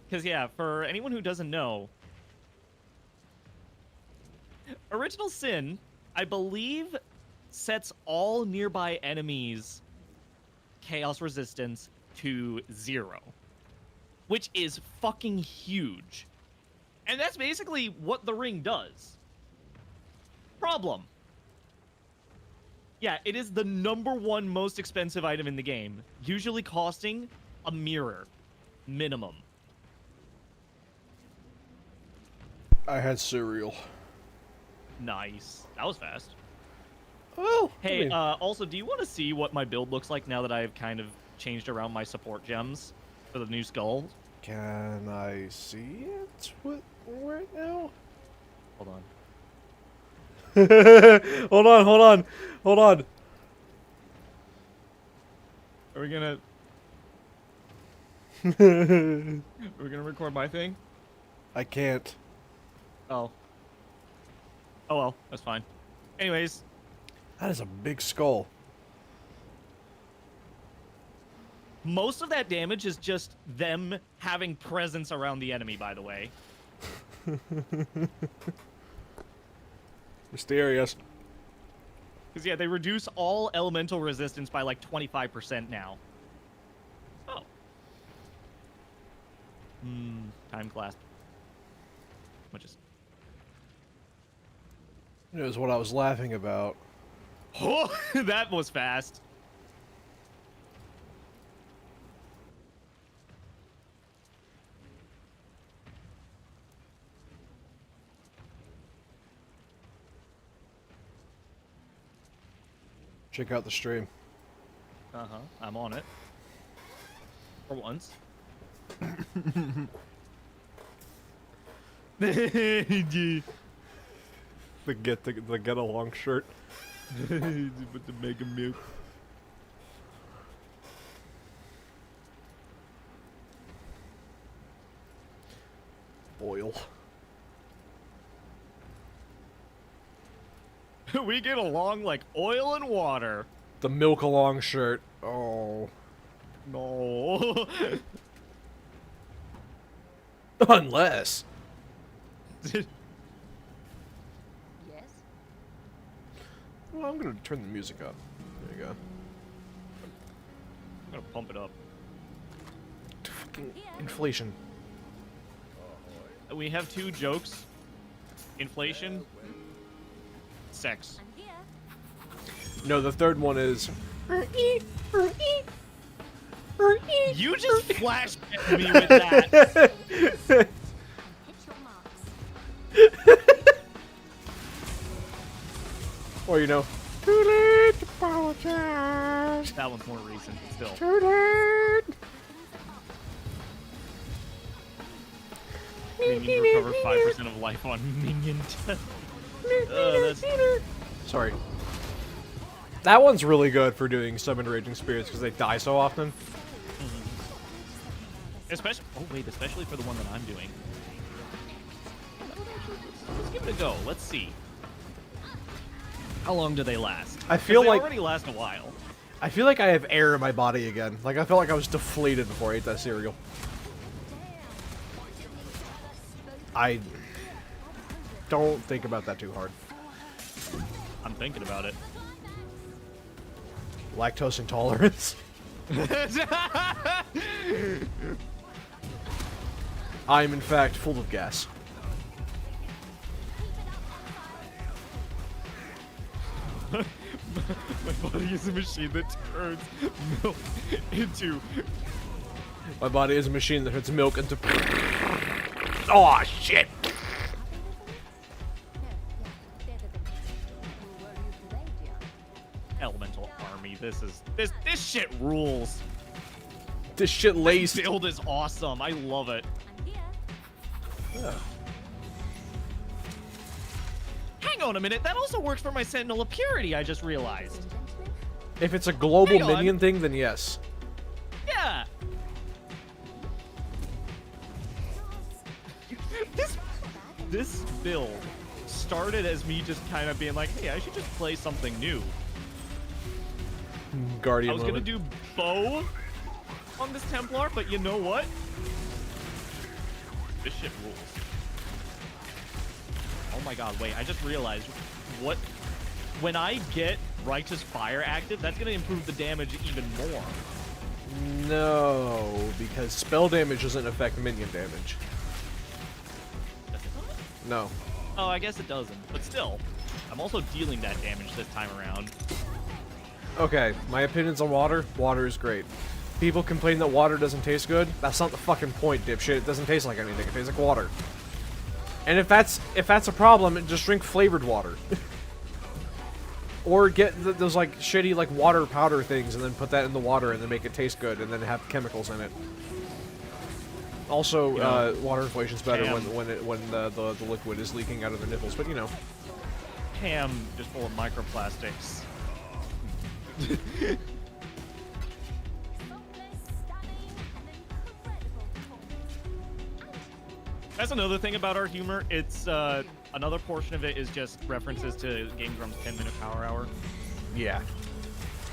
Because, yeah, for anyone who doesn't know, Original Sin, I believe, sets all nearby enemies' chaos resistance to 0. Which is fucking huge. And that's basically what the ring does. Problem. Yeah, it is the #1 most expensive item in the game, usually costing a mirror. Minimum. I had cereal. Nice. That was fast. Well, Hey, I mean, also, do you want to see what my build looks like now that I've kind of changed around my support gems for the new skull? can I see it right now? Hold on. Hold on. Are we gonna... Are we gonna record my thing? I can't. Oh. Oh well, that's fine. Anyways, That is a big skull. most of that damage is just them having presence around the enemy, by the way. Mysterious. Because, yeah, they reduce all elemental resistance by, like, 25% now. Oh. Time clasp. Which is... It was what I was laughing about. Oh, that was fast. Check out the stream. Uh-huh, I'm on it. For once. The get along shirt. With the mega milk. Boil. We get along like oil and water. The milk along shirt. Oh. No. Unless. Yes? Well, I'm gonna turn the music up. There you go. I'm gonna pump it up. Fucking inflation. We have 2 jokes. Inflation. Sex. I'm here. No, the third one is. You just flashed at me with that. Hit your marks. Or, you know. Too late to apologize. That one's more recent, but still. Too late. Minion recover 5% of life on minion death. That's... Sorry. That one's really good for doing summon raging spirits because they die so often. Especially, especially for the one that I'm doing. Let's give it a go. Let's see. How long do they last? I feel 'Cause they like- already last a while. I feel like I have air in my body again. Like I felt like I was deflated before I ate that cereal. I don't think about that too hard. I'm thinking about it. Lactose intolerance. I'm in fact full of gas. My body is a machine that turns milk into... My body is a machine that turns milk into. Oh shit! Elemental army. This shit rules. This shit laced. This build is awesome. I love it. I'm here. Yeah. Hang on a minute. That also works for my Sentinel of Purity, I just realized. If it's a global Hang on. minion thing, then yes. Yeah. This build started as me just kind of being like, hey, I should just play something new. Guardian I was gonna moment. do bow on this Templar, but you know what? This shit rules. Oh my god, wait, I just realized what... When I get Righteous Fire active, that's gonna improve the damage even more. No, because spell damage doesn't affect minion damage. Does it not? No. Oh, I guess it doesn't, but still. I'm also dealing that damage this time around. Okay, my opinions on water. Water is great. People complain that water doesn't taste good. That's not the fucking point, dipshit. It doesn't taste like anything. It tastes like water. And if that's a problem, just drink flavored water. Or get those like shitty like water powder things and then put that in the water and then make it taste good and then have chemicals in it. Also, You know, water inflation's better Cam. when the liquid is leaking out of the nipples, but you know. Ham just full of microplastics. That's another thing about our humor. It's another portion of it is just references to Game Grumps' 10-minute power hour. Yeah.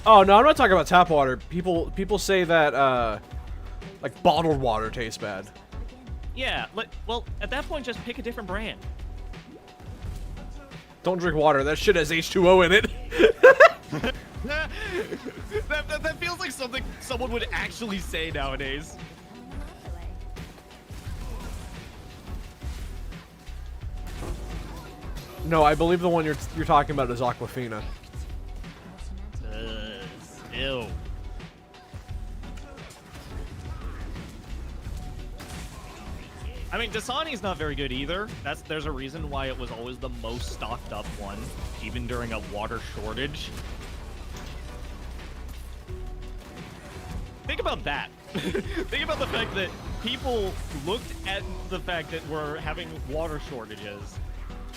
Oh no, I'm not talking about tap water. People say that like bottled water tastes bad. Yeah, well, at that point, just pick a different brand. Don't drink water. That shit has H2O in it. that feels like something someone would actually say nowadays. No, I believe the one you're talking about is Aquafina. Ew. I mean, Dasani's not very good either. There's a reason why it was always the most stocked up one, even during a water shortage. Think about that. Think about the fact that people looked at the fact that we're having water shortages,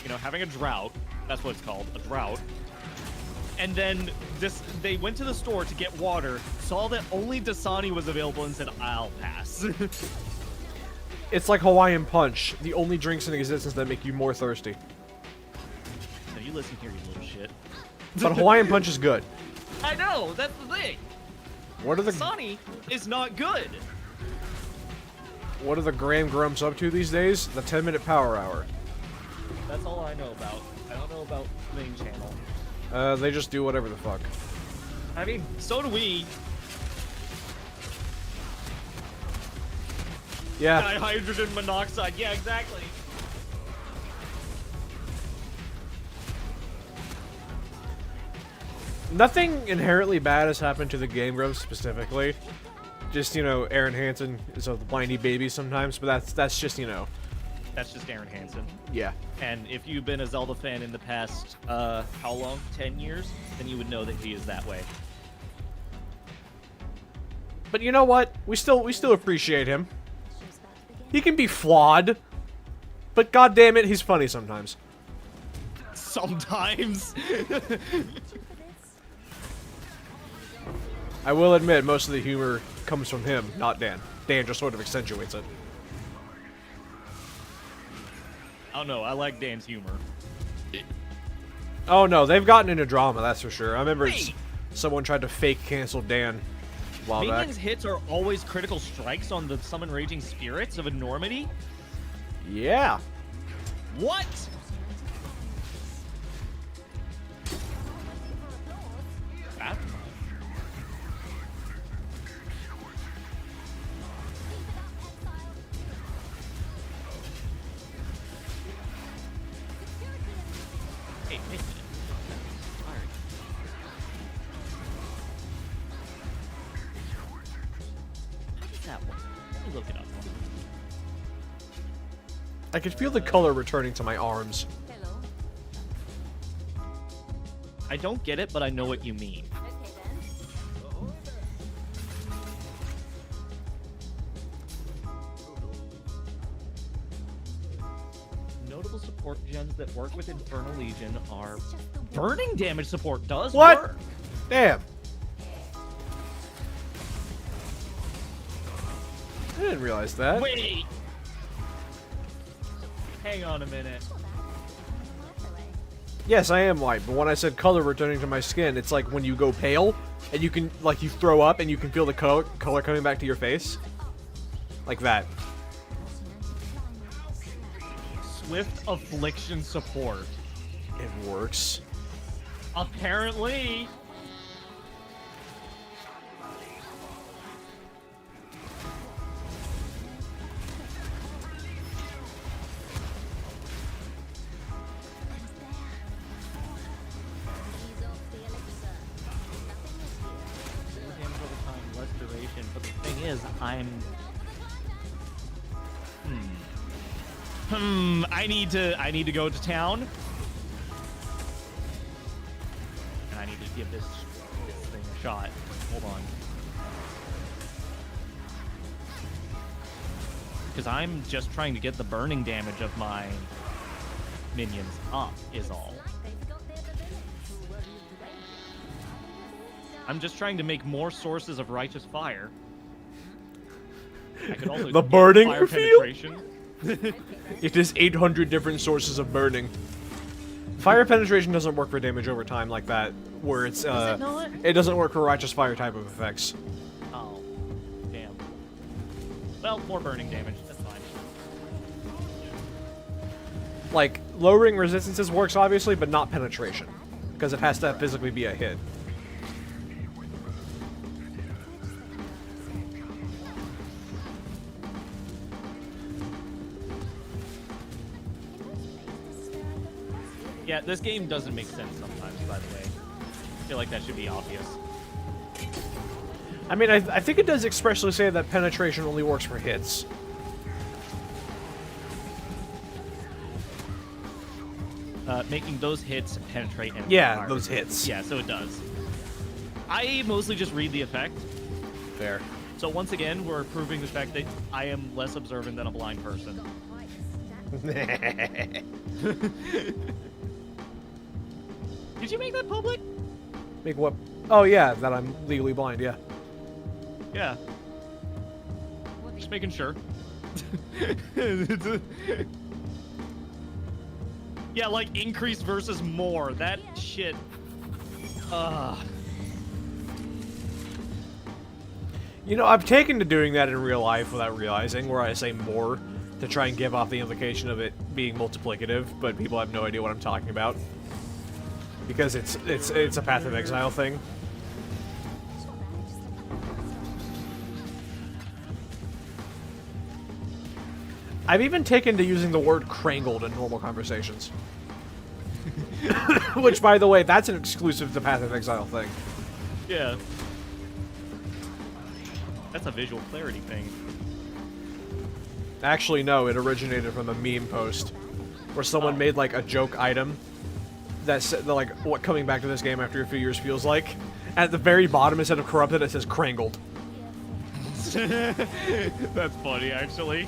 you know, having a drought, that's what it's called, a drought, And then they went to the store to get water, saw that only Dasani was available, and said, "I'll pass." It's like Hawaiian Punch, the only drinks in existence that make you more thirsty. Now you listen here, you little shit. But Hawaiian Punch is good. I know, that's the thing. What are the Dasani is not good. What are the Graham Grumps up to these days? The 10-minute power hour. That's all I know about. I don't know about the main channel. They just do whatever the fuck. I mean, so do we. Yeah. Hydrogen monoxide. Yeah, exactly. Nothing inherently bad has happened to the Game Grumps specifically. Just, you know, Aaron Hansen is a whiny baby sometimes, but that's just, you know. That's just Aaron Hansen. Yeah. And if you've been a Zelda fan in the past, how long? 10 years? Then you would know that he is that way. But you know what? We still appreciate him. He can be flawed, but goddamn it, he's funny sometimes. Sometimes. I will admit, most of the humor comes from him, not Dan. Dan just sort of accentuates it. I don't know. I like Dan's humor. Oh no, they've gotten into drama, that's for sure. I remember Wait. someone tried to fake cancel Dan a while back. Minions hits are always critical strikes on the summon raging spirits of enormity? Yeah. What? That? Hey, wait a minute. Alright. How does that work? Let me look it up. I could feel the color returning to my arms. Hello. I don't get it, but I know what you mean. Okay then. Notable support gens that work with Infernal Legion are... Burning damage support does What? work. Damn. I didn't realize that. Wait! Hang on a minute. Yes, I am white, but when I said color returning to my skin, it's like when you go pale, and you can, like, you throw up, and you can feel the color coming back to your face. Like that. Swift Affliction support. It works. Apparently. More damage over time, less duration. But the thing is, I need to go to town. And I need to give this thing a shot. Hold on. Because I'm just trying to get the burning damage of my minions up, is all. I'm just trying to make more sources of righteous fire. I could also The get burning fire field? penetration. It is 800 different sources of burning. Fire penetration doesn't work for damage over time like that, where it's, Does it not? it doesn't work for righteous fire type of effects. Oh, damn. Well, more burning damage. That's fine. Like, lowering resistances works obviously, but not penetration. Because it has to physically be a hit. Yeah, this game doesn't make sense sometimes, by the way. I feel like that should be obvious. I mean, I think it does expressly say that penetration only works for hits. Making those hits penetrate and Yeah, fire. those hits. Yeah, so it does. I mostly just read the effect. Fair. So once again, we're proving the fact that I am less observant than a blind person. Did you make that public? Make what? Oh yeah, that I'm legally blind. Yeah. Yeah. Just making sure. Yeah, like increase versus more. That shit. You know, I've taken to doing that in real life without realizing, where I say more to try and give off the implication of it being multiplicative, but people have no idea what I'm talking about. Because it's a Path of Exile thing. I've even taken to using the word crangled in normal conversations. Which, by the way, that's an exclusive to Path of Exile thing. Yeah. That's a visual clarity thing. Actually, no, it originated from a meme post where someone made, like, a joke item that said, like, what coming back to this game after a few years feels like. And at the very bottom, instead of corrupted, it says crangled. That's funny, actually.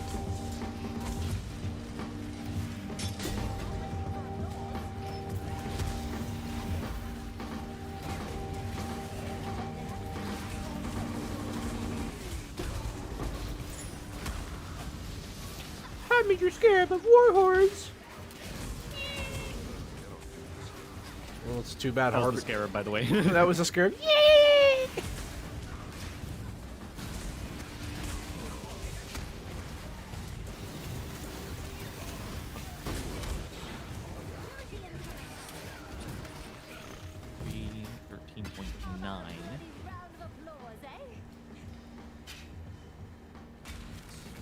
I'm in your scarab of warhorns. Well, it's too bad. That was the scarab, by the way. That was a scarab. Yay!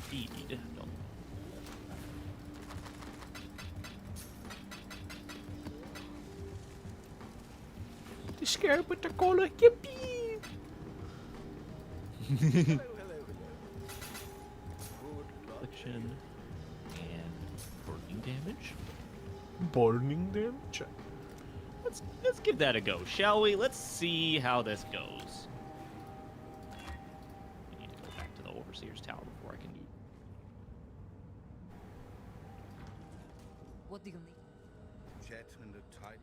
Speed. The scarab with the collar. Yippee! Affliction and burning damage. Burning damage? Let's give that a go, shall we? Let's see how this goes. I need to go back to the Overseer's Tower before I can do. What do you need? Jet and the tide.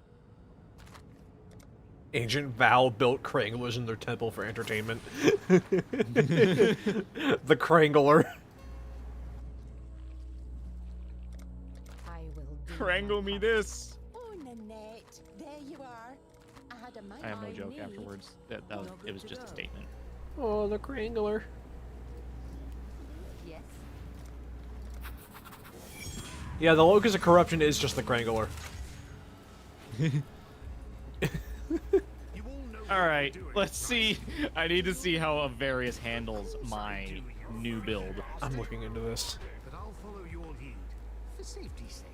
Ancient Val built Cranglers in their temple for entertainment. The Crangler. I will do Crangle my me part. this. Oh, Nanette, there you are. I had a mind I have no on joke me. afterwards. It was just a statement. Oh, the Crangler. Yes. Yeah, the Locus of Corruption is just the Crangler. Alright, let's see. I need to see how Avarius handles my new build. I'm looking into this. But I'll follow your lead, for safety's sake.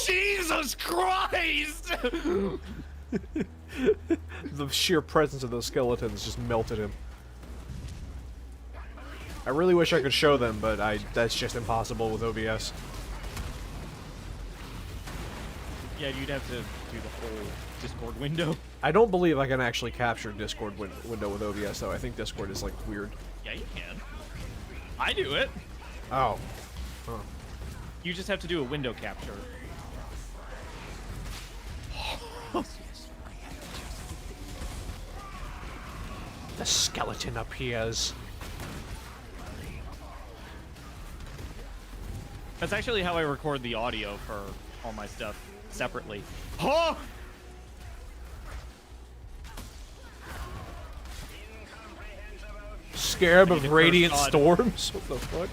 Jesus Christ! The sheer presence of those skeletons just melted him. I really wish I could show them, but that's just impossible with OBS. Yeah, you'd have to do the whole Discord window. I don't believe I can actually capture Discord window with OBS, though. I think Discord is, like, weird. Yeah, you can. I do it. Oh. Huh. You just have to do a window capture. The skeleton appears. That's actually how I record the audio for all my stuff separately. Oh! Scarab of curse Radiant God. Storms? What the fuck?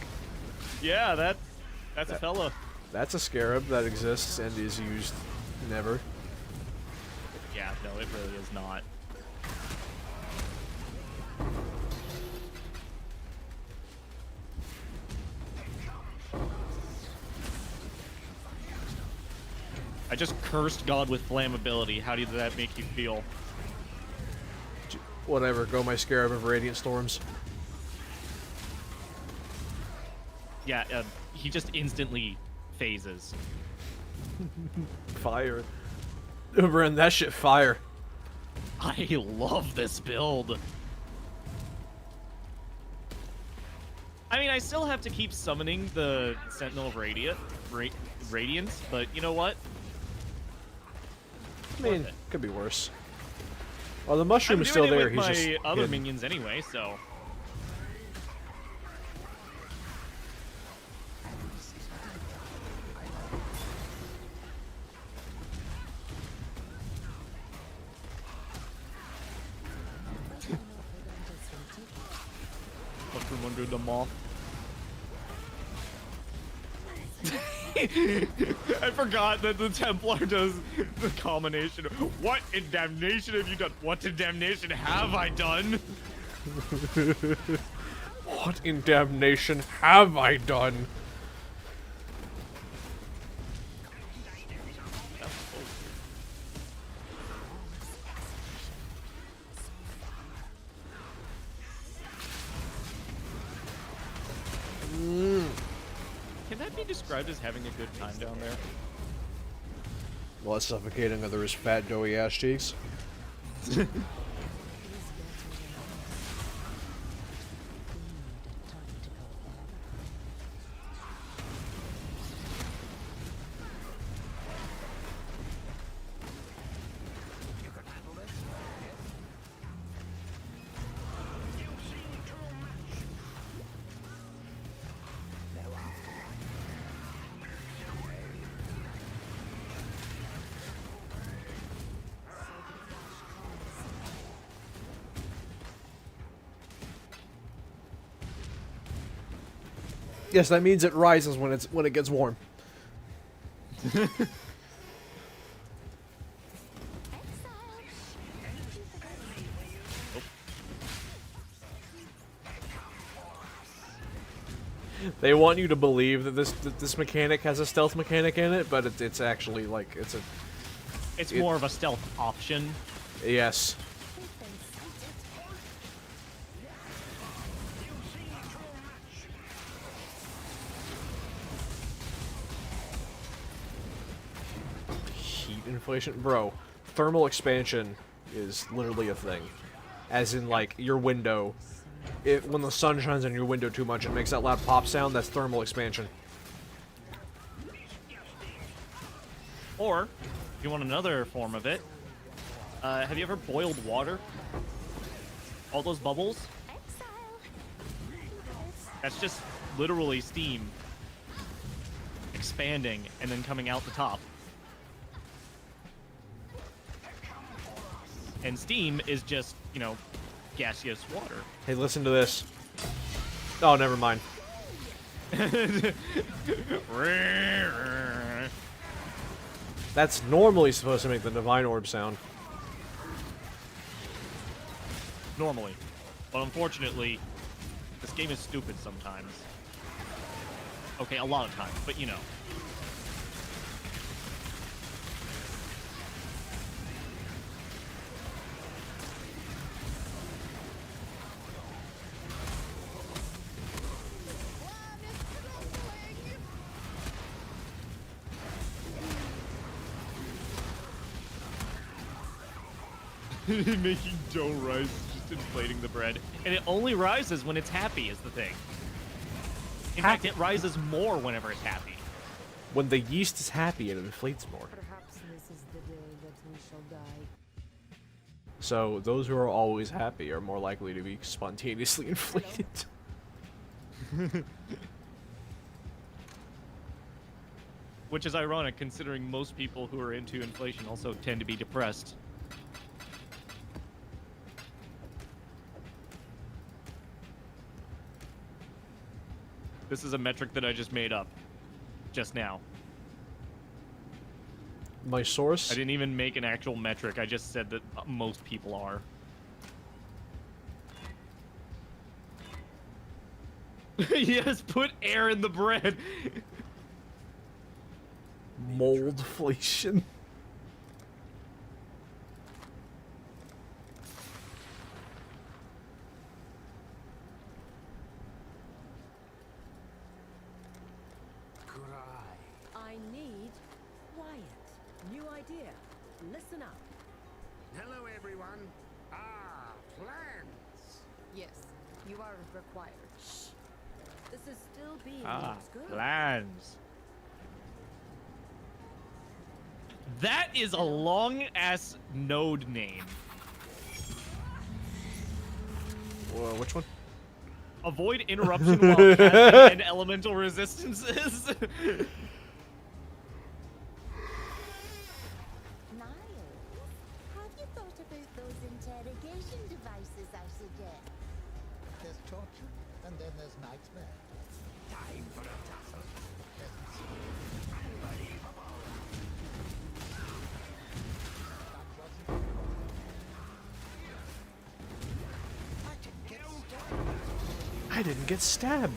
Yeah, that's a fella. That's a scarab that exists and is used never. Yeah, no, it really is not. I just cursed God with flammability. How did that make you feel? Whatever, go my Scarab of Radiant Storms. Yeah, he just instantly phases. Fire. Bren, that shit fire. I love this build. I mean, I still have to keep summoning the Sentinel of Radiance, but you know what? I mean, Worth it. could be worse. Well, the mushroom I'm is still doing it there. with He's my just other hidden. minions anyway, so. Look from under the moth. I forgot that the Templar does the combination. What in damnation have you done? What in damnation have I done? What in damnation have I done? Can that be described as having a good time down there? Less suffocating other his fat, doughy ass cheeks. Yes, that means it rises when it gets warm. They want you to believe that this mechanic has a stealth mechanic in it, but it's actually like It's more of a stealth option. Yes. Heat inflation, bro. Thermal expansion is literally a thing, as in like your window. When the sun shines on your window too much, it makes that loud pop sound. That's thermal expansion. Or, if you want another form of it, have you ever boiled water? All those bubbles? That's just literally steam expanding and then coming out the top. And steam is just, you know, gaseous water. Hey, listen to this. Oh, never mind. That's normally supposed to make the divine orb sound. Normally. But unfortunately, this game is stupid sometimes. Okay, a lot of times, but you know. Making dough rise is just inflating the bread. And it only rises when it's happy is the thing. In fact, it rises more whenever it's happy. When the yeast is happy, it inflates more. Perhaps this is the day that we shall die. So those who are always happy are more likely to be spontaneously inflated. Which is ironic considering most people who are into inflation also tend to be depressed. This is a metric that I just made up. Just now. My source? I didn't even make an actual metric. I just said that most people are. Yes, put air in the bread. Moldflation. I need quiet. New idea. Listen up. Hello, everyone. Plans. Yes, you are required. Shh. is still being Ah, looks good. plans. That is a long ass node name. Whoa, which one? Avoid interruption while casting and elemental resistances. Niles, have you thought about those interrogation devices I suggest? There's torture, and then there's nightmare. Time for a tussle. Unbelievable. I didn't get stabbed.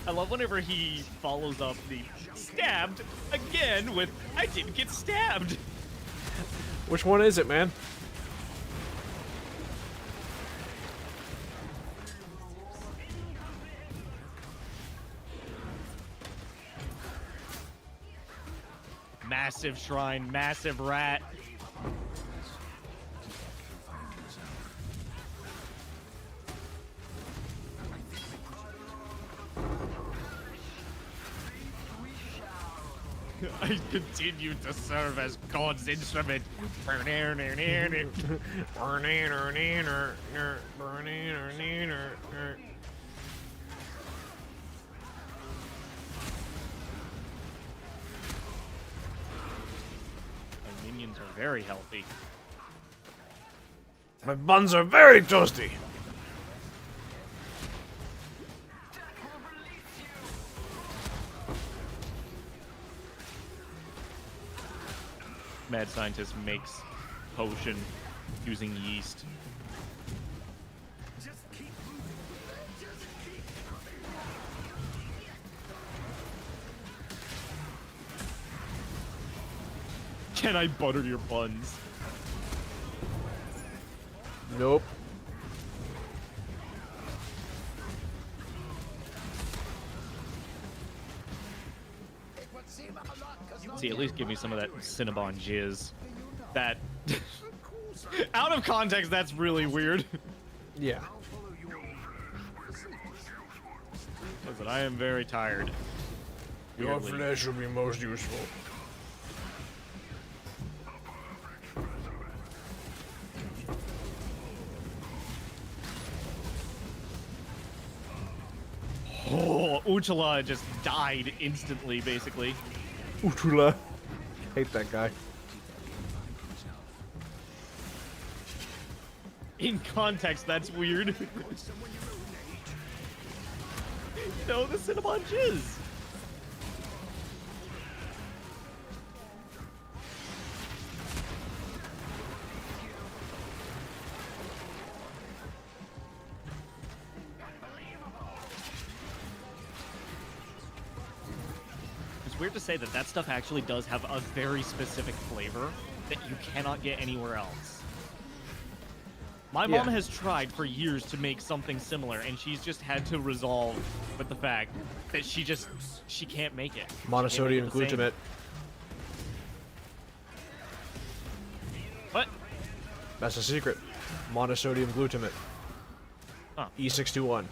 I love whenever he follows up the stabbed again with I didn't get stabbed. Which one is it, man? Massive shrine, massive rat. I continue to serve as God's instrument. My minions are very healthy. My buns are very toasty. Mad scientist makes potion using yeast. Can I butter your buns? Nope. See, at least give me some of that Cinnabon jizz. That... out of context, that's really weird. Yeah. Listen, I am very tired. Your Weirdly. flesh will be most useful. Oh, Uchala just died instantly, basically. Utula. Hate that guy. In context, that's weird. No, the Cinnabon jizz. It's weird to say that that stuff actually does have a very specific flavor that you cannot get anywhere else. My mom Yeah. has tried for years to make something similar, and she's just had to resolve with the fact that she can't make it. She can't make Monosodium it the same. glutamate. What? That's a secret. Monosodium glutamate. Huh. E621.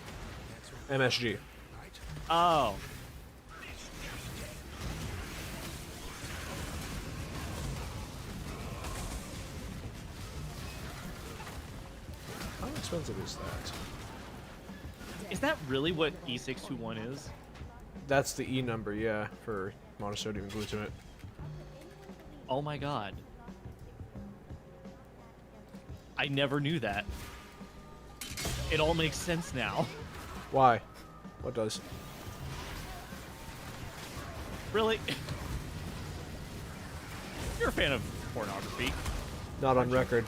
MSG. Oh. How expensive is that? Is that really what E621 is? That's the E number, yeah, for monosodium glutamate. Oh my god. I never knew that. It all makes sense now. Why? What does? Really? You're a fan of pornography. Not on record.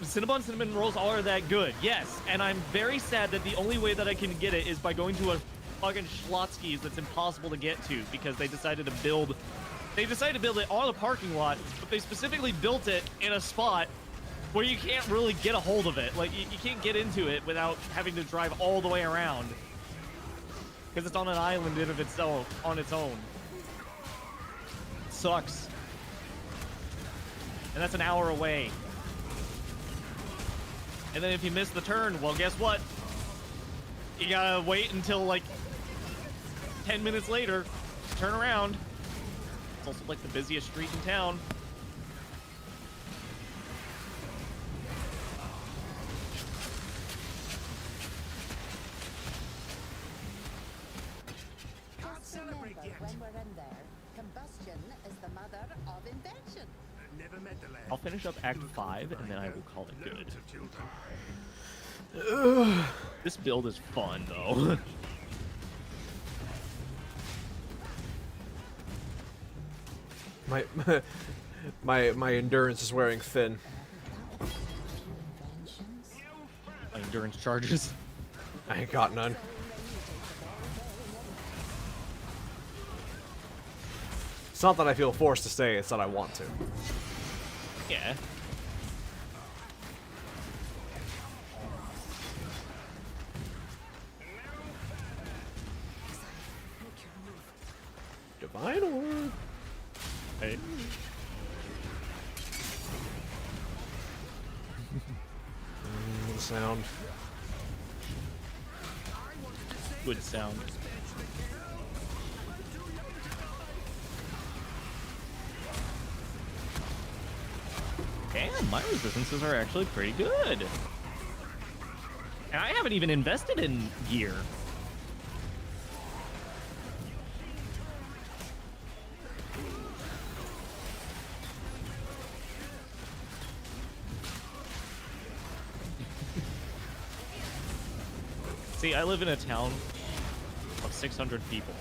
Cinnabon cinnamon rolls are that good, yes. And I'm very sad that the only way that I can get it is by going to a fucking Schlotsky's that's impossible to get to because they decided to build it on a parking lot, but they specifically built it in a spot where you can't really get a hold of it. Like, you can't get into it without having to drive all the way around. Because it's on an island in of itself, on its own. Sucks. And that's an hour away. And then if you miss the turn, well, guess what? You gotta wait until like 10 minutes later to turn around. It's also like the busiest street in town. Just remember when we're in there, combustion is the mother of invention. Never met the lad. I'll finish up Act 5 and then I will call it good. Loads of children. This build is fun though. My endurance is wearing thin. My endurance charges. I ain't got none. It's not that I feel forced to stay, it's that I want to. Yeah. Divine Orb. Hey. Sound. Good sound. Damn, my resistances are actually pretty good. And I haven't even invested in gear. See, I live in a town of 600 people.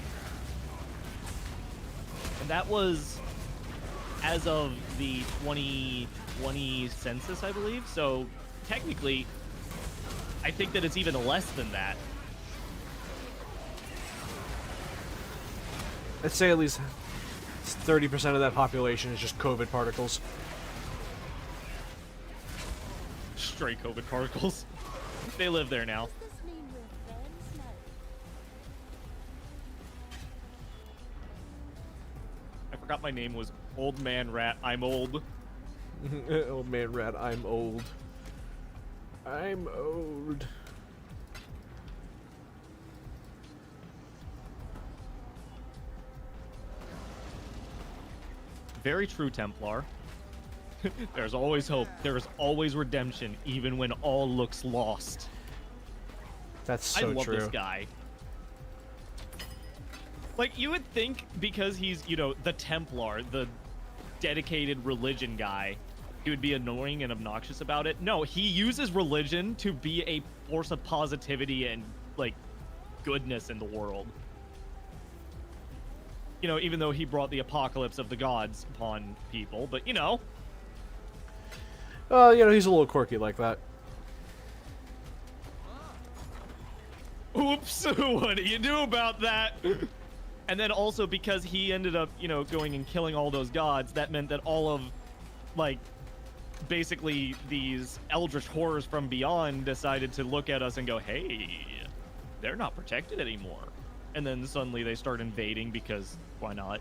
And that was as of the 2020 census, I believe. So technically, I think that it's even less than that. I'd say at least 30% of that population is just COVID particles. Straight COVID particles. They live there now. Does this mean we're friends now? I forgot my name was Old Man Rat. I'm old. Old man rat, I'm old. I'm old. Very true, Templar. There's always hope. There is always redemption, even when all looks lost. That's so I love true. this guy. Like, you would think because he's, you know, the Templar, the dedicated religion guy, he would be annoying and obnoxious about it. No, he uses religion to be a force of positivity and, like, goodness in the world. You know, even though he brought the apocalypse of the gods upon people, but, you know. You know, he's a little quirky like that. Oops, what do you do about that? And then also because he ended up, you know, going and killing all those gods, that meant that all of, like, basically these eldritch horrors from beyond decided to look at us and go, hey, they're not protected anymore. And then suddenly they start invading because why not?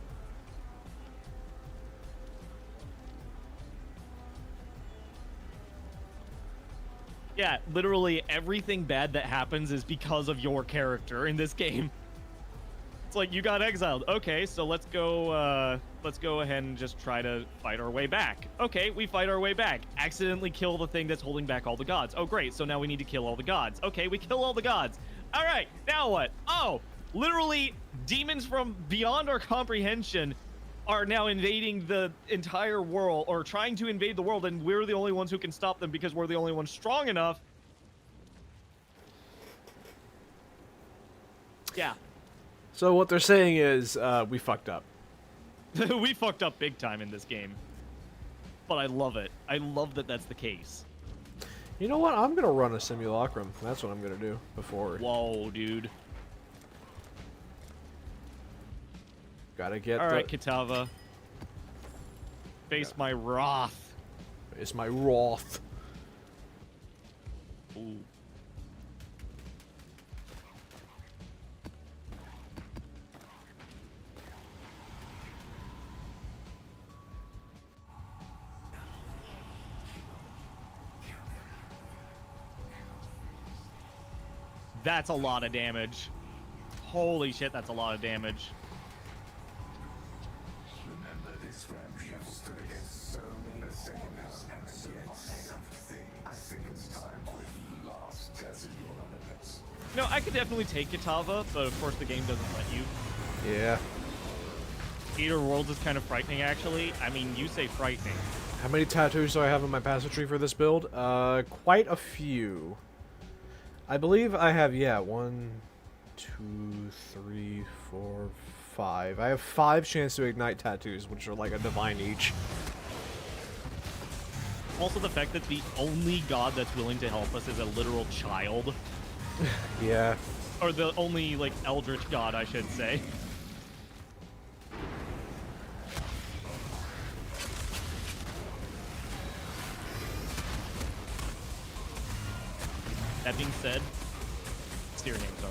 Yeah, literally everything bad that happens is because of your character in this game. It's like, you got exiled. Okay, so let's go ahead and just try to fight our way back. Okay, we fight our way back. Accidentally kill the thing that's holding back all the gods. Oh, great, so now we need to kill all the gods. Okay, we kill all the gods. All right, now what? Oh, literally demons from beyond our comprehension are now invading the entire world, or trying to invade the world, and we're the only ones who can stop them because we're the only ones strong enough. Yeah. So what they're saying is, we fucked up. We fucked up big time in this game. But I love it. I love that that's the case. You know what? I'm gonna run a simulacrum. That's what I'm gonna do before. Whoa, dude. Gotta get. All right, Kitava. Face my wrath. It's my wrath. Ooh. That's a lot of damage. Holy shit, that's a lot of damage. Remember this friend have stood against so many things, and yet something. I think it's time we've lost testing your limits. No, I could definitely take Kitava, but of course the game doesn't let you. Yeah. Eater Worlds is kind of frightening, actually. I mean, you say frightening. How many tattoos do I have on my pageantry for this build? Quite a few. I believe I have, yeah, 1, 2, 3, 4, 5. I have 5 chance to ignite tattoos, which are like a divine each. Also, the fact that the only god that's willing to help us is a literal child. Yeah. Or the only, like, eldritch god, I should say. That being said, steer names are.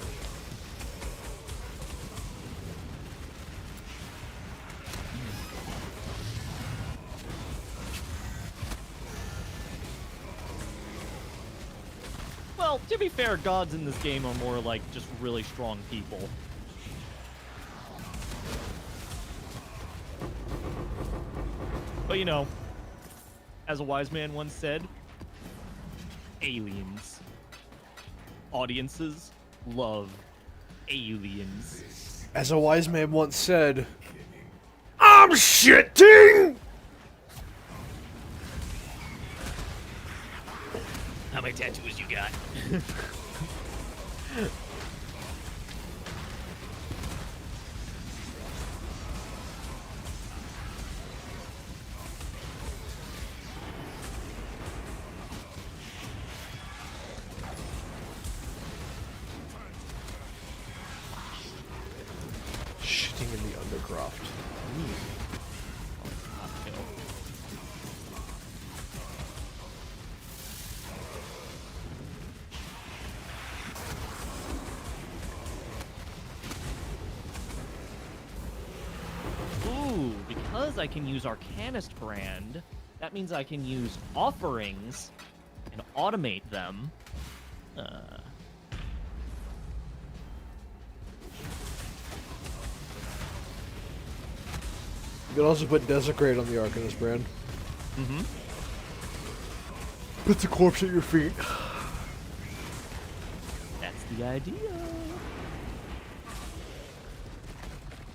Well, to be fair, gods in this game are more like just really strong people. But you know, as a wise man once said, aliens. Audiences love aliens. As a wise man once said, I'm shitting! How many tattoos you got? Shitting in the undercroft. Ooh, because I can use Arcanist Brand, that means I can use offerings and automate them. You can also put Desecrate on the Arcanist brand. Mm-hmm. Put the corpse at your feet. That's the idea.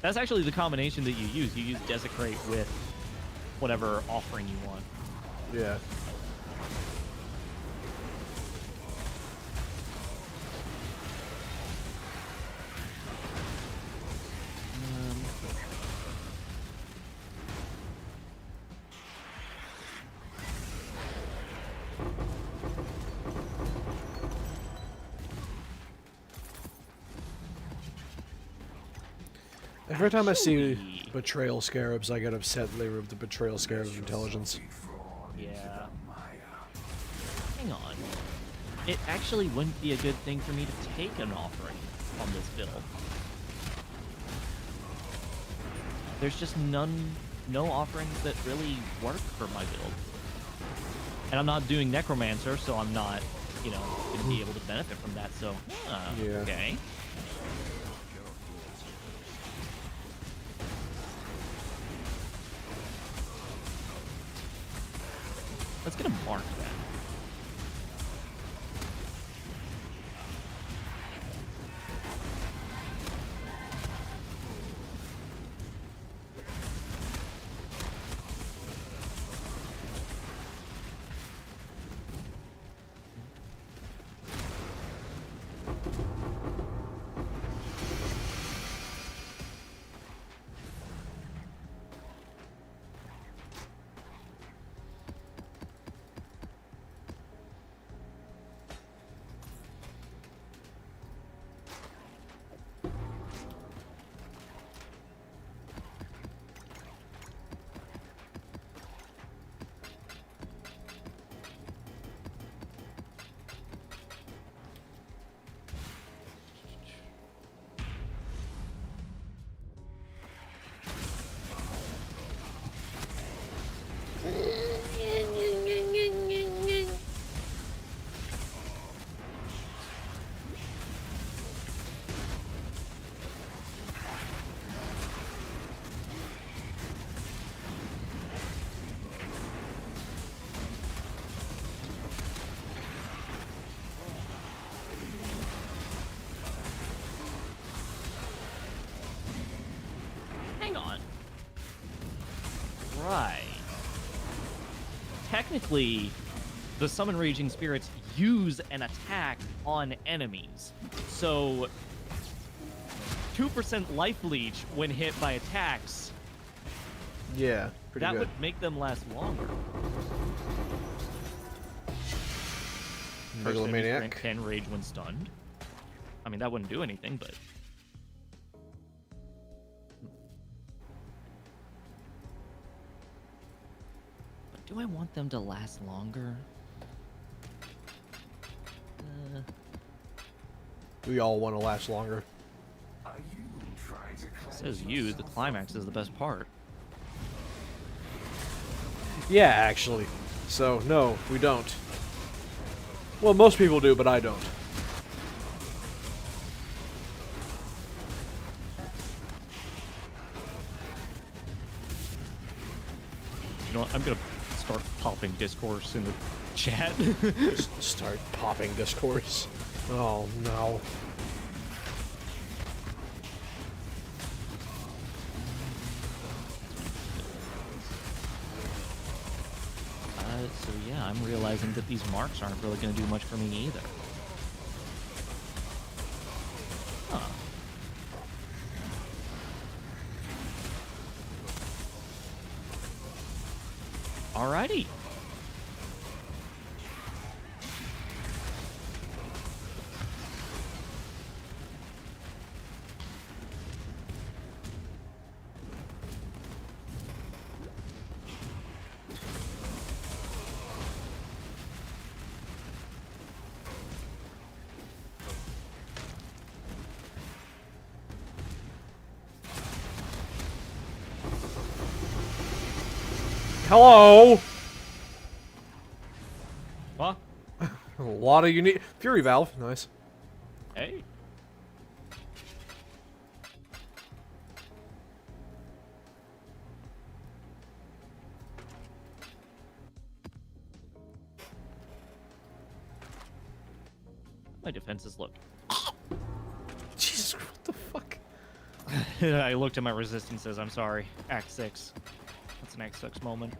That's actually the combination that you use. You use Desecrate with whatever offering you want. Yeah. Every time I see Betrayal Scarabs, I get upset when they remove the Betrayal Scarabs intelligence. Yeah. Hang on. It actually wouldn't be a good thing for me to take an offering on this build. There's just no offerings that really work for my build. And I'm not doing necromancer, so I'm not, you know, going to be able to benefit from that, so, Yeah. okay. Let's get a mark then. technically, the summon raging spirits use an attack on enemies. So 2% life leech when hit by attacks. Yeah, pretty that good. would make them last longer. First enemies Megalomaniac. can rage when stunned. I mean, that wouldn't do anything, but... But do I want them to last longer? We all want to last longer. Says you, the climax is the best part. Yeah, actually. So, no, we don't. Well, most people do, but I don't. You know what? I'm gonna start popping discourse in the chat. Start popping discourse. Oh, no. So yeah, I'm realizing that these marks aren't really going to do much for me either. Huh. Alrighty. Hello! What? A lot of unique... Fury Valve, nice. Hey. My defenses look. Jesus, what the fuck? I looked at my resistances, I'm sorry. Act 6. That's an Act 6 moment.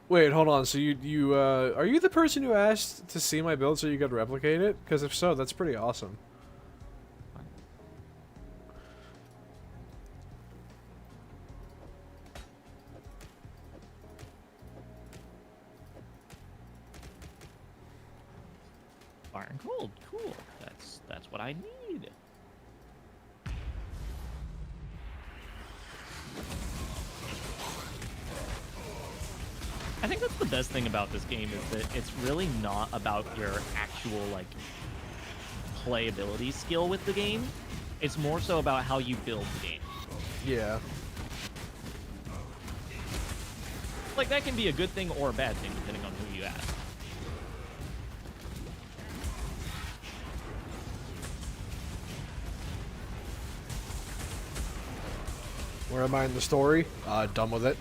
Wait, hold on. So you are you the person who asked to see my build so you could replicate it? Because if so, that's pretty awesome. Fire and cold, cool. That's what I need. I think that's the best thing about this game is that it's really not about your actual like playability skill with the game. It's more so about how you build the game. Yeah. Like that can be a good thing or a bad thing depending on who you ask. Where am I in the story? Done with it.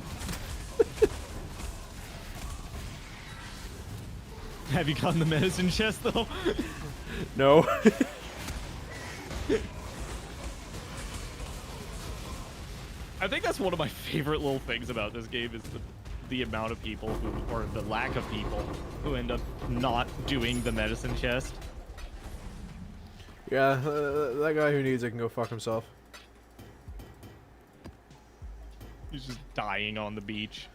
Have you gotten the medicine chest though? No. I think that's one of my favorite little things about this game is the amount of people who, or the lack of people, who end up not doing the medicine chest. Yeah, that guy who needs it can go fuck himself. He's just dying on the beach.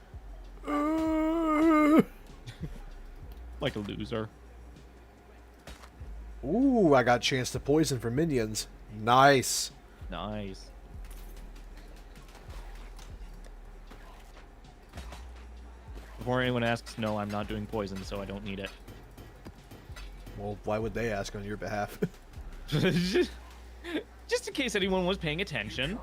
Like a loser. Ooh, I got a chance to poison for minions. Nice. Nice. Before anyone asks, no, I'm not doing poison, so I don't need it. Well, why would they ask on your behalf? Just in case anyone was paying attention.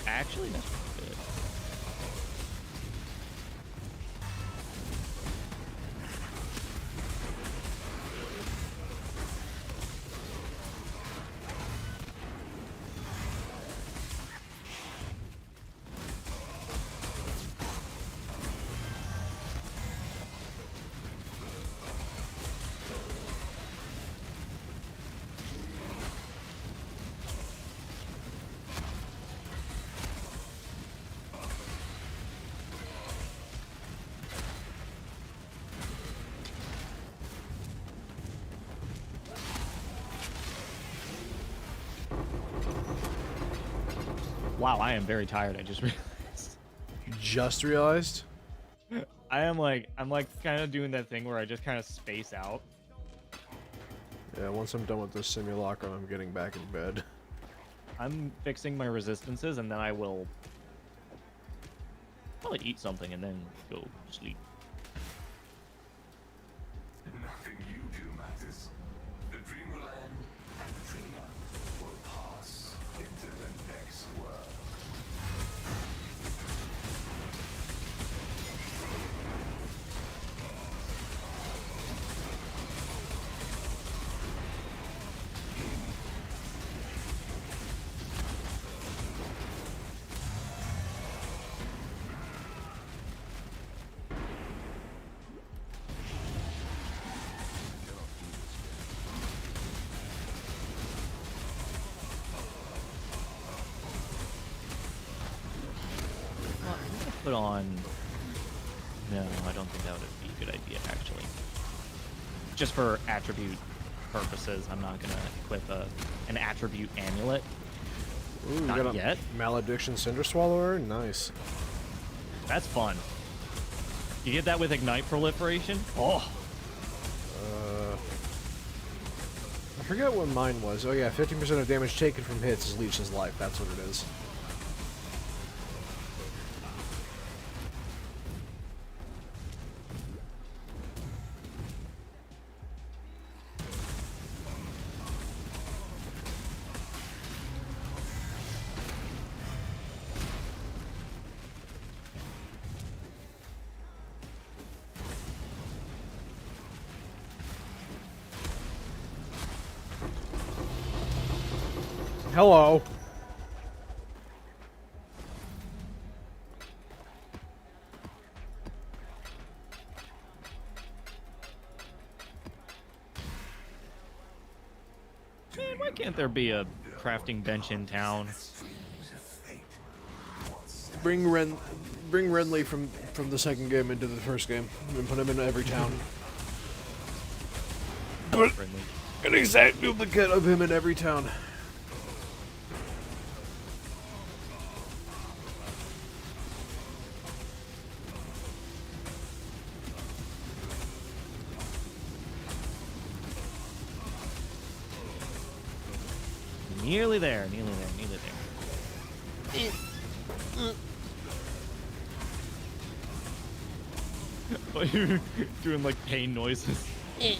Actually, that's good. Wow, I am very tired. I just realized. Just realized. I'm like kind of doing that thing where I just kind of space out. Yeah, once I'm done with this simulacrum, I'm getting back in bed. I'm fixing my resistances, and then I will probably eat something and then go sleep. Nothing you do matters. The dream will end, and the dreamer will pass into the next world. Well, I'm gonna put on. No, I don't think that would be a good idea, actually. Just for attribute purposes, I'm not gonna equip an attribute amulet. Ooh, you Not got a yet. Malediction Cinder Swallower? Nice. That's fun. You get that with Ignite Proliferation? Oh, I forget what mine was. Oh yeah, 15% of damage taken from hits is leeches life. That's what it is. Hello. man, why can't there be a crafting bench in town? Bring Renly from the second game into the first game and put him in every town. Put Friendly. an exact duplicate of him in every town. Nearly there, nearly there, nearly there. You're doing like pain noises. There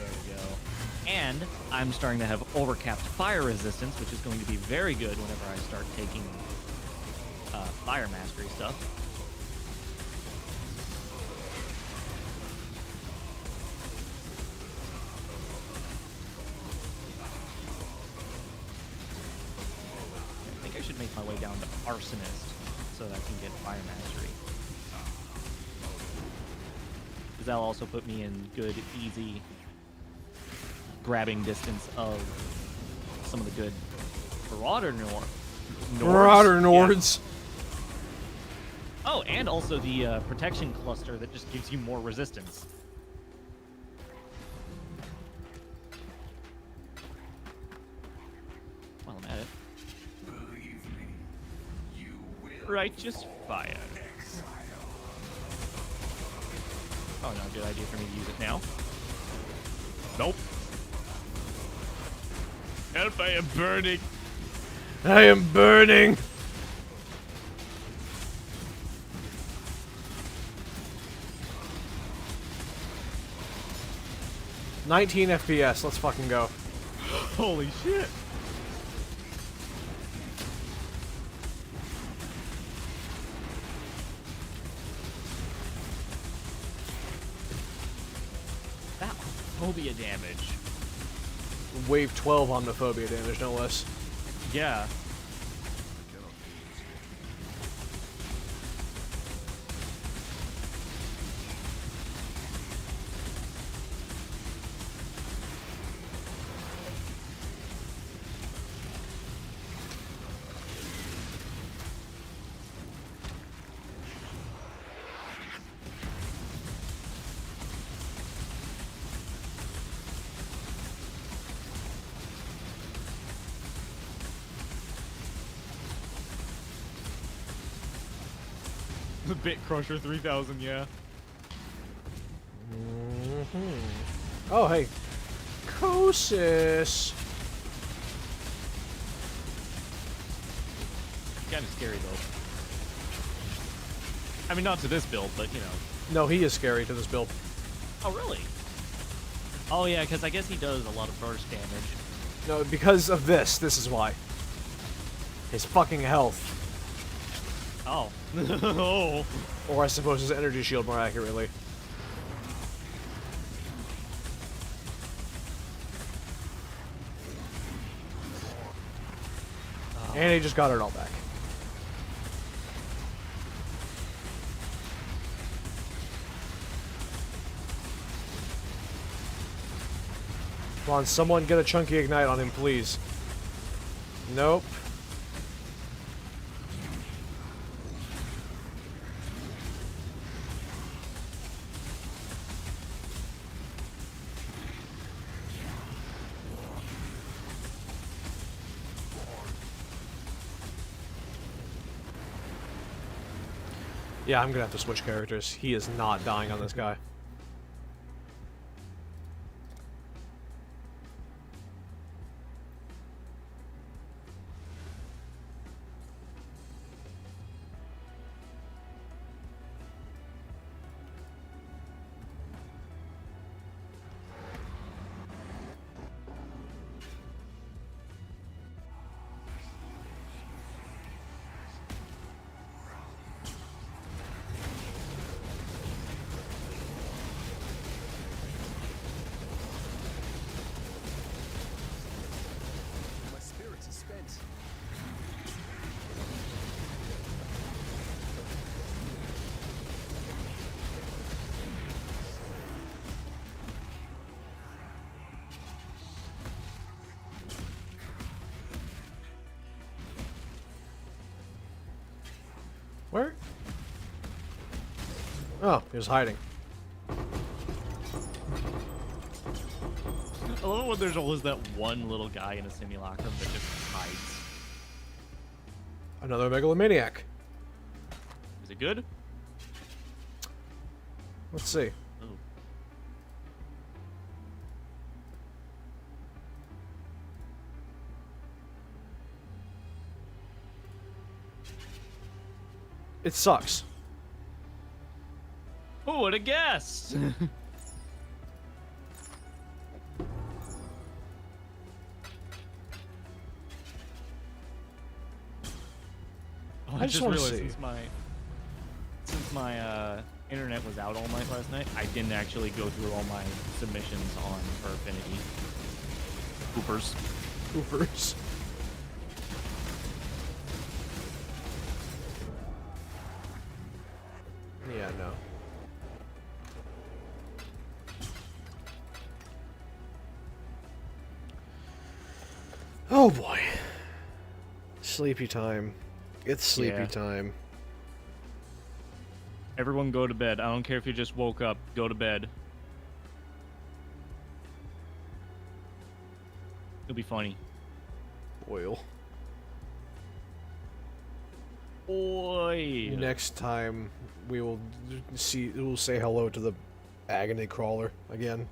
we go. And I'm starting to have overcapped fire resistance, which is going to be very good whenever I start taking fire mastery stuff. I think I should make my way down to Arsonist so that I can get fire mastery. Because that'll also put me in good, easy grabbing distance of some of the good Marauder Nords. Yeah. Oh, and also the protection cluster that just gives you more resistance. While I'm at it. Believe me, you will Righteous fire. exile. Oh no, good idea for me to use it now. Nope. Help, I am burning. I am burning. $19 FPS. Let's fucking go. Holy shit. That phobia damage. Wave 12 omniphobia damage, no less. Yeah. Bit Crusher 3000, yeah. Oh, hey. Kosis. Kind of scary though. I mean, not to this build, but you know. No, he is scary to this build. Oh, really? Oh yeah, because I guess he does a lot of burst damage. No, because of this. This is why. His fucking health. Oh. Oh. Or I suppose his energy shield more accurately. And he just got it all back. Come on, someone get a chunky ignite on him, please. Nope. Yeah, I'm gonna have to switch characters. He is not dying on this guy. My spirits are spent. Where? Oh, he was hiding. I love it when there's always that one little guy in a simulacrum that just hides. Another megalomaniac. Is it good? Let's see. Oh. It sucks. Who would have guessed? Oh, I just wanna realized see. since my internet was out all night last night, I didn't actually go through all my submissions on for Affinity. Hoopers. Hoopers. Yeah, no. Oh boy. Sleepy time. It's sleepy Yeah. time. Everyone go to bed. I don't care if you just woke up. Go to bed. It'll be funny. Oil. Oi. Next time we will we'll say hello to the agony crawler again.